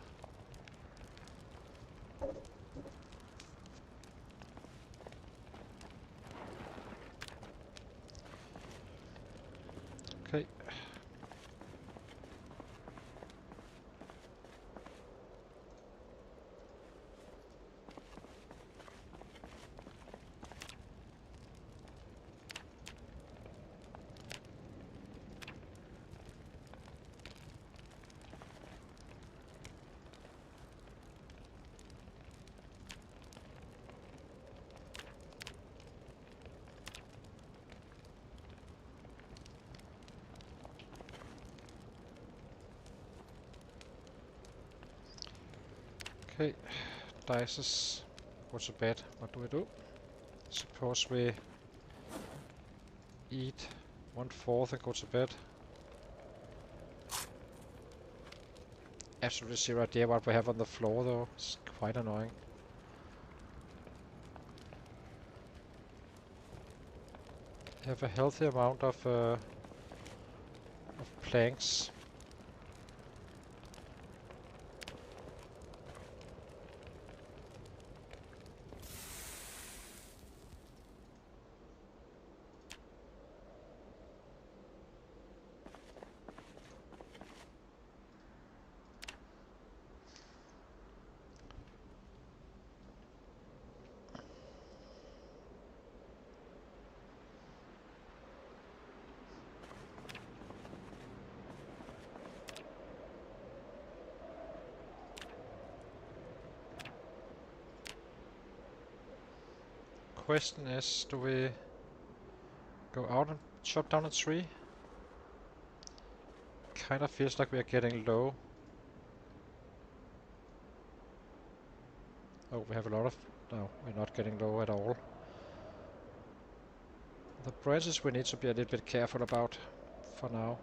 Okay. Okay, dices. Go to bed. What do we do? Suppose we eat 1/4 and go to bed. Absolutely zero idea what we have on the floor though. It's quite annoying. Have a healthy amount of planks. Question is, do we go out and chop down a tree? Kind of feels like we are getting low. Oh, we have a lot of... No, we're not getting low at all. The branches we need to be a little bit careful about for now.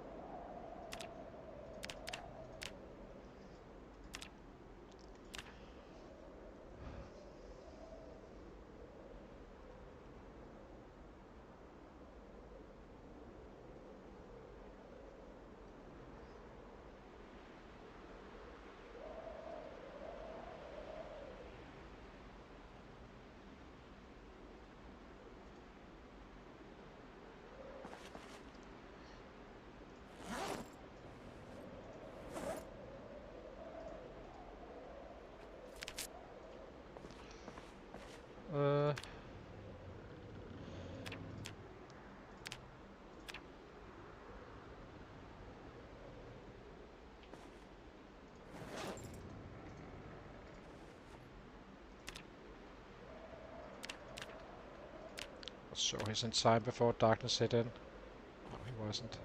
So he's in time before darkness set in. No, he wasn't.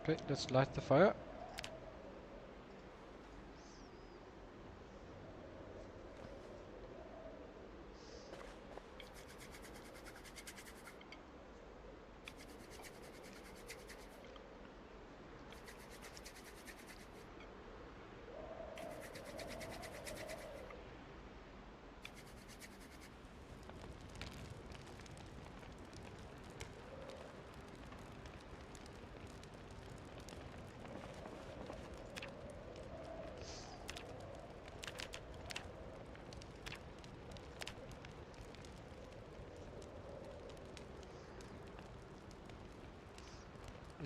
Okay, let's light the fire.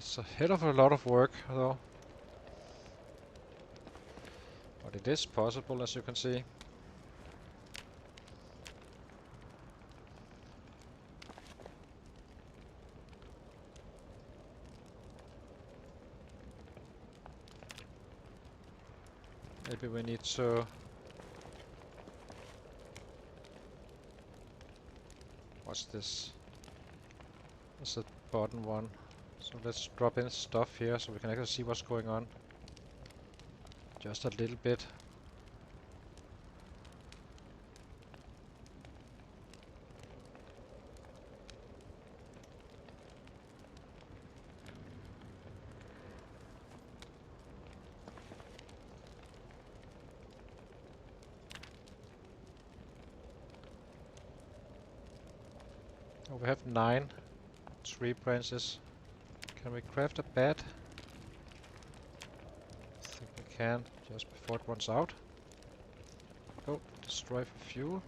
It's a hell of a lot of work, though. But it is possible, as you can see. Maybe we need to... What's this? It's a button one. So let's drop in stuff here so we can actually see what's going on. Just a little bit. Oh, we have 9 tree branches. Can we craft a bed? I think we can, just before it runs out. Oh, destroy for fuel.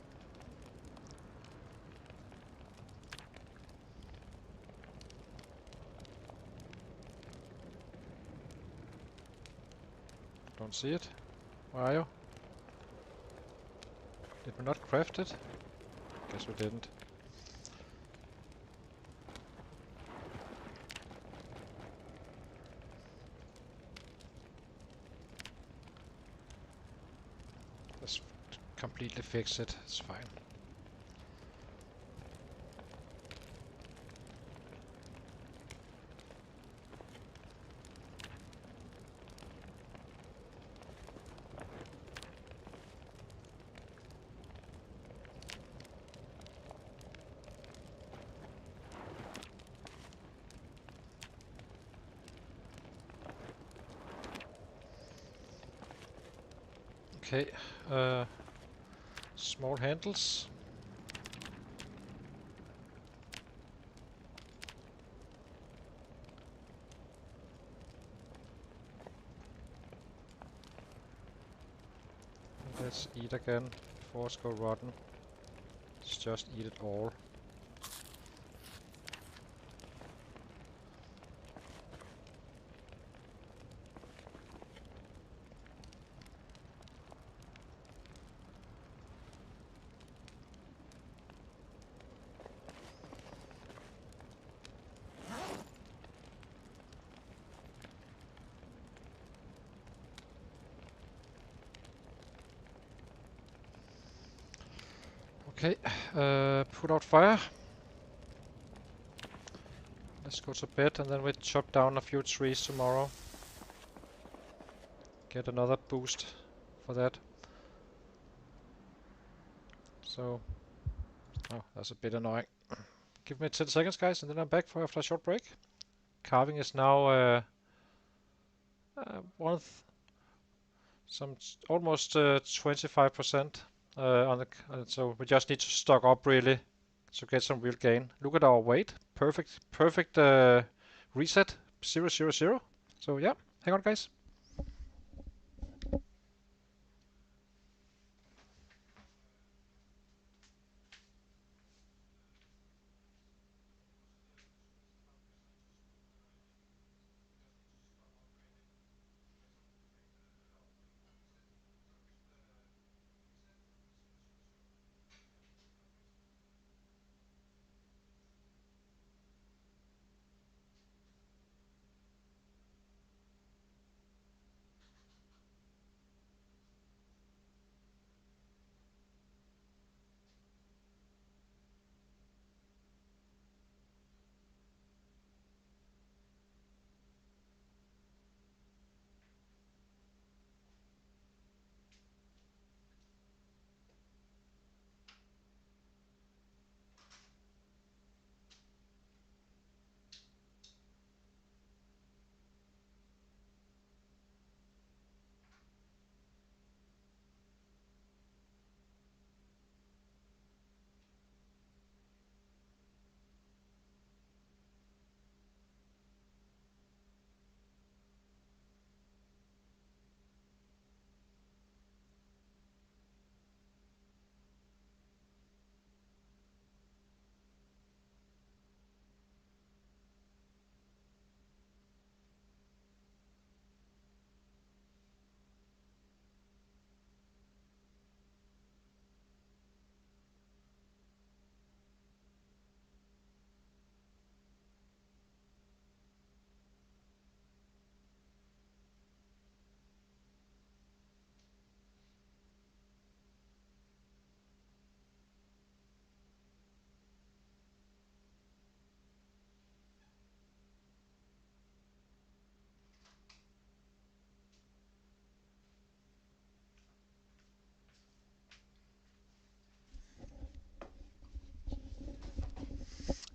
Don't see it. Where are you? Did we not craft it? Guess we didn't. Let's completely fix it. It's fine. Okay, small handles. Let's eat again before it's go rotten. Let's just eat it all. Okay, put out fire. Let's go to bed and then we chop down a few trees tomorrow. Get another boost for that. So, oh, that's a bit annoying. Give me 10 seconds, guys, and then I'm back for after a short break. Carving is now one some almost 25% on the. So we just need to stock up really to get some real gain. Look at our weight. Perfect reset. 000. So yeah, hang on, guys.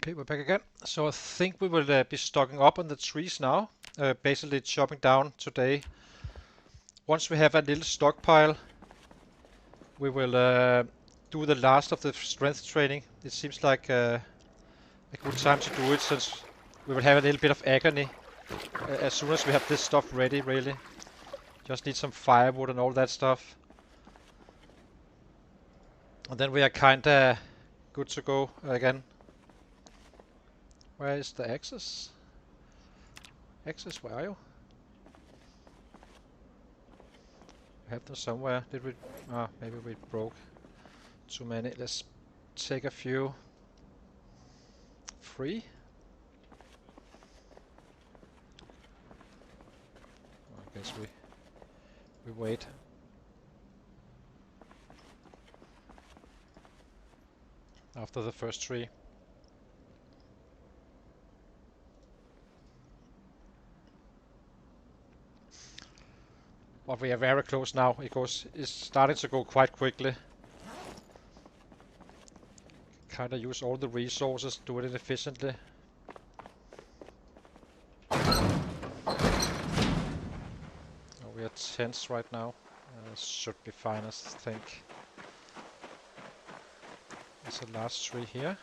Okay, we're back again. So I think we will be stocking up on the trees now, basically chopping down today. Once we have a little stockpile, we will do the last of the strength training. It seems like a good time to do it, since we will have a little bit of agony as soon as we have this stuff ready, really. Just need some firewood and all that stuff. And then we are kinda good to go again. Where is the axes? Axes, where are you? We have them somewhere. Did we? Ah, maybe we broke too many. Let's take a few. Free? I guess we wait. After the first tree. But we are very close now. It's starting to go quite quickly. Kinda use all the resources, do it efficiently. Oh, we are tense right now. Should be fine, I think. There's a last tree here.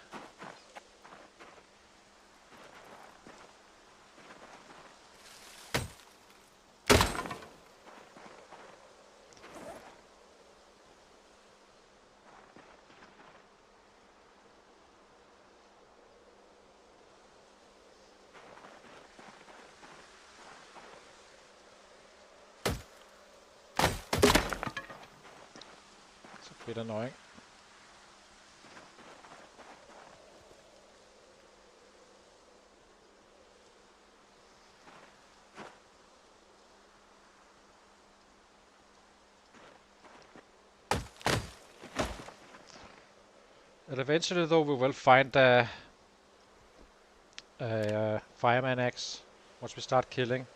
It's a bit annoying. And eventually, though, we will find a fireman axe once we start killing.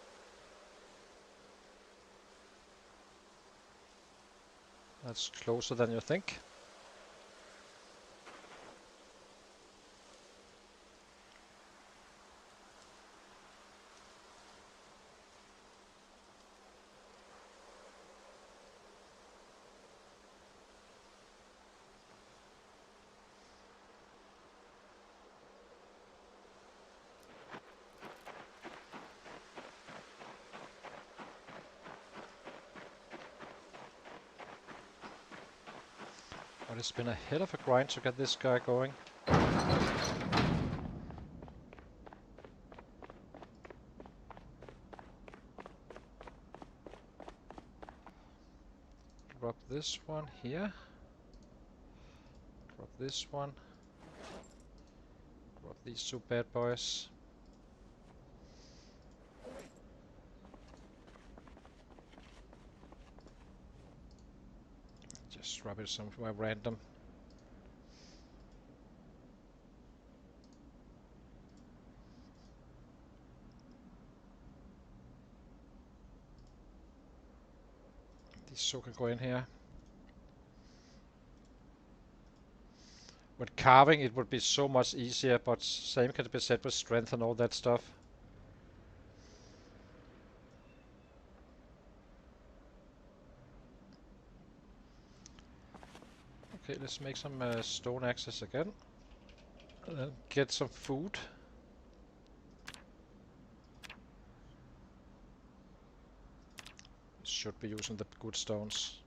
That's closer than you think. But it's been a hell of a grind to get this guy going. Drop this one here. Drop this one. Drop these two bad boys. Just drop it somewhere random. These two can go in here. With carving it would be so much easier, but same can be said with strength and all that stuff. Okay, let's make some stone axes again. And then get some food. Should be using the good stones.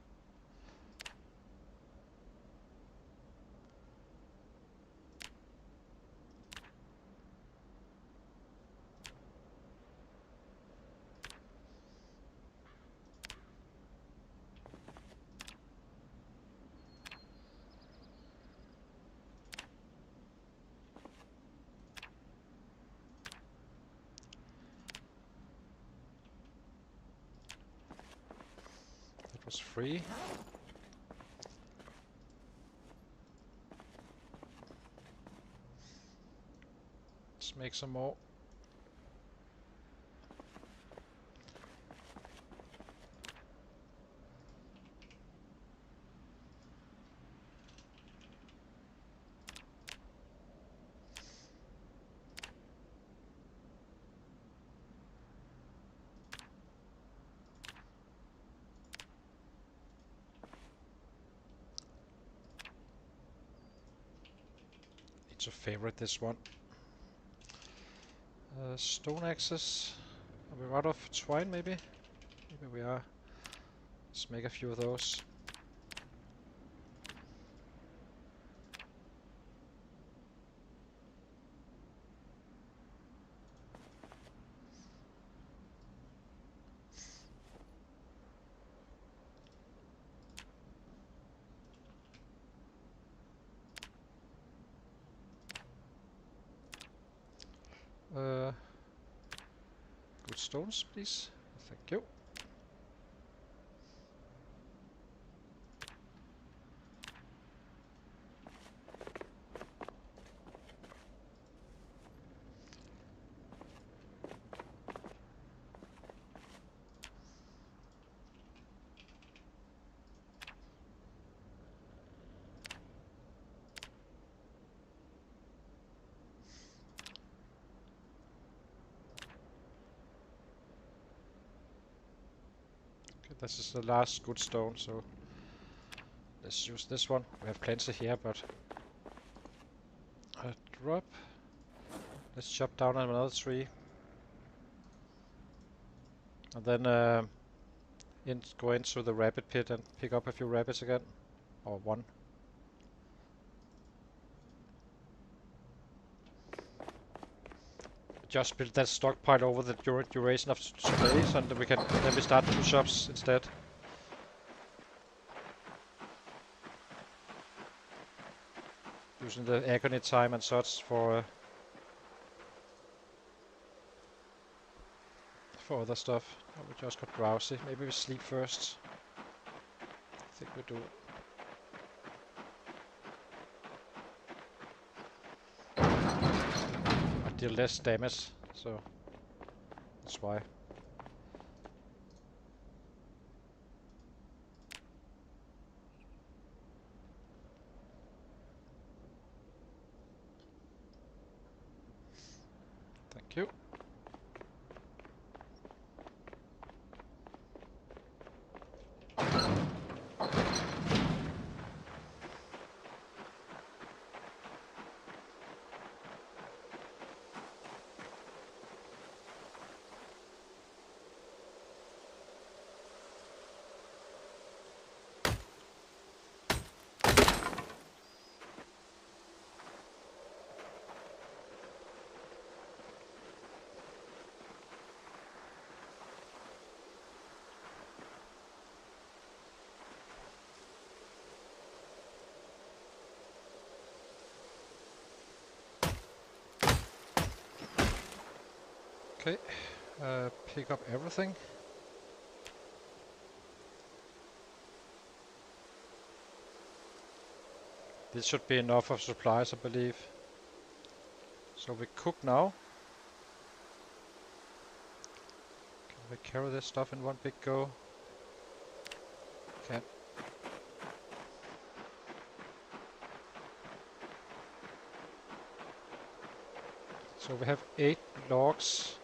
That was free. Let's make some more. to favorite this one. Stone axes. Are we out of twine maybe? Maybe we are. Let's make a few of those. Good stones, please. Thank you. This is the last good stone, so let's use this one. We have plenty here, but drop. Let's chop down another tree, and then go into the rabbit pit and pick up a few rabbits again, or one. Just build that stockpile over the duration of days, and then we start push-ups instead. Using the agony time and such for other stuff. Oh, we just got drowsy. Maybe we sleep first. I think we do. I deal less damage, so that's why. Thank you. Okay, pick up everything. This should be enough of supplies, I believe. So we cook now. Can we carry this stuff in one big go? Okay. So we have 8 logs.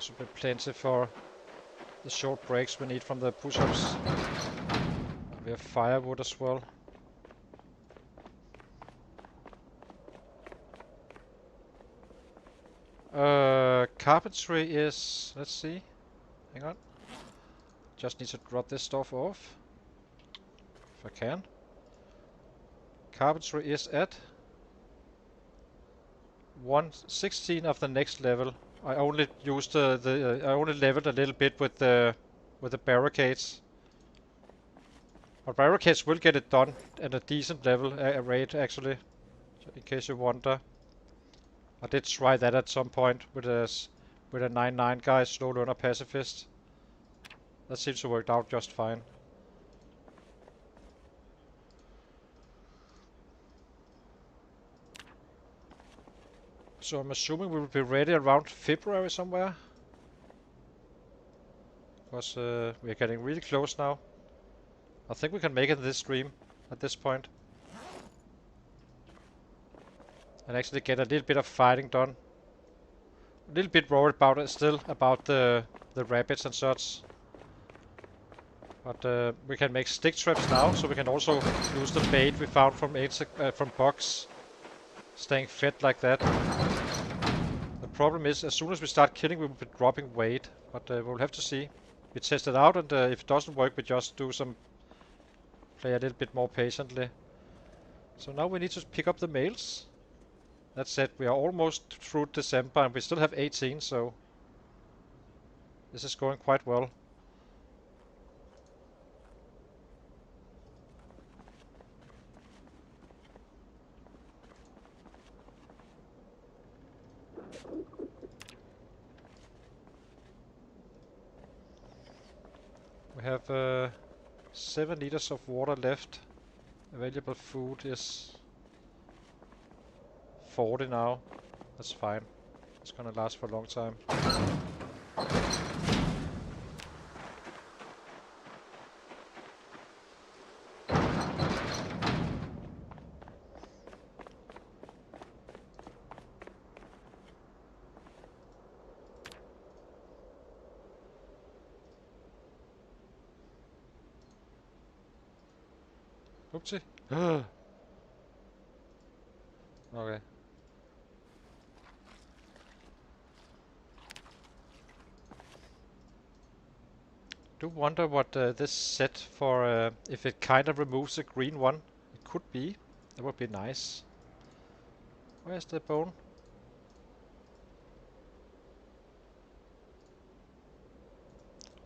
Should be plenty for the short breaks we need from the push-ups. We have firewood as well. Carpentry is... let's see. Hang on. Just need to drop this stuff off. If I can. Carpentry is at 116 of the next level. I only used I only leveled a little bit with the barricades. But barricades will get it done at a decent level rate actually, in case you wonder. I did try that at some point with a 9/9 guy, slow learner pacifist. That seems to work out just fine. So I'm assuming we will be ready around February somewhere. Because we are getting really close now. I think we can make it this stream at this point. And actually get a little bit of fighting done. A little bit worried about it still, about the rabbits and such. But we can make stick traps now, so we can also use the bait we found from bugs. staying fed like that. The problem is, as soon as we start killing, we will be dropping weight, but we'll have to see. We test it out, and if it doesn't work, we just play a little bit more patiently. So now we need to pick up the males. That's it. We are almost through December, and we still have 18, so this is going quite well. We have 7 liters of water left. Available food is 40 now. That's fine. It's gonna last for a long time. Oopsie. Okay. Do wonder what this set for, if it kind of removes the green one. It could be. That would be nice. Where's the bone?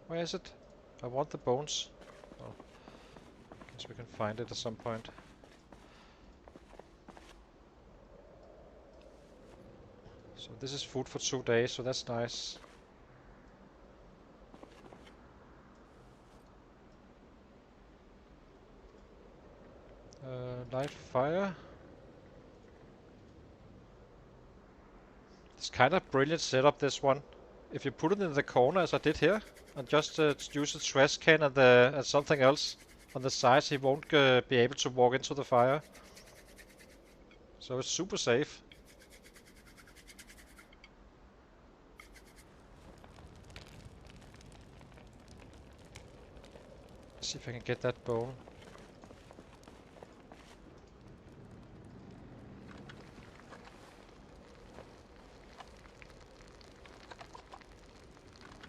Where is it? I want the bones. Oh. Guess we can find it at some point. So this is food for 2 days, so that's nice. Light fire. It's kind of brilliant setup, this one. If you put it in the corner, as I did here, and just use the trash can and something else on the sides, he won't be able to walk into the fire. So it's super safe. Let's see if I can get that bone.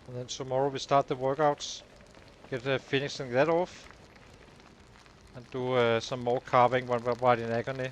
And then tomorrow we start the workouts. Get finishing that off. And do some more carving while in agony.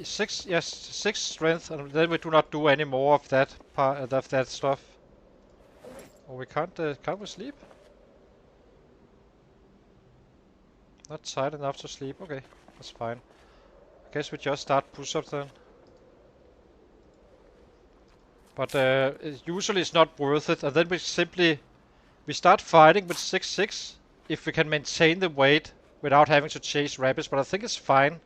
Six strength, and then we do not do any more of that part of that stuff. Oh, we can't we sleep? Not tired enough to sleep. Okay, that's fine. I guess we just start push-ups then. But usually it's not worth it, and then we start fighting with 6-6 if we can maintain the weight without having to chase rabbits. But I think it's fine.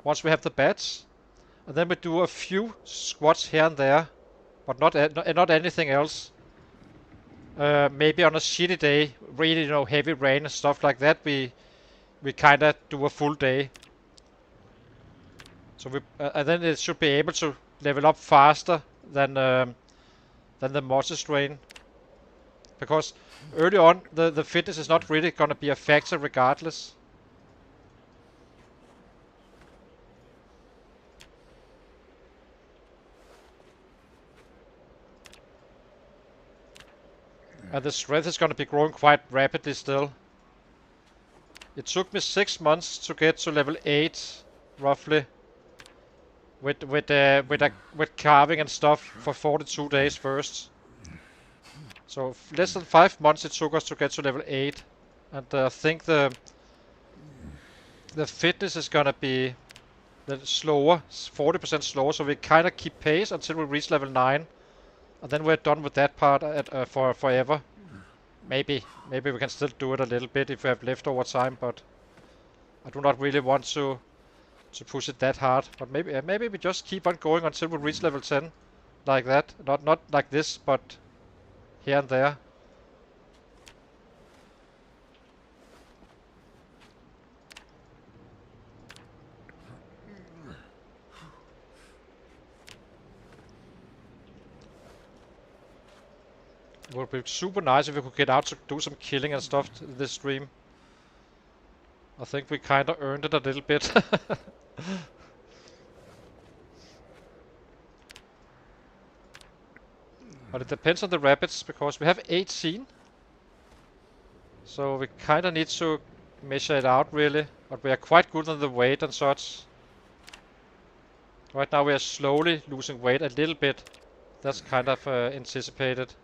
Once we have the bats, and then we do a few squats here and there, but not anything else. Maybe on a shitty day, really heavy rain and stuff like that, we kinda do a full day. So and then it should be able to level up faster than the muscle strain, because early on the fitness is not really gonna be a factor regardless. And the strength is going to be growing quite rapidly still. It took me 6 months to get to level 8, roughly, with carving and stuff for 42 days first. So less than 5 months it took us to get to level 8, and I think the the fitness is gonna be slower, 40% slower, so we kind of keep pace until we reach level 9, and then we're done with that part for forever. Maybe we can still do it a little bit if we have leftover time, but I do not really want to push it that hard. But maybe we just keep on going until we reach level 10, like that. Not like this, but here and there. It would be super nice if we could get out to do some killing and stuff this stream. I think we kind of earned it a little bit. But it depends on the rabbits, because we have 18. So we kind of need to measure it out, really. But we are quite good on the weight and such. Right now we are slowly losing weight a little bit. That's kind of anticipated.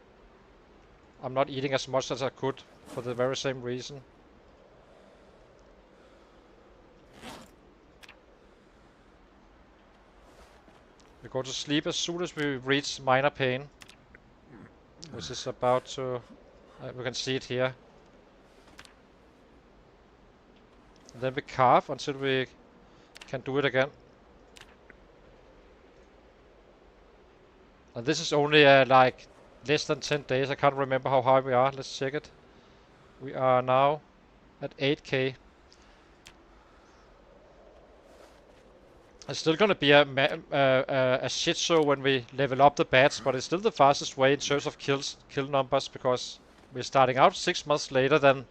I'm not eating as much as I could for the very same reason. We go to sleep as soon as we reach minor pain, which is about to... we can see it here. And then we carve until we can do it again. And this is only like less than 10 days. I can't remember how high we are. Let's check it. We are now at 8k. It's still gonna be a shit show when we level up the bats, but it's still the fastest way in terms of kill numbers, because we're starting out 6 months later than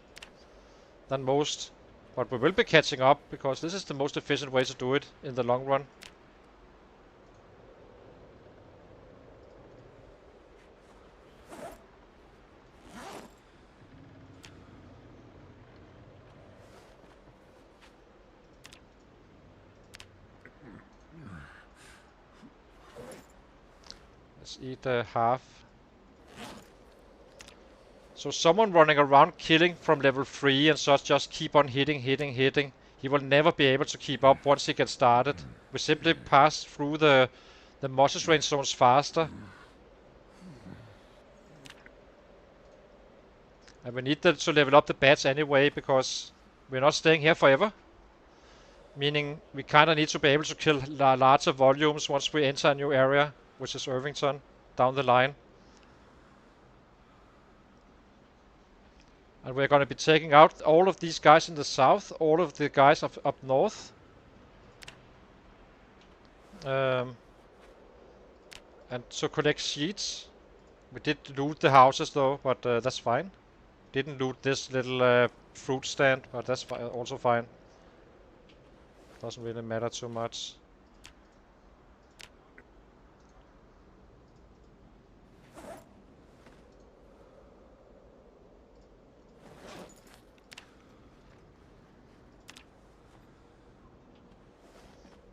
most. But we will be catching up, because this is the most efficient way to do it in the long run. Let's eat half. So someone running around killing from level 3 and such, just keep on hitting. He will never be able to keep up once he gets started. We simply pass through the Moses range zones faster. And we need to level up the bats anyway, because we're not staying here forever. Meaning we kind of need to be able to kill larger volumes once we enter a new area, which is Irvington, down the line. And we're going to be taking out all of these guys in the south, all of the guys up north. And to collect sheets. We did loot the houses though, but that's fine. Didn't loot this little fruit stand, but that's also fine. Doesn't really matter too much.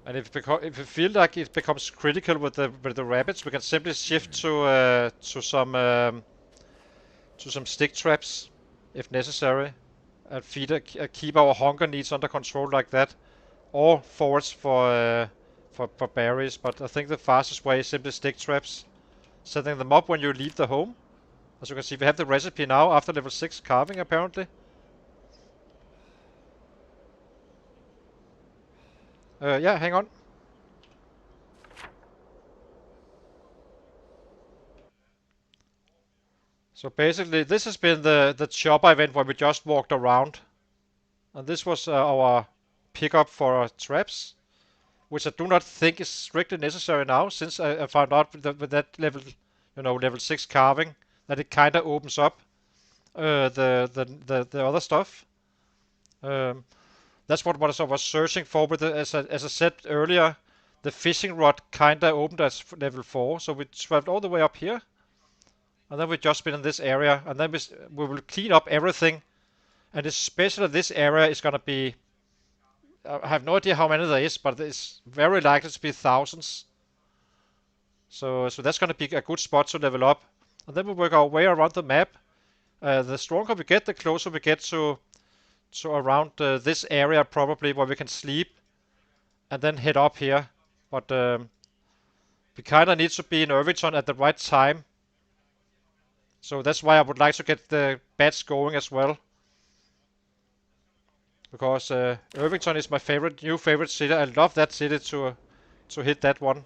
And if we feel like it becomes critical with the rabbits, we can simply shift to some stick traps, if necessary, and keep our hunger needs under control like that, or forage for berries. But I think the fastest way is simply stick traps, setting them up when you leave the home. As you can see, we have the recipe now after level 6 carving, apparently. Yeah, hang on. So basically, this has been the chopper event where we just walked around. And this was our pickup for traps, which I do not think is strictly necessary now, since I found out with that level, level 6 carving, that it kind of opens up the other stuff. That's what I was searching for. But as I said earlier, the fishing rod kind of opened at level 4, so we traveled all the way up here, and then we've just been in this area, and then we will clean up everything, and especially this area is gonna be. I have no idea how many there is, but it's very likely to be thousands. So that's gonna be a good spot to level up, and then we work our way around the map. The stronger we get, the closer we get to So around this area probably where we can sleep and then head up here. But we kinda need to be in Irvington at the right time. So that's why I would like to get the bats going as well. Because Irvington is my new favorite city. I love that city to hit that one.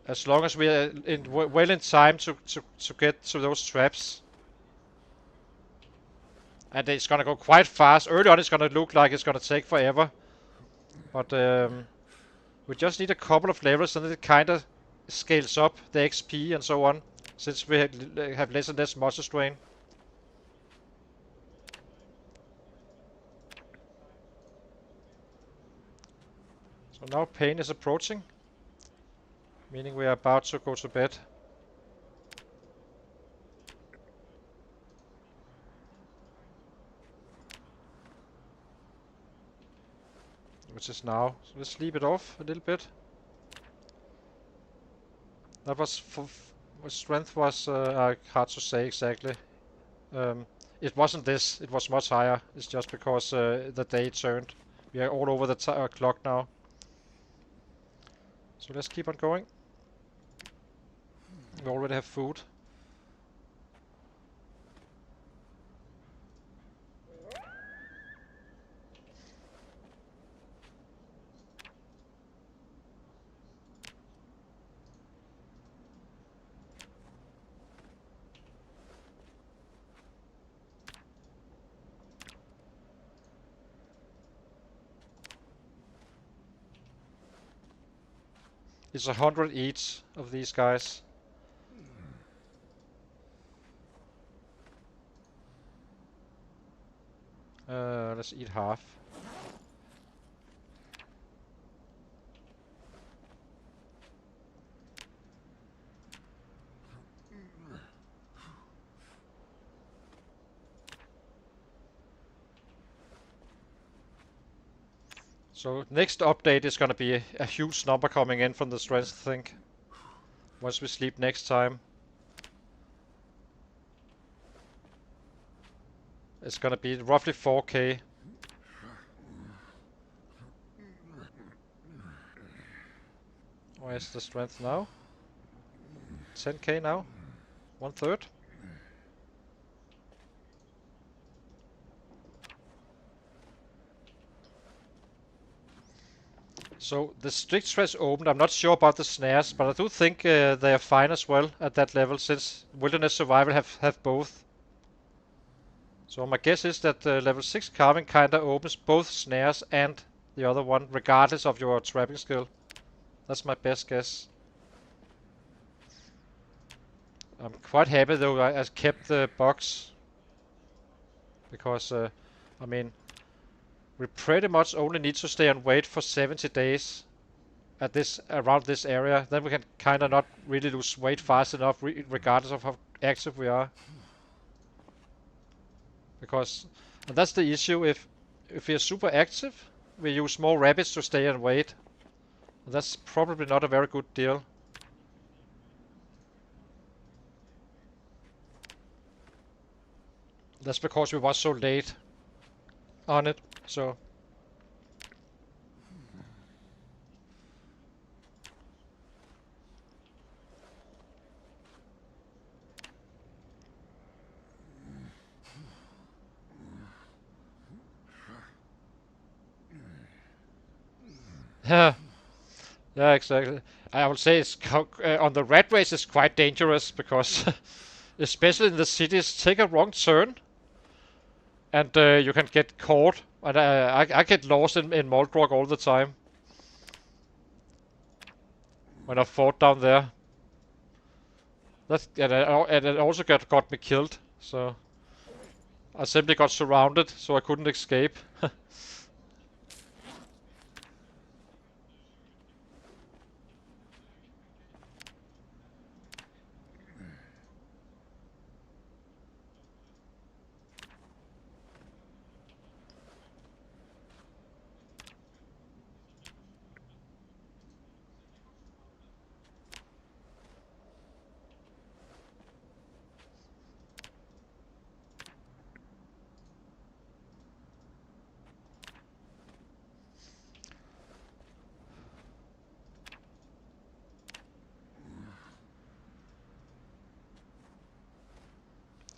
As long as we are well in time to get to those traps. And it's gonna go quite fast. Early on it's gonna look like it's gonna take forever. But we just need a couple of levels and it kinda scales up the XP and so on. Since we have less and less muscle strain. So now pain is approaching. Meaning we are about to go to bed. Which is now. So let's sleep it off a little bit. That was strength was hard to say exactly. It wasn't this. It was much higher. It's just because the day turned. We are all over the clock now. So let's keep on going. We already have food. It's 100 each of these guys. Let's eat half. So next update is gonna be a huge number coming in from the strength, I think. Once we sleep next time. It's gonna be roughly 4k. Where's the strength now? 10k now? 1/3? So the strict stress opened. I'm not sure about the snares, but I do think they are fine as well at that level, since wilderness survival have both. So my guess is that level 6 carving kinda opens both snares and the other one, regardless of your trapping skill. That's my best guess. I'm quite happy though I kept the box. Because, I mean, we pretty much only need to stay on wait for 70 days at around this area. Then we can kinda not really lose weight fast enough, regardless of how active we are. Because, and that's the issue, if we are super active, we use more rabbits to stay and wait. That's probably not a very good deal. That's because we was so late on it, so. Yeah, yeah, exactly. I would say it's on the Ratrace it's quite dangerous because, especially in the cities, take a wrong turn, and you can get caught. And I get lost in Moldrog all the time when I fought down there. And it also got me killed. So I simply got surrounded, so I couldn't escape.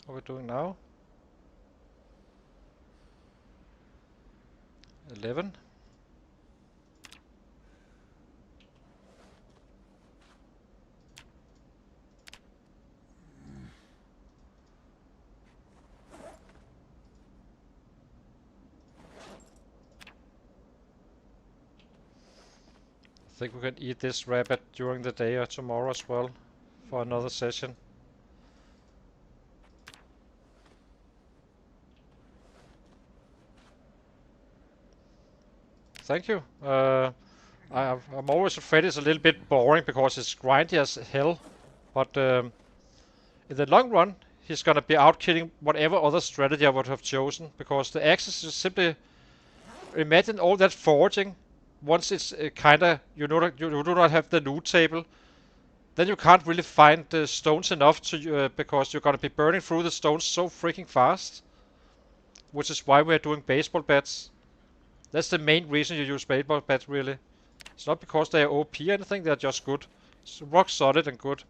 What are we doing now? 11. I think we can eat this rabbit during the day or tomorrow as well for another session. Thank you. I'm always afraid it's a little bit boring because it's grindy as hell, but in the long run, he's gonna be out killing whatever other strategy I would have chosen, because the axis is simply, imagine all that foraging. Once it's kinda, you do not have the loot table, then you can't really find the stones enough to because you're gonna be burning through the stones so freaking fast. Which is why we're doing baseball bats. That's the main reason you use baseball bats, really. It's not because they are OP or anything, they're just good. It's rock solid and good.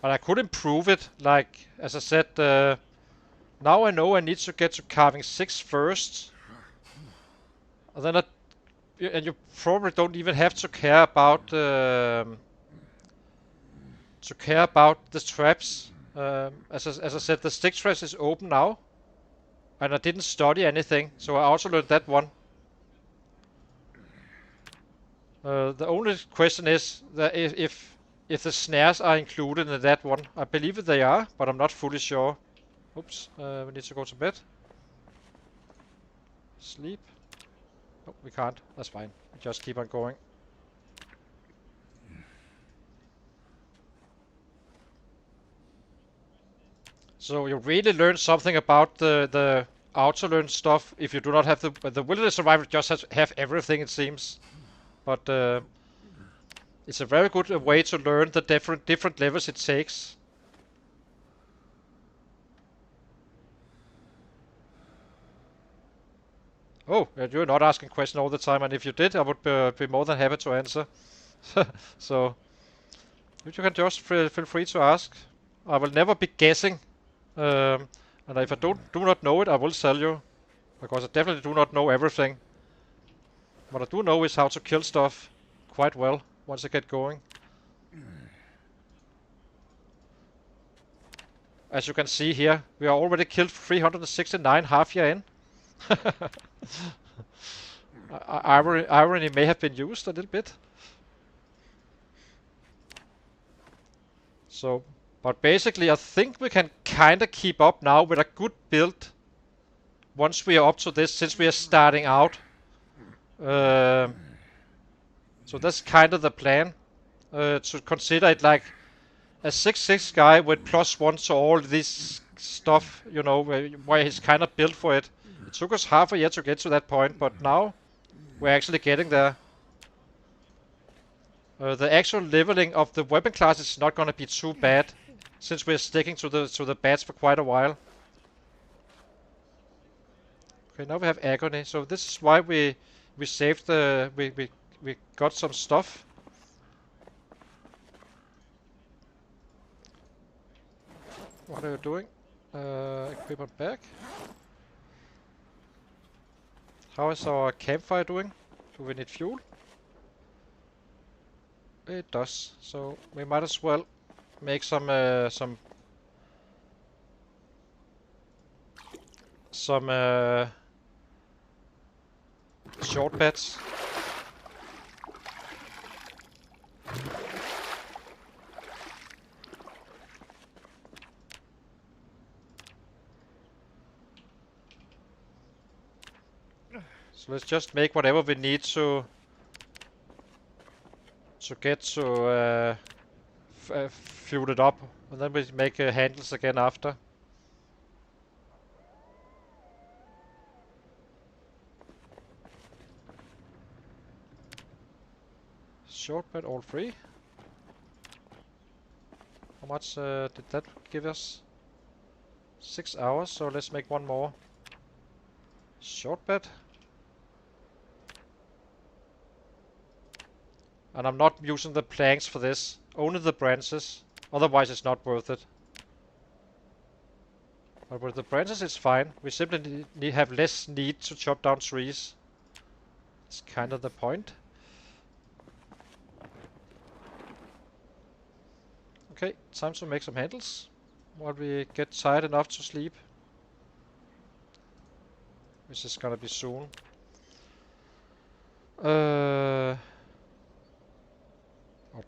But I could improve it, like, as I said, now I know I need to get to carving 6 first. And then and you probably don't even have to care about the traps. As I said, the stick traps is open now. And I didn't study anything, so I also learned that one. The only question is that if the snares are included in that one. I believe they are, but I'm not fully sure. Oops, we need to go to bed. Sleep. Oh, we can't. That's fine. Just keep on going. So you really learn something about the auto-learn stuff if you do not have the wilderness survivor just have everything, it seems. But it's a very good way to learn the different levels it takes. Oh, you're not asking questions all the time, and if you did, I would be more than happy to answer. So you can just feel free to ask. I will never be guessing, and if I do not know it, I will tell you, because I definitely do not know everything. What I do know is how to kill stuff quite well once I get going. As you can see here, we are already killed 369 half year in. Irony may have been used a little bit. So, but basically I think we can kinda keep up now with a good build once we are up to this, since we are starting out. So that's kind of the plan, to consider it like a 6/6 guy with +1 to all this stuff, you know, where he's kind of built for it. It took us half a year to get to that point, but now we're actually getting there. The actual leveling of the weapon class is not going to be too bad, since we're sticking to the bats for quite a while. Okay, now we have agony, so this is why we saved the we got some stuff. What are you doing? Equipment back. How is our campfire doing? Do we need fuel? It does. So we might as well make some short bets. So let's just make whatever we need to get to fuel it up, and then we make handles again after. Short bet all free. How much did that give us? 6 hours, so let's make one more. Short bet. And I'm not using the planks for this, only the branches. Otherwise it's not worth it. But with the branches it's fine. We simply have less need to chop down trees. It's kind of the point. Okay, time to make some handles. While we get tired enough to sleep. Which is gonna be soon. Or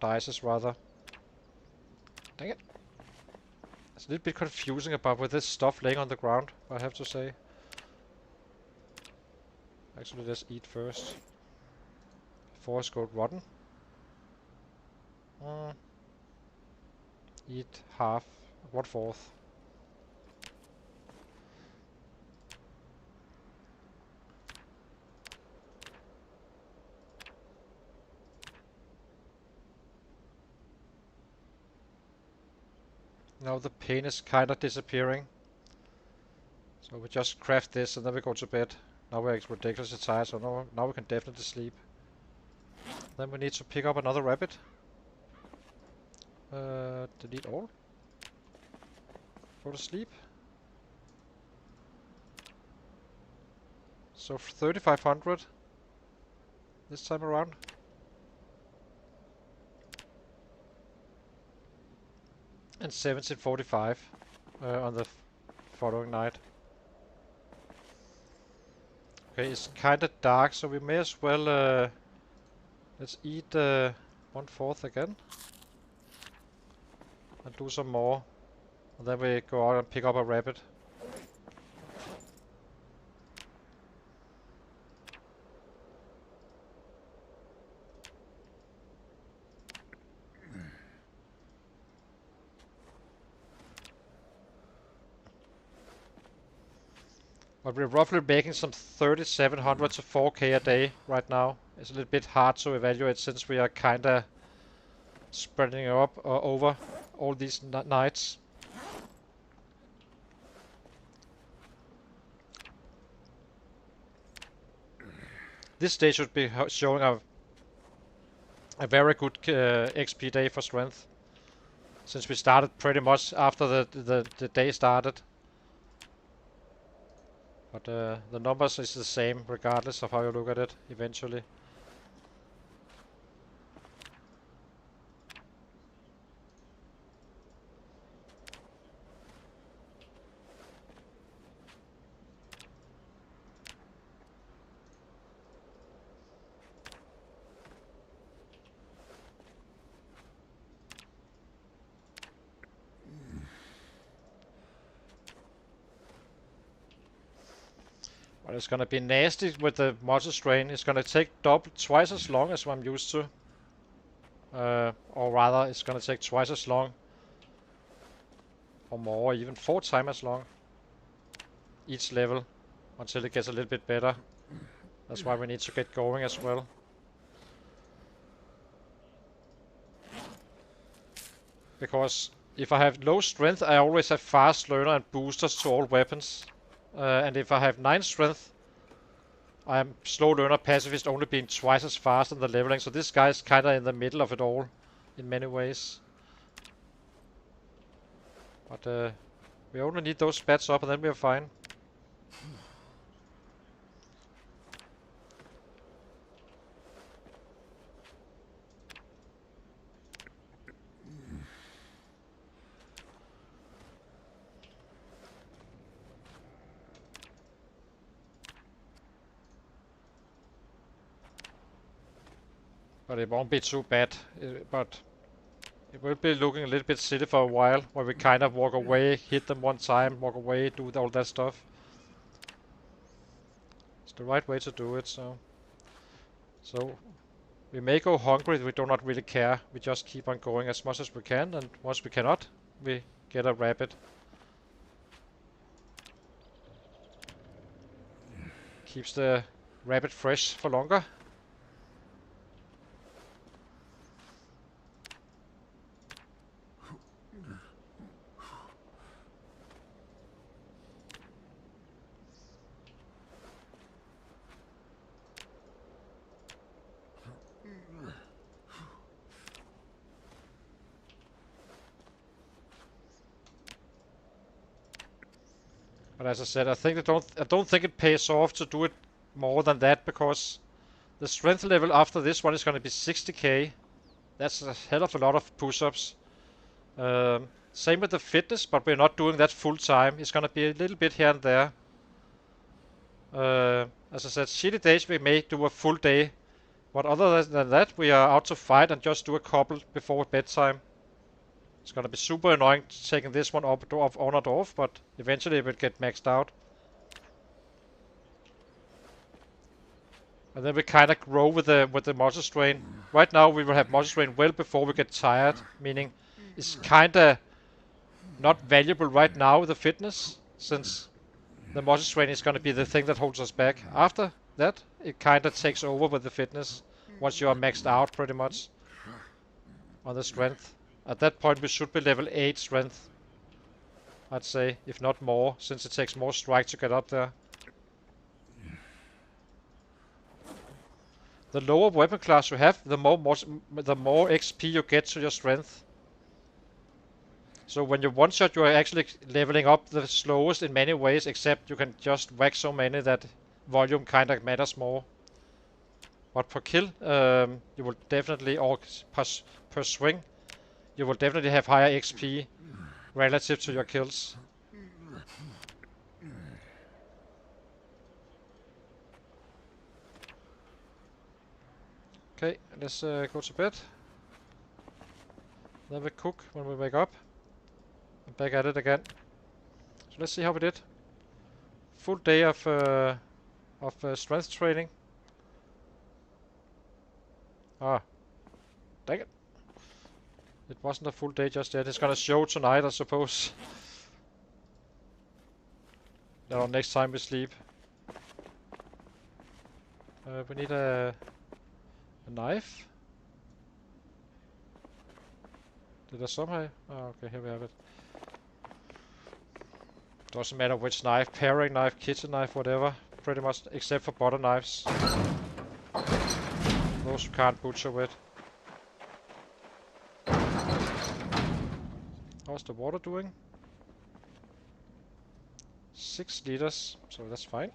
dices rather. Dang it. It's a little bit confusing about with this stuff laying on the ground, I have to say. Actually, let's eat first. Before it's go rotten. Eat half, 1/4. Now the pain is kind of disappearing. So we just craft this and then we go to bed. Now we're ridiculously tired, so now we can definitely sleep. Then we need to pick up another rabbit. Delete all. Go to sleep. So 3,500 this time around. And 1745 on the following night. Okay, it's kind of dark, so we may as well let's eat 1/4 again. And do some more. And then we go out and pick up a rabbit. But we're roughly making some 3,700 to 4k a day right now. It's a little bit hard to evaluate since we are kinda spreading up over all these nights. This day should be showing a very good XP day for strength. Since we started pretty much after the day started. But the numbers is the same regardless of how you look at it eventually. But it's gonna be nasty with the muscle strain. It's gonna take twice as long as I'm used to. Or rather, it's gonna take twice as long. Or more, even 4 times as long. Each level. Until it gets a little bit better. That's why we need to get going as well. Because if I have low strength, I always have fast learner and boosters to all weapons. And if I have 9 strength, I am slow learner pacifist only being twice as fast in the leveling. So this guy is kinda in the middle of it all, in many ways. But we only need those spats up and then we are fine. But it won't be too bad. But it will be looking a little bit silly for a while, where we kind of walk away, hit them one time, walk away, do all that stuff. It's the right way to do it, so we may go hungry, we do not really care. We just keep on going as much as we can, and once we cannot, we get a rabbit. Keeps the rabbit fresh for longer. But as I said, I don't think it pays off to do it more than that, because the strength level after this one is going to be 60k. That's a hell of a lot of push-ups. Same with the fitness, but we're not doing that full time. It's going to be a little bit here and there. As I said, shitty days we may do a full day, but other than that, we are out to fight and just do a couple before bedtime. It's going to be super annoying taking this one on and off, but eventually it will get maxed out. And then we kind of grow with the muscle strain. Right now we will have muscle strain well before we get tired, meaning it's kind of not valuable right now with the fitness, since the muscle strain is going to be the thing that holds us back. After that, it kind of takes over with the fitness, once you are maxed out pretty much on the strength. At that point we should be level 8 strength, I'd say, if not more, since it takes more strike to get up there. The lower weapon class you have, the more XP you get to your strength. So when you one-shot, you are actually leveling up the slowest in many ways, except you can just whack so many that volume kind of matters more. But per kill, you will definitely, or per swing, you will definitely have higher XP relative to your kills. Okay, let's go to bed. Then we cook when we wake up. I'm back at it again. So let's see how we did. Full day of strength training. Ah, dang it. It wasn't a full day just yet. It's gonna show tonight, I suppose. Or next time we sleep. We need a knife. Did I somehow? Oh, okay, here we have it. Doesn't matter which knife, paring knife, kitchen knife, whatever. Pretty much, except for butter knives. Those you can't butcher with. How's the water doing? 6 liters, so that's fine.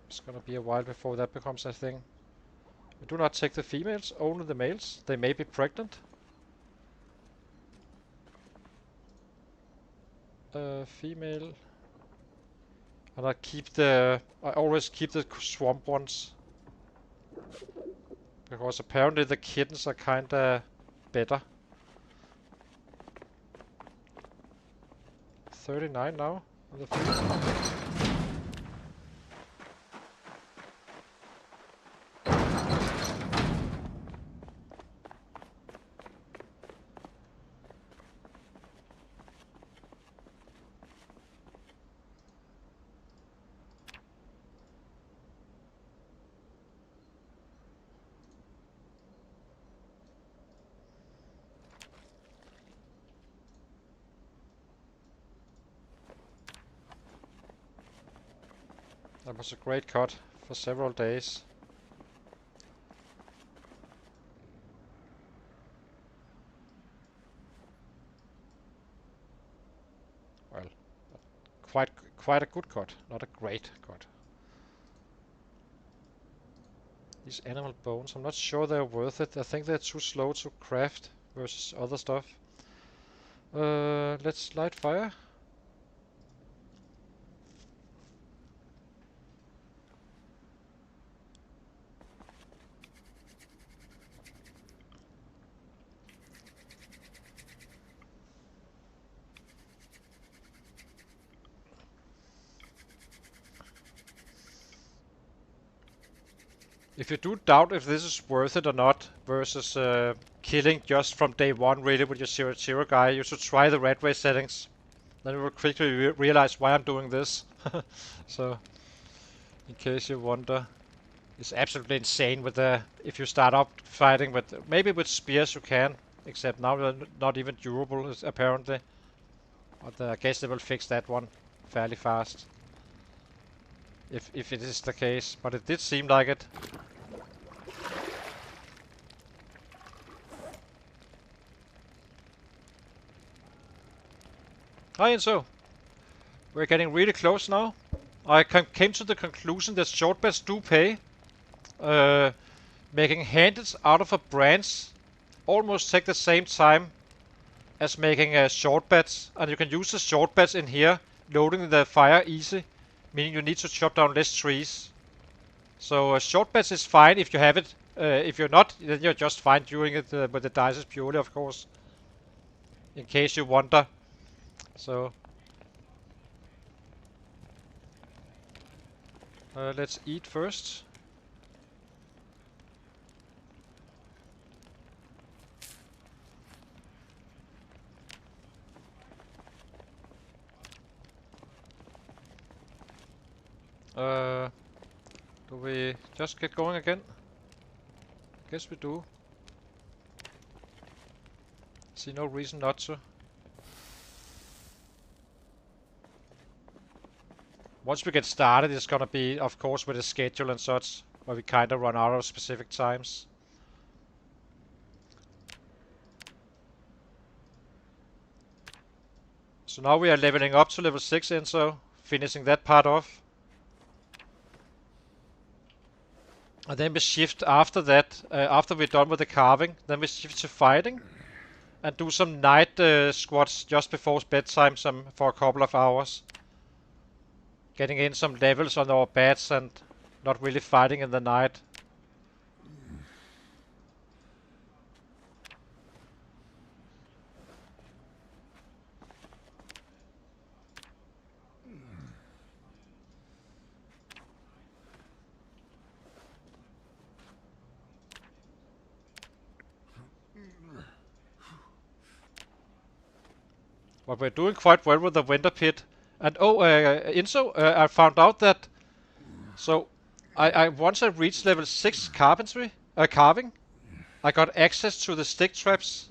It's gonna be a while before that becomes a thing. We do not take the females, only the males. They may be pregnant. Female. And I always keep the swamp ones. Because apparently the kittens are kinda better. 39 now on the female. That was a great cut for several days. Well, quite a good cut, not a great cut. These animal bones, I'm not sure they're worth it. I think they're too slow to craft versus other stuff. Let's light fire. If you do doubt if this is worth it or not versus killing just from day one really with your 0-0 guy, you should try the Ratrace settings. Then you will quickly realize why I'm doing this. So, in case you wonder, it's absolutely insane with the if you start up fighting with maybe with spears you can, except now they're not even durable apparently. But I guess they will fix that one fairly fast. If it is the case, but it did seem like it. Hi Enzo! We're getting really close now. I came to the conclusion that short bets do pay. Making handles out of a branch almost take the same time as making short bets, and you can use the short bets in here, loading the fire easy, meaning you need to chop down less trees. So short bets is fine if you have it. If you're not, then you're just fine doing it with the dice purely, of course. In case you wonder. So let's eat first. Do we just get going again? Guess we do. See no reason not to. Once we get started, it's gonna be, of course, with the schedule and such, where we kinda run out of specific times. So now we are leveling up to level 6 Enso, finishing that part off. And then we shift after that, after we're done with the carving, then we shift to fighting. And do some night squats just before bedtime for a couple of hours. Getting in some levels on our bats and not really fighting in the night. But we're doing quite well with the winter pit. And Inso, I found out that. So, once I reached level 6 carving, I got access to the stick traps.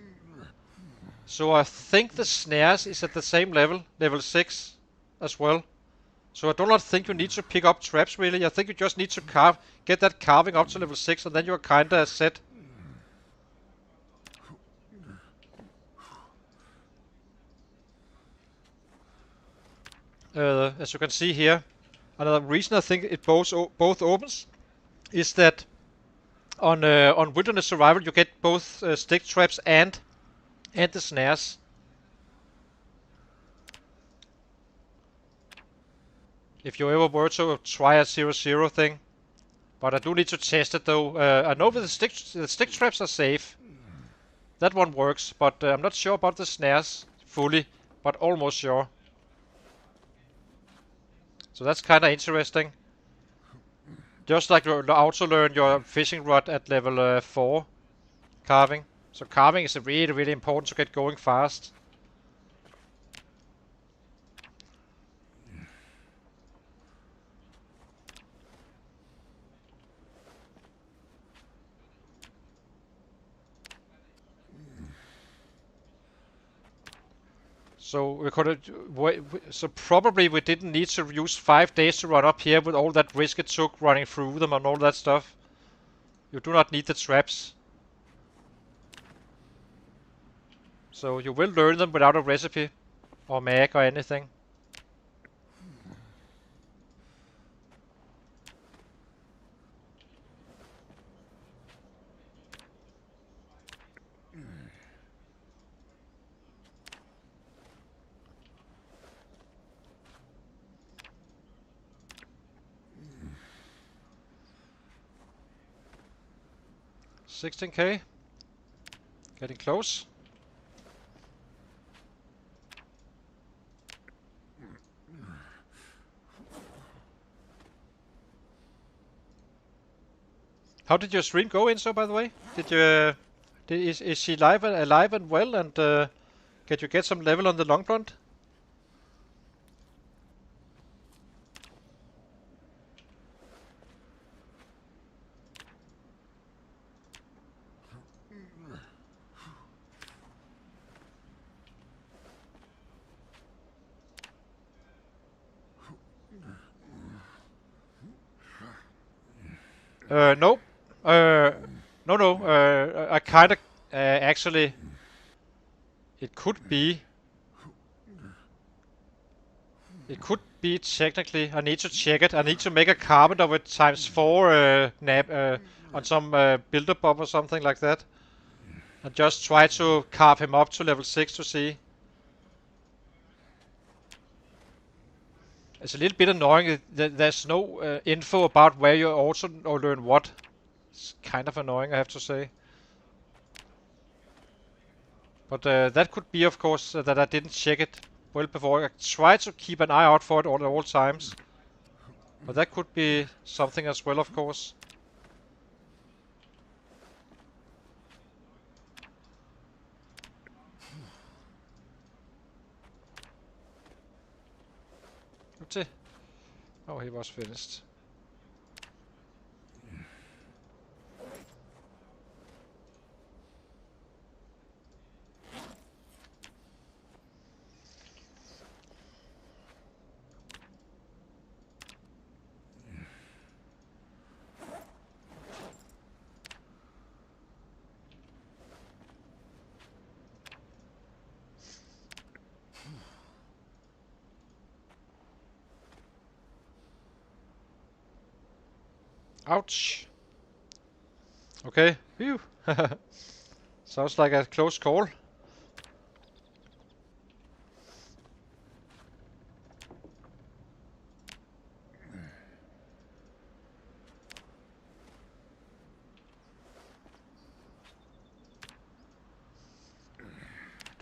So I think the snares is at the same level 6 as well. So I do not think you need to pick up traps really. I think you just need to get that carving up to level 6, and then you're kinda set. As you can see here, another reason I think it both opens is that on Wilderness Survival you get both stick traps and the snares. If you ever were to try a 0-0 thing, but I do need to test it though. I know that the stick traps are safe. That one works, but I'm not sure about the snares fully, but almost sure. So that's kind of interesting. Just like you also learn your fishing rod at level 4 carving. So carving is really, really important to get going fast. So we could so probably we didn't need to use 5 days to run up here with all that risk it took running through them and all that stuff. You do not need the traps. So you will learn them without a recipe or mag or anything. $16K. Getting close. How did your stream go, Enzo, by the way? Did you is she alive and well, and did you get some level on the long blonde? Nope. No. I kinda actually. It could be. It could be technically. I need to check it. I need to make a carpenter with ×4 on some builder bomb or something like that. And just try to carve him up to level 6 to see. It's a little bit annoying that there's no info about where you also learn what. It's kind of annoying, I have to say. But that could be, of course, that I didn't check it well before. I try to keep an eye out for it at all times. But that could be something as well, of course. Oopsie. Oh, he was finished. Ouch. Okay. Phew. Sounds like a close call. Do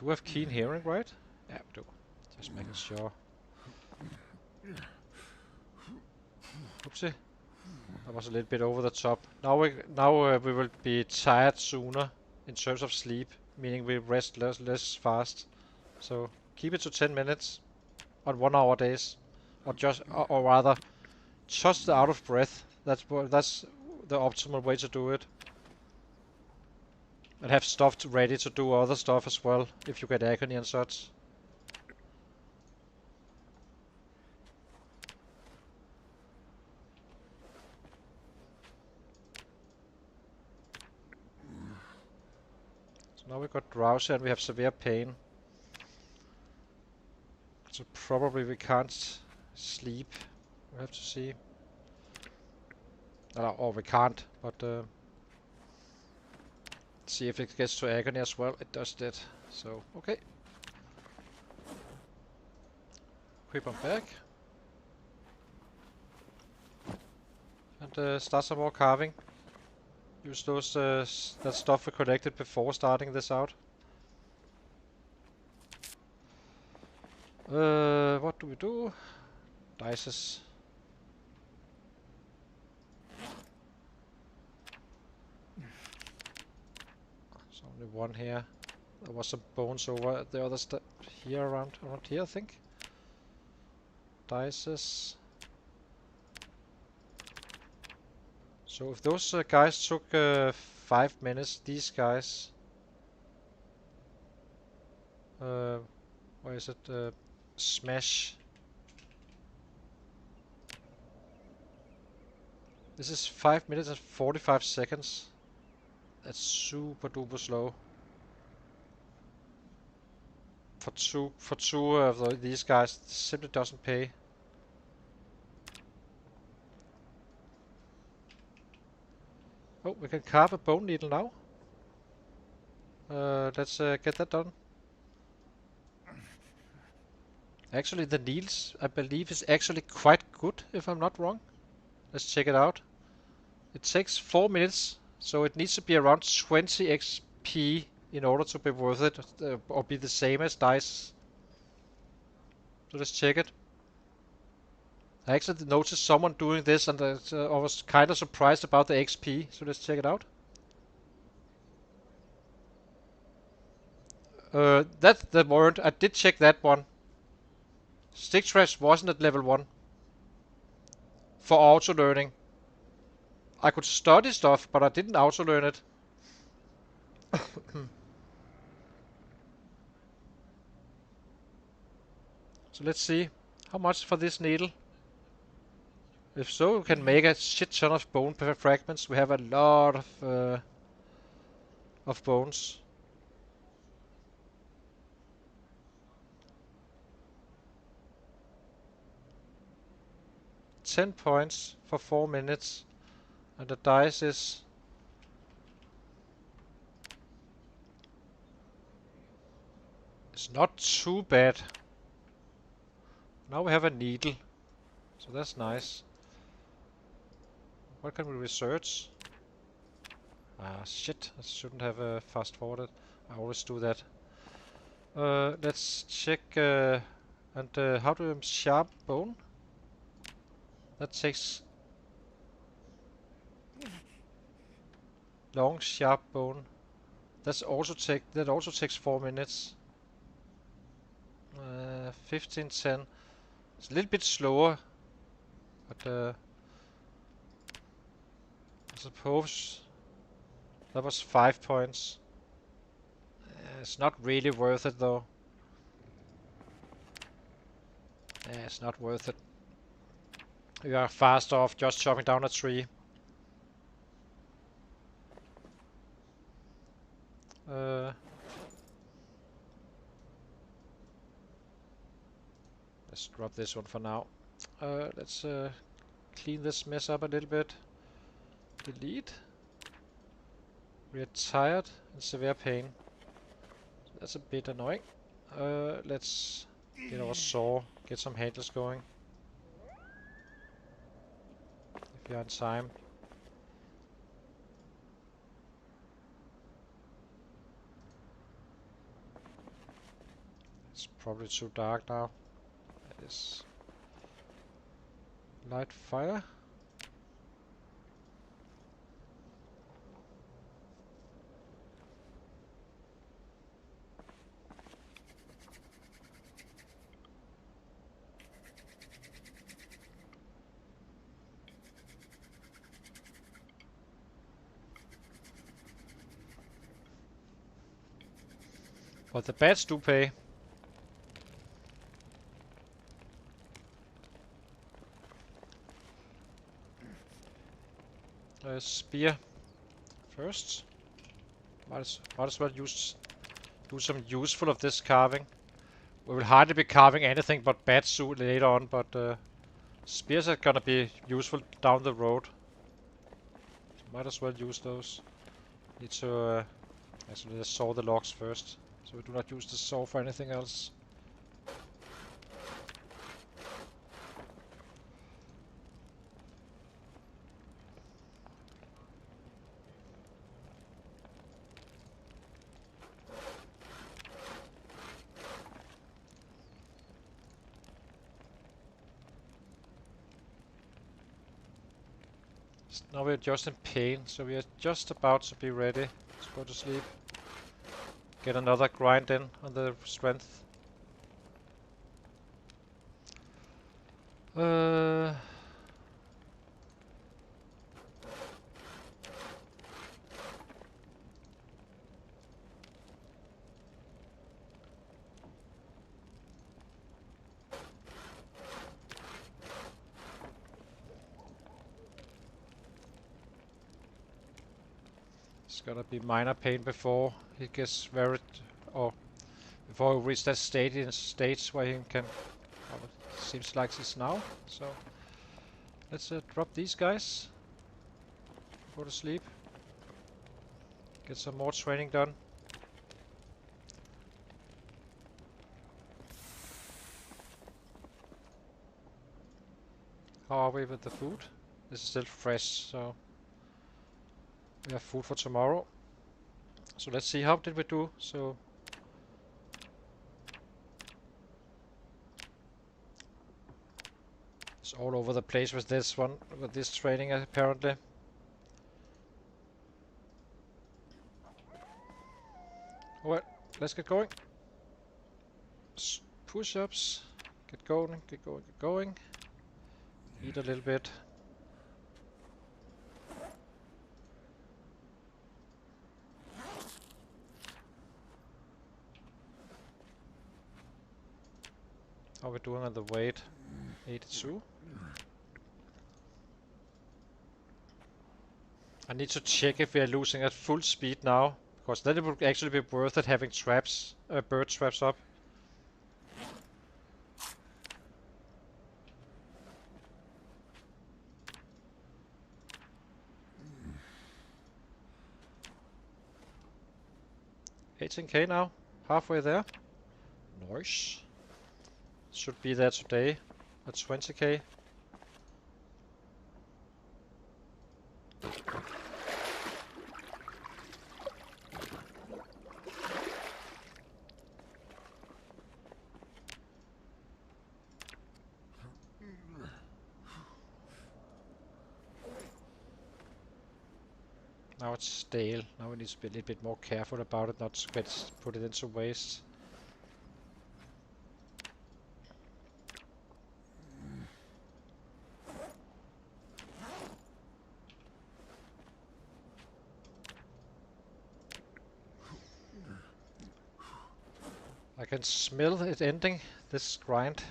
we have keen hearing, right? Yeah, we do. Just making sure. Oopsie. That was a little bit over the top. Now we will be tired sooner in terms of sleep, meaning we rest less fast. So keep it to 10 minutes on 1 hour days, or rather, just out of breath. That's the optimal way to do it. And have stuff ready to do other stuff as well if you get agony and such. Now we got drowsy and we have severe pain. So probably we can't sleep. We have to see. Or we can't, but see if it gets to agony as well. It does that. So, okay. Equip on back. And start some more carving. Use those that stuff we collected before starting this out. What do we do? Dices. There's only one here. There was some bones over the other stuff here around here, I think. Dices. So if those guys took 5 minutes, these guys... where is it? Smash. This is 5 minutes and 45 seconds. That's super duper slow. For two of these guys, it simply doesn't pay. Oh, we can carve a bone needle now. Let's get that done. Actually, the needles, I believe, is actually quite good, if I'm not wrong. Let's check it out. It takes 4 minutes, so it needs to be around 20 XP in order to be worth it, or be the same as dice. So let's check it. I actually noticed someone doing this, and I was kind of surprised about the XP, so let's check it out. That's the word. I did check that one. Stick trash wasn't at level 1 for auto learning. I could study stuff, but I didn't auto learn it. So let's see. How much for this needle? If so, we can make a shit ton of bone fragments. We have a lot of bones. 10 points for 4 minutes. And the dice is... It's not too bad. Now we have a needle. So that's nice. What can we research? Ah, shit. I shouldn't have fast forwarded. I always do that. Let's check... how do you sharp bone? That takes... Long sharp bone. That also takes 4 minutes. 15:10. It's a little bit slower, but I suppose that was 5 points. It's not really worth it though. It's not worth it. You are fast off just chopping down a tree. Let's drop this one for now. Let's clean this mess up a little bit. Delete. We are tired and severe pain. So that's a bit annoying. Let's get our saw, get some handles going. If you're in time. It's probably too dark now. It is. Light fire. But the bats do pay. Spear first. Might as well do some useful of this carving. We will hardly be carving anything but bats later on, but spears are gonna be useful down the road. So might as well use those. Need to actually let's saw the logs first, so we do not use the saw for anything else. Now we're just in pain, so we are just about to be ready to go to sleep. Get another grind in on the strength. It's gonna be minor pain before he gets very, or before he reaches that stage where he can. Oh, it seems like it's now. So let's drop these guys. Go to sleep. Get some more training done. How are we with the food? This is still fresh, so we have food for tomorrow. So let's see, how did we do? So it's all over the place with this one, with this training apparently. Well, let's get going. Push-ups. Get going, get going, get going. Eat a little bit. How are we doing on the weight? 82. I need to check if we are losing at full speed now, because then it would actually be worth it having traps, bird traps up. 18k now. Halfway there. Nice. Should be there today. At 20k. Now it's stale. Now we need to be a little bit more careful about it, not to put it into waste. I can smell it ending, this grind.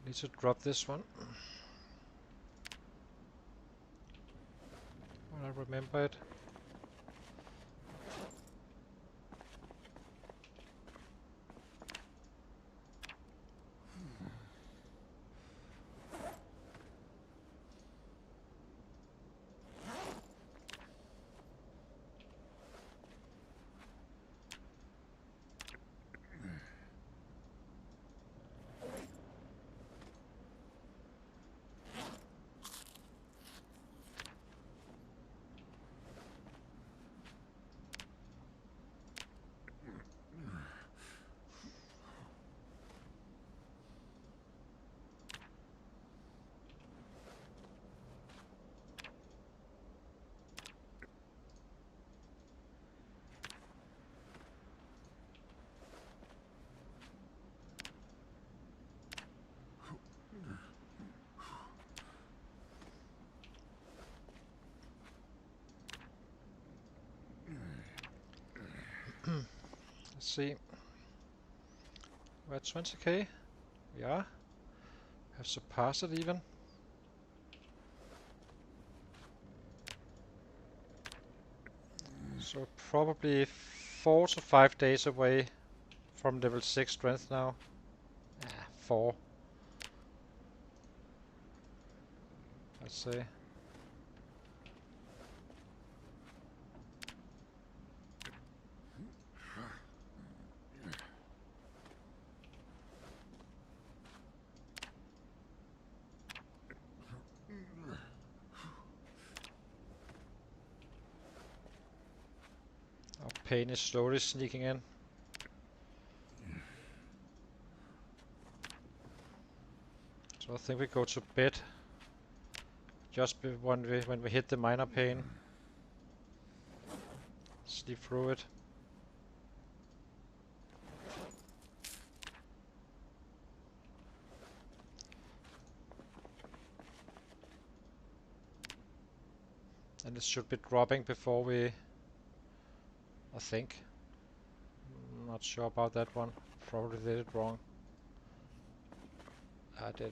Need to drop this one. When I remember it. Let's see. We're at 20k. We are. Have surpassed it even. So probably 4 to 5 days away from level 6 strength now. 4. Let's say. Our pain is slowly sneaking in. So I think we go to bed just when we hit the minor pain. Sleep through it. And it should be dropping before we... I think. Not sure about that one. Probably did it wrong. I did.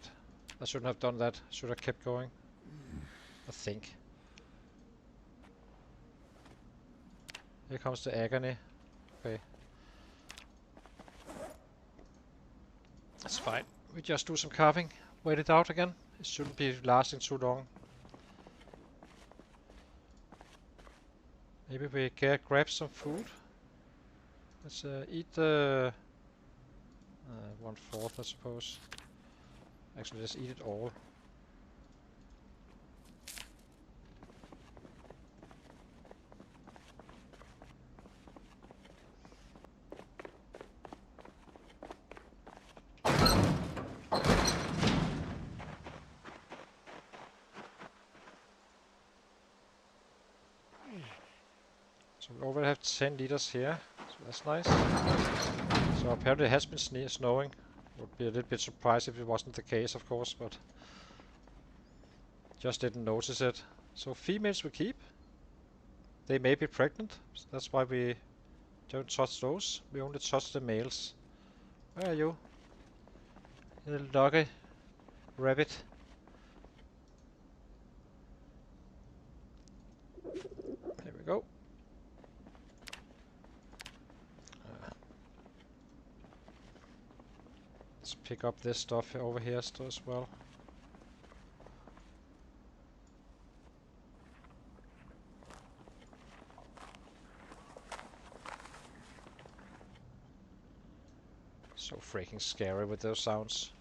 I shouldn't have done that. Should have kept going. I think. Here comes the agony. Okay. That's fine. We just do some carving. Wait it out again. It shouldn't be lasting too long. Maybe we grab some food. Let's eat the 1/4, I suppose. Actually, let's eat it all. So we already have 10 liters here, so that's nice. So apparently it has been snowing. Would be a little bit surprised if it wasn't the case, of course, but just didn't notice it. So females we keep. They may be pregnant, so that's why we don't touch those. We only touch the males. Where are you? Little doggy rabbit. There we go. Let's pick up this stuff over here still as well. So freaking scary with those sounds.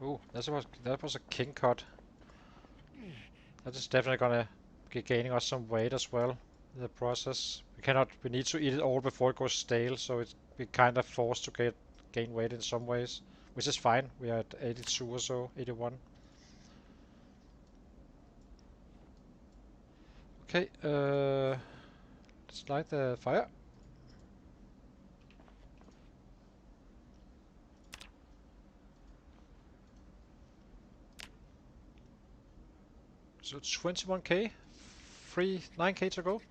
Ooh, that was a king cut. That is definitely gonna be gaining us some weight as well in the process. We need to eat it all before it goes stale, so we kind of forced to gain weight in some ways, which is fine. We are at 82 or so, 81. Okay, let's light the fire. So 21k, 9k to go.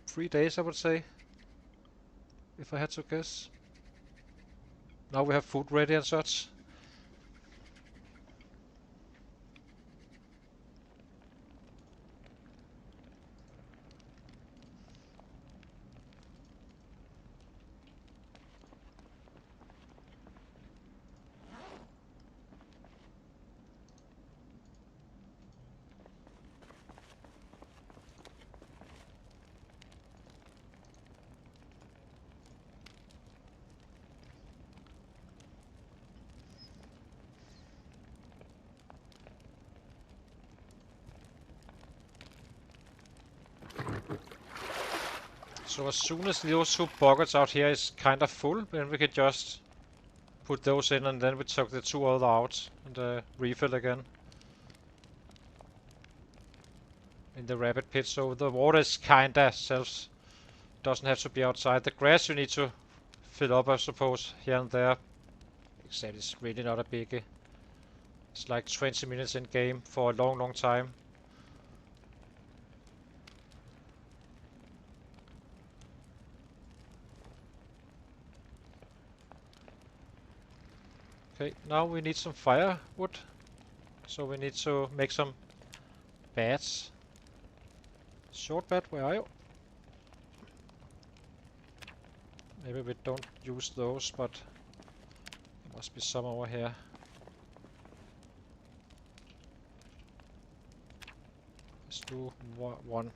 3 days I would say, if I had to guess. Now we have food ready and such. So as soon as those 2 buckets out here is kind of full, then we can just put those in, and then we took the 2 other out and refill again in the rabbit pit. So the water is kinda doesn't have to be outside. The grass you need to fill up, I suppose, here and there. Except it's really not a biggie. It's like 20 minutes in game for a long time. Okay, now we need some firewood. So we need to make some beds. Short bed, where are you? Maybe we don't use those, but there must be some over here. Let's do one.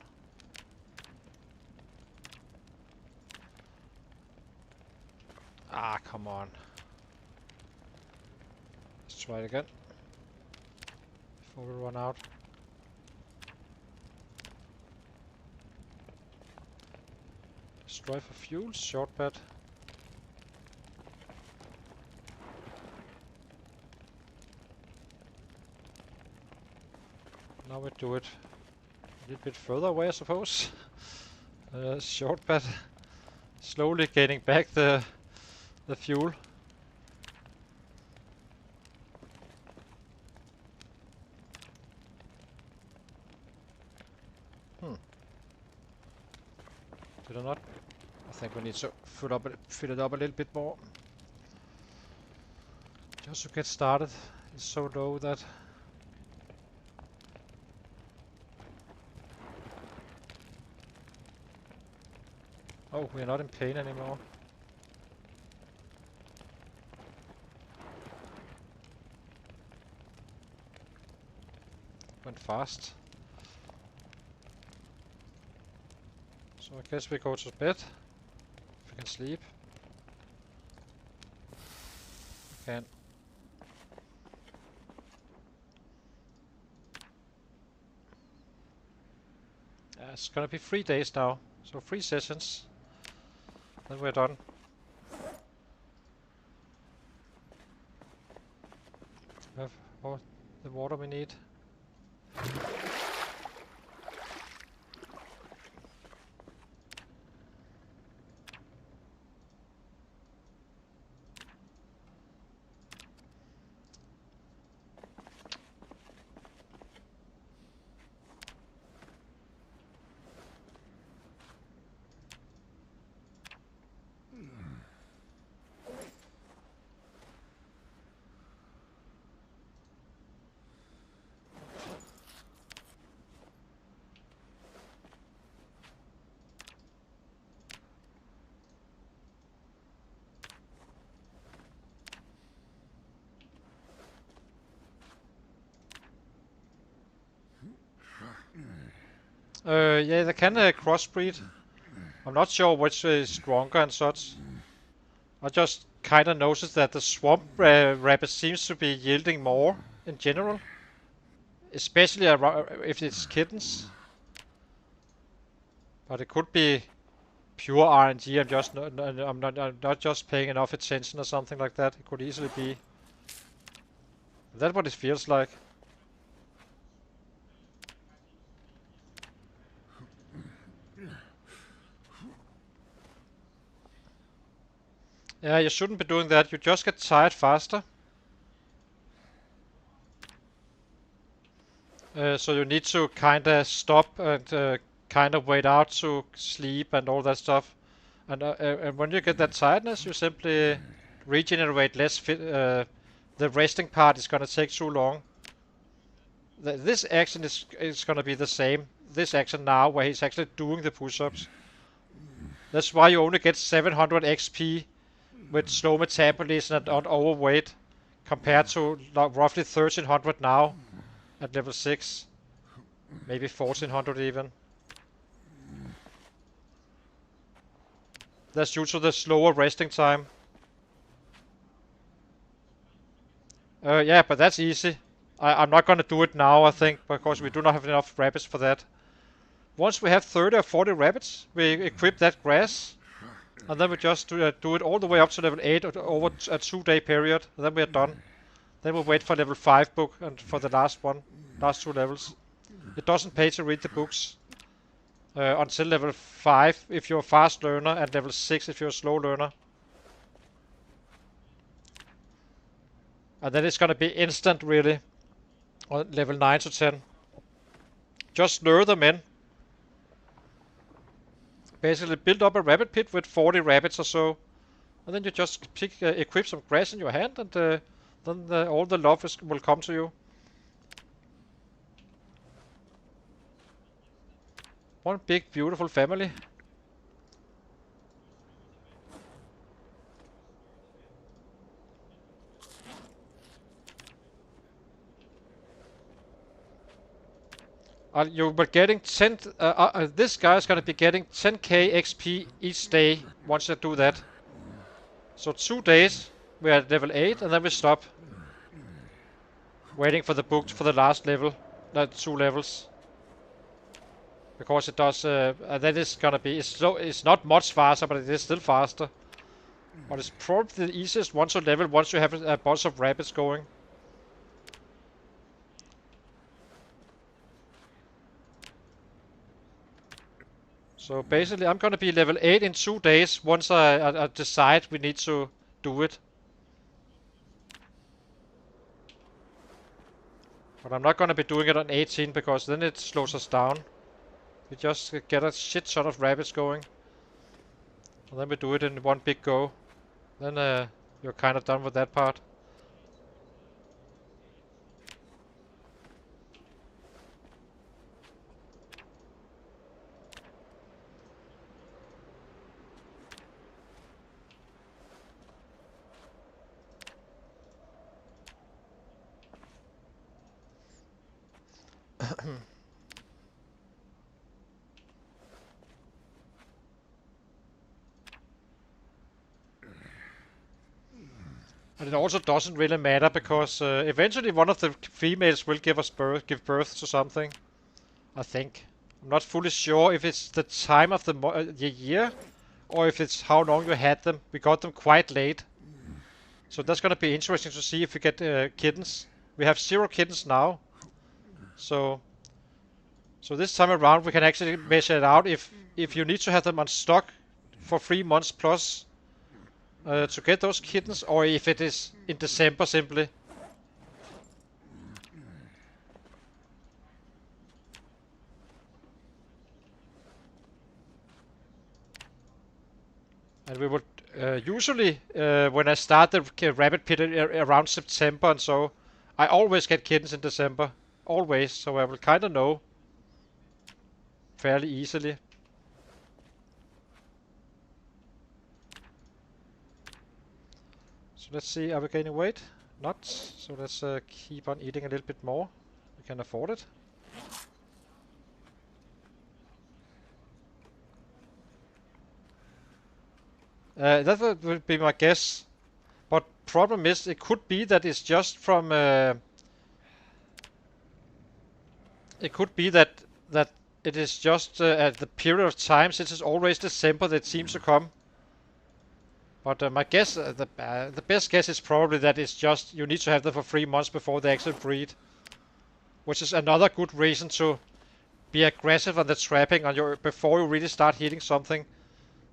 Ah, come on. Let's try it again before we run out. Destroy for fuel, short bed. Now we do it a little bit further away, I suppose. Short bed. Slowly gaining back the fuel. Did I not? I think we need to fill it up a little bit more. Just to get started. It's so low that Oh, we're not in pain anymore. Went fast. So I guess we go to bed. If we can sleep. We can. It's gonna be 3 days now. So 3 sessions. Then we're done. We have all the water we need. Yeah, they can crossbreed. I'm not sure which is stronger and such. I just kind of noticed that the swamp rabbit seems to be yielding more in general, especially if it's kittens. But it could be pure RNG. I'm not just paying enough attention or something like that. It could easily be. That's what it feels like. Yeah, you shouldn't be doing that. You just get tired faster. So you need to kind of stop and kind of wait out to sleep and all that stuff. And when you get that tiredness, you simply regenerate less. The resting part is gonna take too long. This action is gonna be the same. This action now, where he's actually doing the push-ups. That's why you only get 700 XP with slow metabolism and overweight, compared to roughly 1300 now at level 6. Maybe 1400 even. That's due to the slower resting time. Yeah, but that's easy. I'm not gonna do it now, I think, because we do not have enough rabbits for that. Once we have 30 or 40 rabbits, we equip that grass, and then we just do it all the way up to level 8 over a 2-day period, and then we are done. Then we'll wait for level 5 book and for the last 2 levels. It doesn't pay to read the books until level 5 if you're a fast learner, and level 6 if you're a slow learner. And then it's gonna be instant, really, on level 9 to 10. Just lure them in. Basically build up a rabbit pit with 40 rabbits or so, and then you just equip some grass in your hand, and then all the love will come to you. One big beautiful family. You were getting 10. This guy is gonna be getting 10k XP each day once you do that. So 2 days we're at level 8, and then we stop. Waiting for the book for the last level, not 2 levels. Because it does, that is gonna be, it's slow, it's not much faster, but it is still faster. But it's probably the easiest one to level once you have a bunch of rabbits going. So basically I'm gonna be level 8 in 2 days once I decide we need to do it. But I'm not gonna be doing it on 18 because then it slows us down. We just get a shit ton of rabbits going. And then we do it in one big go. Then you're kind of done with that part. And it also doesn't really matter because eventually one of the females will give birth to something. I think. I'm not fully sure if it's the time of the year or if it's how long you had them. We got them quite late. So that's gonna be interesting to see if we get kittens. We have 0 kittens now. So this time around we can actually measure it out if you need to have them on stock for 3 months plus to get those kittens, or if it is in December simply. And we would usually when I start the rabbit pit around September and so, I always get kittens in December, always. So I will kind of know fairly easily. So let's see, are we gaining weight? Not. So let's keep on eating a little bit more. We can afford it. That would be my guess. But problem is, it could be that it's just from. It could be that it is just at the period of time since it's always December that it seems to come. But my guess, the best guess is probably that it's just you need to have them for 3 months before they actually breed, which is another good reason to be aggressive on the trapping on your before you really start hitting something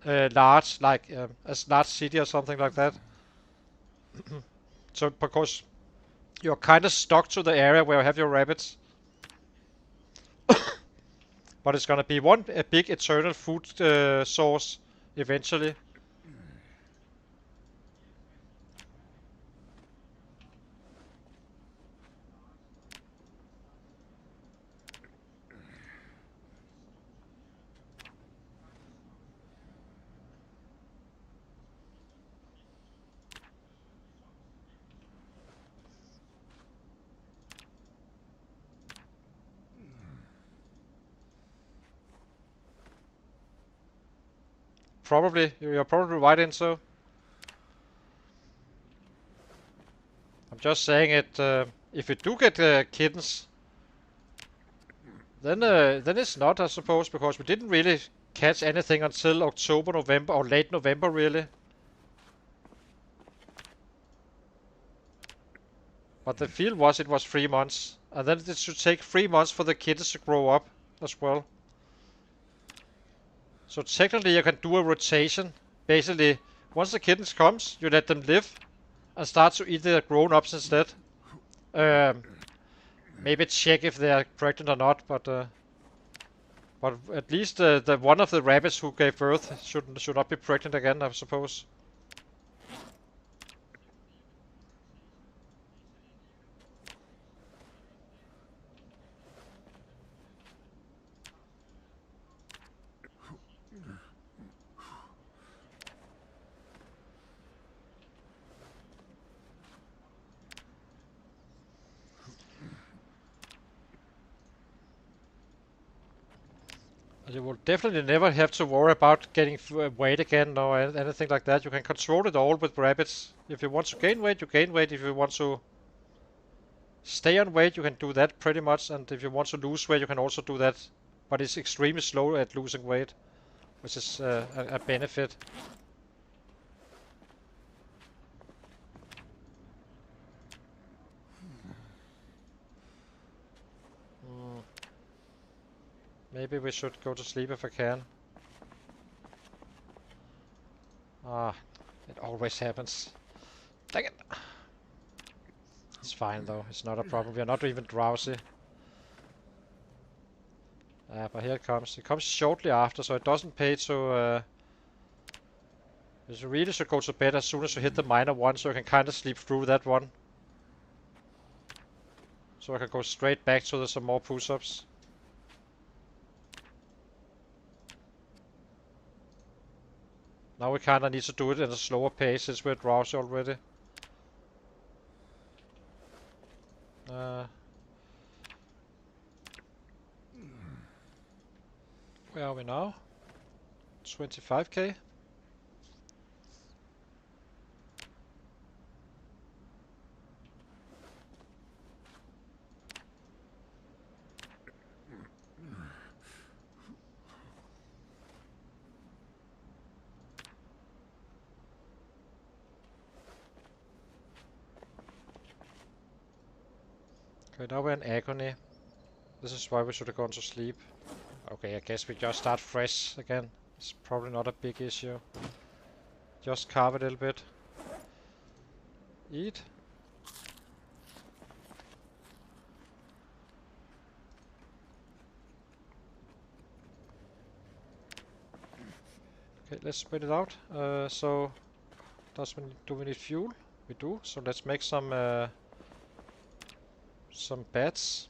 large, like a large city or something like that. So because you're kind of stuck to the area where you have your rabbits, but it's gonna be a big eternal food source eventually. Probably, you're probably right, Enzo. I'm just saying it. If you do get kittens, then it's not, I suppose, because we didn't really catch anything until October, November, or late November, really. But the feel was it was 3 months, and then it should take 3 months for the kittens to grow up as well. So technically, you can do a rotation. Basically, once the kittens comes, you let them live and start to eat the grown-ups instead. Maybe check if they are pregnant or not, but at least the one of the rabbits who gave birth should not be pregnant again, I suppose. You will definitely never have to worry about getting weight again or anything like that. You can control it all with rabbits. If you want to gain weight, you gain weight. If you want to stay on weight, you can do that pretty much. And if you want to lose weight, you can also do that. But it's extremely slow at losing weight, which is a benefit. Maybe we should go to sleep if I can. Ah, it always happens. Dang it! It's fine though, it's not a problem. We are not even drowsy. But here it comes. It comes shortly after, so it doesn't pay to... you really should go to bed as soon as you hit the minor one, so you can kind of sleep through that one. So I can go straight back to some more push-ups. Now we kinda need to do it at a slower pace since we're drowsy already. Where are we now? 25k? Okay, now we're in agony. This is why we should have gone to sleep. Okay, I guess we just start fresh again. It's probably not a big issue. Just carve a little bit. Eat. Okay, let's spread it out. So, do we need fuel? We do. So let's make some beds.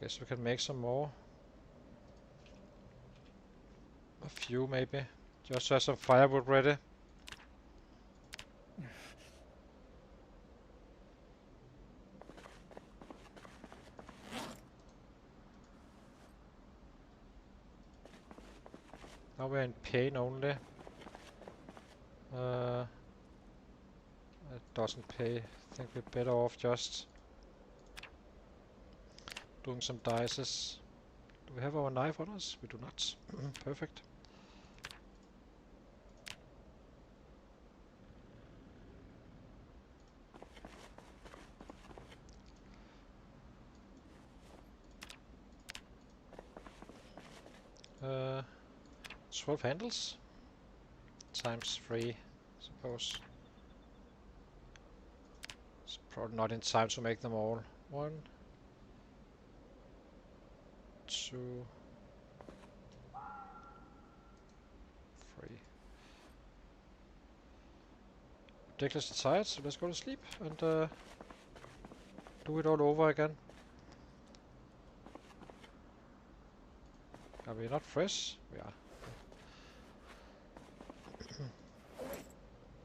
Guess we can make some more. A few maybe. Just to have some firewood ready. Now we're in pain only. It doesn't pay. I think we're better off just doing some dices. Do we have our knife on us? We do not. Perfect. Uh, 12 handles times 3, suppose. It's probably not in time to make them all. 1, 2, 3. Ridiculously tired, so let's go to sleep and do it all over again. Are we not fresh? We are.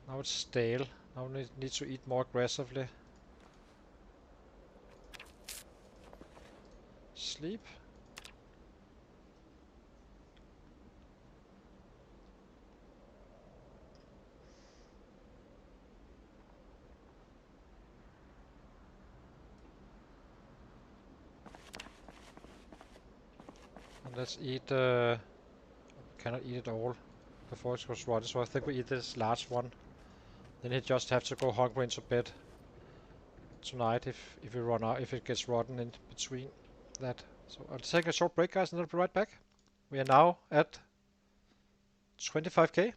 Now it's stale. Now we need to eat more aggressively. Sleep. And let's eat, cannot eat it all before it goes rotten, so I think we eat this large one. Then he just have to go hungry into bed tonight if we run out, if it gets rotten in between that. So I'll take a short break, guys, and I'll be right back. We are now at 25k.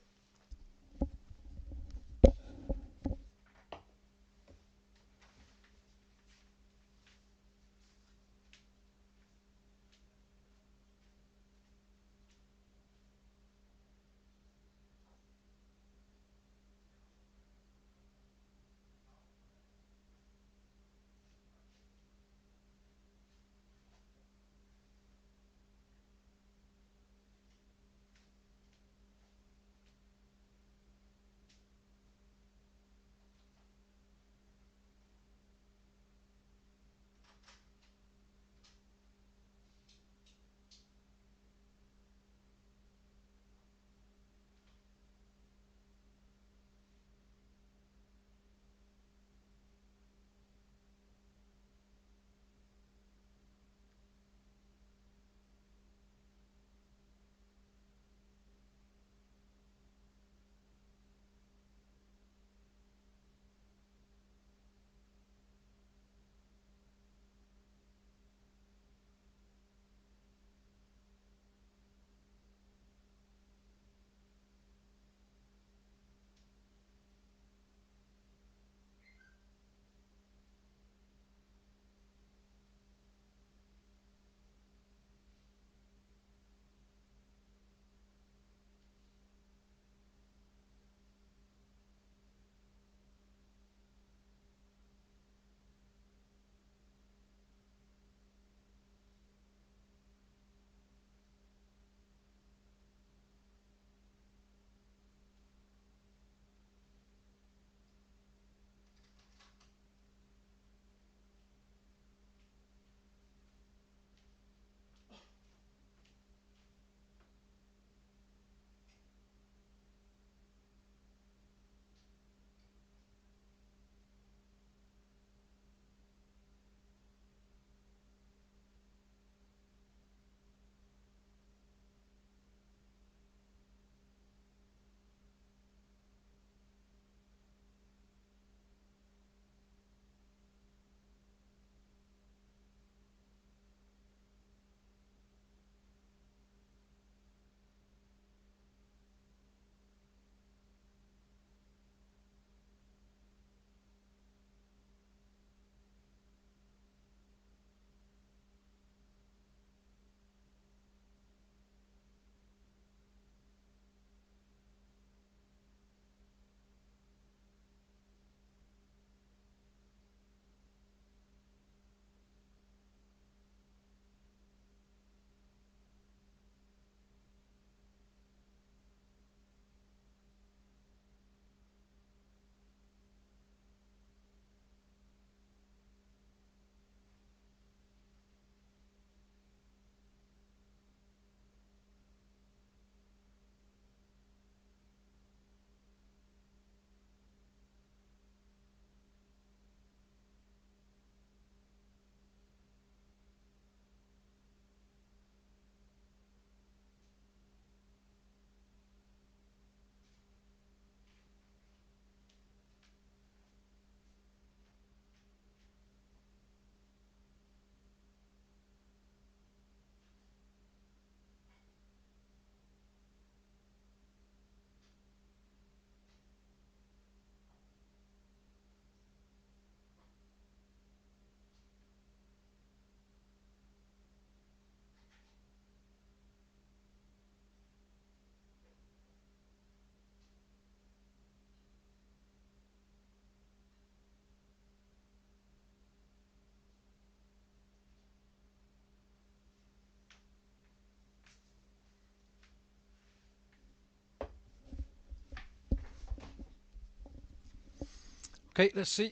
Okay, let's see.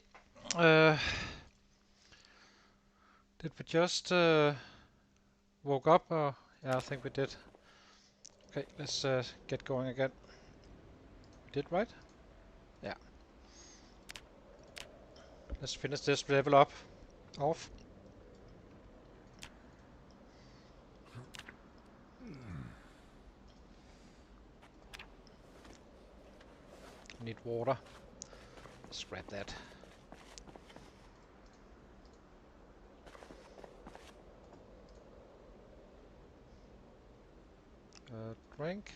Did we just woke up? Or yeah, I think we did. Okay, let's get going again. We did, right? Yeah. Let's finish this level up off. Need water. Let's grab that. Drink.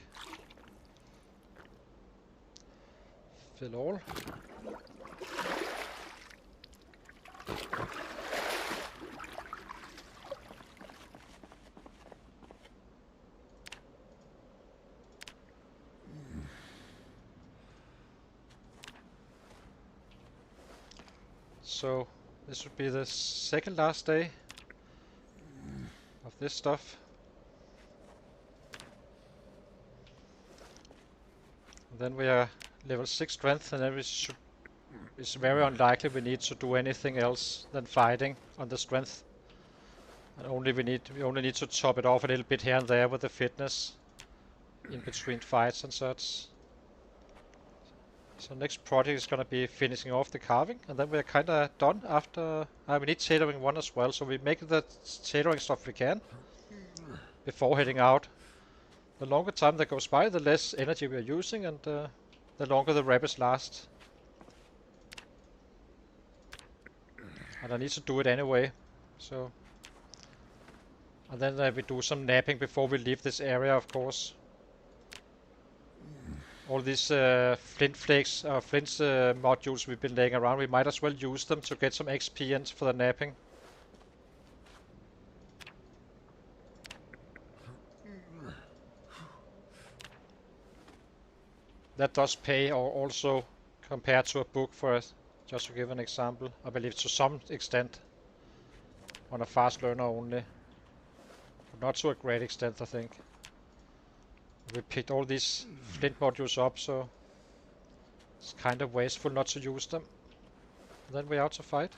Fill all. So this would be the second last day of this stuff. And then we are level 6 strength, and then it's very unlikely we need to do anything else than fighting on the strength. And we only need to top it off a little bit here and there with the fitness in between fights and such. So next project is gonna be finishing off the carving, and then we're kinda done after. We need tailoring 1 as well, so we make the tailoring stuff we can before heading out. The longer time that goes by, the less energy we are using, and the longer the rapids last. And I need to do it anyway, so. And then we do some napping before we leave this area, of course. All these flint flakes, flint modules we've been laying around, we might as well use them to get some XP in for the napping. That does pay, or also compared to a book for it, just to give an example. I believe to some extent on a fast learner only, but not to a great extent, I think. We picked all these flint modules up, so it's kind of wasteful not to use them. Then we're out to fight.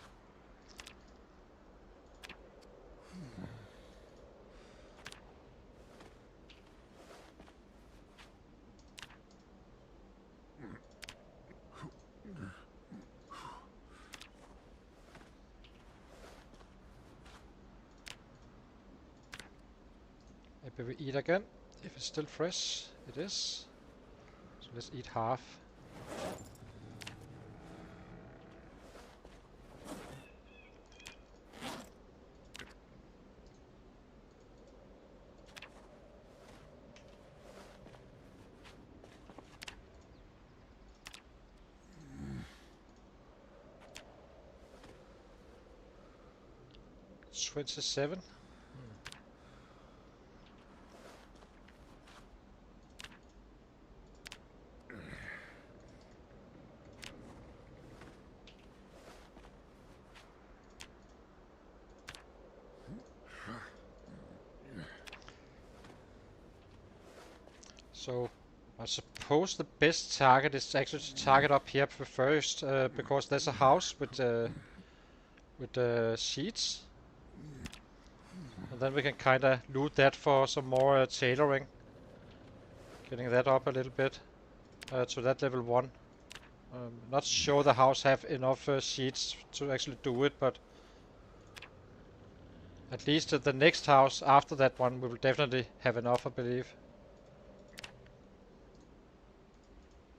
Maybe we eat again, if it's still fresh. It is. So let's eat half. It's 27. So I suppose the best target is actually to target up here first, because there's a house with sheets, and then we can kind of loot that for some more tailoring, getting that up a little bit to that level 1. Not sure the house have enough sheets to actually do it, but at least at the next house after that one we will definitely have enough, I believe.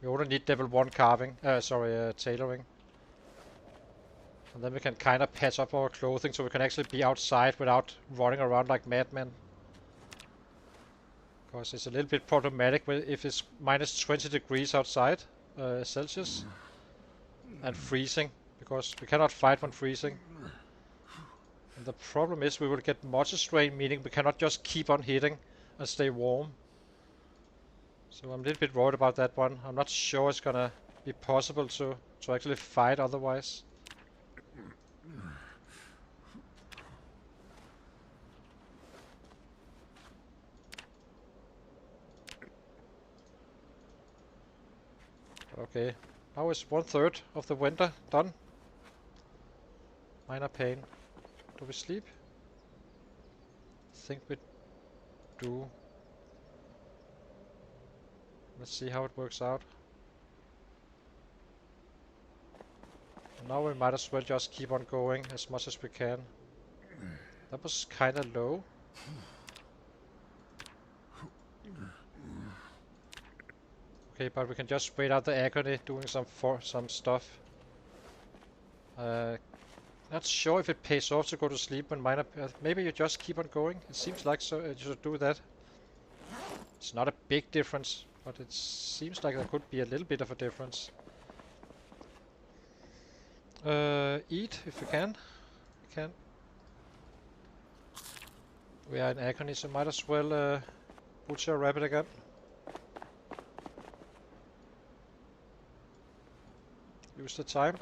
We only need level 1 carving, tailoring. And then we can kind of patch up our clothing so we can actually be outside without running around like madmen. Because it's a little bit problematic if it's minus 20 degrees outside, Celsius, and freezing, because we cannot fight when freezing. And the problem is we will get moisture strain, meaning we cannot just keep on hitting and stay warm. So I'm a little bit worried about that one. I'm not sure it's gonna be possible to actually fight otherwise. Okay, How is 1/3 of the winter done? Minor pain. Do we sleep? I think we do. Let's see how it works out. Now we might as well just keep on going as much as we can. That was kinda low. Okay, but we can just wait out the agony doing some stuff. Not sure if it pays off to go to sleep when minor. Maybe you just keep on going. It seems like so you should do that. It's not a big difference, but it seems like there could be a little bit of a difference. Eat if we can. We can. We are in agony, so might as well butcher a rabbit again. Use the time.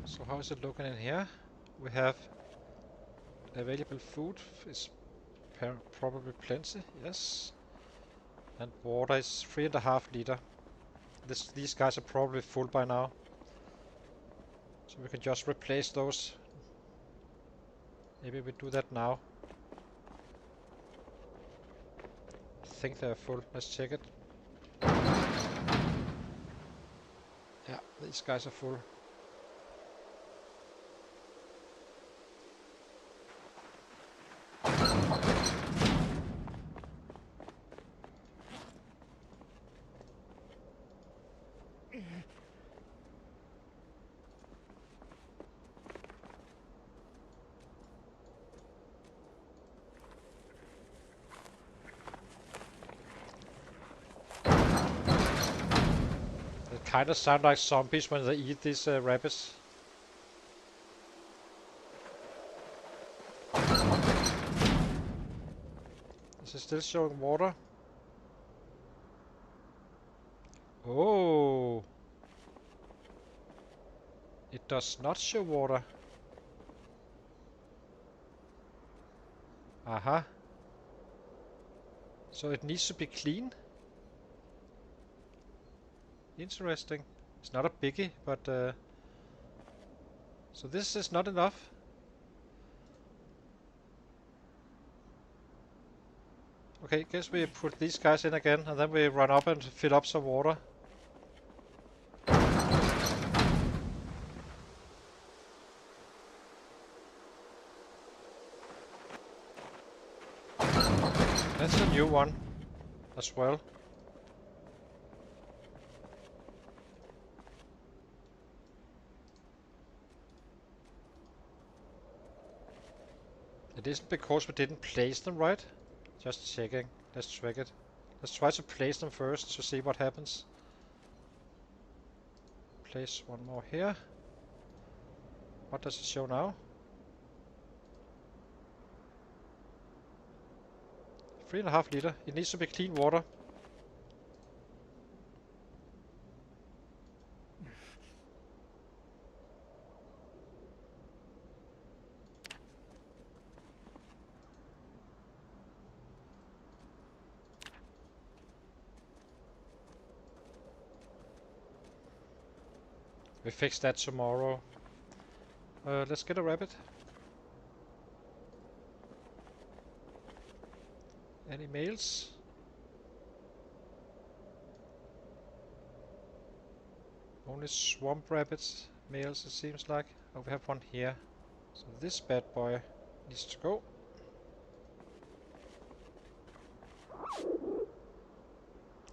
So how is it looking in here? We have available food is probably plenty, yes. And water is 3.5 liter. These guys are probably full by now. So we can just replace those. Maybe we do that now. I think they're full. Let's check it. Yeah, these guys are full. Kind of sound like zombies when they eat these rabbits. Is it still showing water? Oh! It does not show water. Aha. So it needs to be clean. Interesting. It's not a biggie, but so this is not enough. Okay, guess we put these guys in again, and then we run up and fill up some water. That's a new one as well. It isn't because we didn't place them right. Just checking. Let's check it. Let's try to place them first to see what happens. Place one more here. What does it show now? 3.5 liter. It needs to be clean water. We fix that tomorrow. Let's get a rabbit. Any males? Only swamp rabbits, males it seems like. Oh, we have one here. So this bad boy needs to go.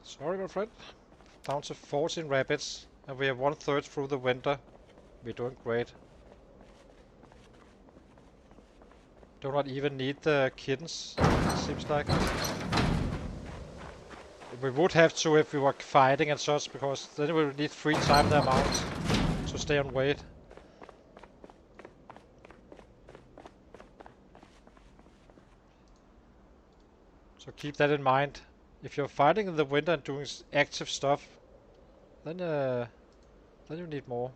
Sorry, my friend. Down to 14 rabbits, and we have 1/3 through the winter. We're doing great. Do not even need the kittens, it seems like. We would have to if we were fighting and such, because then we would need 3 times the amount to stay on weight. So keep that in mind. If you're fighting in the winter and doing active stuff, then you need more.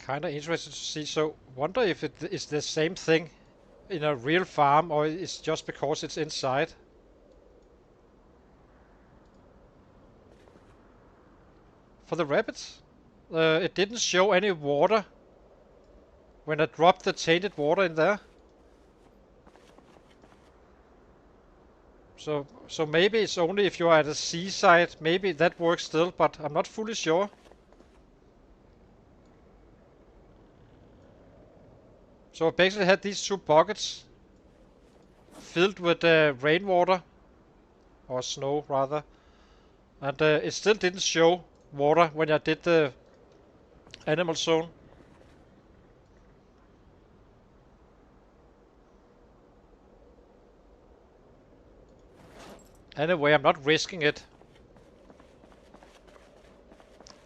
Kinda interested to see. So, wonder if it is the same thing in a real farm, or it's just because it's inside. For the rabbits, it didn't show any water when I dropped the tainted water in there. So maybe it's only if you are at a seaside, maybe that works still, but I'm not fully sure. So I basically had these 2 buckets filled with rainwater, or snow rather, and it still didn't show water when I did the animal zone. Anyway, I'm not risking it.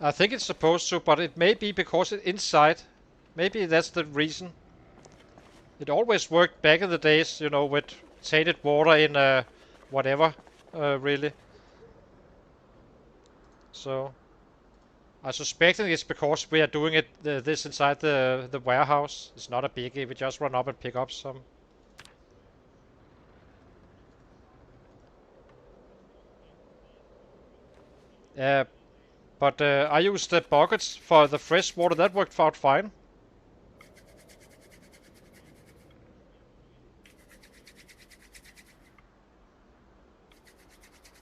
I think it's supposed to, but it may be because it's inside. Maybe that's the reason. It always worked back in the days, you know, with tainted water in whatever, really. So I suspect it's because we are doing it this inside the warehouse. It's not a biggie. We just run up and pick up some. But I used the buckets for the fresh water. That worked out fine.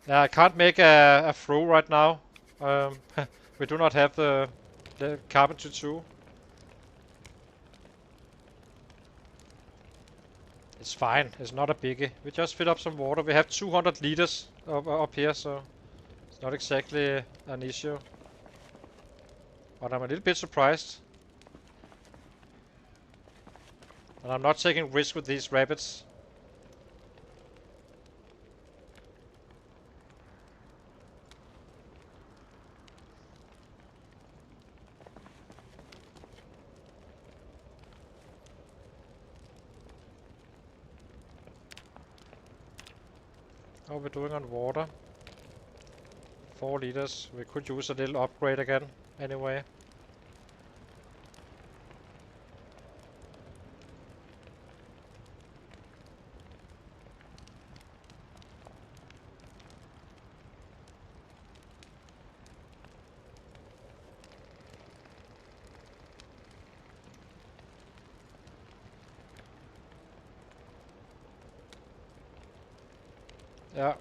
Yeah, I can't make a throw right now. We do not have the carpentry tool. It's fine. It's not a biggie. We just fill up some water. We have 200 liters up here, so it's not exactly an issue. But I'm a little bit surprised. And I'm not taking risks with these rabbits. How are we doing on water? 4 liters. We could use a little upgrade again, anyway. Yeah.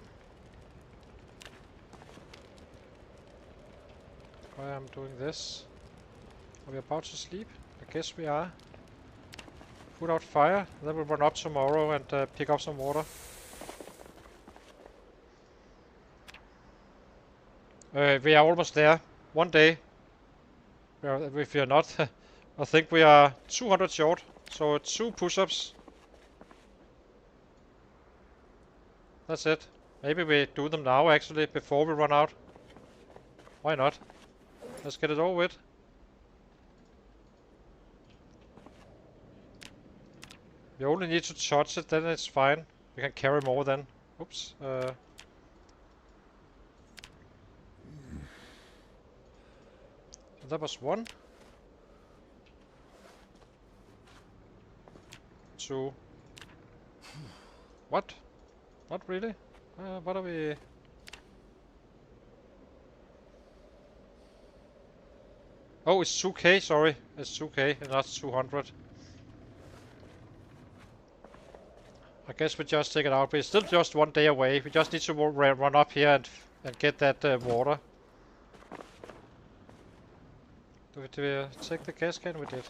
Why I'm doing this? Are we about to sleep? I guess we are. Put out fire, then we'll run up tomorrow and pick up some water. We are almost there. One day. If we are not, I think we are 200 short. So 2 push-ups. That's it. Maybe we do them now actually, before we run out. Why not? Let's get it over with. We only need to touch it, then it's fine. We can carry more then. Oops. So that was 1. 2. What? Not really? What are we... Oh, it's 2k, sorry. It's 2k and not 200. I guess we just take it out, but it's still just 1 day away. We just need to run up here and get that water. Did we take the gas can? We did.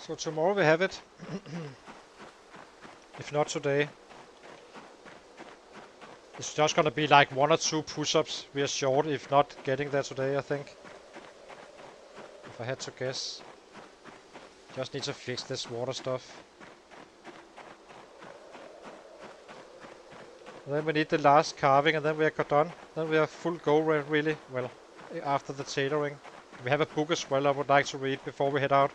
So tomorrow we have it. If not today. It's just gonna be like 1 or 2 push-ups. We are short if not getting there today, I think. If I had to guess. Just need to fix this water stuff. And then we need the last carving, and then we are done. Then we are full go really. Well, after the tailoring. We have a book as well I would like to read before we head out.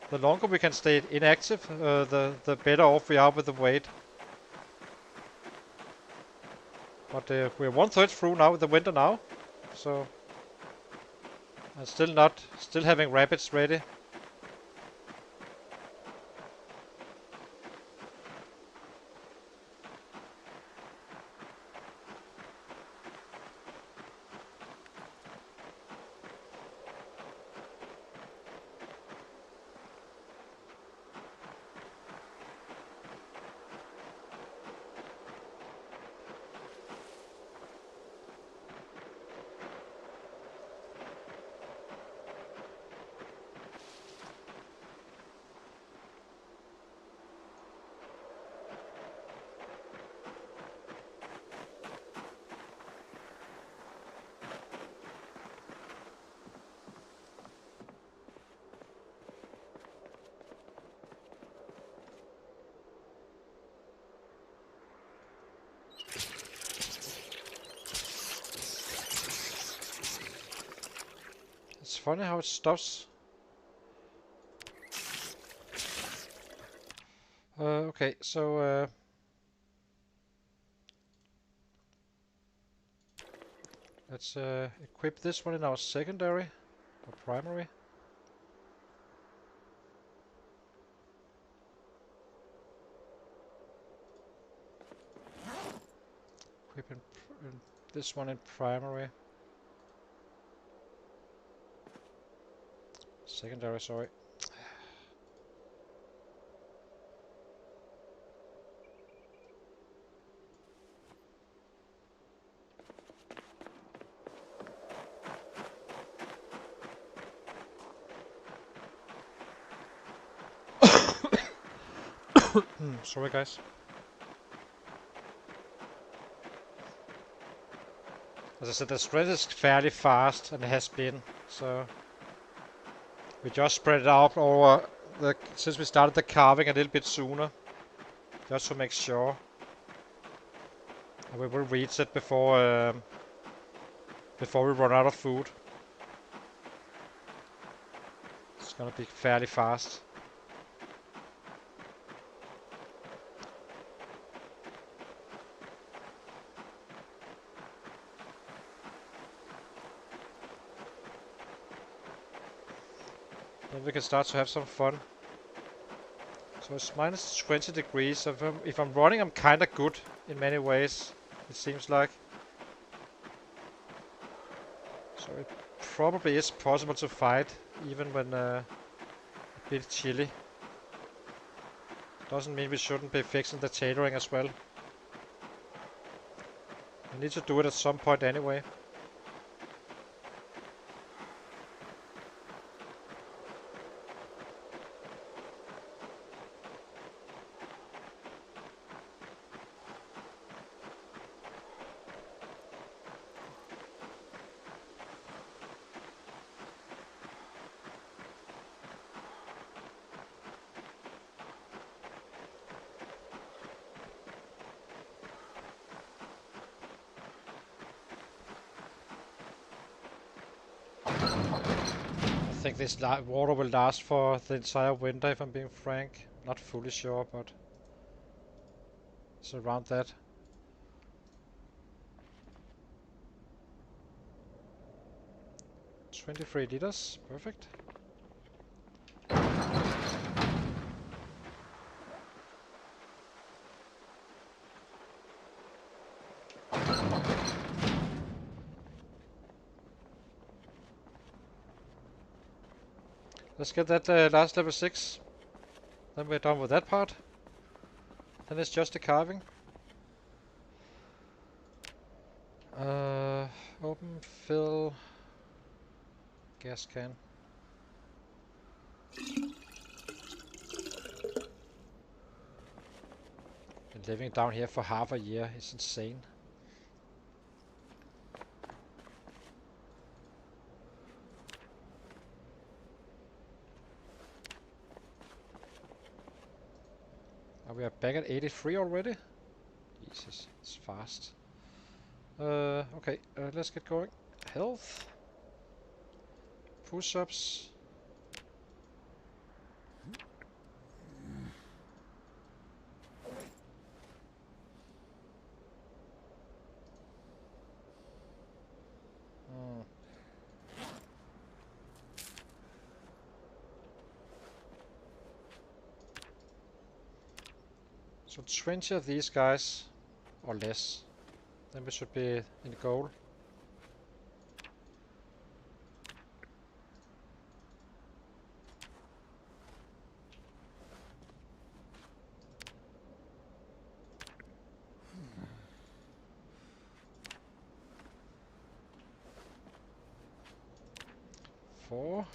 The longer we can stay inactive, the better off we are with the weight. But we're 1/3 through now with the winter now. So, and still having rabbits ready. It's funny how it stops. Okay, so let's equip this one in our secondary or primary. Equip in this one in primary. Secondary, sorry. Sorry guys. As I said, the spread is fairly fast, and it has been, so we just spread it out over since we started the carving a little bit sooner, just to make sure. And we will reach it before we run out of food. It's gonna be fairly fast. Then we can start to have some fun. So it's minus 20 degrees. So if I'm running, I'm kinda good in many ways, it seems like. So it probably is possible to fight even when a bit chilly. Doesn't mean we shouldn't be fixing the tailoring as well. We need to do it at some point anyway. I think this water will last for the entire winter, if I'm being frank. Not fully sure, but it's around that. $23 liters, perfect. Let's get that last level 6. Then we're done with that part. Then it's just the carving. Open, fill, gas can. Been living down here for half a year. It's insane. back at 83 already? Jesus, it's fast. Okay, let's get going. Health. Push-ups. So 20 of these guys, or less. Then we should be in goal. Four.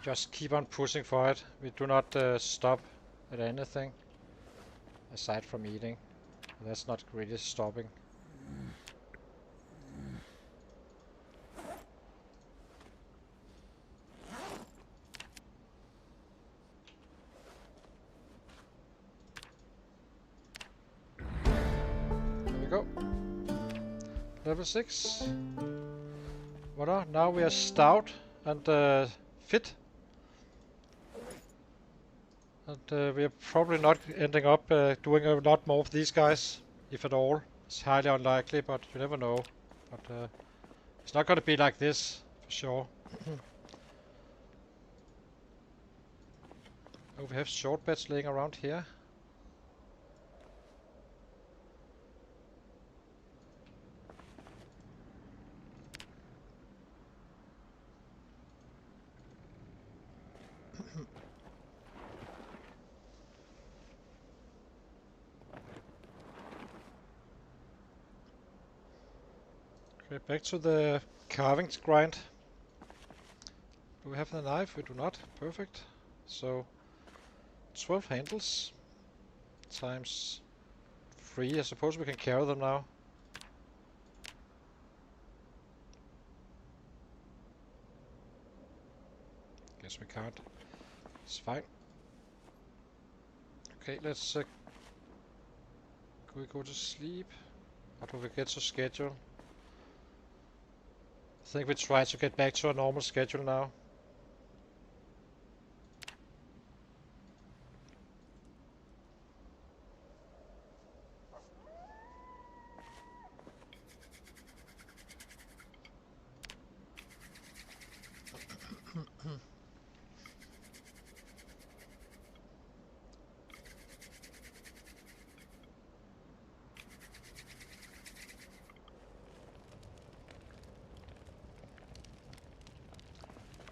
Just keep on pushing for it. We do not stop at anything aside from eating. That's not really stopping. There we go. Level 6. Voila, now we are stout and fit. And we are probably not ending up doing a lot more of these guys, if at all. It's highly unlikely, but you never know. But it's not going to be like this, for sure. Oh, we have short beds laying around here. Okay, back to the carving grind. Do we have the knife? We do not. Perfect. So 12 handles times 3. I suppose we can carry them now. Guess we can't. It's fine. Okay, let's can we go to sleep? Or do we get to schedule? I think we try to get back to a normal schedule now.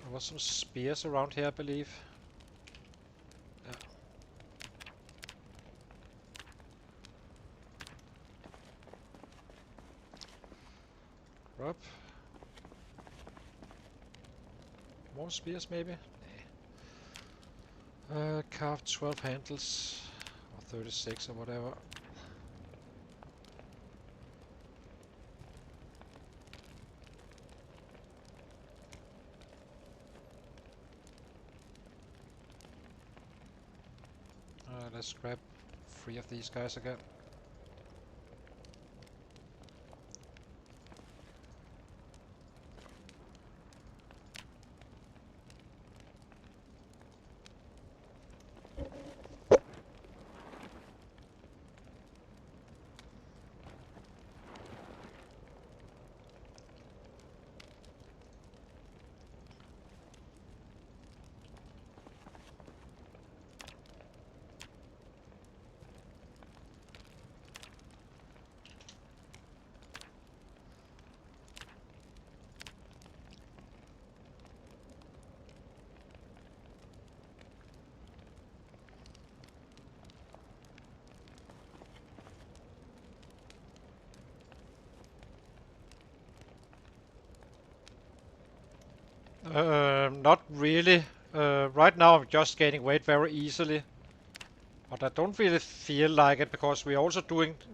There was some spears around here, I believe. Yeah. Drop. More spears, maybe? Carved 12 handles. Or 36 or whatever. Let's grab 3 of these guys again. Not really. Right now I'm just gaining weight very easily. But I don't really feel like it because we're also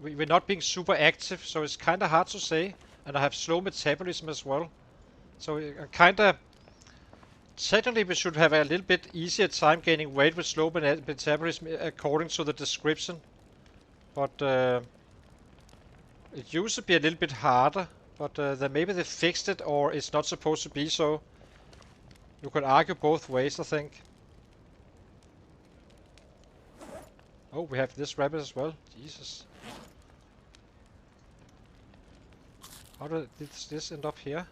we're not being super active, so it's kind of hard to say. And I have slow metabolism as well. So technically we should have a little bit easier time gaining weight with slow metabolism according to the description. But it used to be a little bit harder. But then maybe they fixed it or it's not supposed to be so. You could argue both ways, I think. Oh, we have this rabbit as well. Jesus. How did this end up here?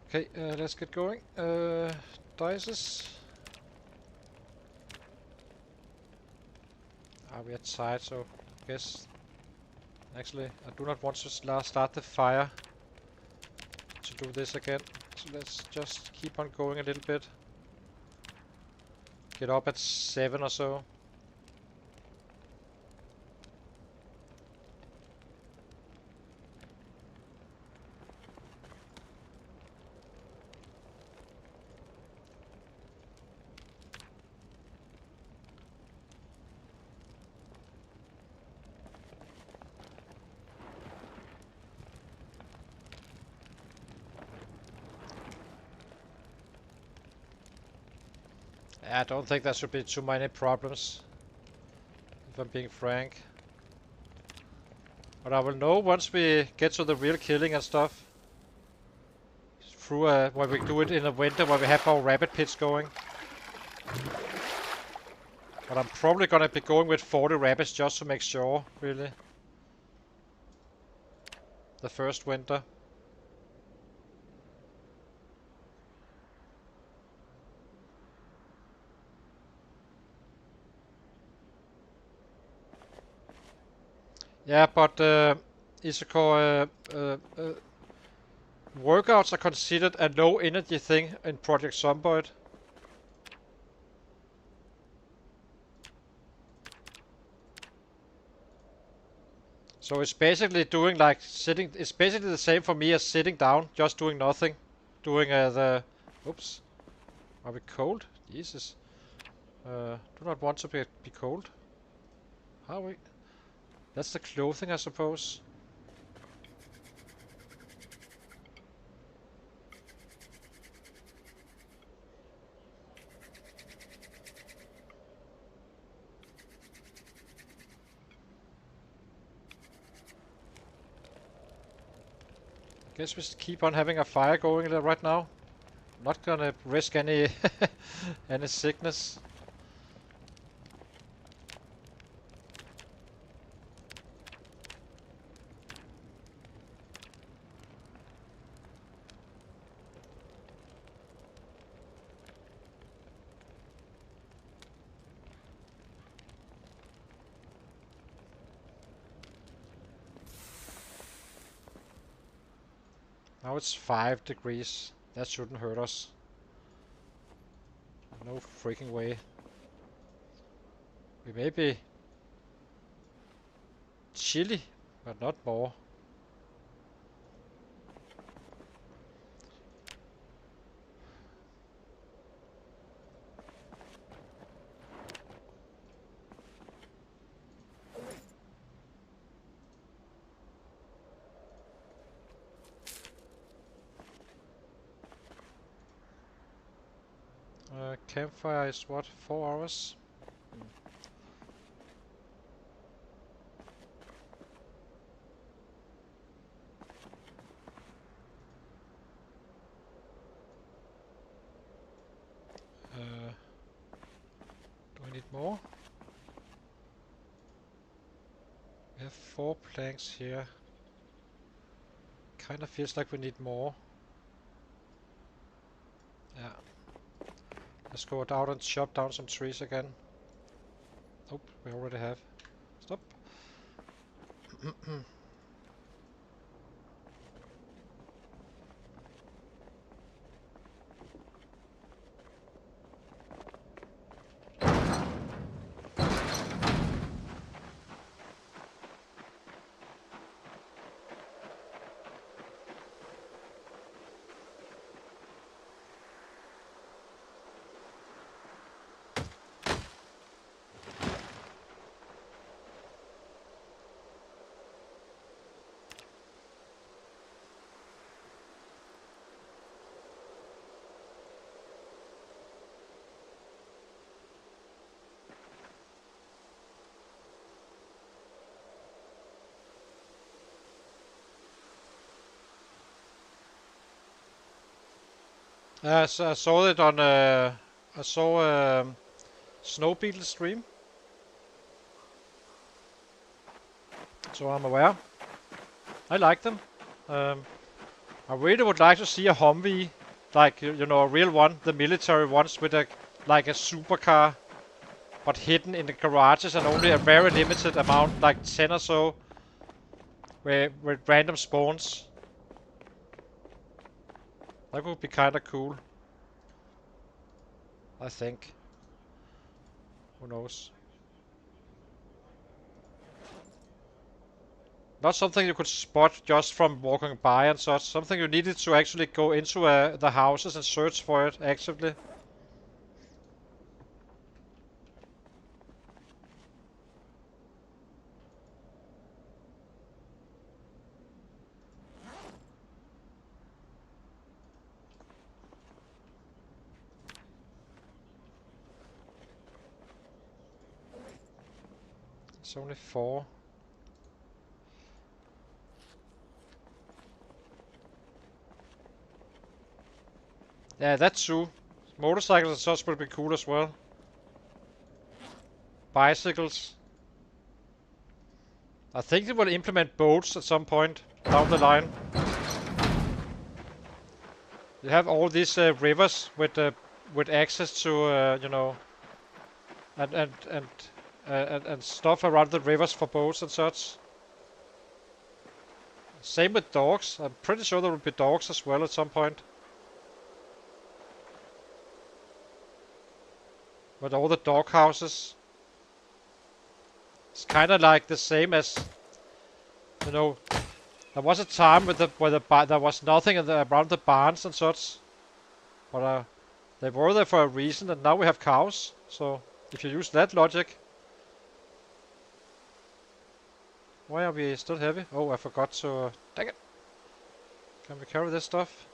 Okay, let's get going. Dices. We are tired, so I guess... Actually, I do not want to start the fire to do this again. So let's just keep on going a little bit. Get up at 7 or so. I don't think there should be too many problems, if I'm being frank. But I will know once we get to the real killing and stuff. Through when we do it in the winter, when we have our rabbit pits going. But I'm probably gonna be going with 40 rabbits just to make sure, really. The first winter. Yeah, but Isako, workouts are considered a low energy thing in Project Zomboid. So it's basically doing like sitting, it's basically the same for me as sitting down, just doing nothing. Doing oops. Are we cold? Jesus. Do not want to be cold. How are we? That's the clothing, I suppose. Guess we should keep on having a fire going there right now. Not gonna risk any any sickness. Now it's 5 degrees. That shouldn't hurt us. No freaking way. We may be chilly, but not more. Campfire is what? 4 hours? Do I need more? We have 4 planks here. Kinda feels like we need more. Yeah. Let's go out and chop down some trees again. Oh, we already have. Stop. So I saw it on I saw Snow Beetle stream, so I'm aware. I like them. I really would like to see a Humvee, like you know, a real one, the military ones with a like a supercar, but hidden in the garages and only a very limited amount, like 10 or so, with random spawns. That would be kind of cool. I think. Who knows? Not something you could spot just from walking by and such. Something you needed to actually go into the houses and search for it actively. It's only 4. Yeah, that's true. Motorcycles and such will be cool as well. Bicycles. I think they will implement boats at some point down the line. You have all these rivers with access to you know, and stuff around the rivers for boats and such. Same with dogs. I'm pretty sure there will be dogs as well at some point. With all the dog houses. It's kind of like the same as, you know, there was a time with there was nothing around the barns and such, but they were there for a reason, and now we have cows. So if you use that logic, why are we still heavy? Oh, I forgot to. Dang it! Can we carry this stuff?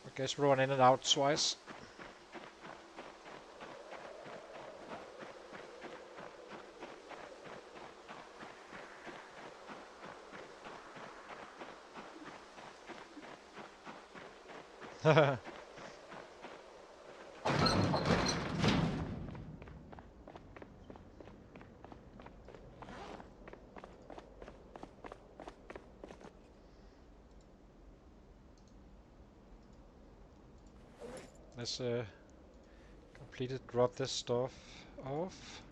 I guess we run in and out twice. Let's completely drop this stuff off.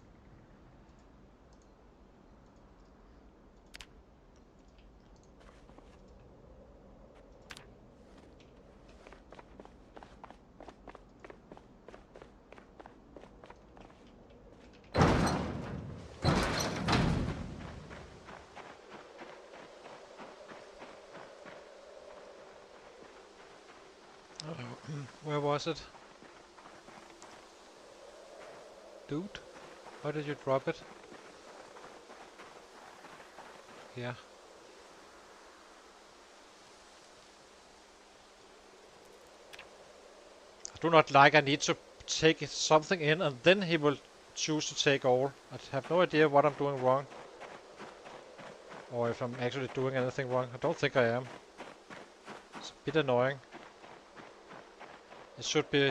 Where was it? Dude, why did you drop it? Yeah. do not like I need to take something in and then he will choose to take all. I have no idea what I'm doing wrong. Or if I'm actually doing anything wrong. I don't think I am. It's a bit annoying. It should be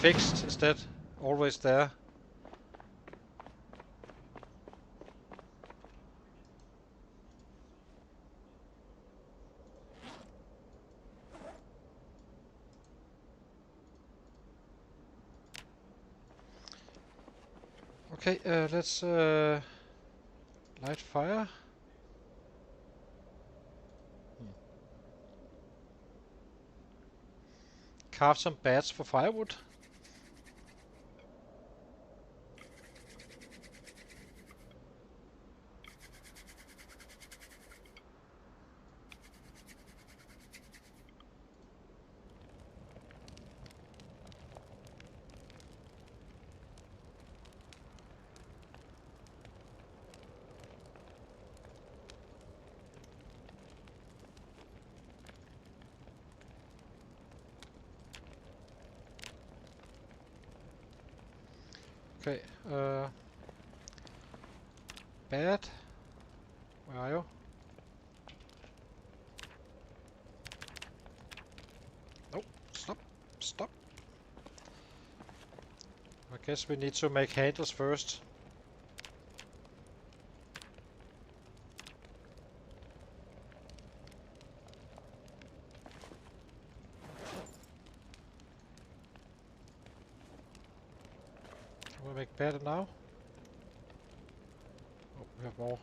fixed instead. Always there. Okay, let's light fire. Carve some bats for firewood. Okay, bat. Where are you? No, stop, stop. I guess we need to make handles first. Can we make better now? Oh, we have more.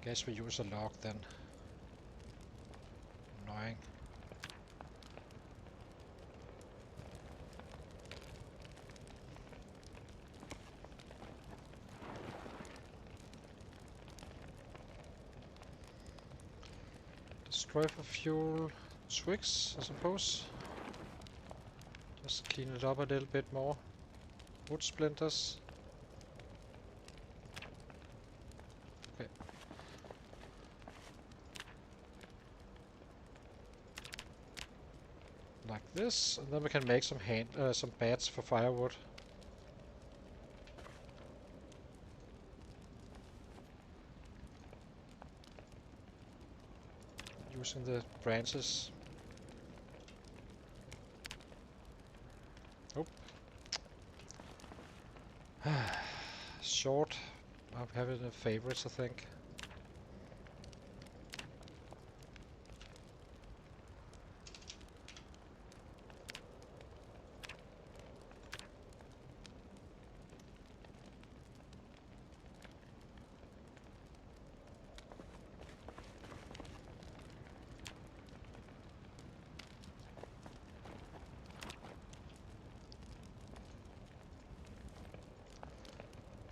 Guess we use a log then. Annoying. Destroy for fuel. Twigs, I suppose. Just clean it up a little bit more. Wood splinters. Okay. Like this, and then we can make some bats for firewood. Using the branches. Oh. Short. I have it in favorites, I think.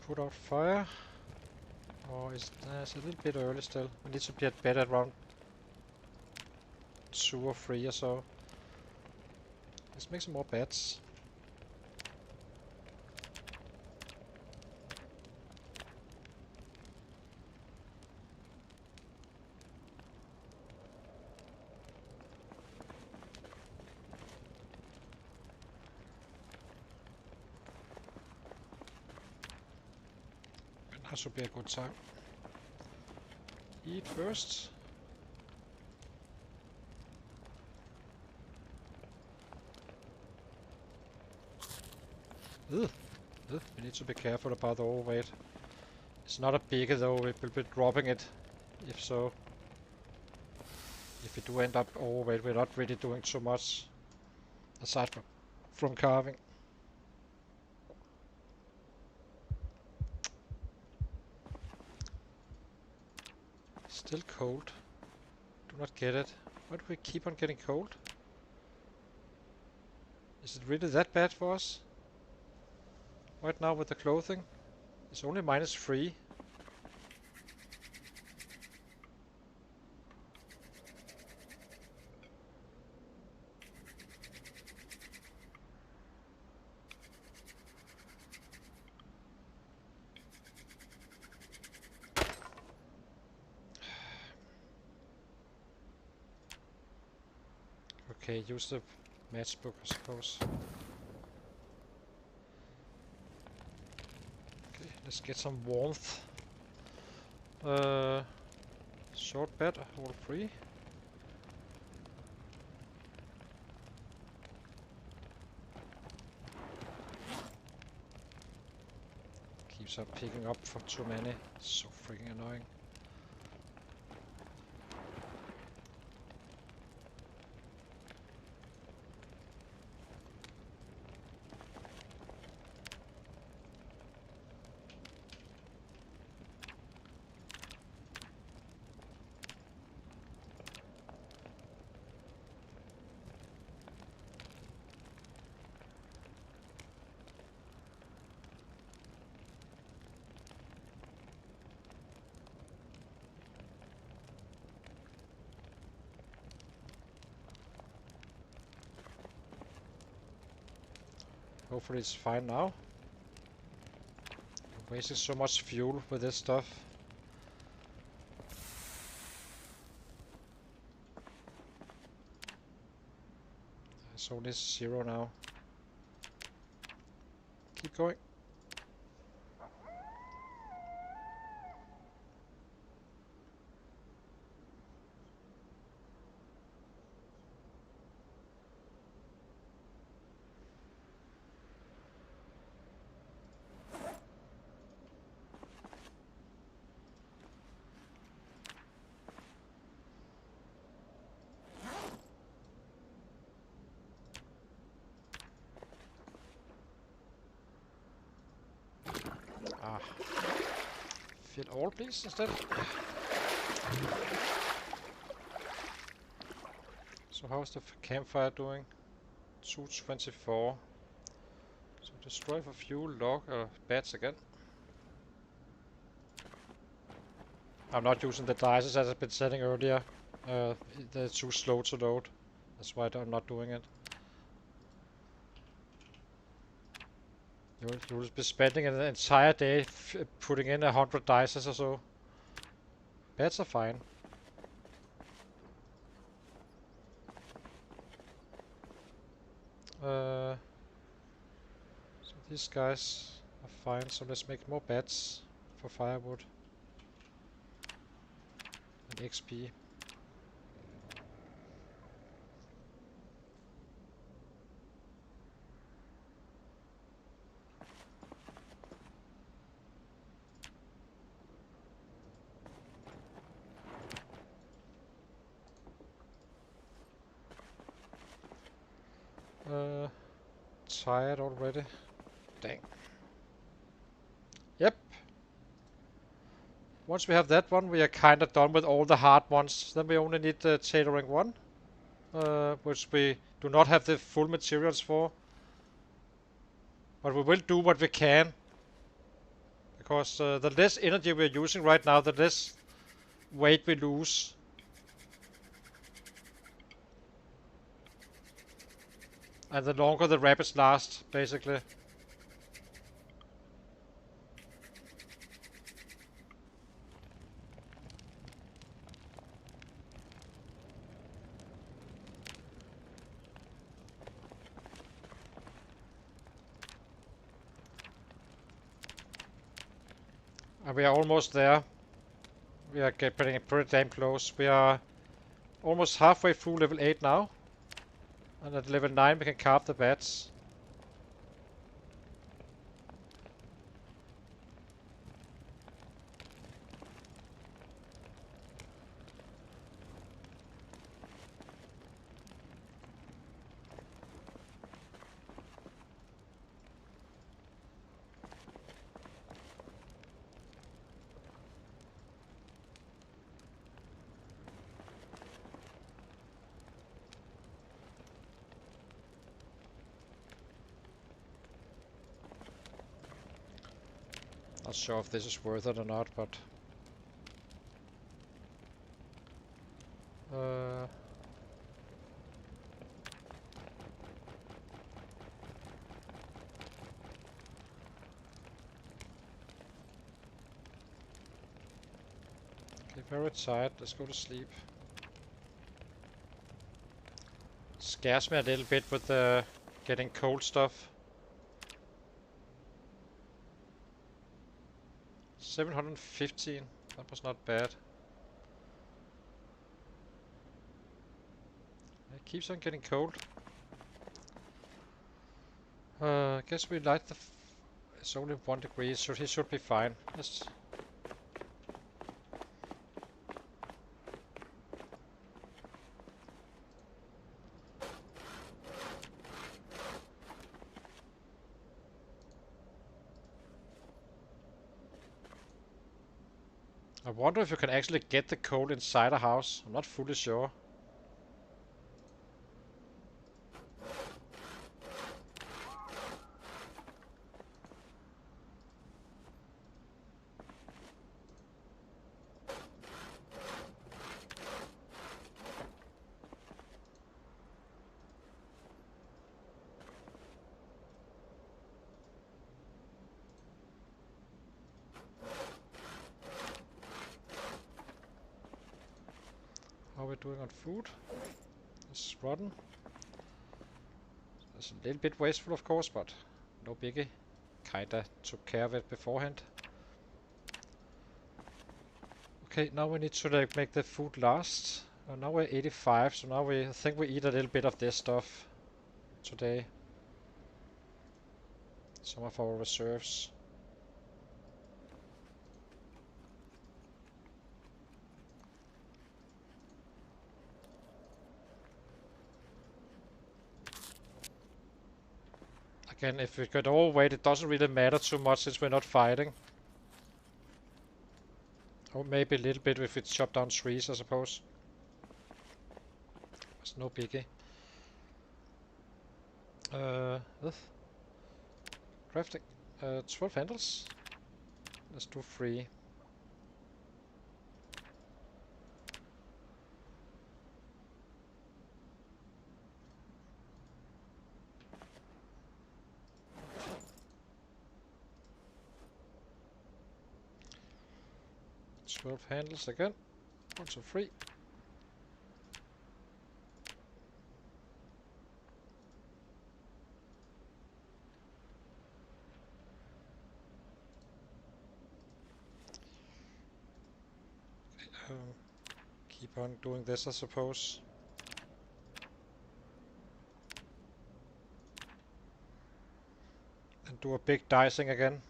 Put out fire. Or is it's a little bit early still. We need to get better around 2 or 3 or so. Let's make some more bats. That should be a good time. Eat first. Ugh. Ugh. We need to be careful about the overweight. It's not a big though, we will be dropping it if so. If we do end up overweight, we're not really doing too much aside from carving. Still cold. Do not get it. Why do we keep on getting cold? Is it really that bad for us? Right now with the clothing? It's only -3. Okay, use the matchbook, I suppose. Okay, let's get some warmth. Short bed, all free. Keeps on picking up from too many. So freaking annoying. Hopefully it's fine now. I'm wasting so much fuel with this stuff. It's only 0 now. Keep going. Ah. Fill all, please, instead. So how's the campfire doing? 224. So destroy for fuel, log, bats again. I'm not using the dices as I've been saying earlier. They're too slow to load. That's why I'm not doing it. You'll be spending an entire day putting in 100 dices or so. Bats are fine. So these guys are fine, so let's make more bats for firewood and XP. Tired already. Dang. Yep. Once we have that one, we are kind of done with all the hard ones. Then we only need the tailoring one, which we do not have the full materials for. But we will do what we can, because the less energy we're using right now, the less weight we lose. And the longer the rapids last, basically. And we are almost there. We are getting pretty damn close. We are almost halfway through level 8 now. And at level 9 we can carve the bats. Not sure if this is worth it or not, but okay, very tired. Let's go to sleep. It's scares me a little bit with the getting cold stuff. 715, that was not bad. It keeps on getting cold. I guess we light the... It's only 1 degree, so he should be fine. Let's... I wonder if you can actually get the coal inside a house. I'm not fully sure. How are we doing on food? It's rotten. It's a little bit wasteful, of course, but no biggie. Kinda took care of it beforehand. Okay, now we need to like make the food last. Now we're 85, so now I think we eat a little bit of this stuff today. Some of our reserves. Again, if we could all wait, it doesn't really matter too much since we're not fighting. Or maybe a little bit if we chop down trees, I suppose. It's no biggie. Crafting. 12 handles. Let's do 3. Handles again. 1, 2, 3. Keep on doing this, I suppose. And do a big dicing again.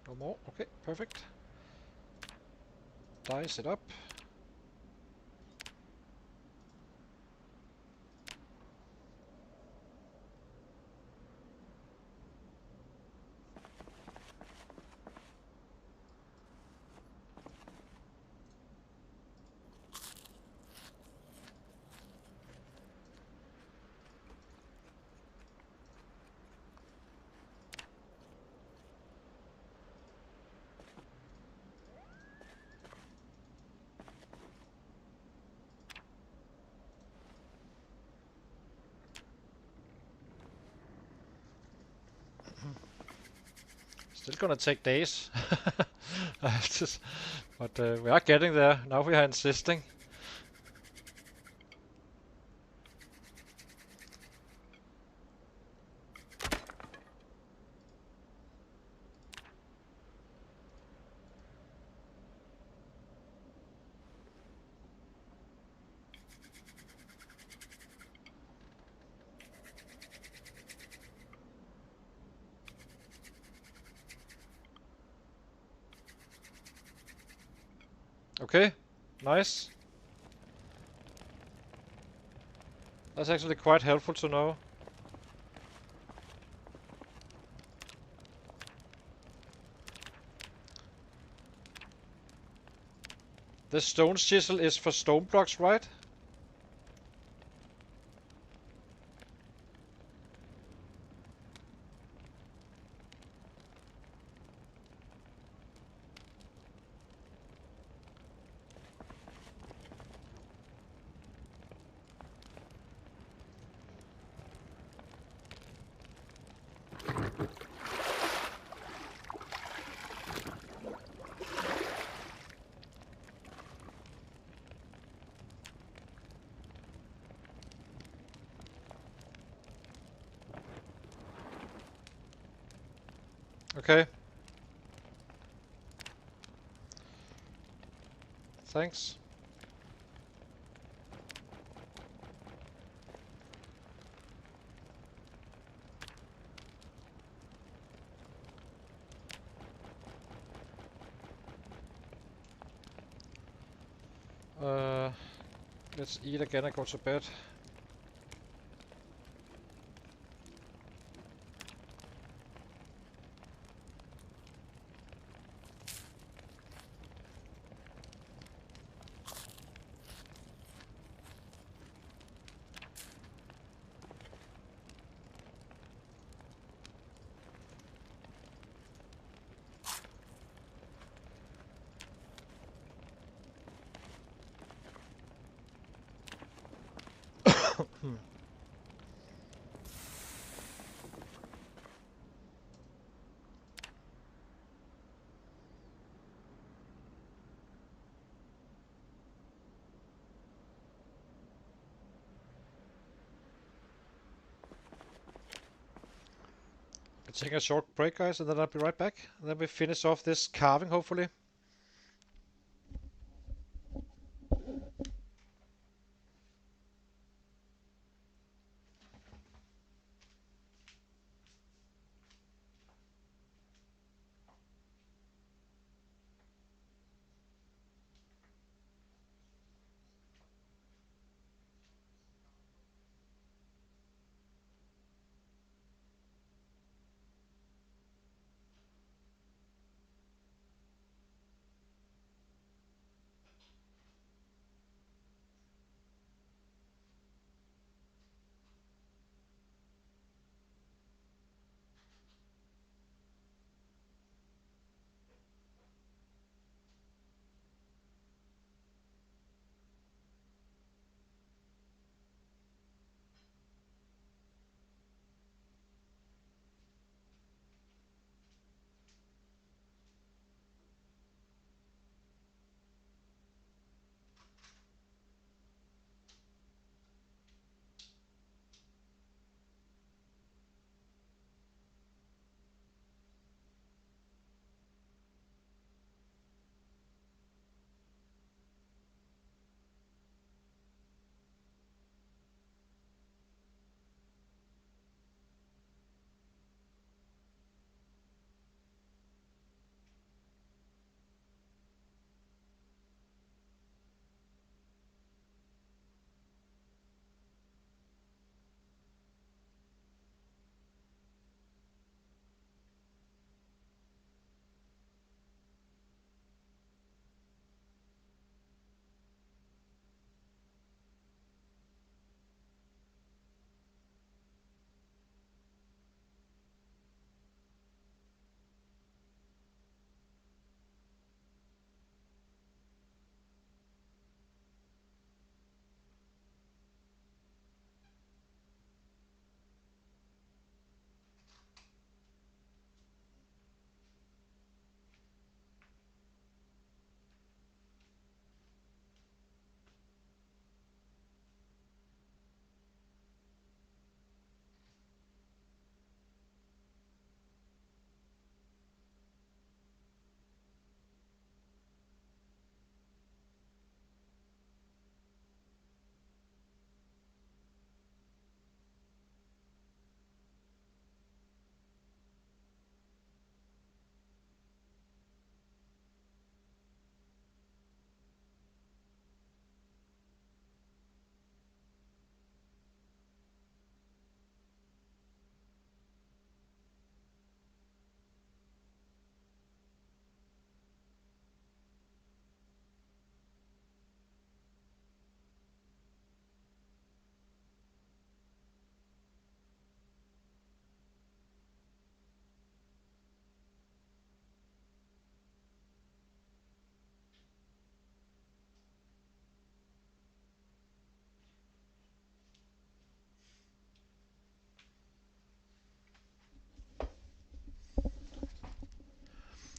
No more. Okay, perfect. Dice it up. Still gonna take days. But we are getting there. Now we are insisting. Okay, nice. That's actually quite helpful to know. The stone chisel is for stone blocks, right? Okay. Thanks. Uh, let's eat again and go to bed. Take a short break, guys, and then I'll be right back. And then we finish off this carving, hopefully.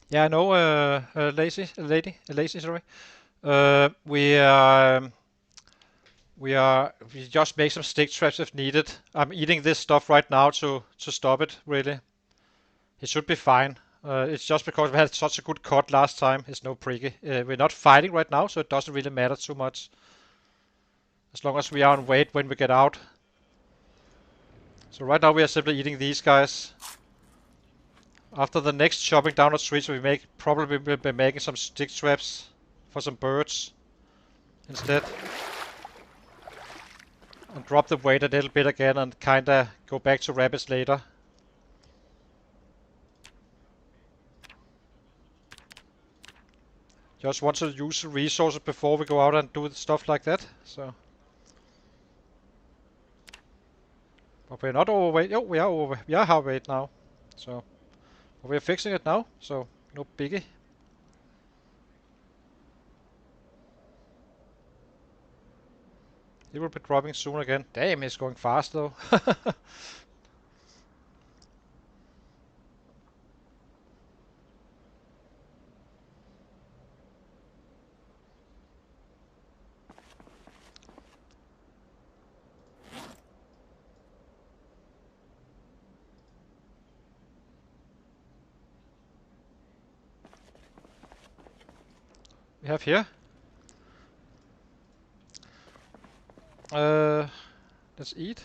Yeah, I know, lazy, sorry. We just make some stick traps if needed. I'm eating this stuff right now to stop it, really. It should be fine. It's just because we had such a good cut last time. It's no pricky. We're not fighting right now, so it doesn't really matter too much. As long as we are on weight when we get out. So right now we are simply eating these guys. After the next chopping down the streets, probably will be making some stick traps for some birds instead. And drop the weight a little bit again and kinda go back to rabbits later. Just want to use the resources before we go out and do stuff like that. So, but we're not overweight. Oh, we are over. We are half weight now. So, but we're fixing it now. So, no biggie. It will be dropping soon again. Damn, it's going fast though. We have here. Let's eat.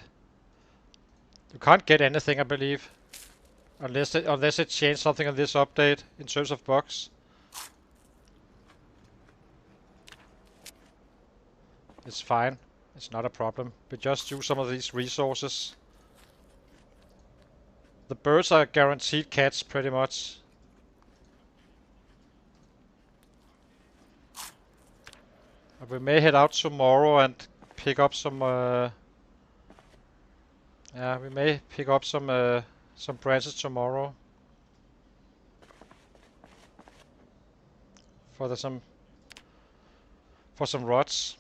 You can't get anything, I believe, unless it changed something on this update in terms of bugs. It's fine. It's not a problem. We just use some of these resources. The birds are guaranteed cats, pretty much. We may head out tomorrow and pick up some. Yeah, we may pick up some branches tomorrow for some rods.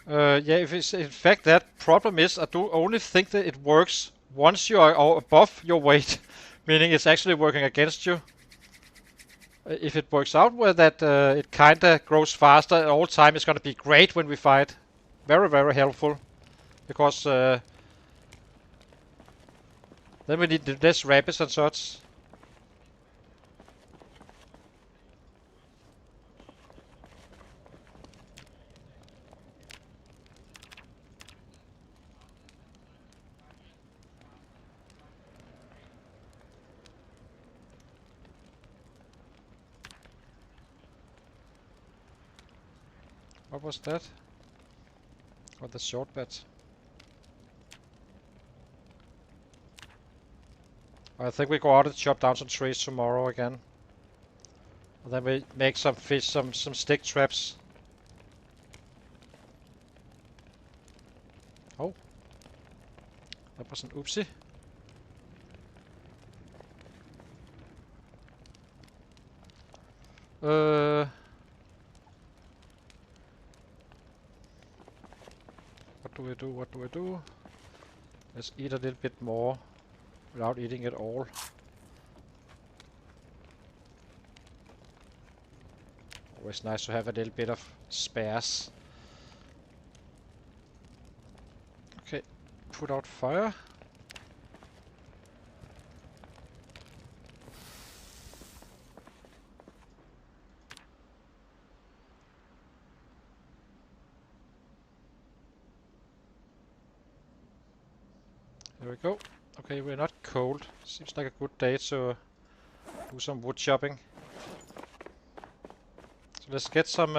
Yeah, if it's in fact that problem is, I do only think that it works once you are above your weight, meaning it's actually working against you. If it works out where that it kinda grows faster at all time, it's gonna be great when we fight. Very, very helpful, because then we need less rabbits and such. What was that? Or the short bet? I think we go out and chop down some trees tomorrow again. And then we make some fish, some stick traps. Oh, that was an oopsie. What do we do? What do we do? Let's eat a little bit more without eating it all. Always nice to have a little bit of spares. Okay, put out fire. There we go. Okay, we're not cold. Seems like a good day to do some wood chopping. So let's get some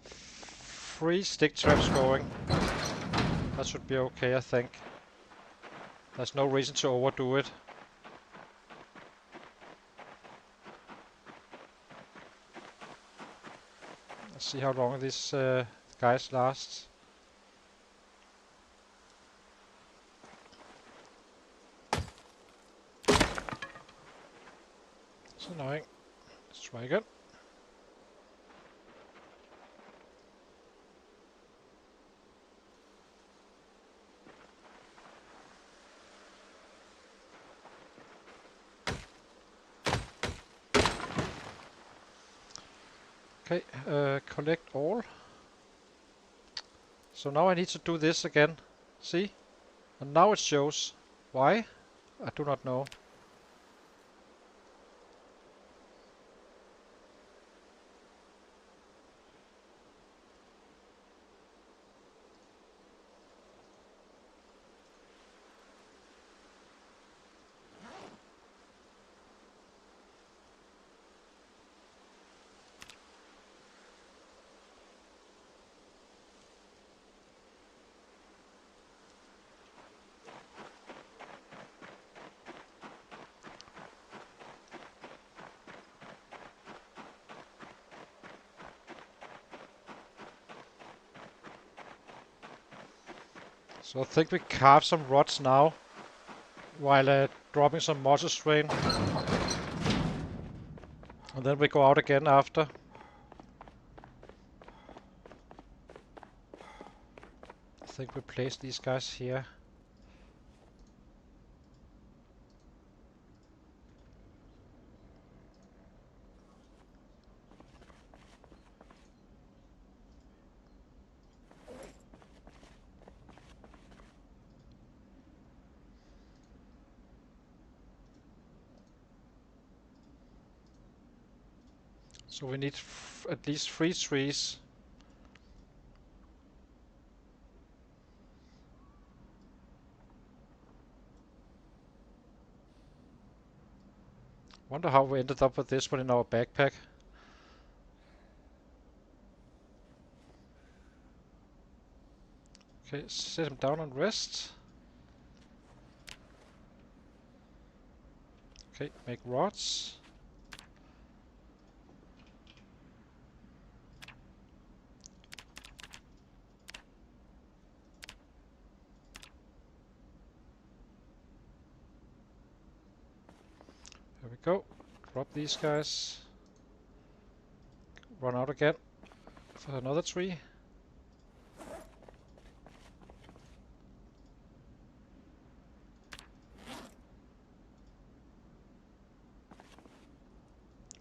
free stick traps going. That should be okay, I think. There's no reason to overdo it. Let's see how long this guys lasts. It's annoying. Let's try again. Okay, collect all. So now I need to do this again. See? And now it shows. Why? I do not know. So I think we carve some rods now, while dropping some mortar strain. And then we go out again after. I think we place these guys here. So we need at least 3 trees. Wonder how we ended up with this one in our backpack. Okay, set him down and rest. Okay, make rods. There we go. Drop these guys. Run out again for another tree.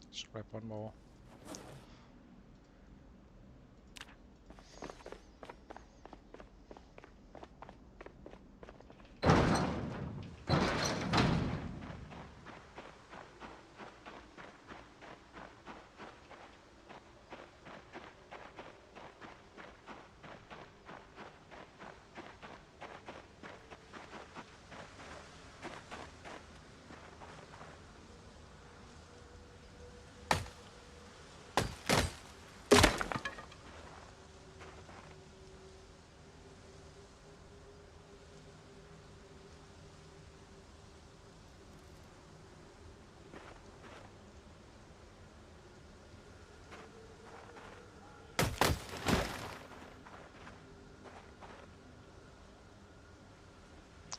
Let's grab one more.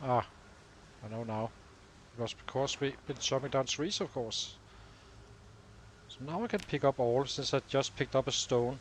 Ah, I know now. It was because we've been chopping down trees, of course. So now I can pick up all, since I just picked up a stone.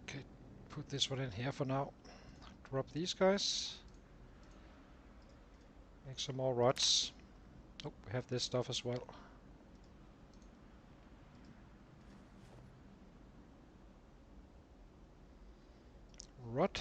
Okay, put this one in here for now. Drop these guys. Make some more rods. Oh, we have this stuff as well. rod.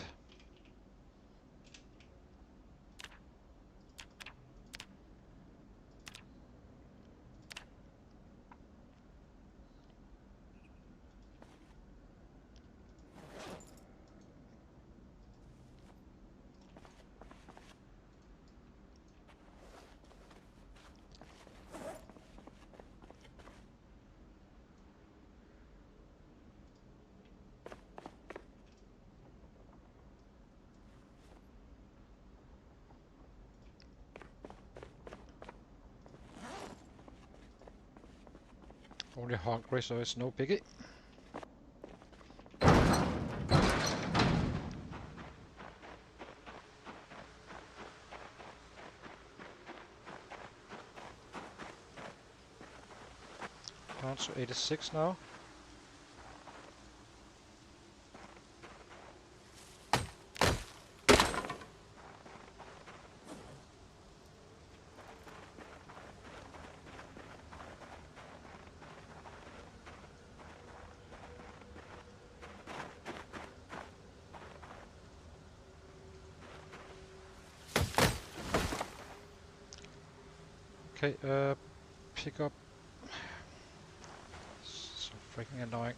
Only hungry, so it's no biggie. Down to 86 now. Okay, pick up. So freaking annoying.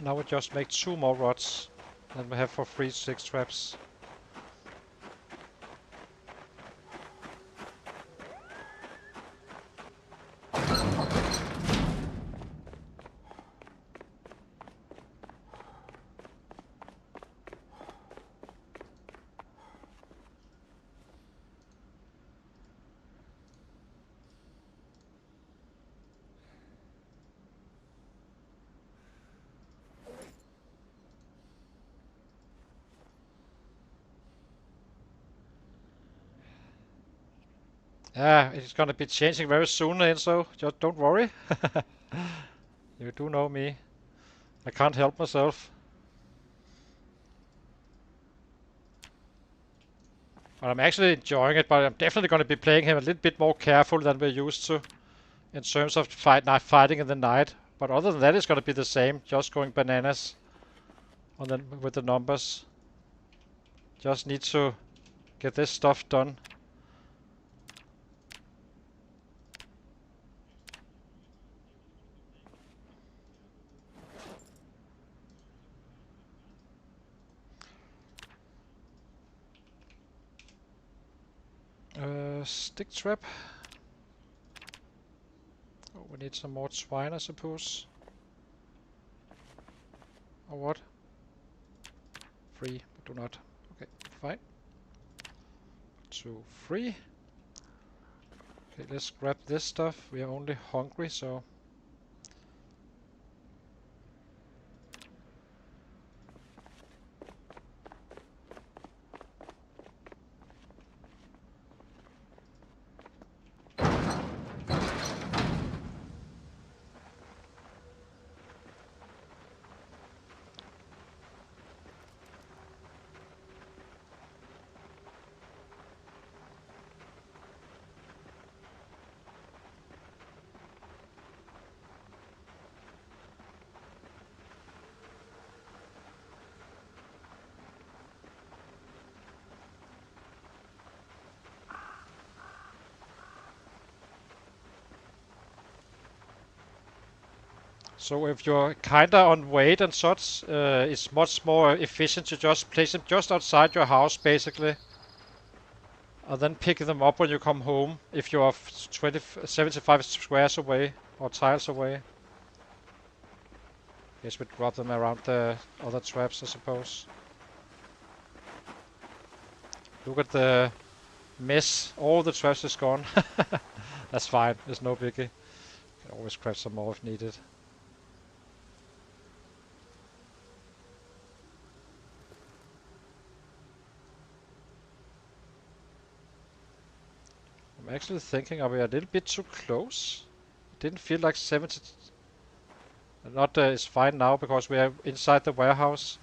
Now we just make 2 more rods, and we have for free 6 traps. Yeah, it's gonna be changing very soon, Enzo. Just don't worry. You do know me. I can't help myself. But I'm actually enjoying it, but I'm definitely gonna be playing him a little bit more careful than we're used to in terms of fighting in the night. But other than that, it's gonna be the same, just going bananas with the numbers. Just need to get this stuff done. Stick trap. Oh, we need some more twine, I suppose. Or what? Free, but do not. Okay, fine. 2, 3. Okay, let's grab this stuff. We are only hungry, so... So if you're kinda on weight and such, it's much more efficient to just place them just outside your house, basically. And then pick them up when you come home, if you're 75 squares away, or tiles away. Guess we drop them around the other traps, I suppose. Look at the mess, all the trash is gone. That's fine, there's no biggie. Always craft some more if needed. I'm actually thinking, are we a little bit too close? It didn't feel like 70. Not it's fine now because we are inside the warehouse.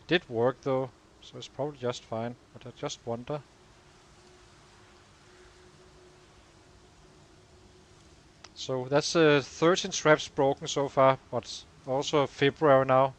It did work though, so it's probably just fine. But I just wonder. So that's 13 traps broken so far, but also February now.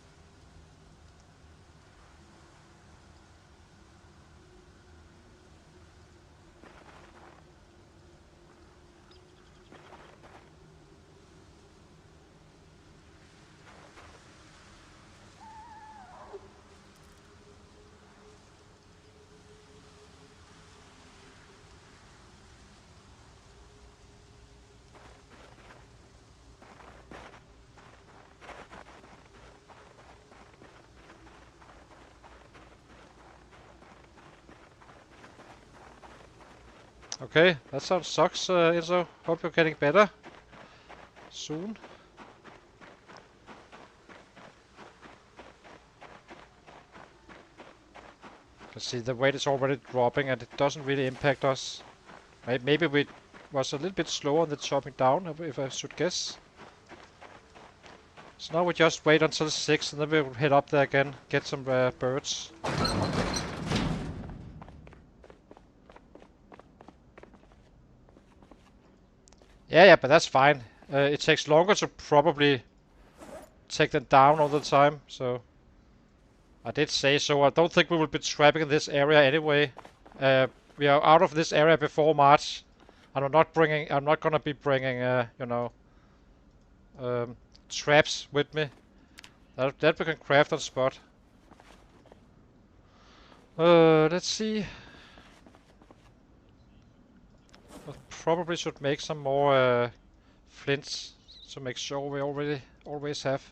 Okay, that sounds sucks, Enzo. Hope you're getting better soon. You can see the weight is already dropping and it doesn't really impact us. Maybe we was a little bit slower on the chopping down, if I should guess. So now we just wait until 6 and then we'll head up there again, get some birds. Yeah, but that's fine. It takes longer to probably take them down all the time, so I did say so. I don't think we will be trapping in this area anyway. We are out of this area before March, and I'm not gonna be bringing, you know, traps with me. That we can craft on spot. Let's see. I probably should make some more flints to make sure we always have.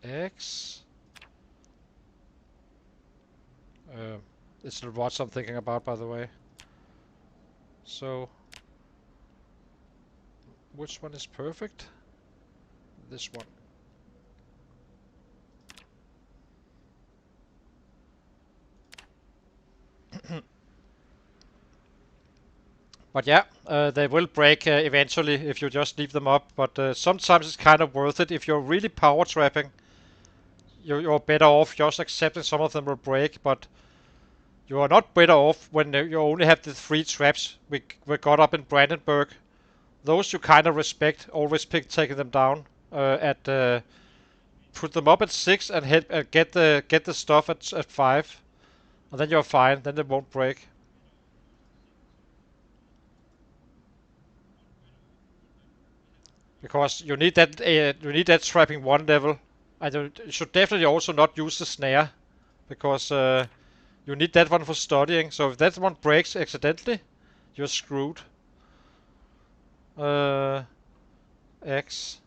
X. It's the rods I'm thinking about, by the way. So, which one is perfect? This one. But yeah, they will break eventually if you just leave them up. But sometimes it's kind of worth it if you're really power trapping. You're better off just accepting some of them will break, but you are not better off when you only have the 3 traps we got up in Brandenburg. Those you kind of respect, always taking them down put them up at 6 and get the stuff at 5, and then you're fine. Then they won't break. Because you need that trapping 1 level, and you should definitely also not use the snare, because you need that one for studying. So if that one breaks accidentally, you're screwed. X.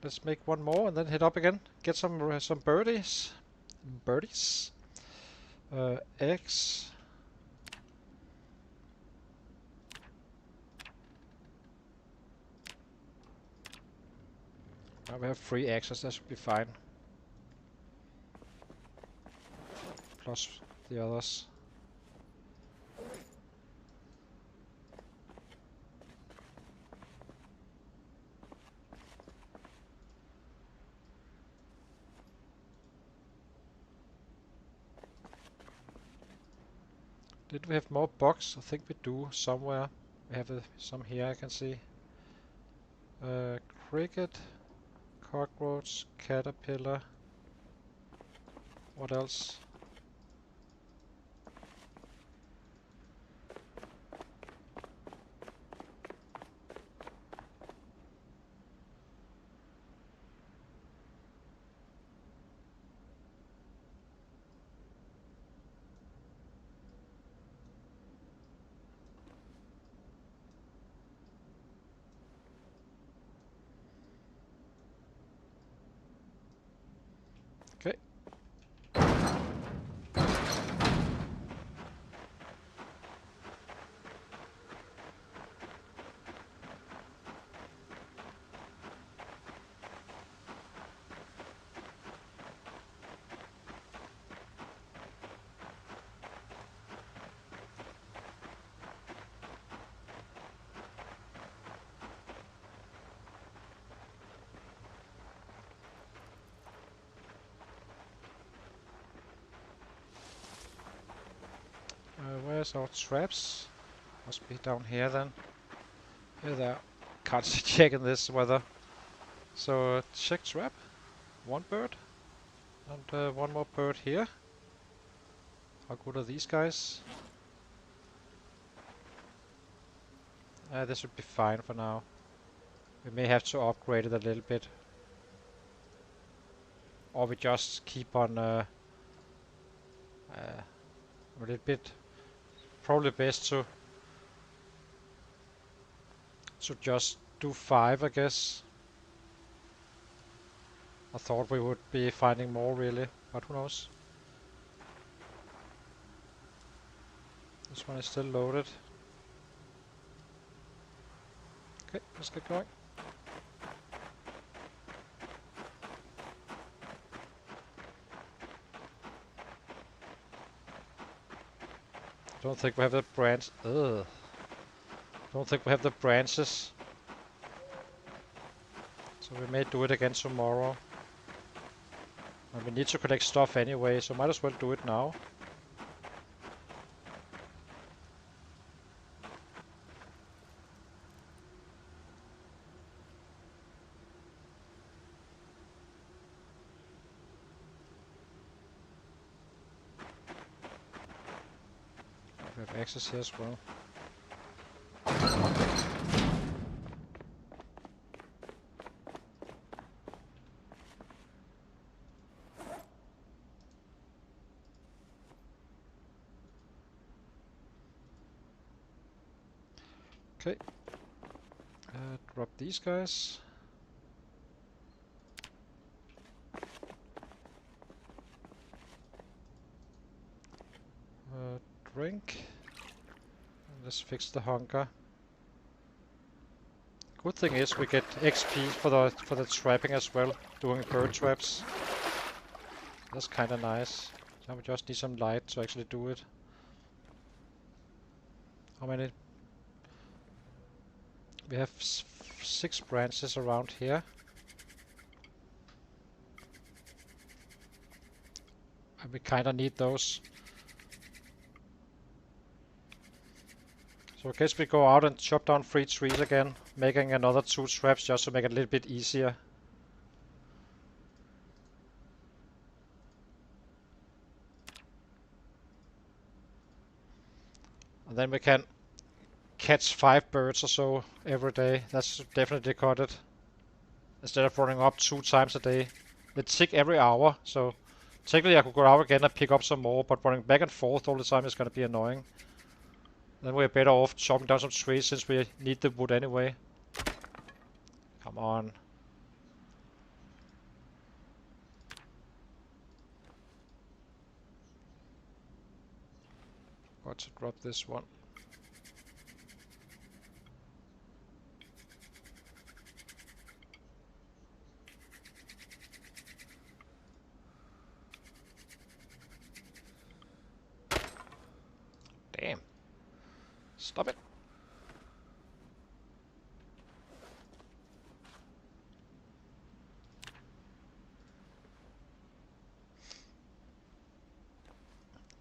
Let's make 1 more and then head up again. Get some birdies. Birdies. X. Now we have 3 X's, that should be fine. Plus the others. Did we have more bugs? I think we do somewhere. We have some here I can see. Cricket, cockroach, caterpillar. What else? Where's our traps? Must be down here then. Here they are. Can't check in this weather. So check trap. One bird. And one more bird here. How good are these guys? This should be fine for now. We may have to upgrade it a little bit. Or we just keep on a little bit. Probably best to just do 5, I guess. I thought we would be finding more really, but who knows. This one is still loaded. Okay, let's get going. Don't think we have the branch. Ugh. Don't think we have the branches. So we may do it again tomorrow. And we need to collect stuff anyway, so might as well do it now. We have access here as well. Okay. Drop these guys. Drink. And let's fix the hunger. Good thing is we get XP for the trapping as well, doing bird traps. That's kind of nice. Now we just need some light to actually do it. How many? We have 6 branches around here. And we kind of need those. So I guess we go out and chop down 3 trees again, making another 2 traps just to make it a little bit easier. And then we can catch 5 birds or so every day. That's definitely cut it. Instead of running up 2 times a day. They tick every hour, so technically I could go out again and pick up some more, but running back and forth all the time is going to be annoying. Then we're better off chopping down some trees since we need the wood anyway. Come on. Got to drop this one. Damn. Stop it.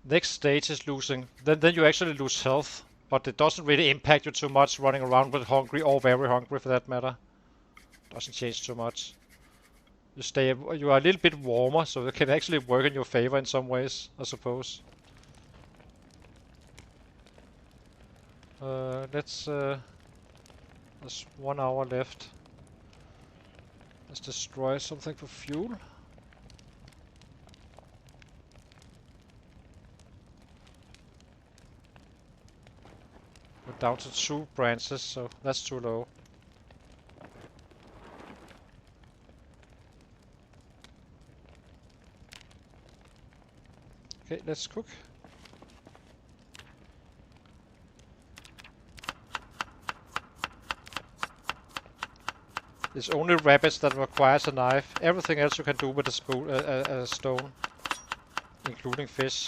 Next stage is losing. Then you actually lose health, but it doesn't really impact you too much running around with hungry or very hungry for that matter. Doesn't change too much. You are a little bit warmer, so it can actually work in your favor in some ways, I suppose. There's 1 hour left. Let's destroy something for fuel. We're down to 2 branches, so that's too low. Okay, let's cook. It's only rabbits that requires a knife. Everything else you can do with a stone, including fish.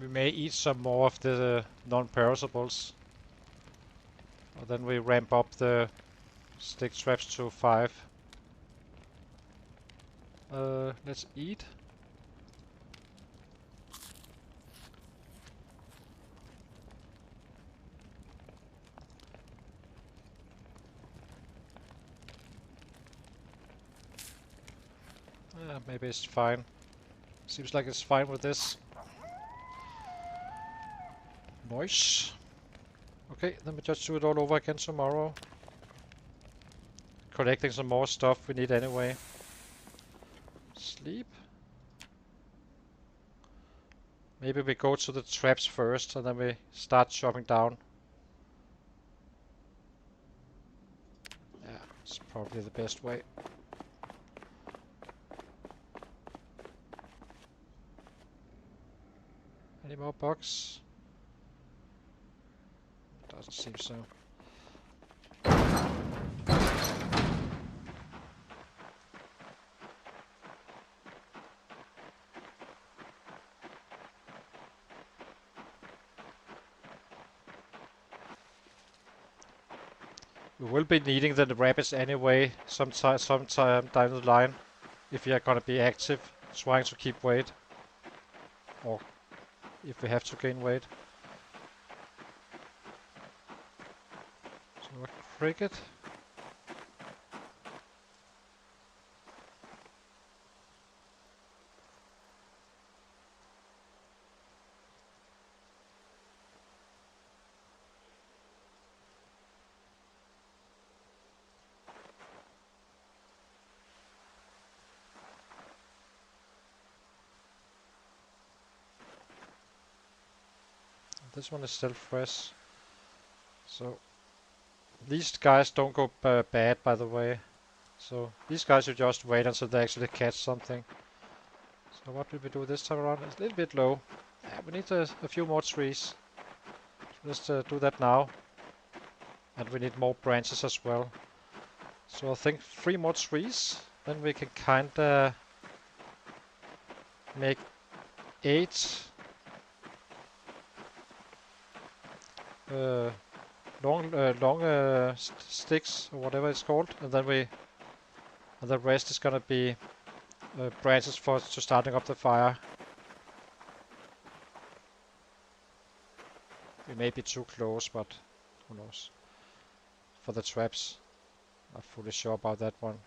We may eat some more of the non-perishables. Or then we ramp up the stick traps to 5. Let's eat. Maybe it's fine. Seems like it's fine with this. Nice. Okay, then we just do it all over again tomorrow. Collecting some more stuff we need anyway. Sleep. Maybe we go to the traps first and then we start chopping down. Yeah, it's probably the best way. Any more bugs? Doesn't seem so. We will be needing the rabbits anyway sometime down the line if we are gonna be active trying to keep weight, or if we have to gain weight. So a cricket. This one is still fresh. So these guys don't go bad, by the way. So these guys should just wait until they actually catch something. So what did we do this time around? It's a little bit low. Yeah, we need a few more trees. So let's do that now. And we need more branches as well. So I think 3 more trees. Then we can kinda make 8 long sticks or whatever it's called, and then the rest is gonna be branches for starting up the fire. We may be too close, but who knows? For the traps, not fully sure about that one.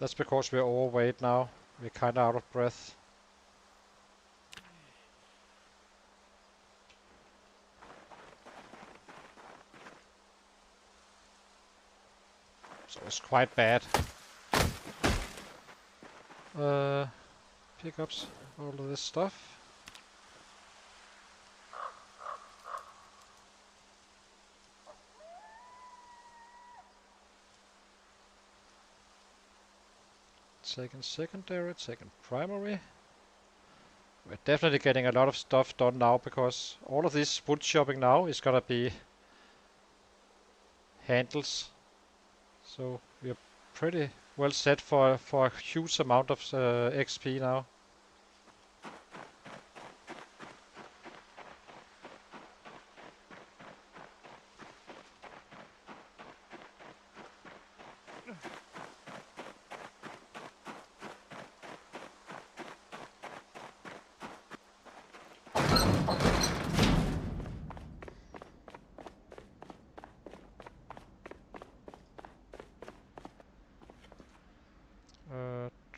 That's because we're overweight now. We're kinda out of breath. So it's quite bad. Pick up all of this stuff. Second secondary, second primary. We're definitely getting a lot of stuff done now because all of this wood chopping now is gonna be handles. So we're pretty well set for a huge amount of XP now.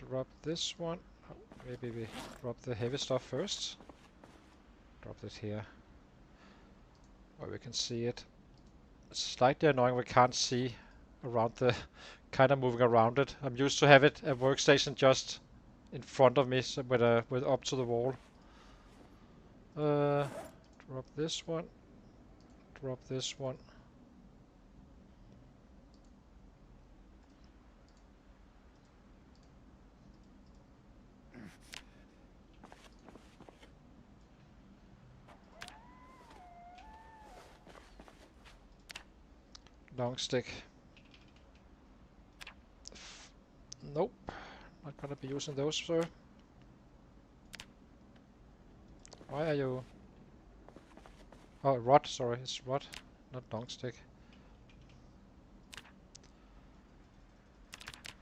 Drop this one. Oh, maybe we drop the heavy stuff first. Drop it here, where we can see it. It's slightly annoying we can't see around the kind of moving around it. I'm used to have it a workstation just in front of me, so with up to the wall. Drop this one. Drop this one. long stick. Nope, not gonna be using those, sir. Why are you... Oh, rod, sorry, it's rod, not long stick.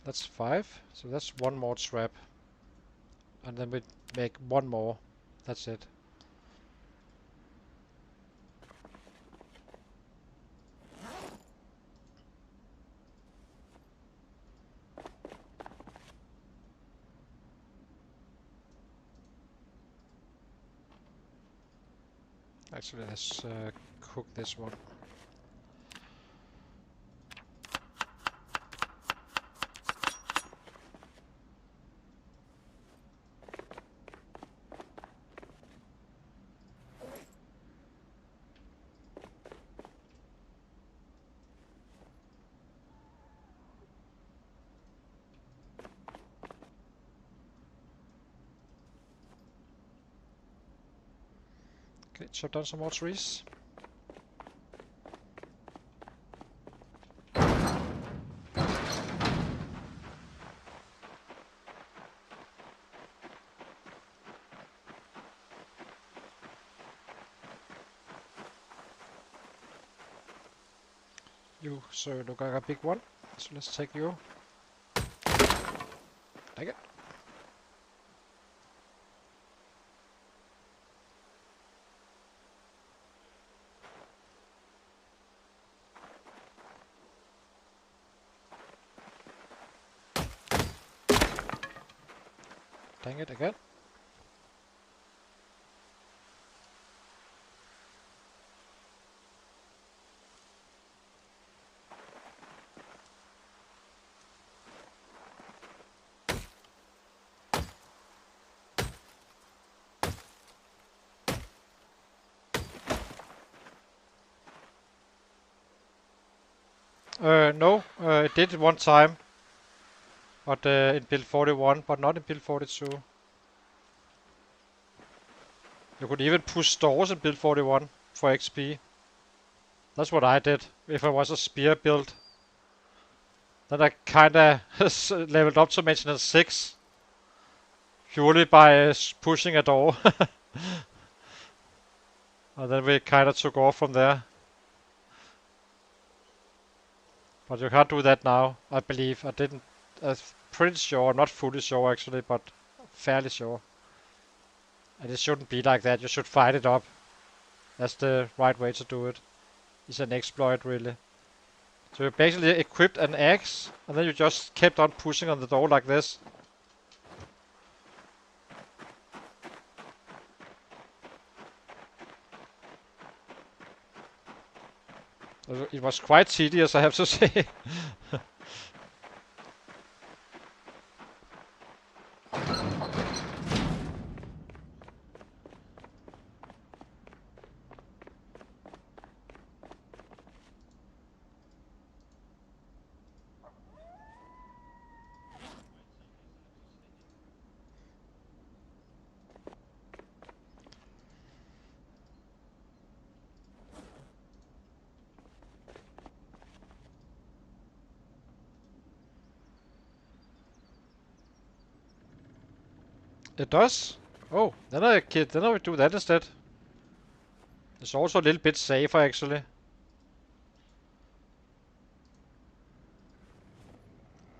That's 5, so that's one more trap. And then we make one more. That's it. Actually, let's cook this one. Okay, chop down some more trees. You, sir, look like a big one. So let's take you. Take it. Dang it again. No, it did it one time. But in build 41, but not in build 42. You could even push doors in build 41 for XP. That's what I did if I was a spear build. Then I kinda leveled up to maintenance 6. Purely by pushing a door. And then we kinda took off from there. But you can't do that now, I believe. I didn't... I'm pretty sure, I'm not fully sure actually, but fairly sure. And it shouldn't be like that, you should fight it up. That's the right way to do it. It's an exploit really. So you basically equipped an axe, and then you just kept on pushing on the door like this. It was quite tedious, I have to say. It does? Oh, then I will do that instead. It's also a little bit safer actually.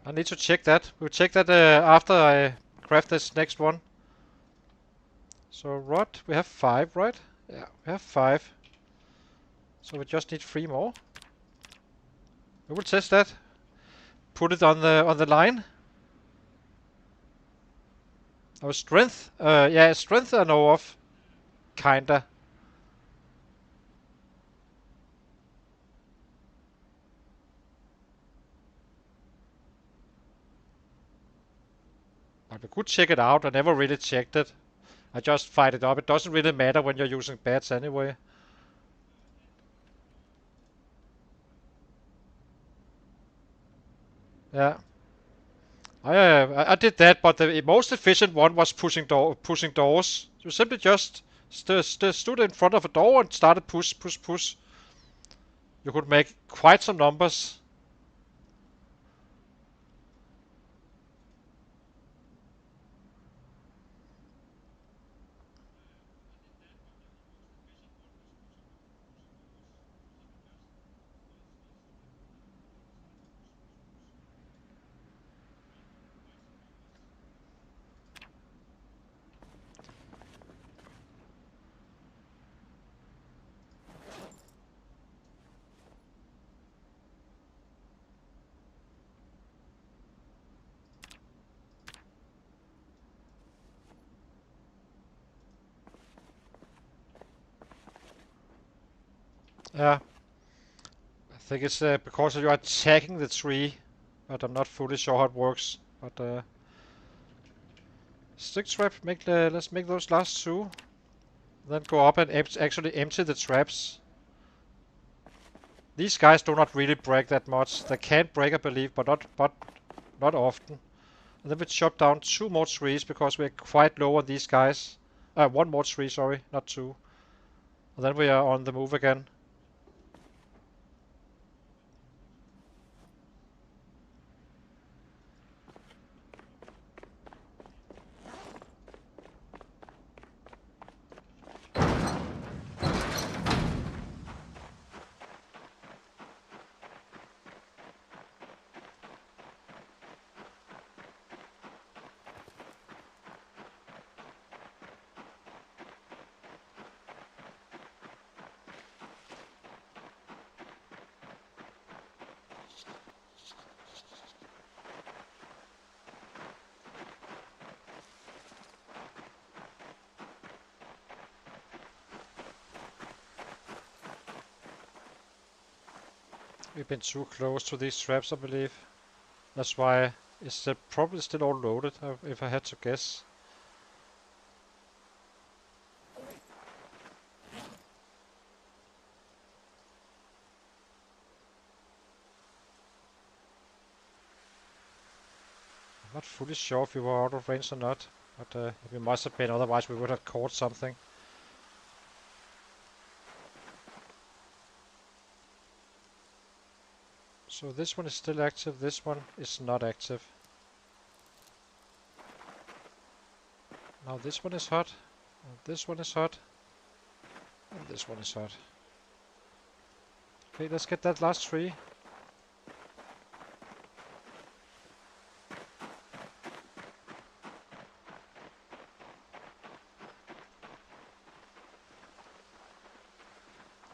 I need to check that. We'll check that after I craft this next one. So rod, we have 5, right? Yeah, we have 5. So we just need 3 more. We will test that. Put it on the line. Our strength, yeah, strength I know of, kinda. But we could check it out. I never really checked it. I just fight it up. It doesn't really matter when you're using bats anyway. Yeah. I did that, but the most efficient one was pushing doors. You simply just stood in front of a door and started push. You could make quite some numbers. Yeah, I think it's because you are attacking the tree, but I'm not fully sure how it works. But stick trap, let's make those last two. Then go up and actually empty the traps. These guys do not really break that much. They can break, I believe, but not often. And then we chop down 2 more trees because we're quite low on these guys. 1 more tree, sorry, not 2. And then we are on the move again. We've been too close to these traps, I believe. That's why it's probably still all loaded, if I had to guess. I'm not fully sure if we were out of range or not, but we must have been, otherwise we would have caught something. So this one is still active, this one is not active. Now this one is hot, and this one is hot, and this one is hot. Okay, let's get that last tree.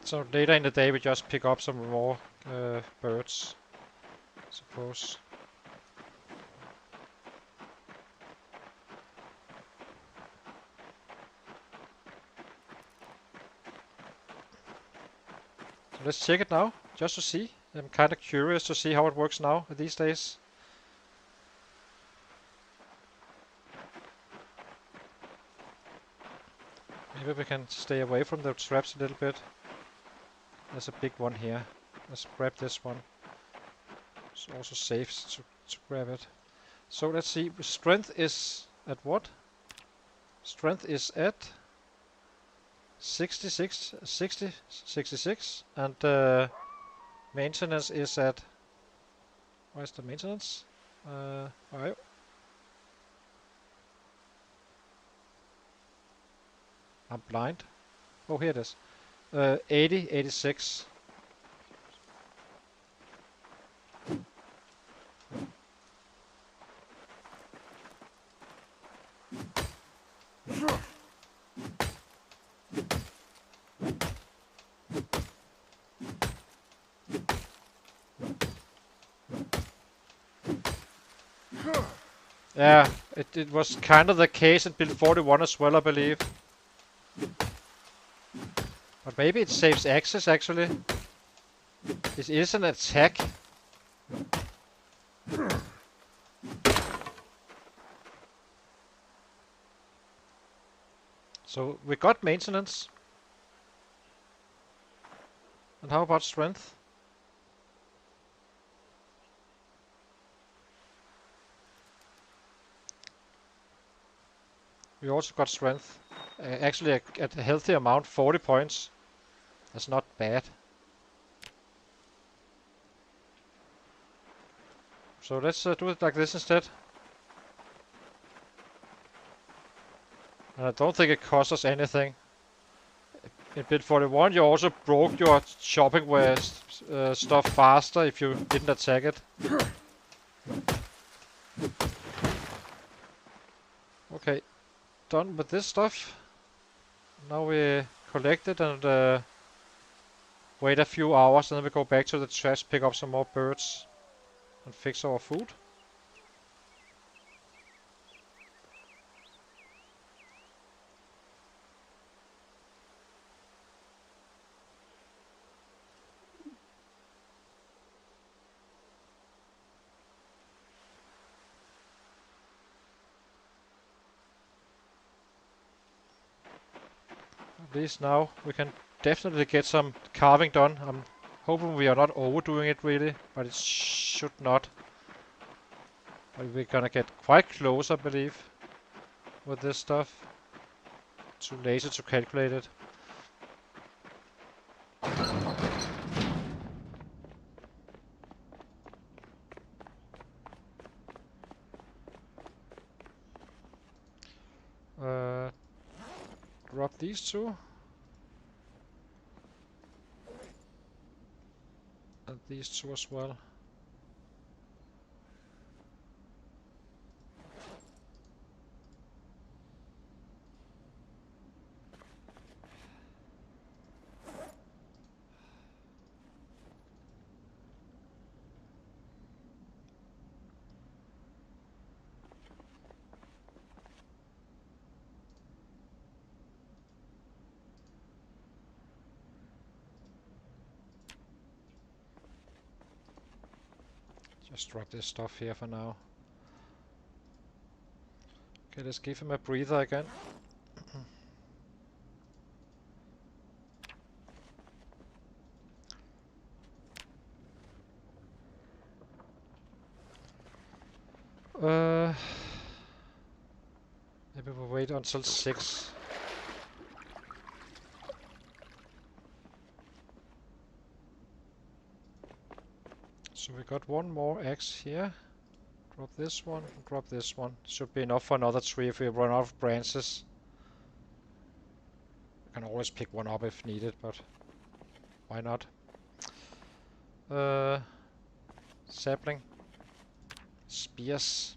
So later in the day we just pick up some more birds, I suppose. So let's check it now, just to see. I'm kind of curious to see how it works now these days. Maybe we can stay away from the traps a little bit. There's a big one here. Let's grab this one. It's also safe to grab it. So let's see. Strength is at what? Strength is at 66, 60, 66, and maintenance is at. Where's the maintenance? Alright. I'm blind. Oh, here it is. 80, 86. Yeah, it was kind of the case in build 41 as well, I believe. But maybe it saves access, actually. It is an attack. So we got maintenance. And how about strength? We also got strength. Actually, at a healthy amount, 40 points. That's not bad. So let's do it like this instead. And I don't think it costs us anything. In bit 41 you also broke your shopping stuff faster if you didn't attack it. Okay, done with this stuff. Now we collect it and wait a few hours, and then we go back to the trash, pick up some more birds, and fix our food. At least now we can definitely get some carving done. I'm hoping we are not overdoing it really, but it should not. But we're gonna get quite close, I believe, with this stuff. Too lazy to calculate it. Drop these two. And these two as well. Just drop this stuff here for now. Okay, let's give him a breather again. Maybe we'll wait until 6. So we got one more axe here. Drop this one, and drop this one. Should be enough for another tree if we run out of branches. We can always pick one up if needed, but why not? Sapling. Spears.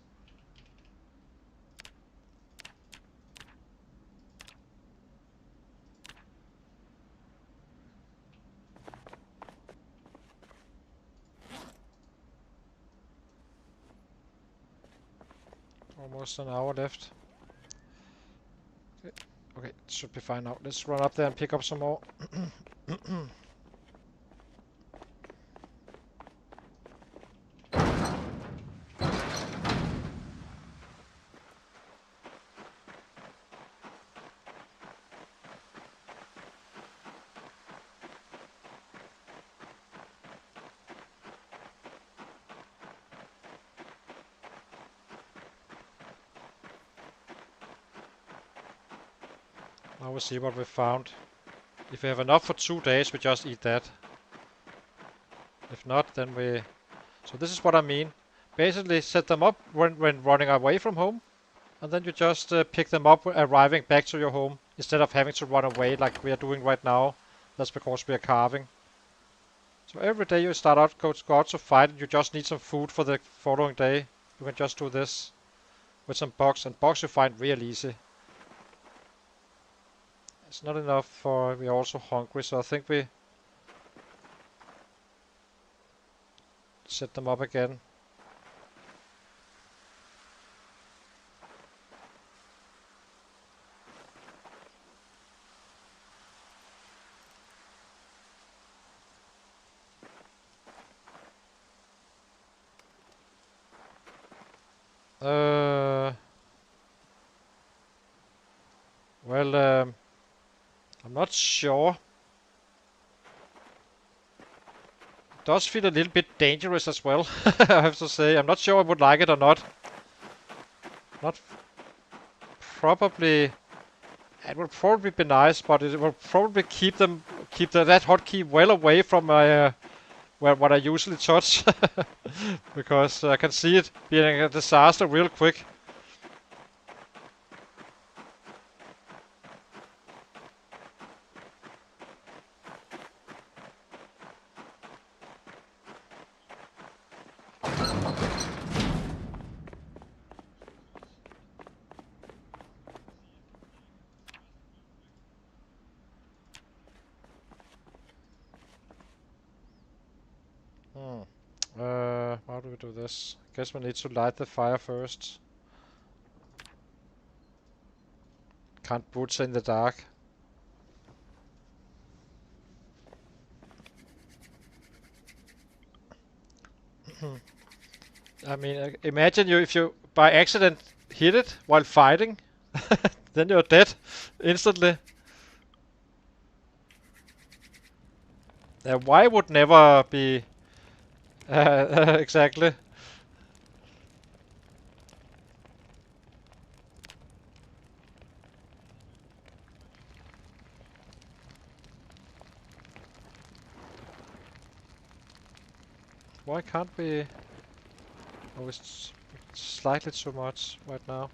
Almost an hour left. Okay, it should be fine now. Let's run up there and pick up some more. Now we'll see what we found. If we have enough for 2 days, we just eat that. If not, then we... So this is what I mean. Basically set them up when running away from home. And then you just pick them up arriving back to your home. Instead of having to run away like we are doing right now. That's because we are carving. So every day you start out, go out to fight, and you just need some food for the following day. You can just do this. With some bugs. And bugs you find real easy. It's not enough for... we're also hungry, so I think we set them up again. Well, I'm not sure. It does feel a little bit dangerous as well, I have to say. I'm not sure I would like it or not. Not probably... It would probably be nice, but it will probably keep that hotkey well away from my what I usually touch, because I can see it being a disaster real quick. How do we do this? Guess we need to light the fire first. Can't butcher in the dark. I mean, imagine if you by accident hit it while fighting, then you're dead instantly. Why would never be exactly. Why can't we? Oh, it's slightly too much right now.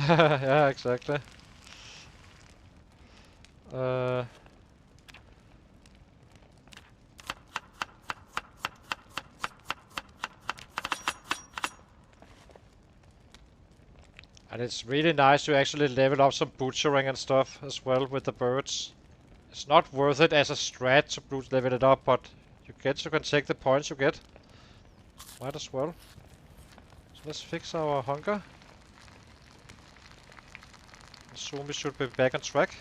Yeah, exactly. And it's really nice to actually level up some butchering and stuff as well with the birds. It's not worth it as a strat to level it up, but you can take the points you get. Might as well. So let's fix our hunger. Soon we should be back on track.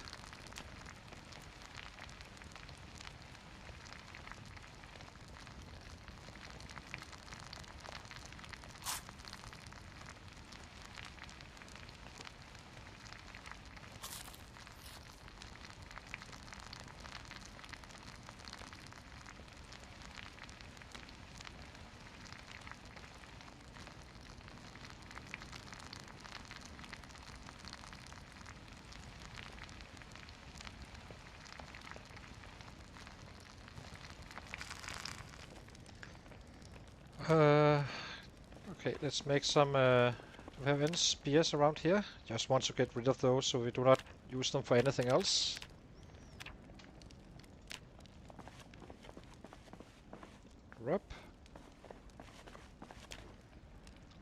Okay, let's make some. Do we have any spears around here? Just want to get rid of those so we do not use them for anything else. Rub.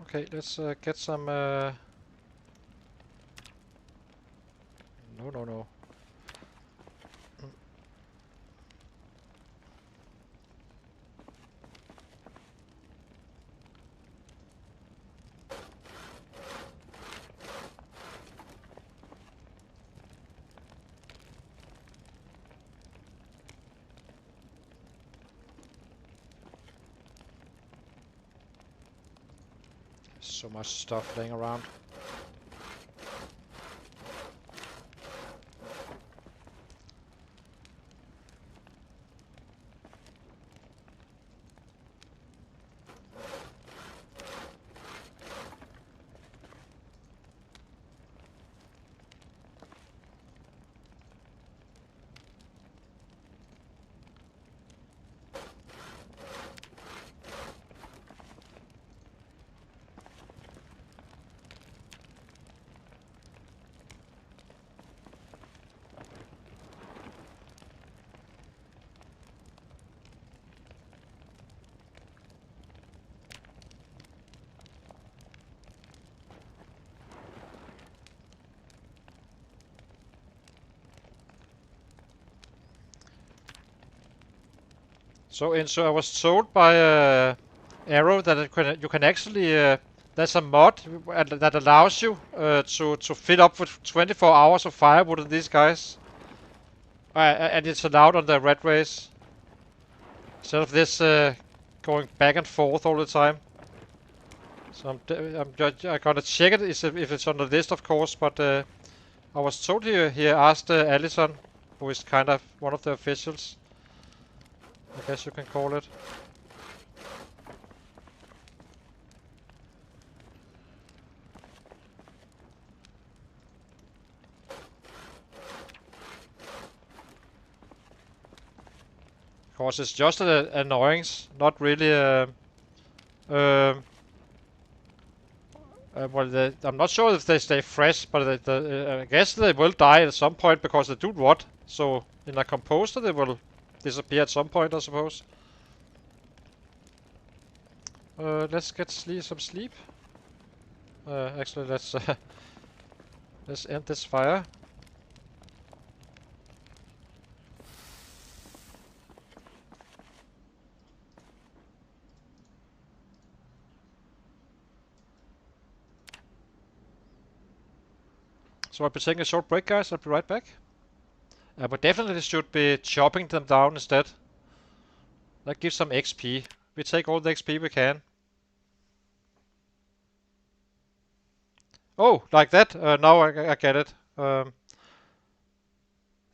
Okay, let's get some. No, no, no. So much stuff laying around. So I was told by Arrow that you can actually there's a mod that allows you to fill up with 24 hours of firewood in these guys, and it's allowed on the Ratrace. Instead of this going back and forth all the time. So I'm gonna check it if it's on the list, of course, but I was told he asked Allison, who is kind of one of the officials, I guess you can call it. Of course, it's just an annoyance, not really um, well, I'm not sure if they stay fresh, but I guess they will die at some point because they do rot. So in a composter, they will disappear at some point, I suppose. Let's get some sleep. Actually, let's end this fire. So I'll be taking a short break, guys. I'll be right back. But definitely should be chopping them down instead. That gives some XP. We take all the XP we can. Oh, like that? Now I get it.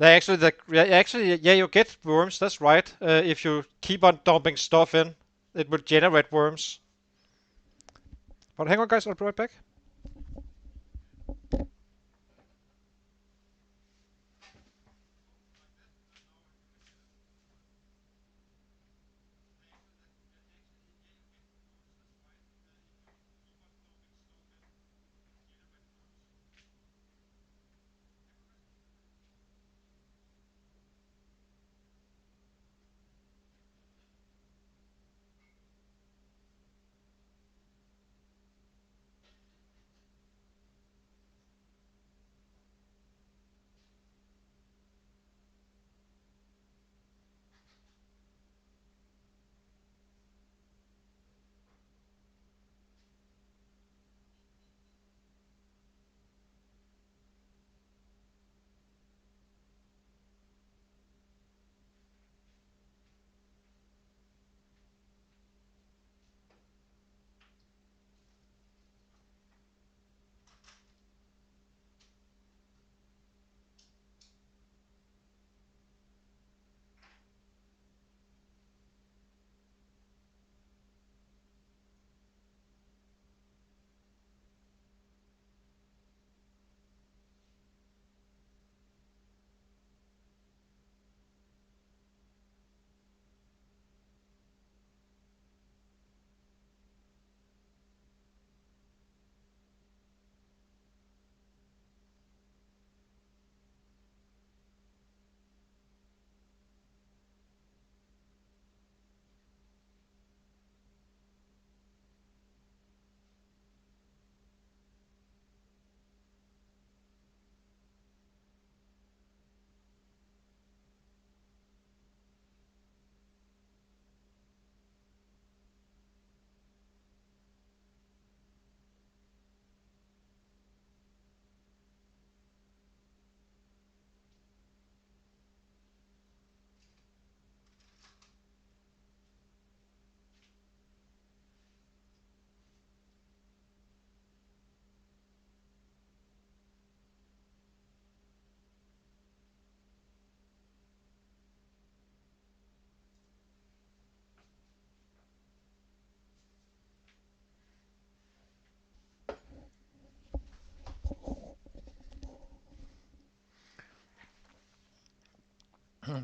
Yeah, you get worms. That's right. If you keep on dumping stuff in, it will generate worms. But hang on, guys. I'll be right back.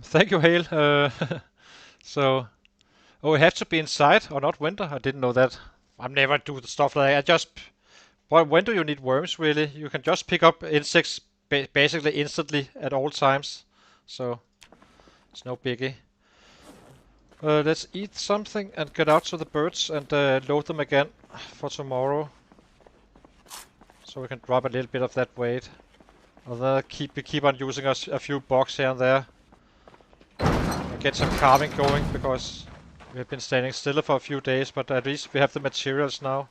Thank you, Hale. So, oh, we have to be inside or not winter? I didn't know that. I never do the stuff like that. I just. Well, when do you need worms, really? You can just pick up insects basically instantly at all times. So, it's no biggie. Let's eat something and get out to the birds and load them again for tomorrow. So we can drop a little bit of that weight. Although keep on using a few bucks here and there. Get some carving going because we've been standing still for a few days, but at least we have the materials now.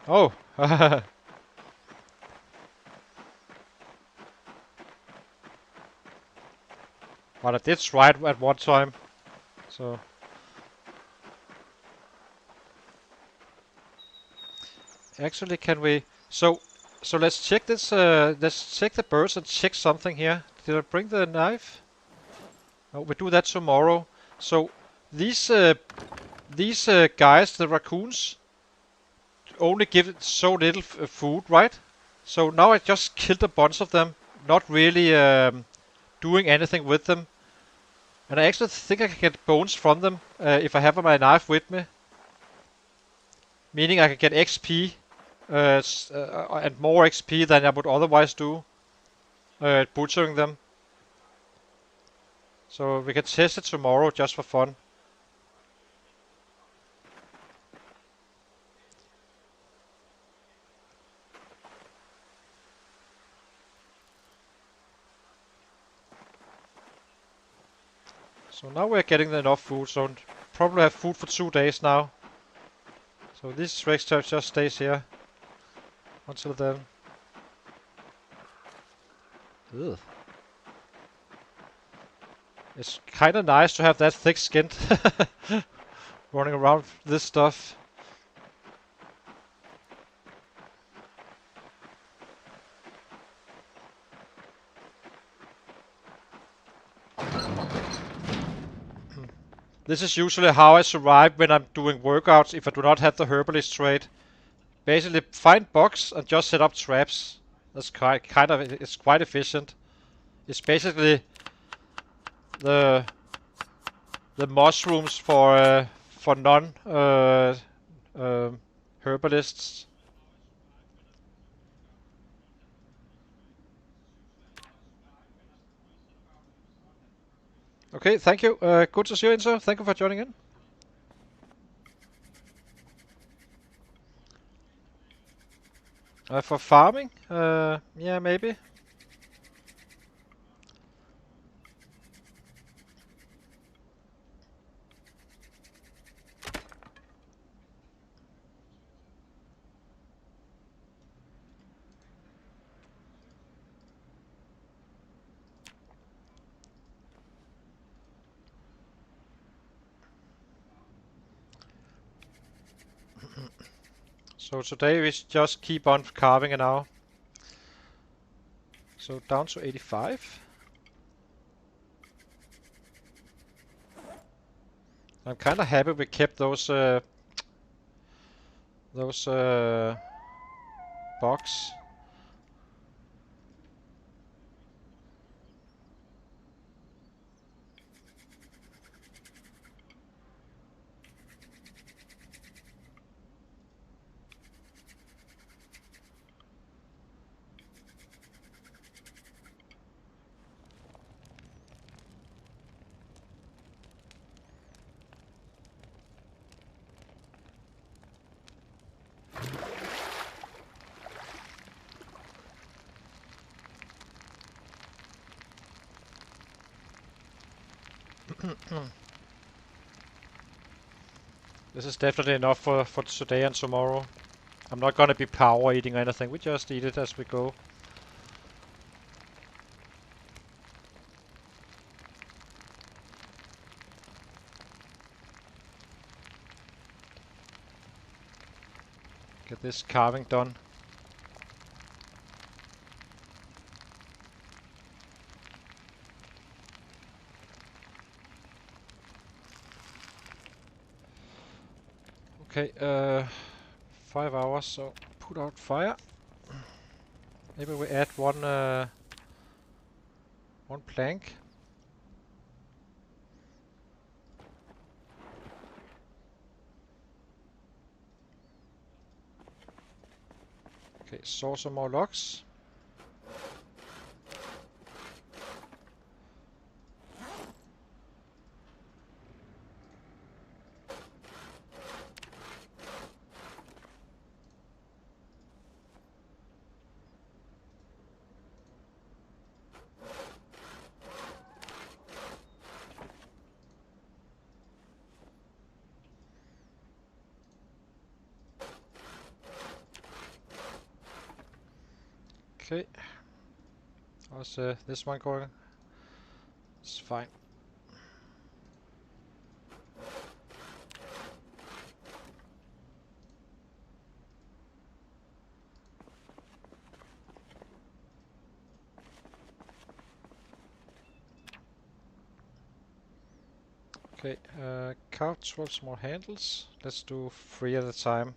Oh! But I did try it at one time, so... Actually, can we... So let's check this, let's check the birds and check something here. Did I bring the knife? No, we do that tomorrow. So, these guys, the raccoons, only give so little food, right? So now I just killed a bunch of them, not really doing anything with them. And I actually think I can get bones from them if I have my knife with me. Meaning I can get XP and more XP than I would otherwise do butchering them. So we can test it tomorrow just for fun. So now we're getting enough food, so probably have food for 2 days now. So this Ratrace just stays here until then. Ugh. It's kind of nice to have that thick skin running around this stuff. This is usually how I survive when I'm doing workouts if I do not have the herbalist trade. Basically find bugs and just set up traps. That's it's quite efficient. It's basically the mushrooms for non herbalists. Okay, thank you. Good to see you, Inso. Thank you for joining in. For farming? Yeah, maybe. So today we just keep on carving an hour. So down to 85. I'm kind of happy we kept those box. This is definitely enough for today and tomorrow. I'm not gonna be power eating or anything, we just eat it as we go. Get this carving done. Okay, 5 hours, so put out fire. Maybe we add one plank. Okay, saw some more logs. Okay. How's this one going? It's fine. Okay, count 12 more handles. Let's do 3 at a time.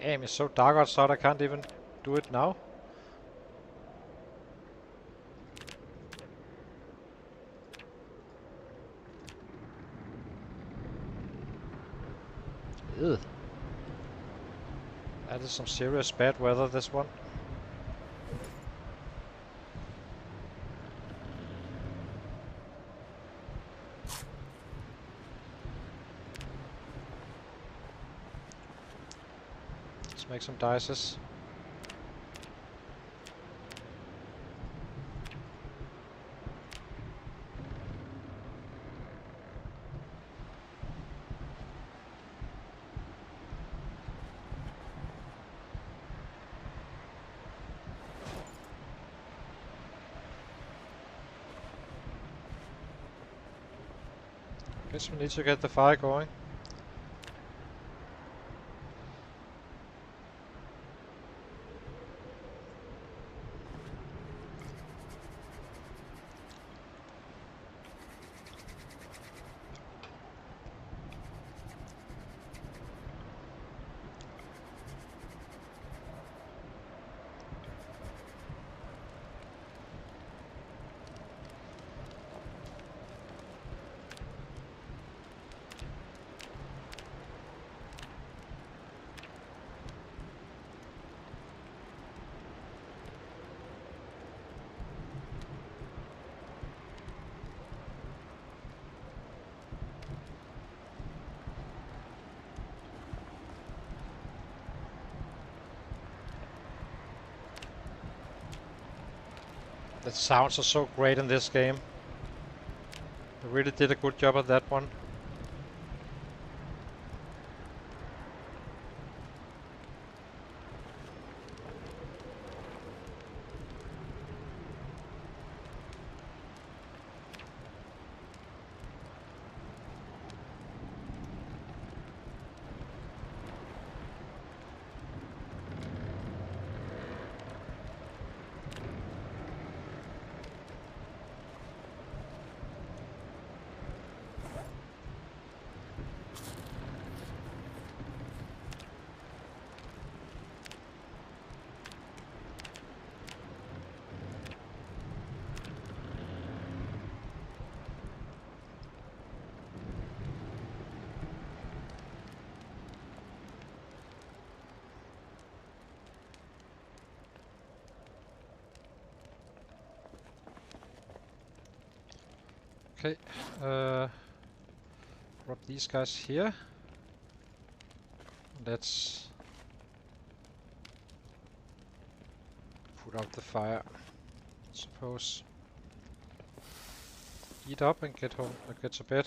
Damn, it's so dark outside I can't even do it now. Ugh. That is some serious bad weather, this one. Let's make some dices. Guess we need to get the fire going. The sounds are so great in this game. They really did a good job at that one. Okay, drop these guys here. Let's put out the fire. Suppose. Eat up and get home. Get to bed.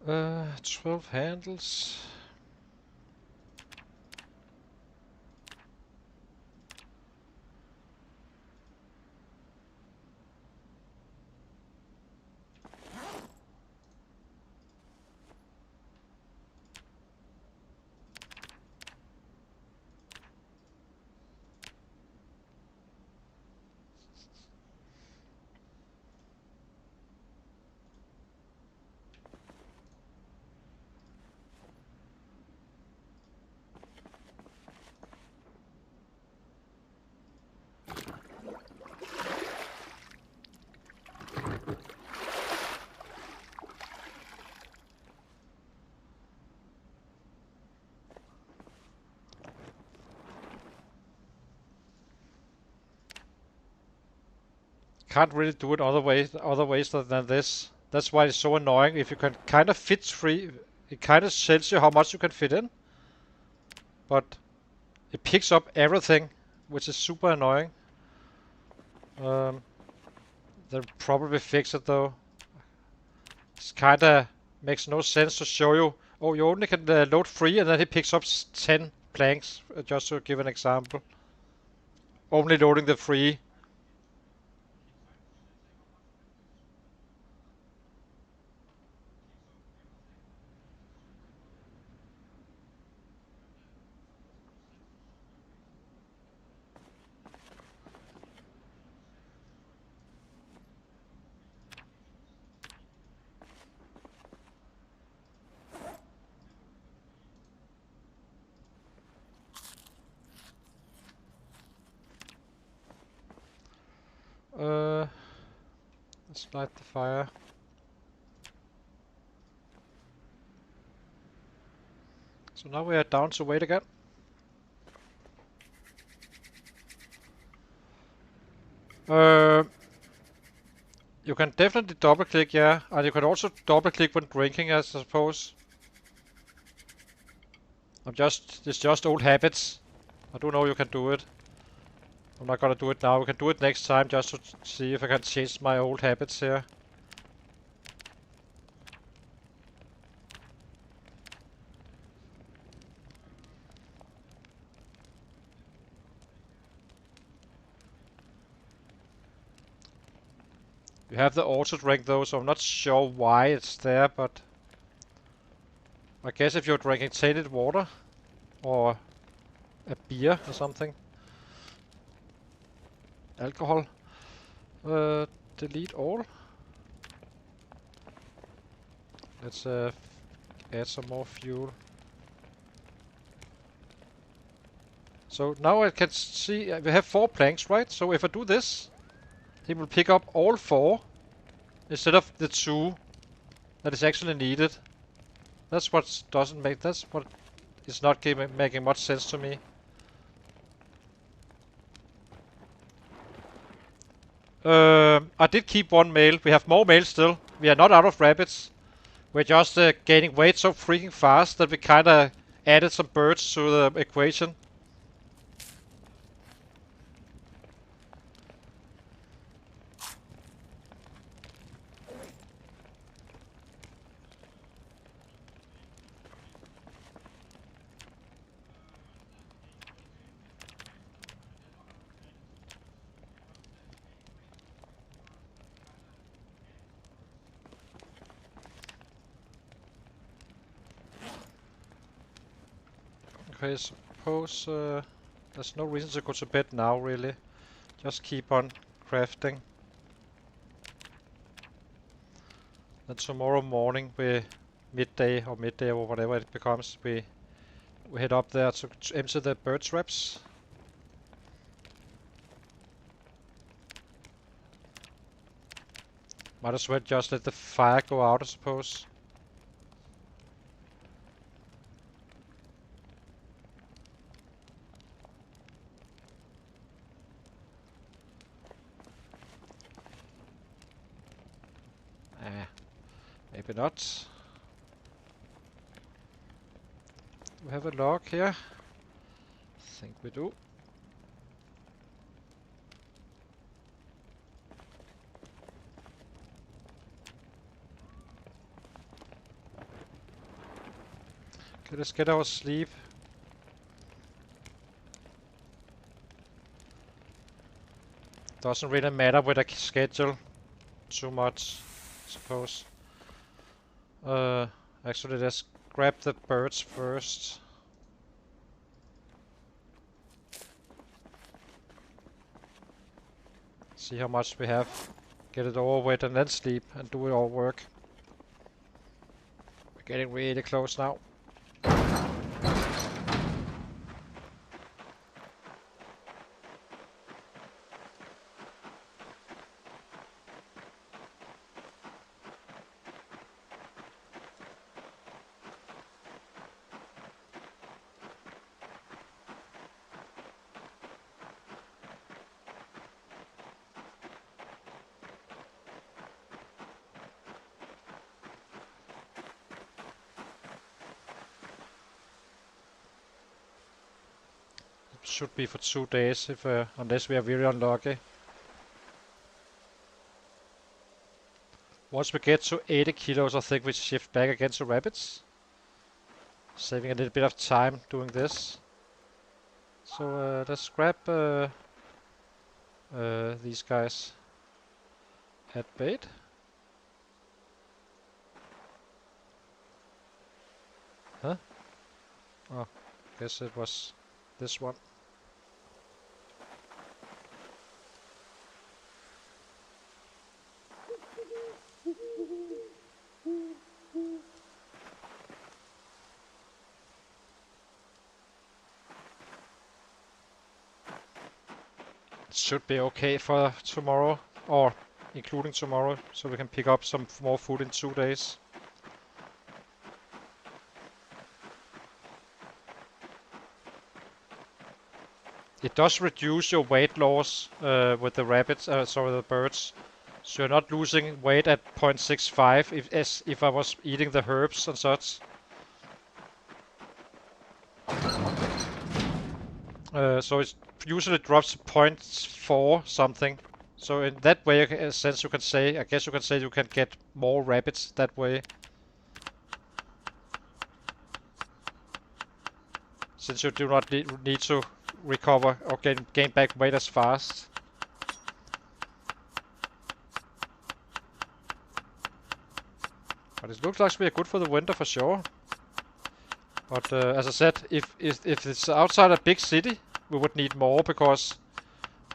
Uh, 12 handles. can't really do it other ways than this. That's why it's so annoying. If you can kind of fit three, it kind of tells you how much you can fit in, but it picks up everything, which is super annoying. They'll probably fix it though. It's kinda makes no sense to show you. Oh, you only can load 3 and then he picks up 10 planks, just to give an example. Only loading the 3. Let's light the fire. So now we are down to wait again. You can definitely double click, yeah, and you can also double click when drinking, I suppose. It's just old habits. I do know you can do it. I'm not gonna do it now. We can do it next time just to see if I can change my old habits here. You have the auto drink though, so I'm not sure why it's there, but I guess if you're drinking tainted water or a beer or something. Alcohol. Delete all. Let's add some more fuel. So now I can see we have 4 planks, right? So if I do this, he will pick up all 4 instead of the 2 that is actually needed. That's what doesn't make. That's what is not making much sense to me. I did keep 1 mail. We have more mail still. We are not out of rabbits. We're just gaining weight so freaking fast that we kinda added some birds to the equation. Okay, suppose there's no reason to go to bed now, really. Just keep on crafting. Then tomorrow morning, midday or whatever it becomes, we head up there to empty the bird traps. Might as well just let the fire go out, I suppose. Maybe not. Do we have a log here? I think we do. Okay, let's get our sleep. Doesn't really matter with a schedule too much, I suppose. Actually, let's grab the birds first. See how much we have. Get it over with and then sleep and do it all work. We're getting really close now. should be for 2 days, if unless we are very unlucky. Once we get to 80 kilos, I think we shift back again to rabbits, saving a little bit of time doing this. So let's grab these guys. Add bait. Huh? Oh, guess it was this one. It should be okay for tomorrow, or including tomorrow, so we can pick up some more food in 2 days. It does reduce your weight loss with the rabbits, sorry, the birds. So you're not losing weight at 0.65 if I was eating the herbs and such. So it usually drops to 0.4 something. So in that way, in a sense, you can say, I guess you can say you can get more rabbits that way. Since you do not need to recover or gain back weight as fast. But it looks like we are good for the winter for sure. But as I said, if it's outside a big city, we would need more, because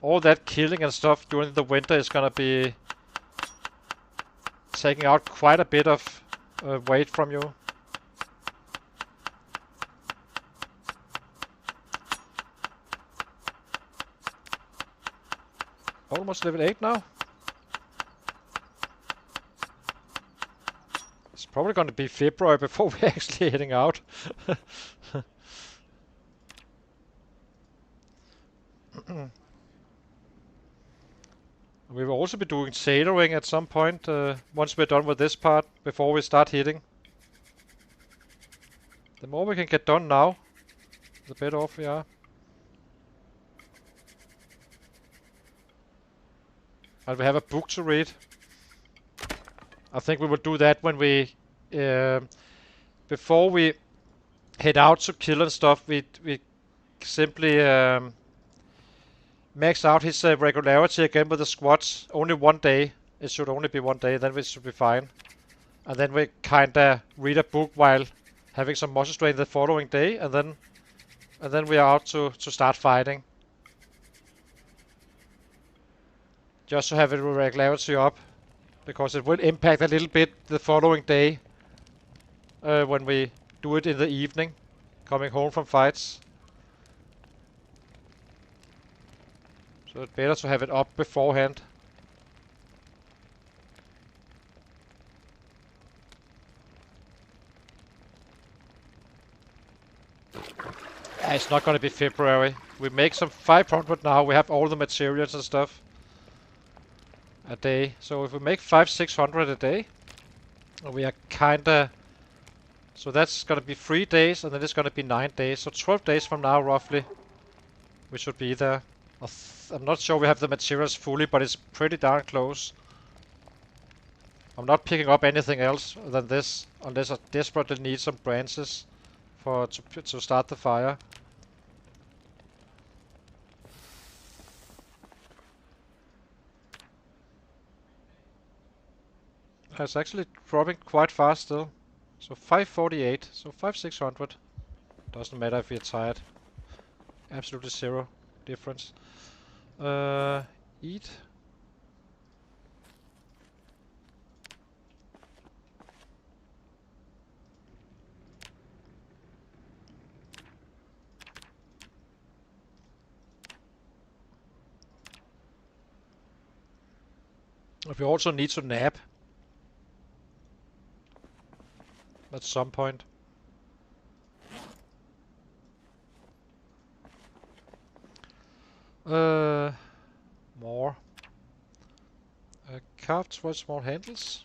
all that killing and stuff during the winter is gonna be taking out quite a bit of weight from you. Almost level 8 now. It's probably going to be February before we're actually heading out. We will also be doing sailoring at some point once we're done with this part, before we start hitting. The more we can get done now, the better off we are. And we have a book to read. I think we will do that when we before we head out to kill and stuff. We simply max out his regularity again with the squats. Only 1 day. It should only be 1 day. Then we should be fine. And then we kinda read a book while having some muscle strain the following day, and then we are out to start fighting. Just to have the regularity up, because it will impact a little bit the following day when we do it in the evening, coming home from fights. So it's better to have it up beforehand. It's not going to be February. We make some 500 now. We have all the materials and stuff a day. So if we make 500-600 a day, we are kinda. So that's gonna be 3 days, and then it's gonna be 9 days. So 12 days from now, roughly, we should be there. I'm not sure we have the materials fully, but it's pretty darn close. I'm not picking up anything else than this, unless I desperately need some branches to start the fire. It's actually dropping quite fast still. So 548, so 500-600. Doesn't matter if you're tired. Absolutely zero difference. Eat. We also need to nap at some point. More. Carved 12 small handles.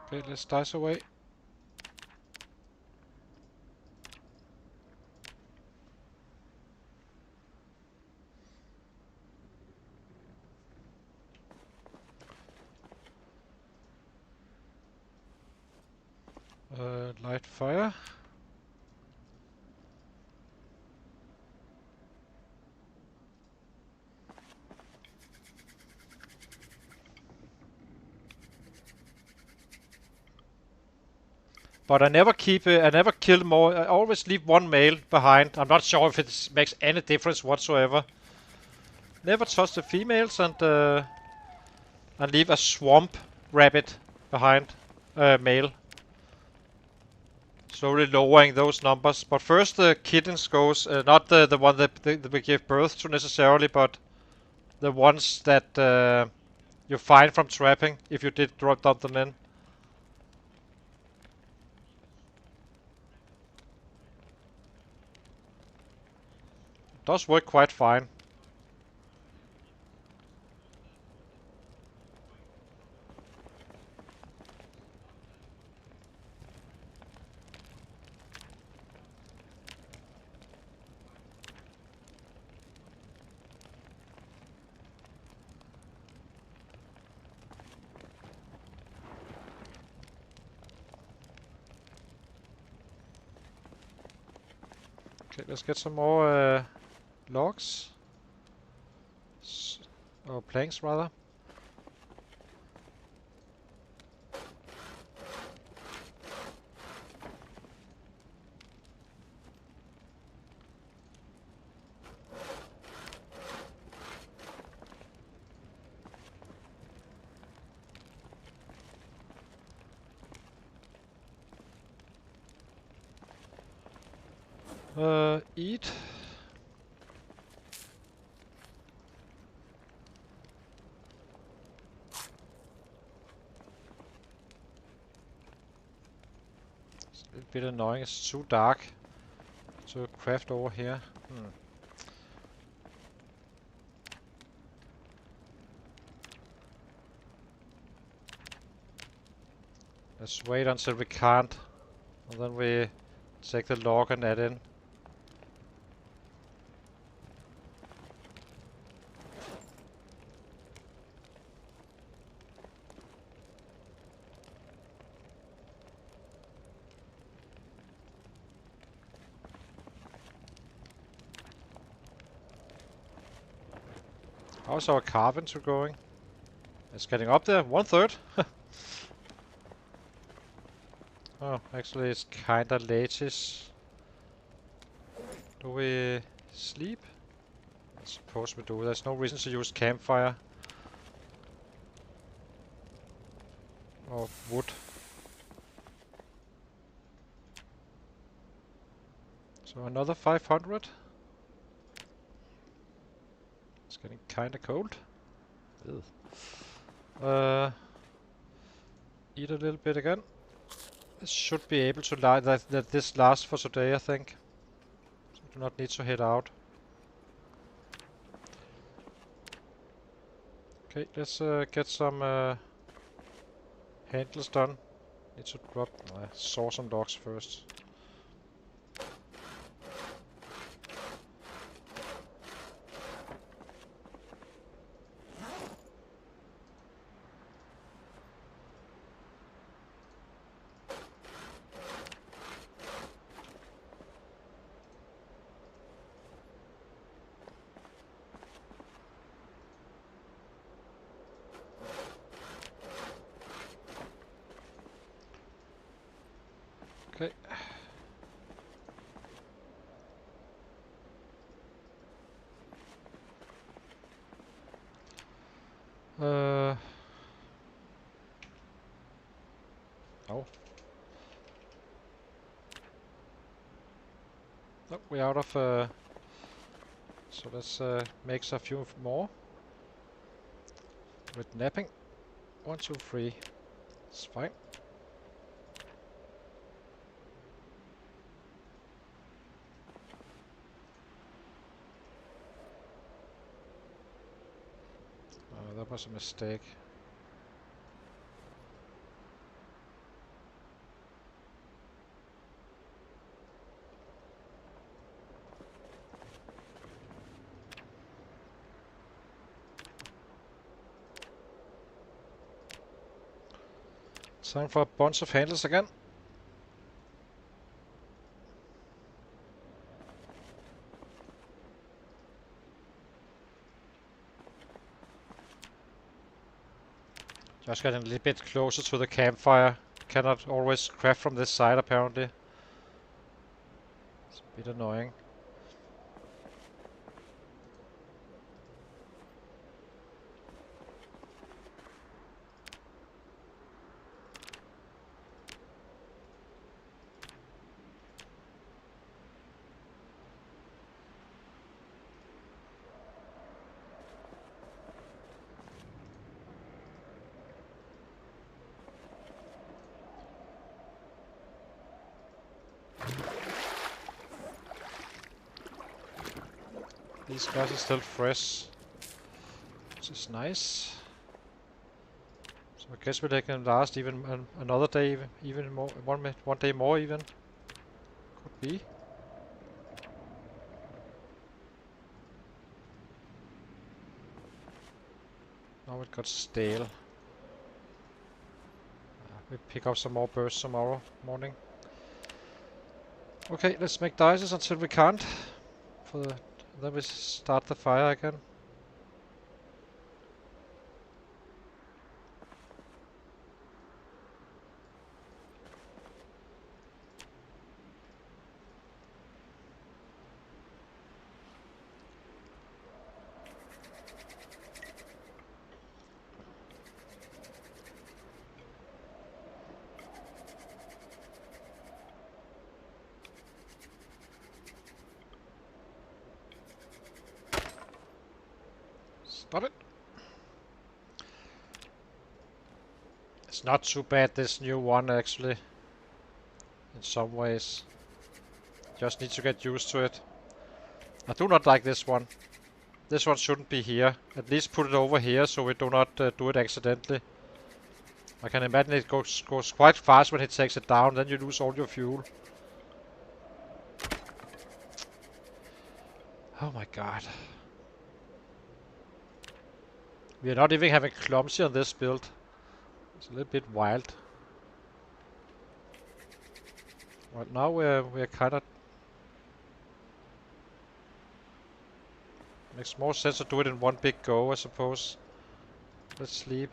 Okay, let's dice away. Light fire. But I never kill more. I always leave one male behind. I'm not sure if it makes any difference whatsoever. Never touch the females and leave a swamp rabbit behind, male. Slowly lowering those numbers. But first the kittens goes, not the one that we give birth to necessarily, but the ones that you find from trapping if you did dump them in. Does work quite fine. Okay, let's get some more logs. Or planks rather. Eat. It's a little bit annoying, it's too dark to craft over here. Let's wait until we can't, and then we take the log and add in. How's our carpenter going? It's getting up there, 1/3. Oh, actually it's kinda late-ish. Do we sleep? I suppose we do. There's no reason to use campfire. Or wood. So another 500. It's getting kinda cold. Ugh. Eat a little bit again. This should be able to that this lasts for today, I think. So do not need to head out. Okay, let's get some handles done. Need to saw some logs first. Okay. Oh. Nope, we're out of so let's make a few more. With napping. 1, 2, 3. It's fine. That was a mistake. Time for a bunch of handles again. Just getting a little bit closer to the campfire. Cannot always craft from this side apparently. It's a bit annoying. These guys are still fresh, which is nice. So I guess they can last even another day, even more, one day more even. Could be. Now it got stale. We pick up some more birds tomorrow morning. Okay, let's make dices until we can't. Then we start the fire again. Got it. It's not too bad, this new one actually, in some ways. Just need to get used to it. I do not like this one. This one shouldn't be here. At least put it over here so we do not do it accidentally. I can imagine it goes quite fast when it takes it down, then you lose all your fuel. Oh my god. We are not even having clumsy on this build. It's a little bit wild. Right now we're kind of... Makes more sense to do it in one big go, I suppose. Let's sleep.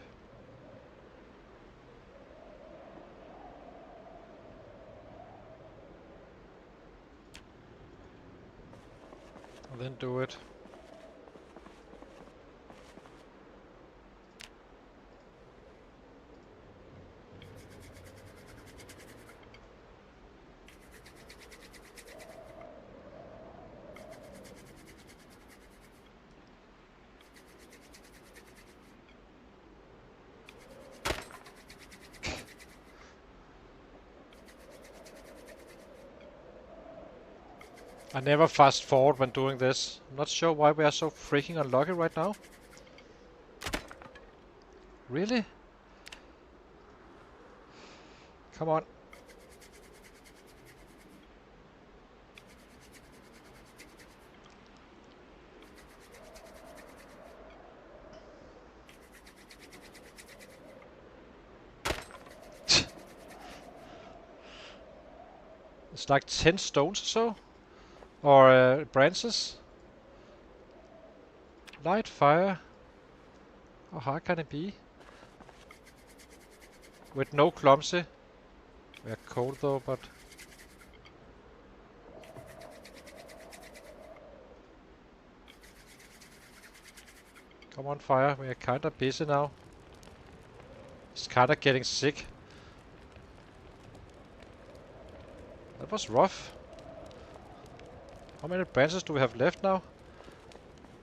And then do it. I never fast forward when doing this. I'm not sure why we are so freaking unlucky right now. Really? Come on. It's like 10 stones or so. Or branches. Light fire. How hard can it be? With no clumsy. We're cold though, but... Come on, fire. We're kinda busy now. It's kinda getting sick. That was rough. How many branches do we have left now?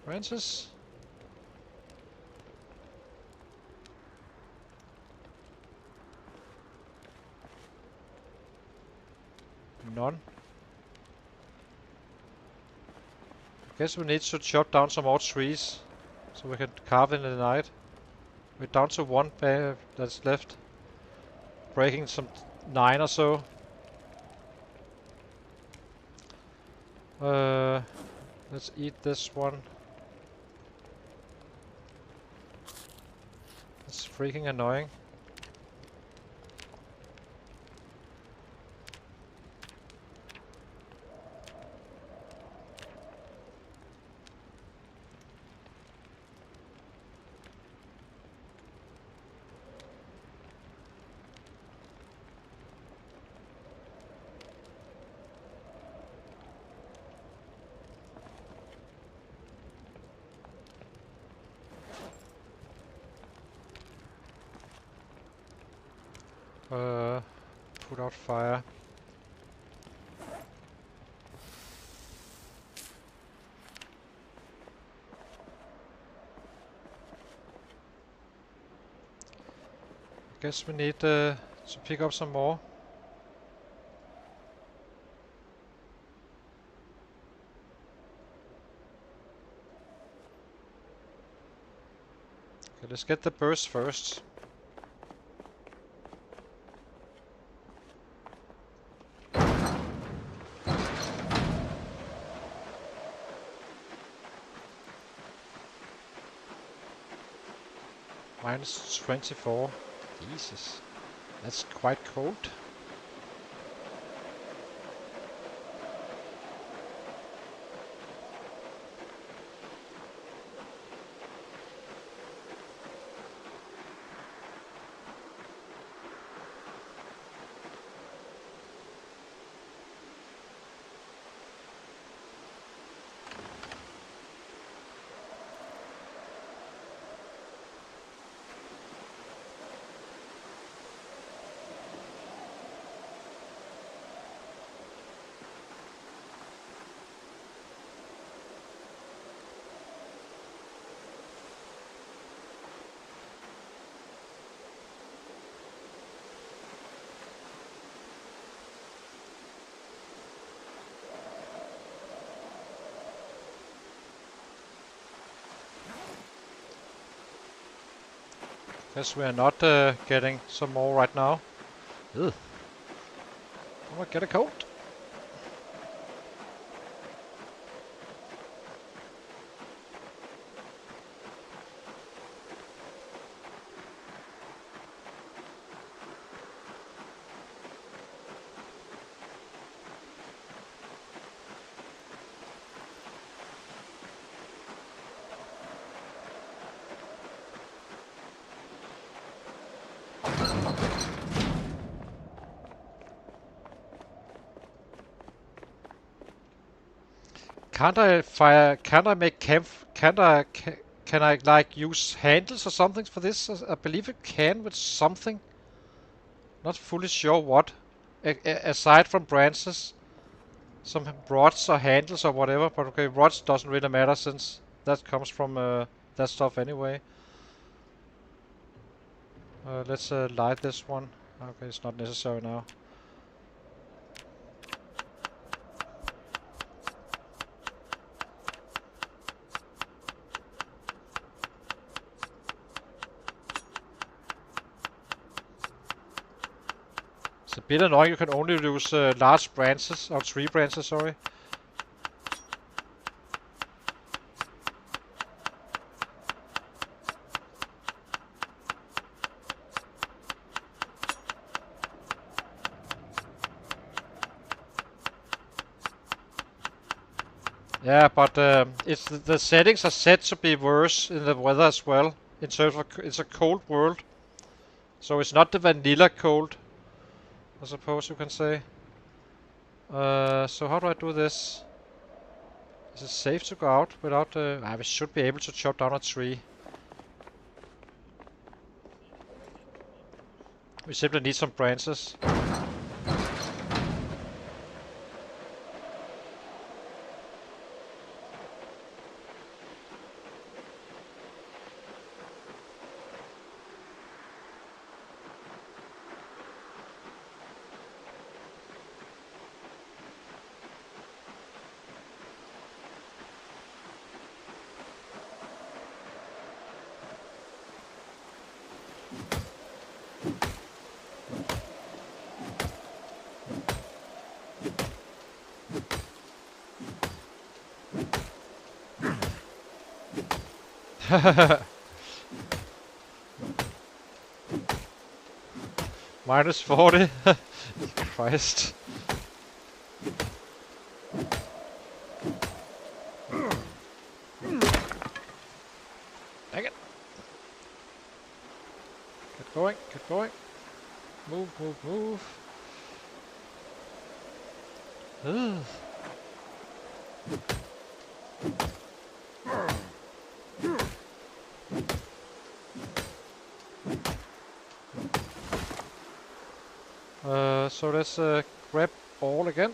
Branches? None. I guess we need to chop down some more trees so we can carve in the night. We're down to one that's left. Breaking some 9 or so. Let's eat this one. It's freaking annoying. Put out fire. Guess we need to pick up some more. Okay, let's get the burst first. Minus 24. Jesus. That's quite cold. Guess we are not getting some more right now. Ugh. Oh, I get a cold. Can't I fire? Can't I make camp? Can't I? Can I like use handles or something for this? I believe it can with something. Not fully sure what. Aside from branches, some rods or handles or whatever. But okay, rods doesn't really matter since that comes from that stuff anyway. Let's light this one. Okay, it's not necessary now. It's a bit annoying you can only use large branches, or tree branches, sorry. Yeah, but it's the settings are set to be worse in the weather as well. In terms of it's a cold world, so it's not the vanilla cold, I suppose you can say. So how do I do this? Is it safe to go out without? We should be able to chop down a tree. We simply need some branches. Minus 40. Christ. Dang it. Get going, get going. Move, move, move. Ugh. So let's grab all again.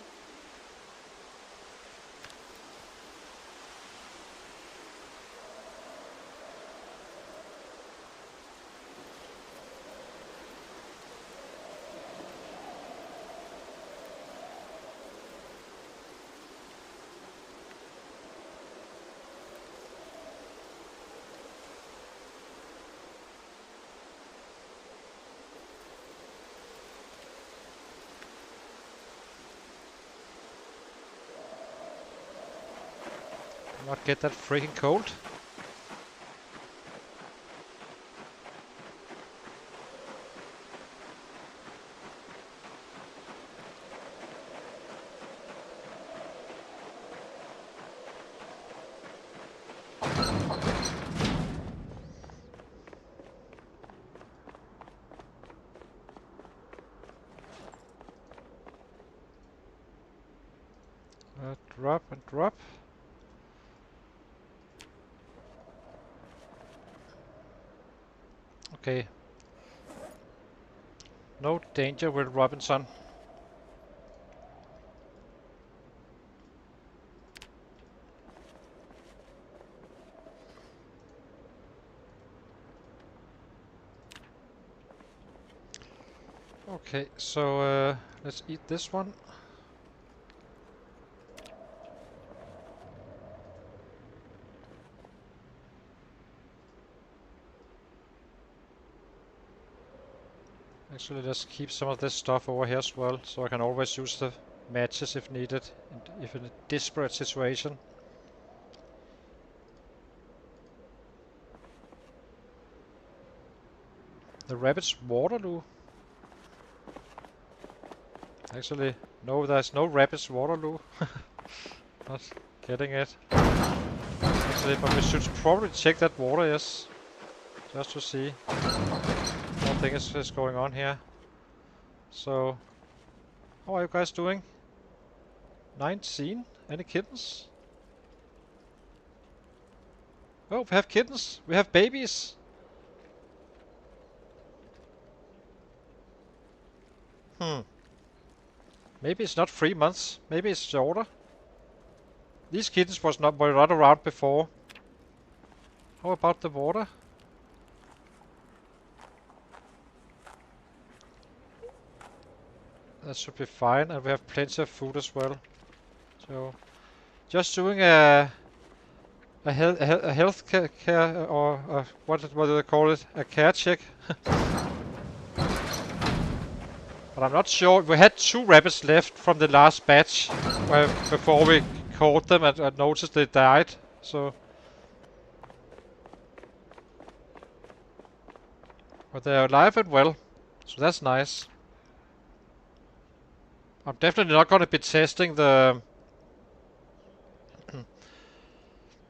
Not get that freaking cold. Drop and drop. Okay. No danger with Robinson. Okay, so let's eat this one. Actually, let's keep some of this stuff over here as well, so I can always use the matches if needed, if in a desperate situation. The rabbit's Waterloo. Actually, no, there's no rabbit's Waterloo. Not getting it. Actually, but we should probably check that water, yes. Just to see. Nothing is going on here. So, how are you guys doing? 19? Any kittens? Oh, we have kittens. We have babies. Maybe it's not 3 months. Maybe it's shorter. These kittens were not around before. How about the water? That should be fine, and we have plenty of food as well. So, just doing a health care or what do they call it? A care check. But I'm not sure. We had 2 rabbits left from the last batch before we caught them and noticed they died. So, but they're alive and well, so that's nice. I'm definitely not going to be testing the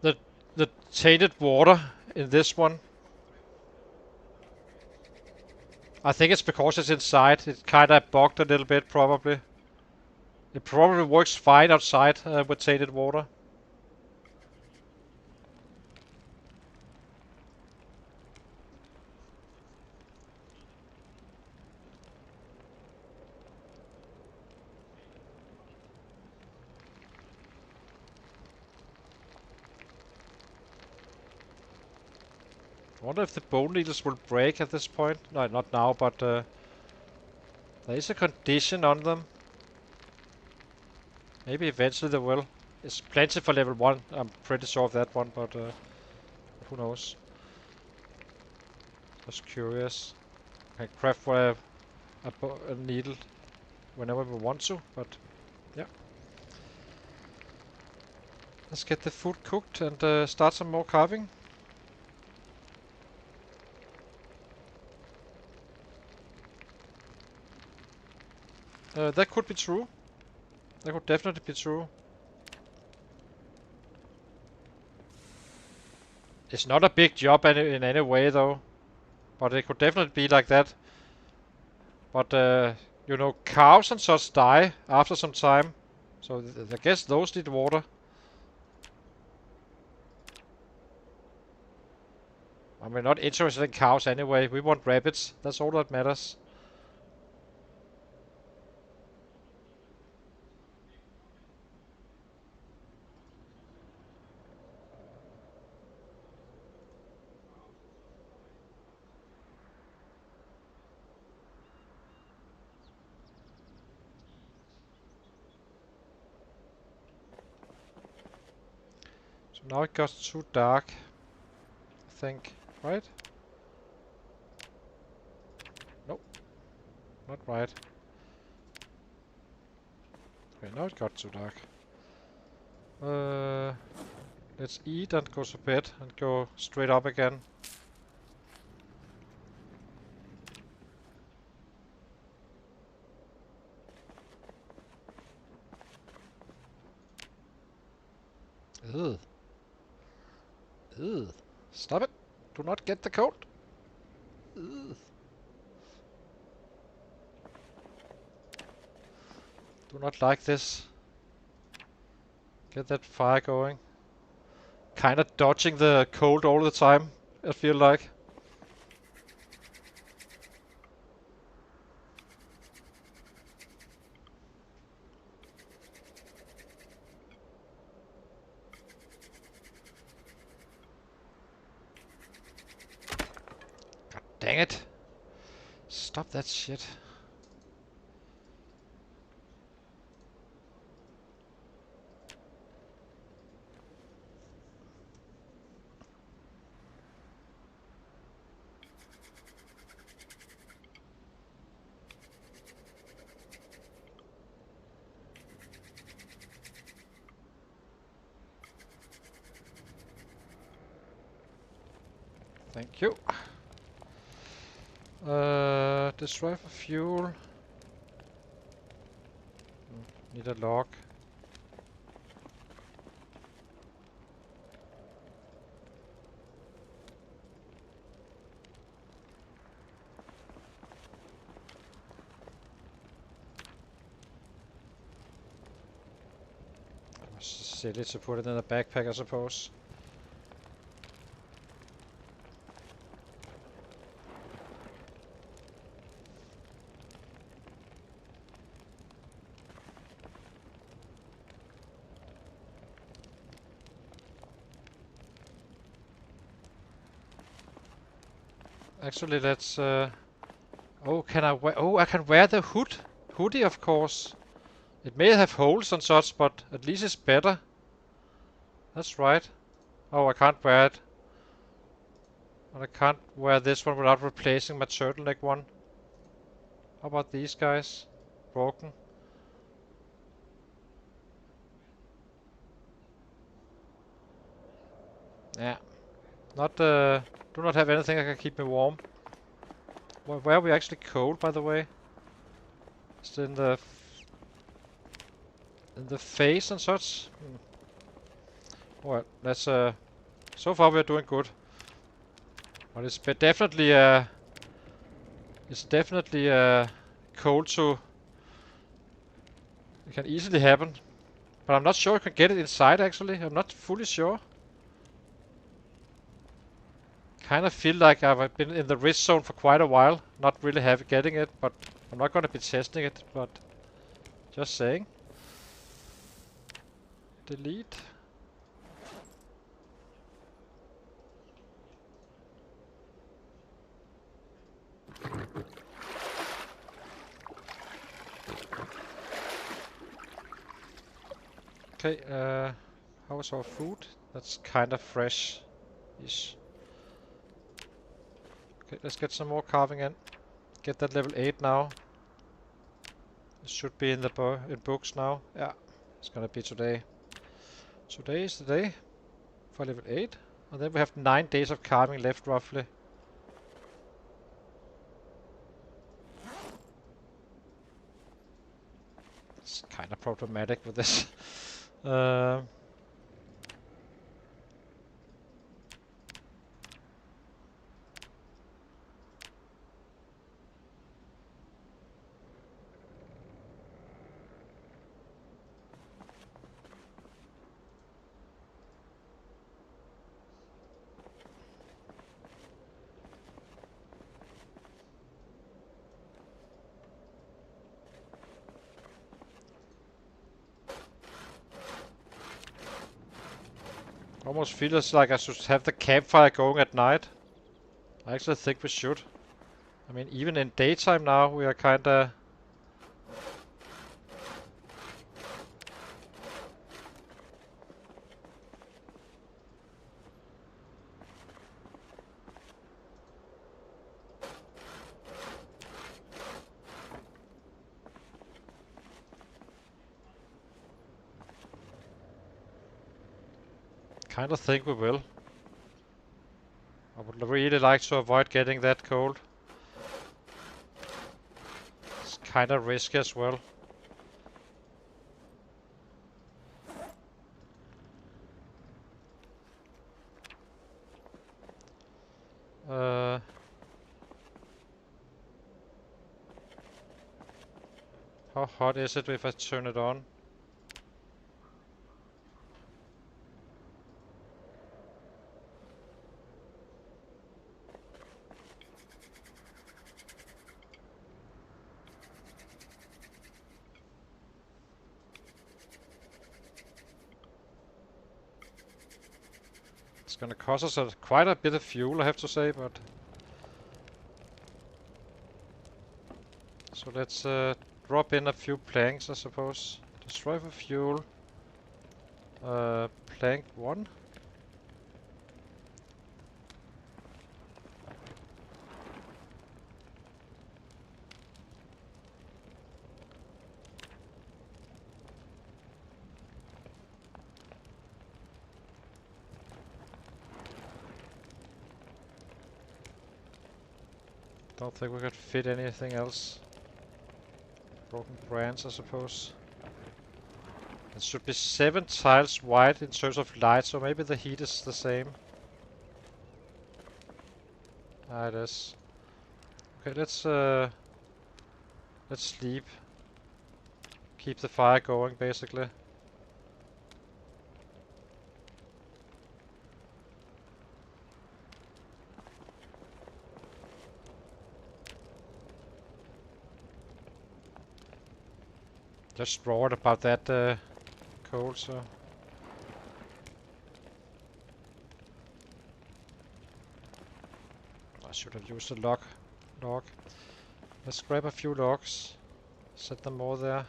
the tainted water in this one. I think it's because it's inside. It kind of bugged a little bit, probably. It probably works fine outside with tainted water. I wonder if the bone needles will break at this point. No, not now, but there is a condition on them. Maybe eventually they will. It's plenty for level 1. I'm pretty sure of that one, but who knows. Just curious. I can craft for a needle whenever we want to, but yeah. Let's get the food cooked and start some more carving. That could be true. That could definitely be true. It's not a big job in any way though. But it could definitely be like that. But you know, cows and such die after some time. So I guess those need water. And we're not interested in cows anyway. We want rabbits. That's all that matters. Now it got too dark, I think, right? Nope, not right. Okay, now it got too dark. Let's eat and go to bed and go straight up again. Ugh. Ugh. Stop it! Do not get the cold! Ugh. Do not like this. Get that fire going. Kinda dodging the cold all the time, I feel like. God dang it! Stop that shit. Thank you. Destroy for fuel. Need a log. Silly to put it in a backpack, I suppose. Actually, let's. Oh, can I wear? Oh, I can wear the hoodie, of course. It may have holes and such, but at least it's better. That's right. Oh, I can't wear it. And I can't wear this one without replacing my turtleneck one. How about these guys? Broken. Yeah. Not. Do not have anything that can keep me warm. Where are we actually cold, by the way? Is it in the face and such? Well, that's so far we're doing good. But it's definitely cold to. It can easily happen. But I'm not sure I can get it inside actually. I'm not fully sure. Kind of feel like I've been in the risk zone for quite a while. Not really getting it, but I'm not gonna be testing it, but just saying. Delete. Okay, how is our food? That's kind of fresh-ish. Okay, let's get some more carving in. Get that level 8 now. It should be in the books now. Yeah, it's gonna be today. Today is the day for level 8. And then we have 9 days of carving left, roughly. It's kind of problematic with this. Almost feels like I should have the campfire going at night. I actually think we should. I mean, even in daytime now, we are kinda... kind of think we will. I would really like to avoid getting that cold. It's kind of risky as well. How hot is it if I turn it on? It's gonna cost us quite a bit of fuel, I have to say, but... So let's drop in a few planks, I suppose. Destroy for fuel. Plank 1. Don't think we could fit anything else. Broken branch, I suppose. It should be 7 tiles wide in terms of light, so maybe the heat is the same. Ah, it is. Okay, let's sleep. Keep the fire going, basically. Just worried about that cold, so... I should have used a log. Let's grab a few logs. Set them all there.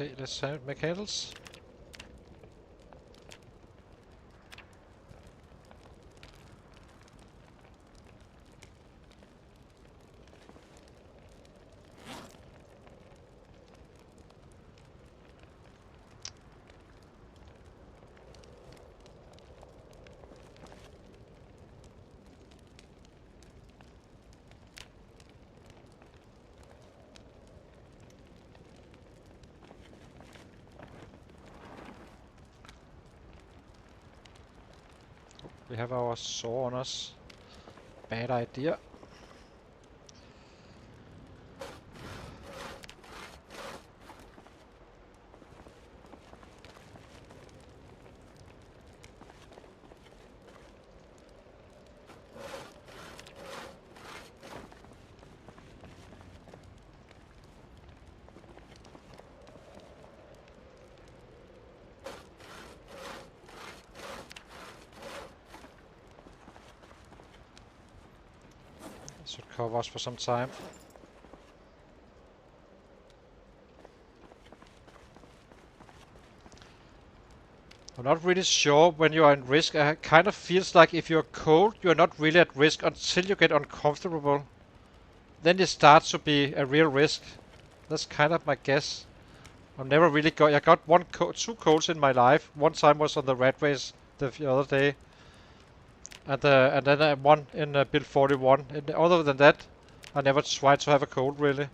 Okay, let's make candles. We have our saw on us. Bad idea. Should cover us for some time. I'm not really sure when you are in risk. It kind of feels like if you're cold, you're not really at risk until you get uncomfortable. Then it starts to be a real risk. That's kind of my guess. I've never really got... I got two colds in my life. One time was on the Ratrace the other day. And then one in build 41. And other than that, I never tried to have a cold, really.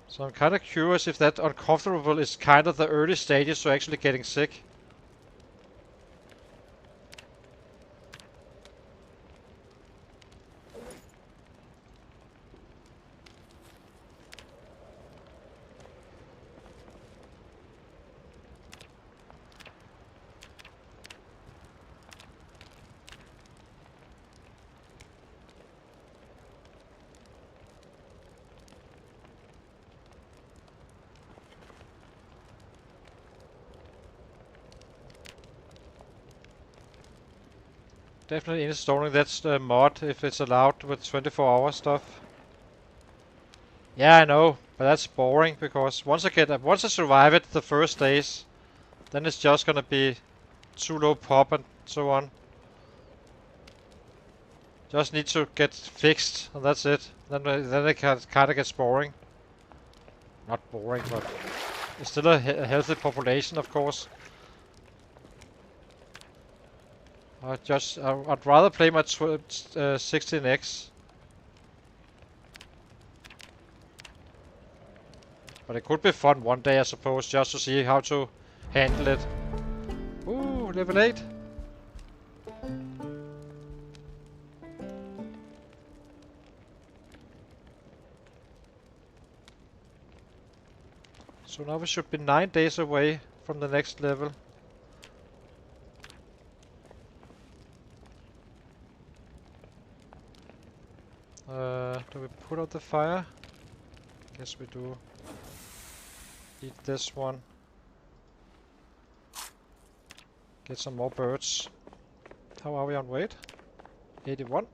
So I'm kind of curious if that uncomfortable is kind of the early stages to actually getting sick. Definitely installing that mod if it's allowed with 24-hour stuff. Yeah, I know, but that's boring because once I survive it the first days, then it's just gonna be too low pop and so on. Just need to get fixed, and that's it. Then it kind of gets boring. Not boring, but it's still a healthy population, of course. I'd rather play my 16x. But it could be fun one day, I suppose, just to see how to handle it. Ooh, level 8. So now we should be 9 days away from the next level. Do we put out the fire? Guess we do. Eat this one. Get some more birds. How are we on weight? 81.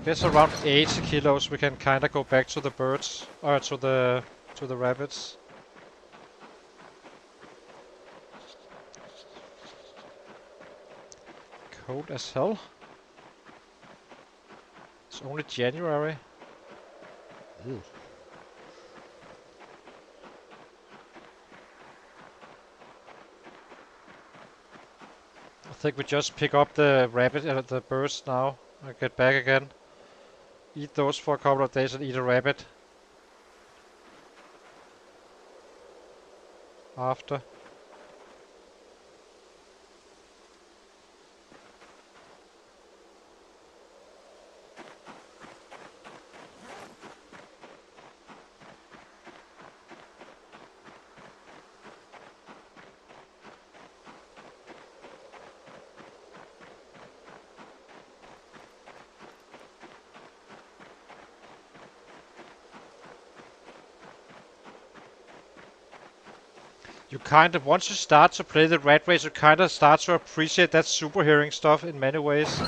Guess around 80 kilos we can kinda go back to the birds. Or to the rabbits. Cold as hell. It's only January. Ew. I think we just pick up the rabbit and the birds now and get back again. Eat those for a couple of days and eat a rabbit after. You kind of, once you start to play the Ratrace, you kind of start to appreciate that super hearing stuff in many ways.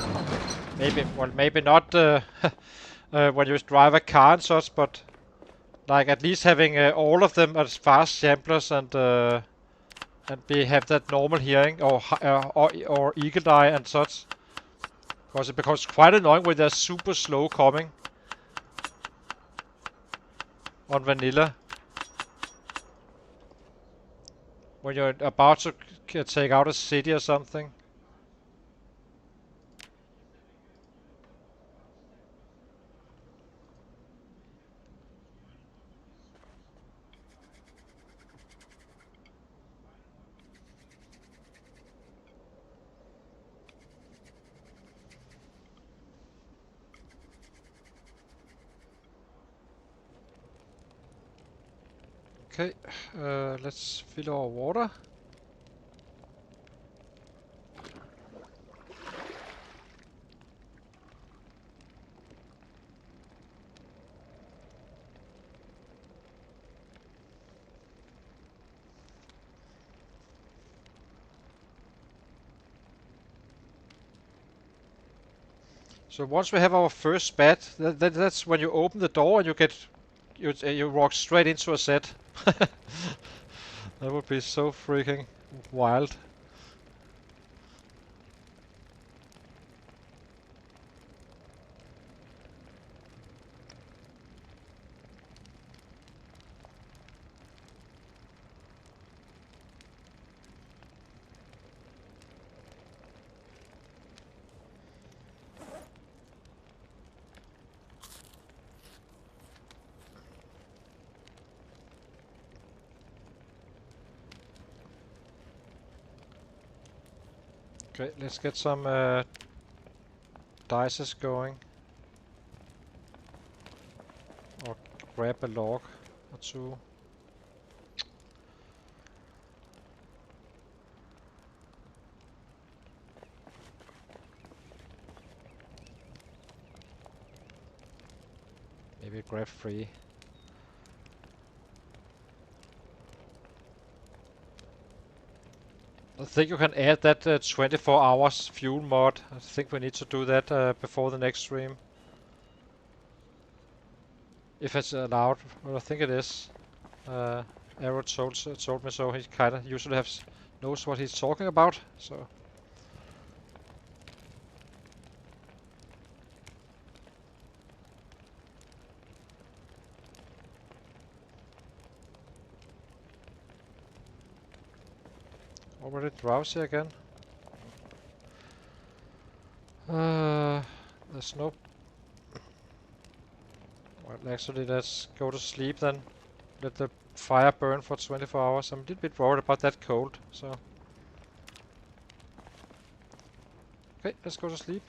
Maybe, well, maybe not when you drive a car and such, but like at least having all of them as fast samplers and have that normal hearing or eagle eye and such. Because it becomes quite annoying when they're super slow coming on vanilla. When you're about to take out a city or something. Okay, let's fill our water. So once we have our first bat, that's when you open the door and you walk straight into a set. That would be so freaking wild. Okay, let's get some dices going. Or grab a log or two. Maybe grab 3. I think you can add that 24 hours fuel mod. I think we need to do that before the next stream. If it's allowed, well, I think it is. Arrow told me so. He kind of usually knows what he's talking about. So already drowsy again. There's no. Well, actually, let's go to sleep then. Let the fire burn for 24 hours. I'm a little bit worried about that cold. So okay, let's go to sleep.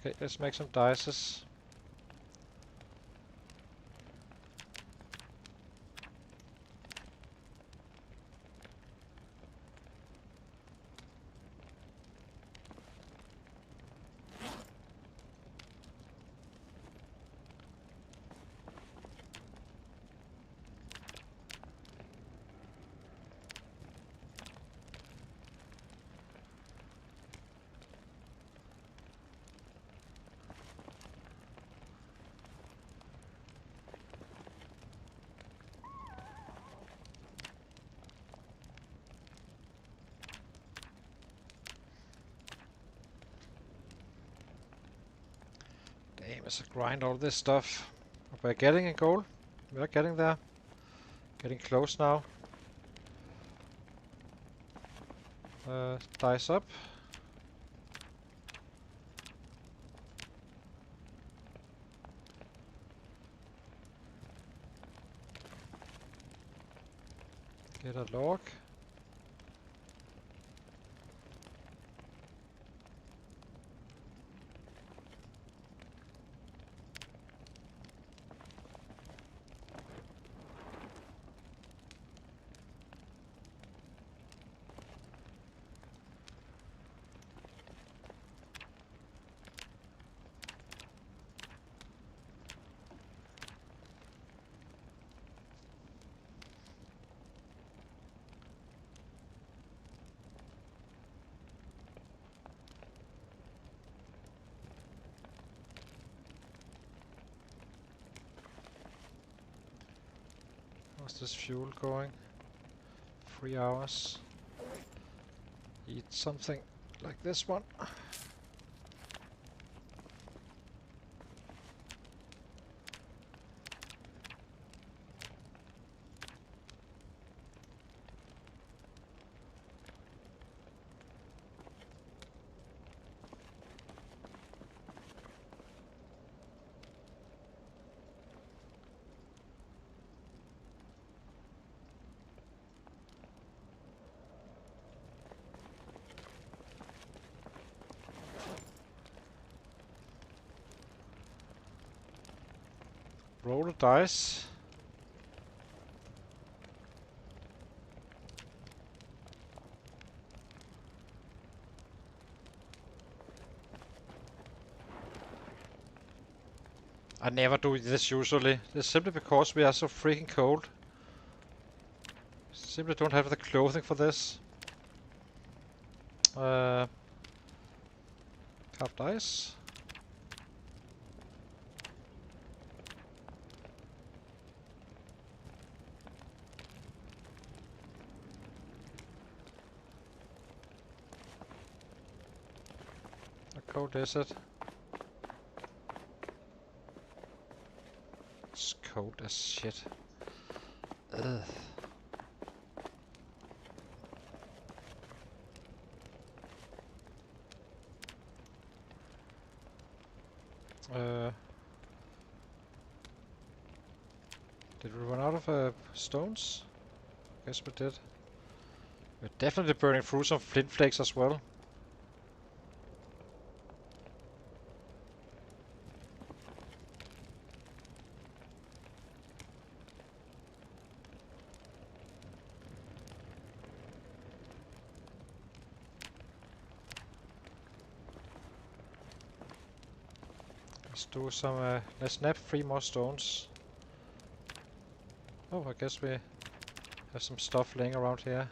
Okay, let's make some dices. Damn, it's a grind all this stuff. We're getting a goal. We're getting there. Getting close now. Dice up. Get a log. How's this fuel going? 3 hours. Eat something like this one. Roll the dice. I never do this usually. It's simply because we are so freaking cold. Simply don't have the clothing for this. Carved dice. How cold is it? It's cold as shit. Ugh. Did we run out of stones? Guess we did. We're definitely burning through some flint flakes as well. Let's do some, let's snap 3 more stones. Oh, I guess we have some stuff laying around here.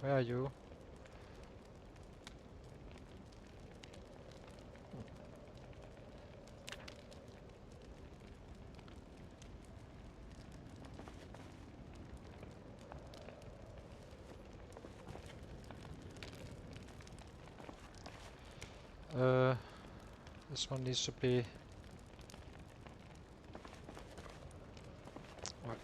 Where are you? This one needs to be... What?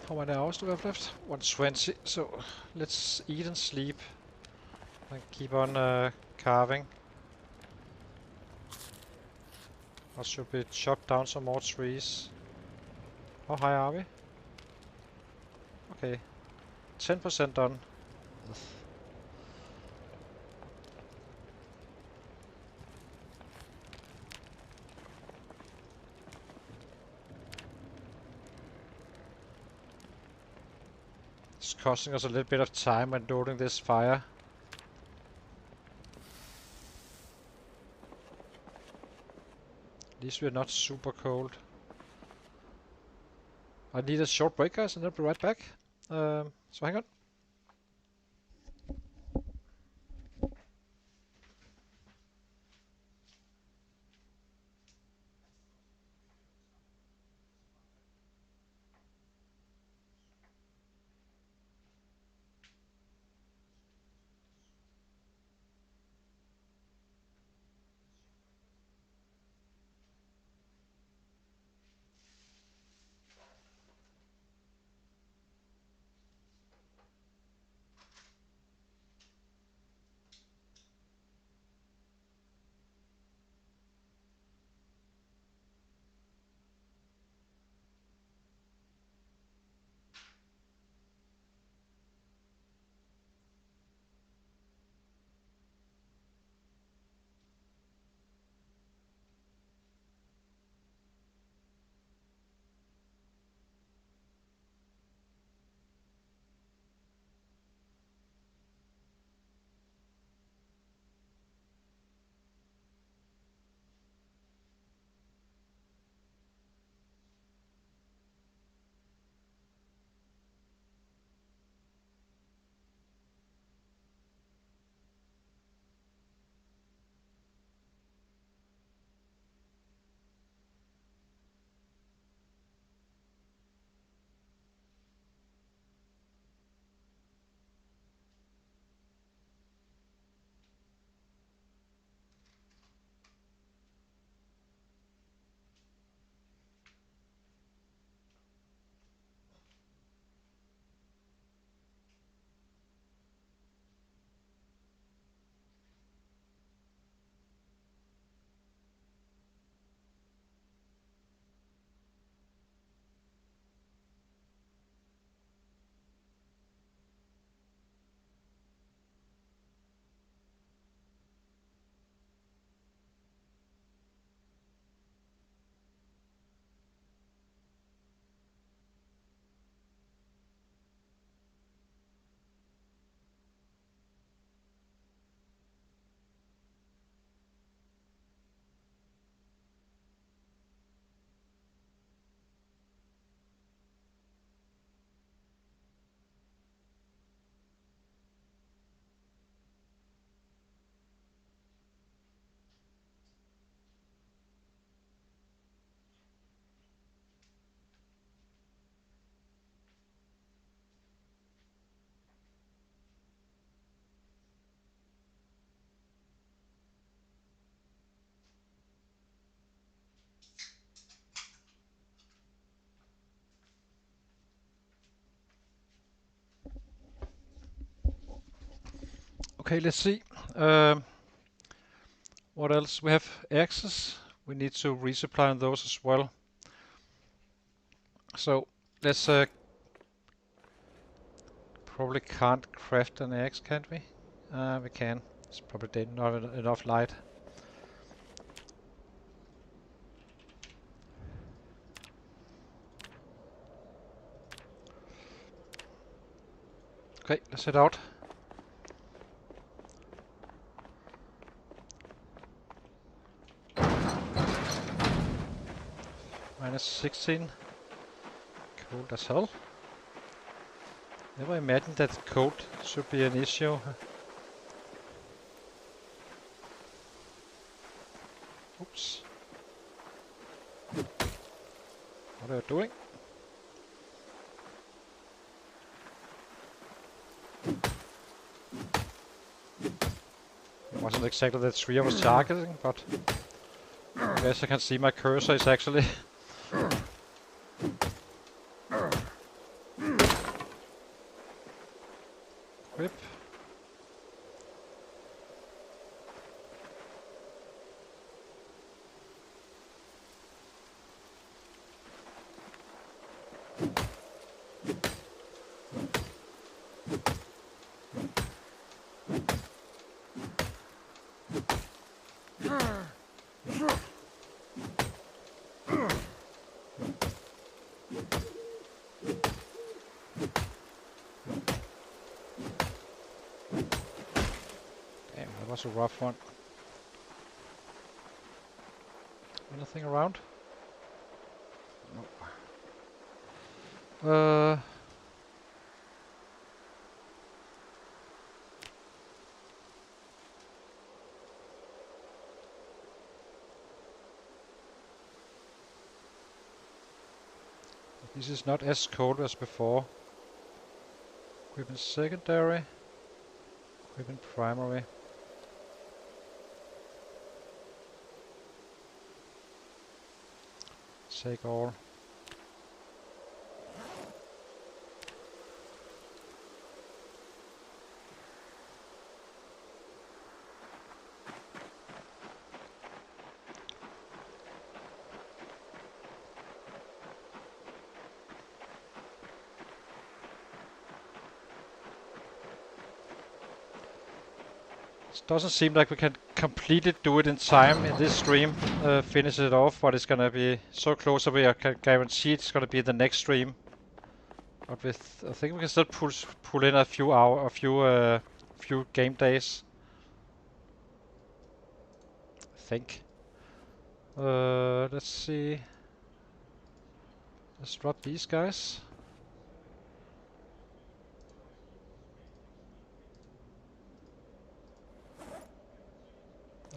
How many hours do we have left? 120, so let's eat and sleep and keep on carving. Or should we chop down some more trees? How high are we? Okay, 10% done. It's costing us a little bit of time when loading this fire. At least we're not super cold. I need a short break, guys, and I'll be right back. So hang on. Okay, let's see. What else? We have axes. We need to resupply on those as well. So let's probably can't craft an axe, can't we? We can. It's probably not enough light. Okay, let's head out. Minus 16. Cold as hell. Never imagined that cold should be an issue. Oops. What are you doing? It wasn't exactly the tree I was targeting, but I guess I can see my cursor is actually whip. Damn, that was a rough one. Anything around? No. This is not as cold as before. Equipment secondary. Equipment primary. Take all. It doesn't seem like we can completely do it in time in this stream, finish it off, but it's gonna be so close that we can guarantee it's gonna be the next stream. But with, I think we can still pull in a few game days. I think. Let's see. Let's drop these guys.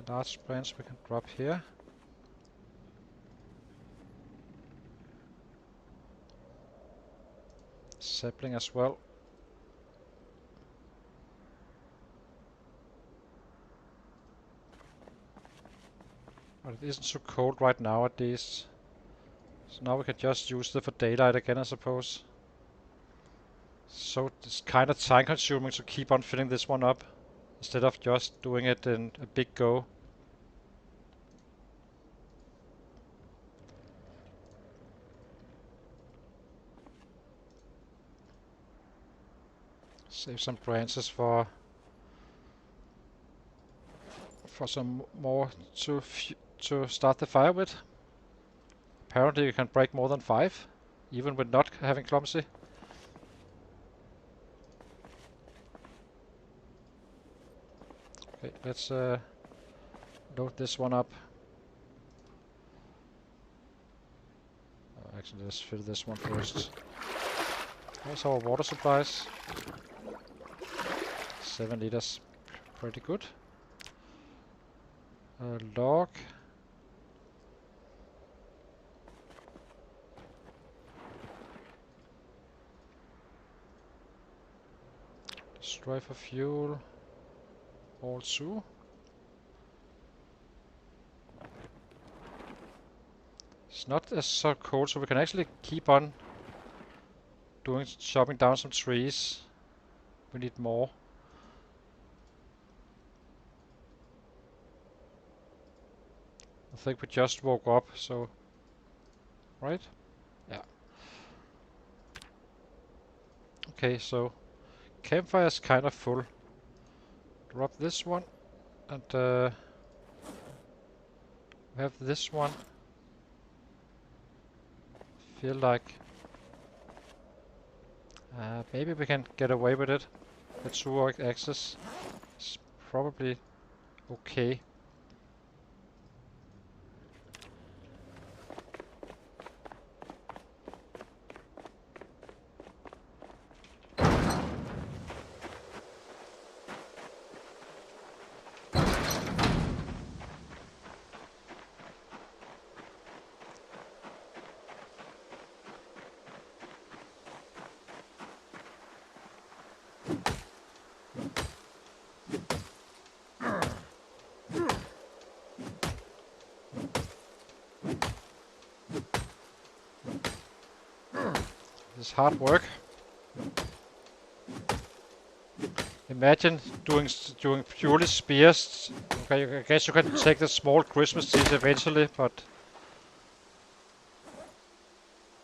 The large branch we can drop here. Sapling as well. But it isn't so cold right now at least. So now we can just use it for daylight again, I suppose. So it's kind of time consuming to keep on filling this one up, instead of just doing it in a big go. Save some branches for some more to start the fire with. Apparently you can break more than 5, even with not having clumsy. Okay, let's load this one up. Actually, let's fill this one first. Here's our water supplies. 7 liters, pretty good. Log. Destroy for fuel. All 2. It's not as so cold, so we can actually keep on chopping down some trees. We need more. I think we just woke up, so... Right? Yeah. Okay, so... Campfire's kind of full. Drop this one, and we have this one. Feel like... maybe we can get away with it. The 2 axis is probably okay. This is hard work. Imagine doing purely spears. Okay, I guess you can take the small Christmas trees eventually, but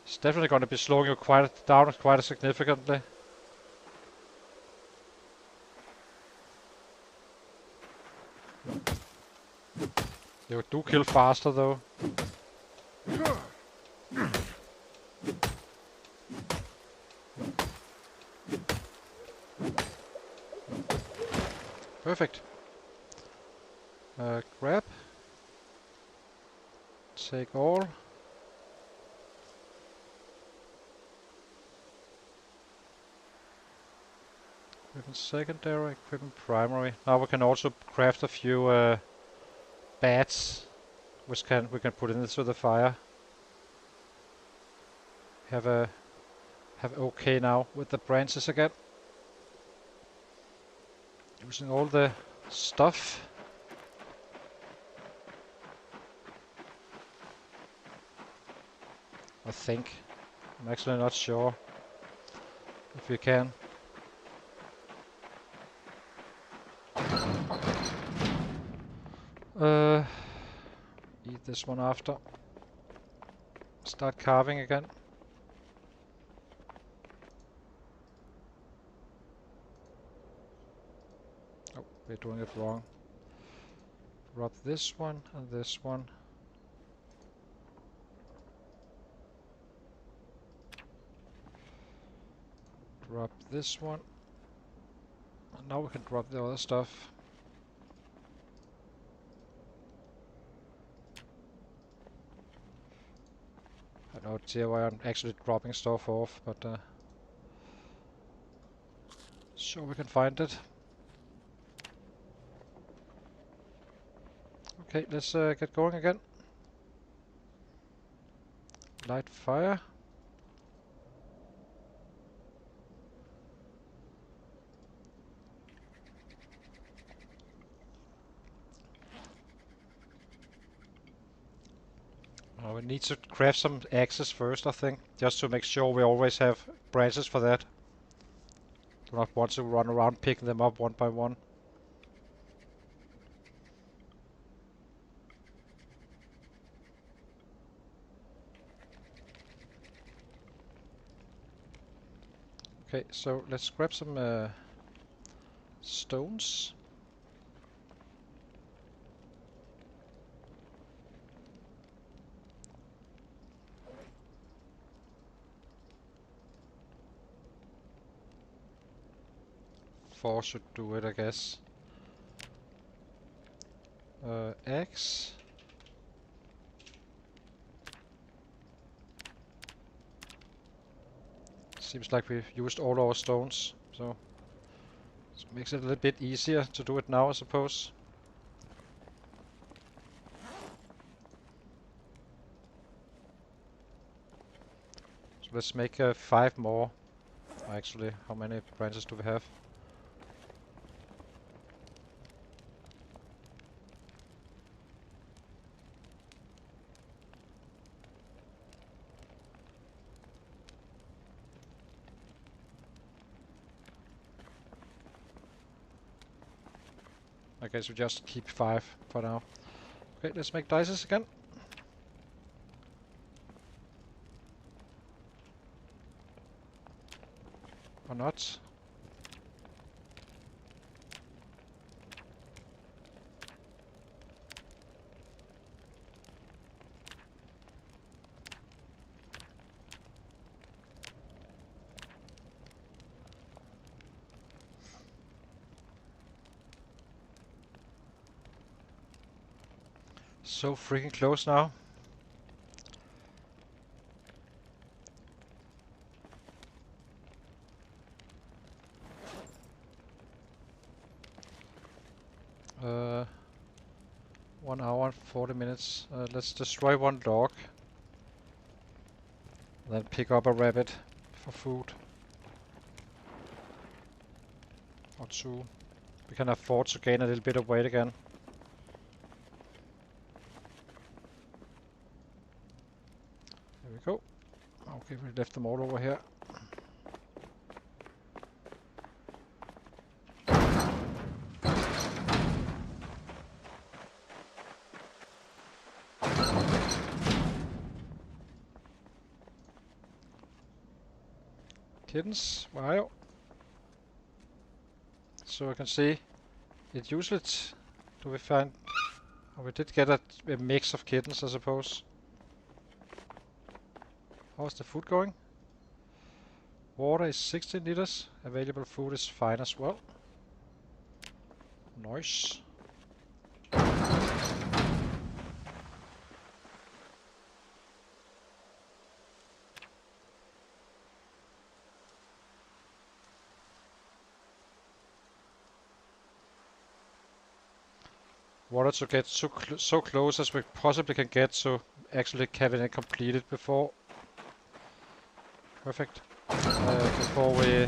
it's definitely going to be slowing you down quite significantly. They do kill faster though. Perfect. Grab. Take all. Equipment secondary, equipment primary. Now we can also craft a few bats, which we can put into the fire. Have okay now with the branches again. Using all the stuff. I think. I'm actually not sure if we can. Eat this one after. Start carving again. Oh, we're doing it wrong. Drop this one and this one. Drop this one. And now we can drop the other stuff. I don't see why I'm actually dropping stuff off, but sure we can find it. Okay, let's get going again. Light fire. We need to craft some axes first, I think, just to make sure we always have branches for that. Do not want to run around picking them up one by one. Okay, so let's grab some stones. Four should do it, I guess. Axe. Seems like we've used all our stones, so it makes it a little bit easier to do it now, I suppose. So let's make 5 more. Actually, how many branches do we have? I guess we just keep 5 for now. Okay, let's make dices again. Or not. So freaking close now. Uh, 1 hour and 40 minutes. Let's destroy one dog. Then pick up a rabbit for food. Or 2. We can afford to gain a little bit of weight again. There we go. Okay, we left them all over here. Kittens, where are you? So I can see it usually do we find... Oh, we did get a mix of kittens, I suppose. How's the food going? Water is 16 liters. Available food is fine as well. Nice. Wanted to get so close as we possibly can get to actually having it completed before. Perfect. Before we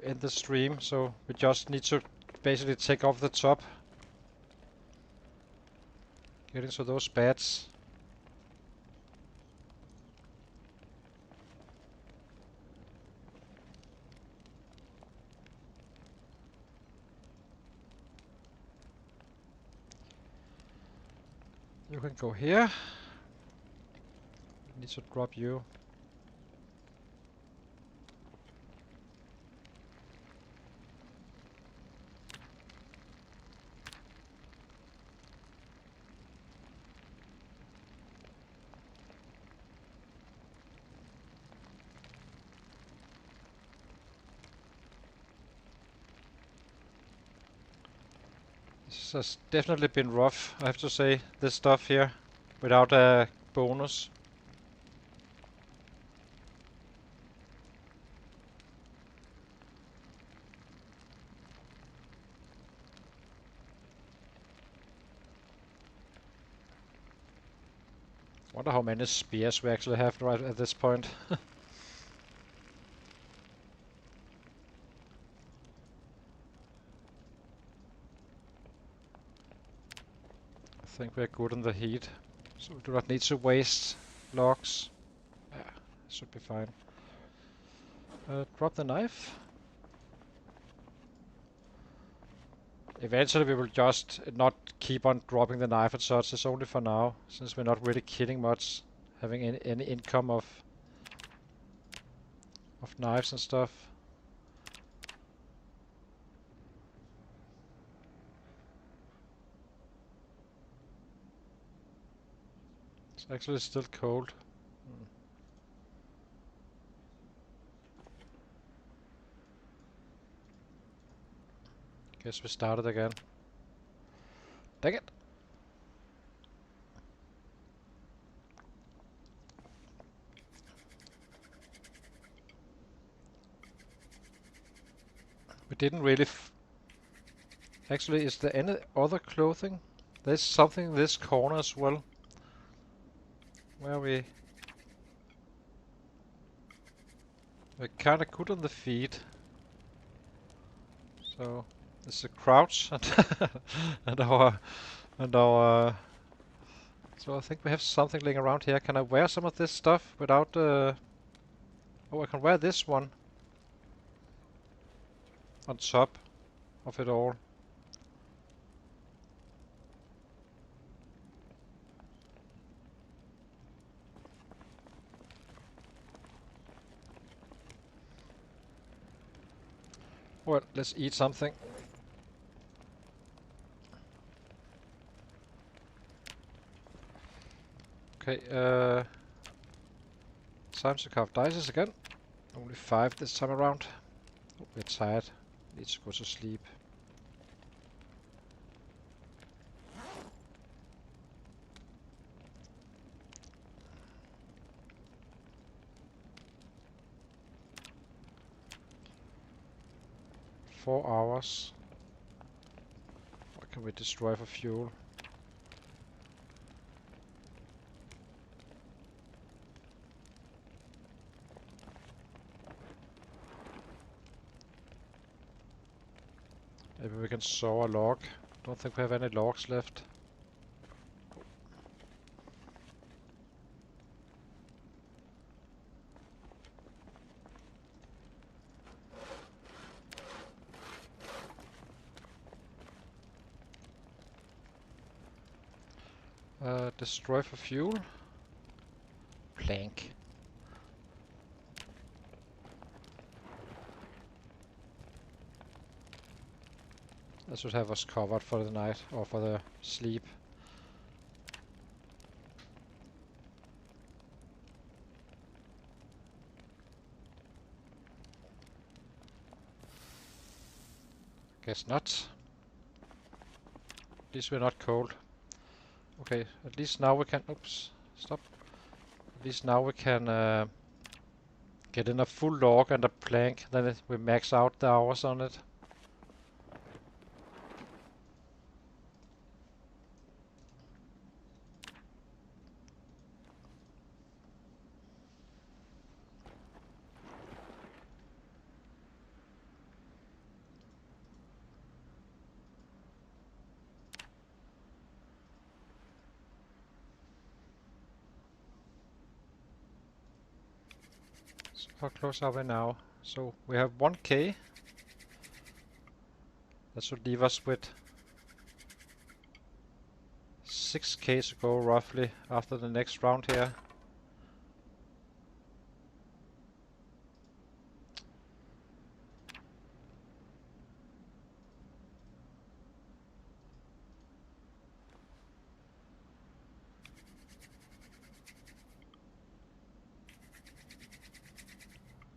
end the stream, so we just need to basically take off the top. Get into those bats. You can go here. Need to drop you. This has definitely been rough, I have to say, this stuff here, without a bonus. Wonder how many spears we actually have right at this point. I think we're good on the heat, so we do not need to waste logs. Yeah, should be fine. Drop the knife. Eventually we will just not keep on dropping the knife and such. It's only for now, since we're not really killing much, having any income of knives and stuff. It's actually still cold. Guess we started again. Dang it! We didn't really actually, is there any other clothing? There's something in this corner as well. Where we're kinda good on the feet. So there's a crouch and our so I think we have something laying around here. Can I wear some of this stuff without oh, I can wear this one on top of it all. Well, let's eat something. Okay, time to carve dices again. Only 5 this time around. Oh, we're tired. Need to go to sleep. Four hours. What can we destroy for fuel? Maybe we can saw a log. Don't think we have any logs left. Destroy for fuel. Plank. That should have us covered for the night, or for the sleep. Guess not. At least we're not cold. Okay, at least now we can... Oops, stop. At least now we can get in a full log and a plank, then we max out the hours on it. So how close are we now? So we have 1k. That should leave us with 6k to go roughly after the next round here.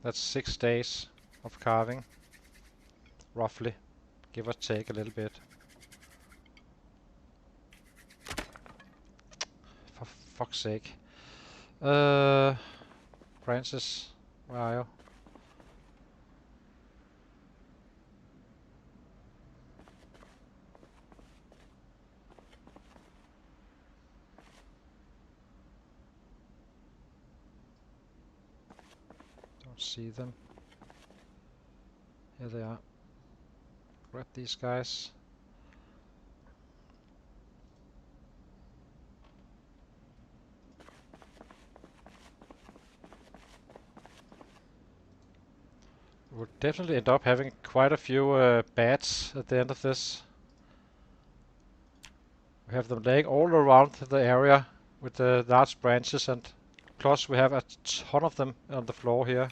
That's 6 days of carving, roughly, give or take a little bit. For fuck's sake. Francis, where are you? Don't see them. Here they are. Grab these guys. We'll definitely end up having quite a few bats at the end of this. We have them laying all around the area with the large branches, and plus we have a ton of them on the floor here.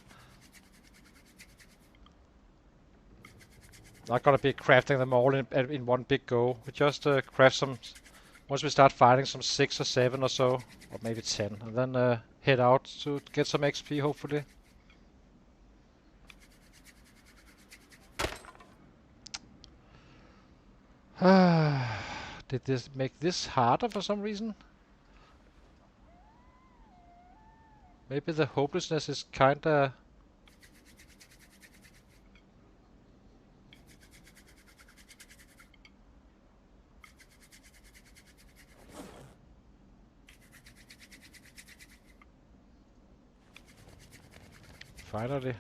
Not gonna be crafting them all in one big go. We just craft some, once we start fighting, some 6 or 7 or so, or maybe 10, and then head out to get some XP hopefully. Did this make this harder for some reason? Maybe the hopelessness is kinda... Finally.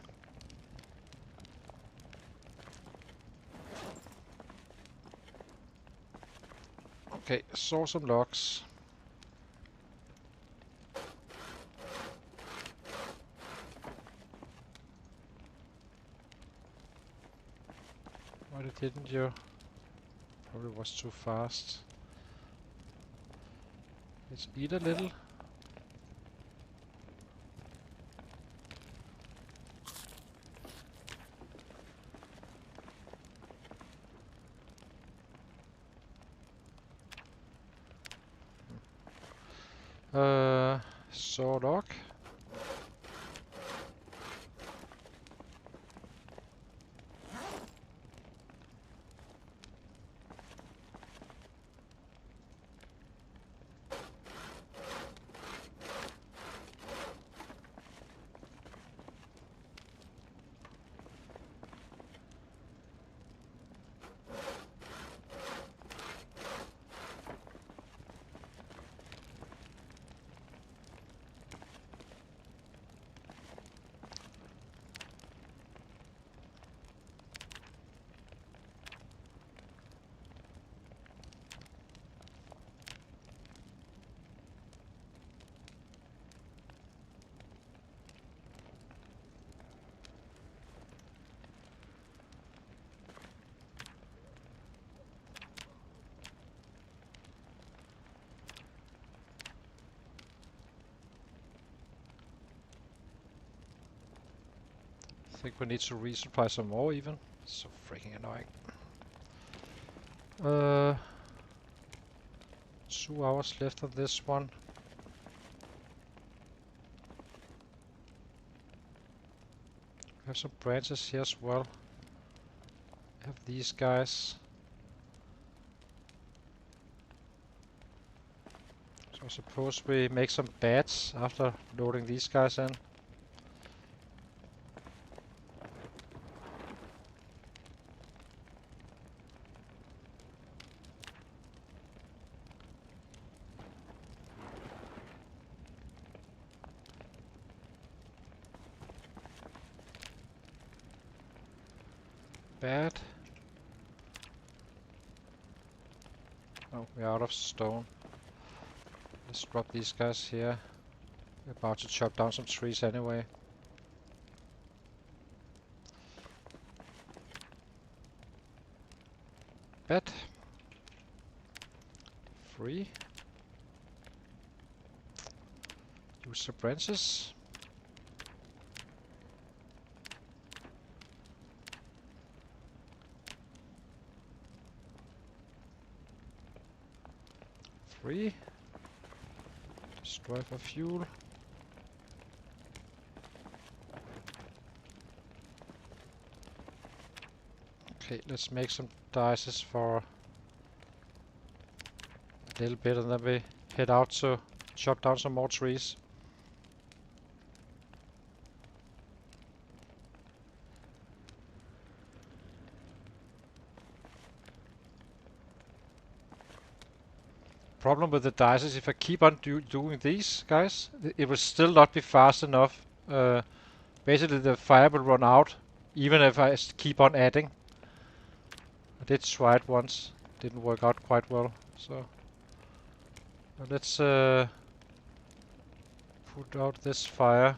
Okay, saw some logs. Why didn't you? Probably was too fast. Let's eat a little. Saw log. I think we need to resupply some more even. So freaking annoying. 2 hours left on this one. We have some branches here as well. We have these guys. So I suppose we make some beds after loading these guys in. Bed. Oh, we're out of stone. Let's drop these guys here. We're about to chop down some trees anyway. Bed. Free. Use the branches. Free. Destroy for fuel. Okay, let's make some dices for a little bit and then we head out to chop down some more trees. Problem with the dice is if I keep on doing these guys, it will still not be fast enough. Basically the fire will run out even if I keep on adding. I did try it once, didn't work out quite well, so let's put out this fire.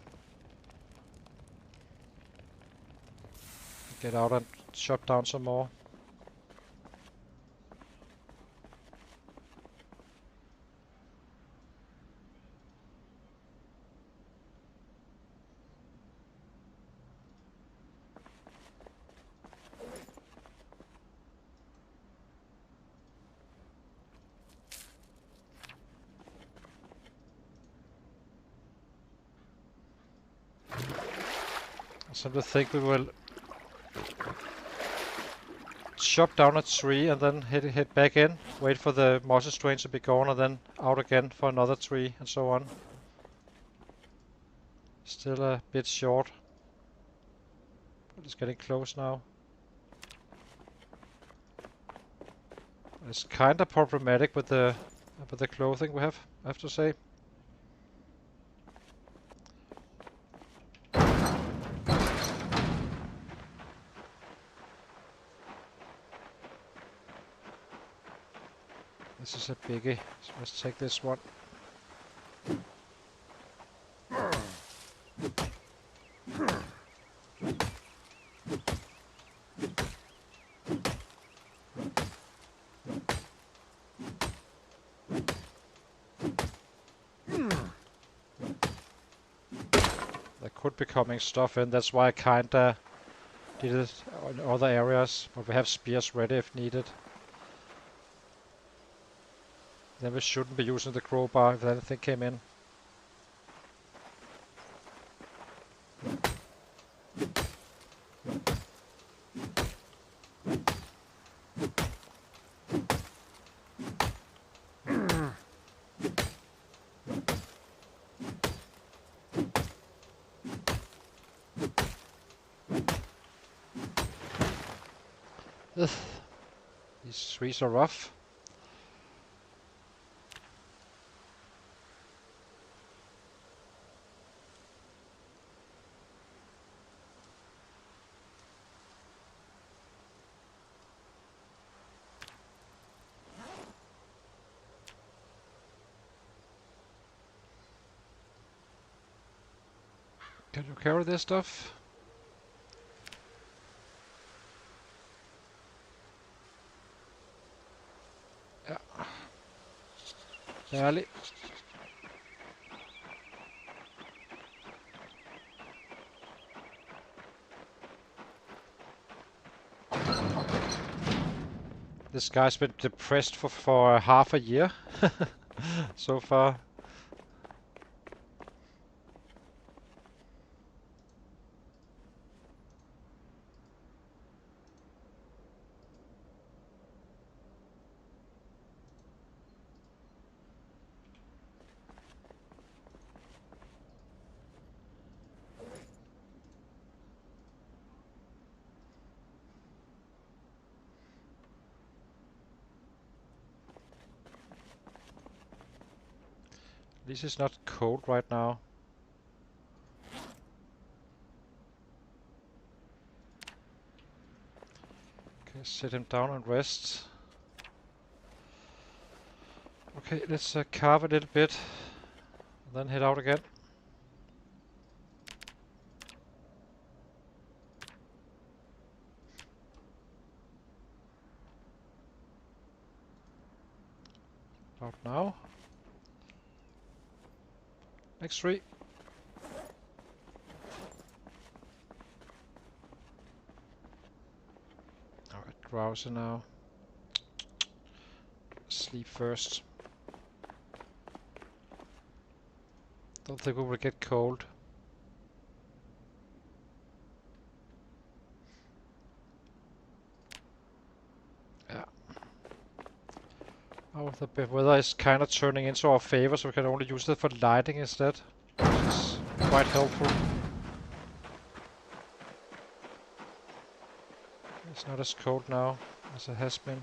Get out and chop down some more. So I think we will chop down a tree and then head back in, wait for the mossy strain to be gone and then out again for another tree and so on. Still a bit short, but it's getting close now. It's kinda problematic with the clothing we have, I have to say. This is a biggie, so let's take this one. There could be coming stuff in, that's why I kinda did it in other areas, but we have spears ready if needed. Then we shouldn't be using the crowbar if anything came in. Ugh. These trees are rough. Can you carry this stuff? Yeah. Barely. This guy's been depressed for half a year so far. At least it's not cold right now. Okay, sit him down and rest. Okay, let's carve a little bit, then head out again. Out now. Next tree. Alright, drowsy now. Sleep first. Don't think we will get cold. Yeah. Oh, the weather is kind of turning into our favor, so we can only use it for lighting instead. Which is quite helpful. It's not as cold now as it has been.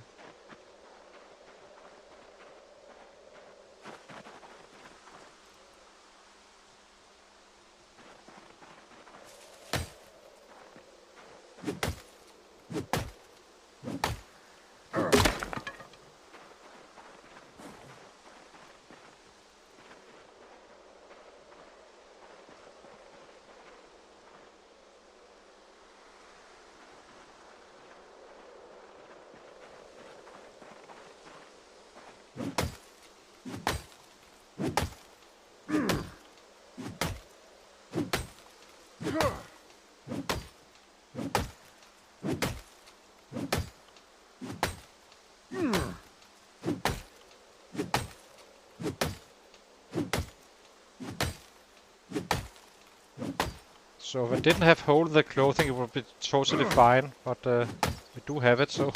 So if I didn't have hole in the clothing, it would be totally fine, but we do have it, so...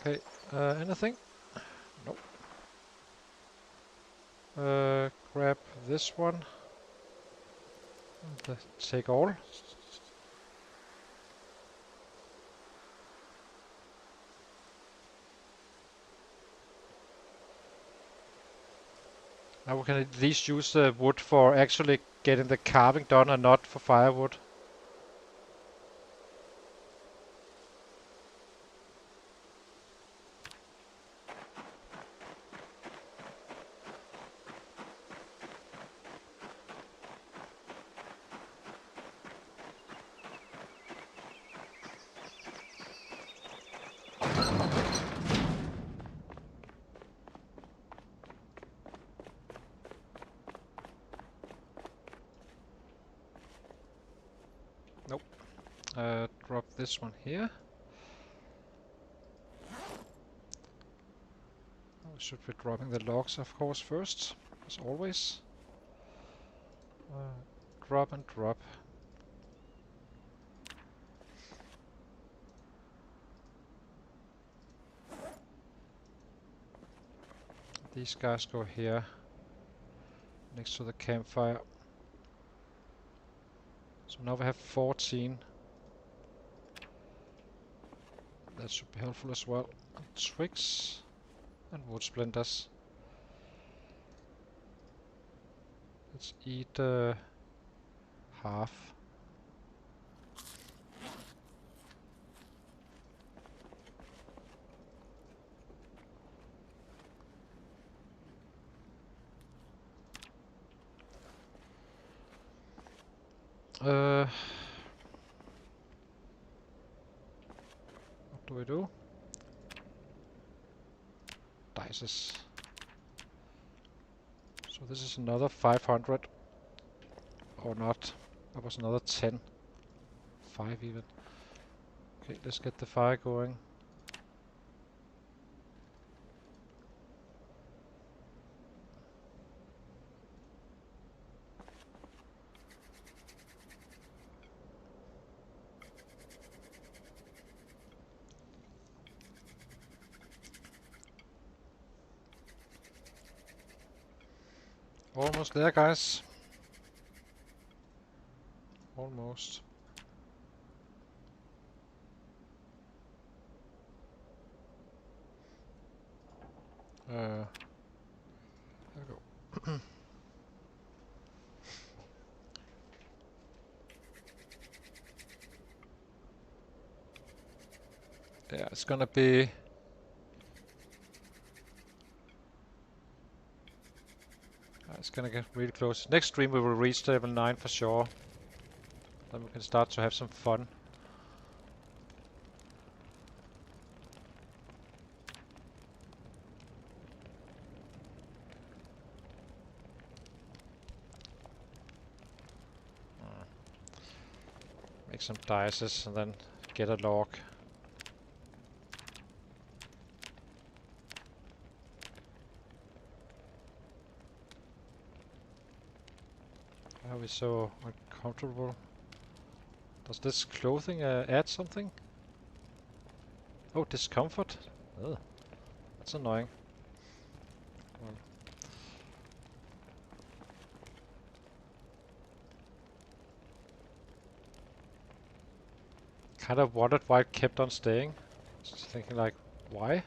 Okay, anything? Nope. Grab this one. And, take all. Now we can at least use the wood for actually getting the carving done and not for firewood. Nope. Drop this one here. should be dropping the logs, of course, first, as always. Drop and drop. These guys go here, next to the campfire. So now we have 14. That should be helpful as well. And twigs and wood splinters. Let's eat half. What do we do? Dices. So this is another 500. Or not. That was another 10. 5 even. Okay, let's get the fire going. Almost there, guys. Almost. There we go. Yeah, it's gonna be... It's gonna get really close. Next stream we will reach level 9 for sure. Then we can start to have some fun. Make some dices and then get a log. Are we so uncomfortable? Does this clothing add something? Oh, discomfort? Ugh. That's annoying. Well. Kind of wondered why it kept on staying. Just thinking like, why?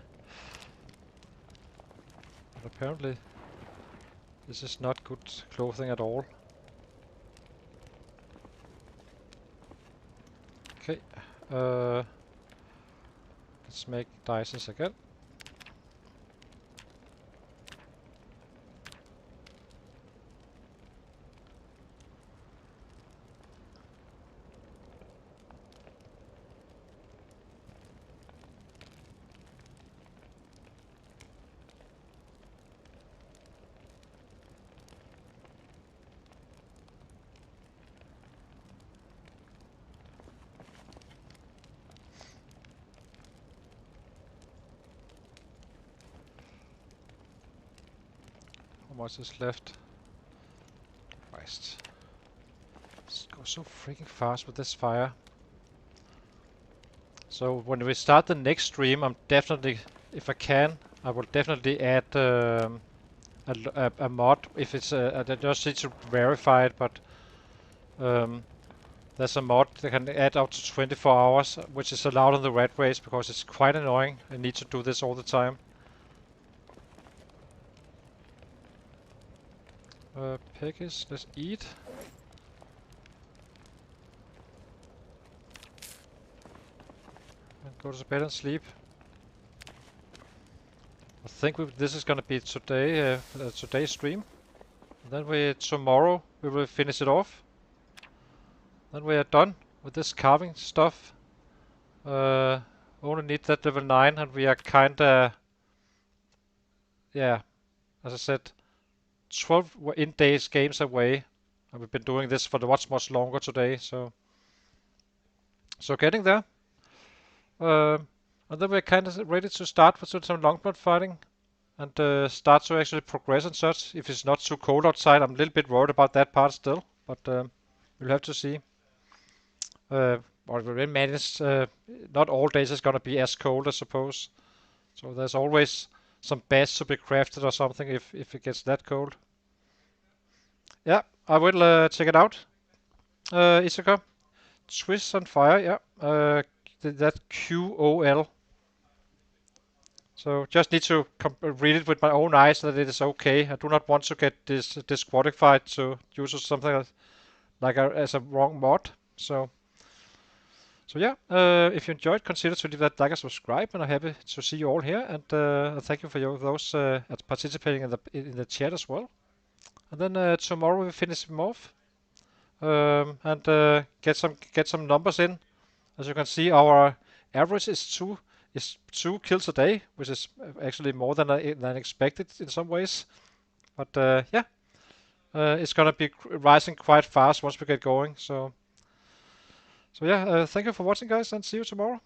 But apparently this is not good clothing at all. Okay, let's make dices again. How much is left? Christ. It goes so freaking fast with this fire. So when we start the next stream, I'm definitely, if I can, I will definitely add a mod. If it's I just need to verify it, but there's a mod that can add up to 24 hours, which is allowed on the Ratrace because it's quite annoying. I need to do this all the time. Piggies, let's eat. And go to bed and sleep. I think this is gonna be today, today's stream. And then tomorrow we will finish it off. Then we are done with this carving stuff. Only need that level 9 and we are kinda... Yeah, as I said, 12 in-days games away. And we've been doing this for much longer today, so getting there. And then we're kind of ready to start with some long blood fighting. and start to actually progress and such. If it's not too cold outside, I'm a little bit worried about that part still, but we'll have to see. What we will manage. Not all days is gonna be as cold, I suppose. So there's always some bats to be crafted or something if it gets that cold. Yeah, I will check it out. Isaka, Twist on Fire. Yeah, that QOL. So just need to read it with my own eyes that it is okay. I do not want to get disqualified to use something as a wrong mod. So yeah, if you enjoyed, consider to leave that like and subscribe, and I'm happy to see you all here, and thank you for those participating in the chat as well. And then tomorrow we finish them off and get some numbers in. As you can see, our average is two kills a day, which is actually more than expected in some ways. But yeah, it's gonna be rising quite fast once we get going. So yeah, thank you for watching, guys, and see you tomorrow.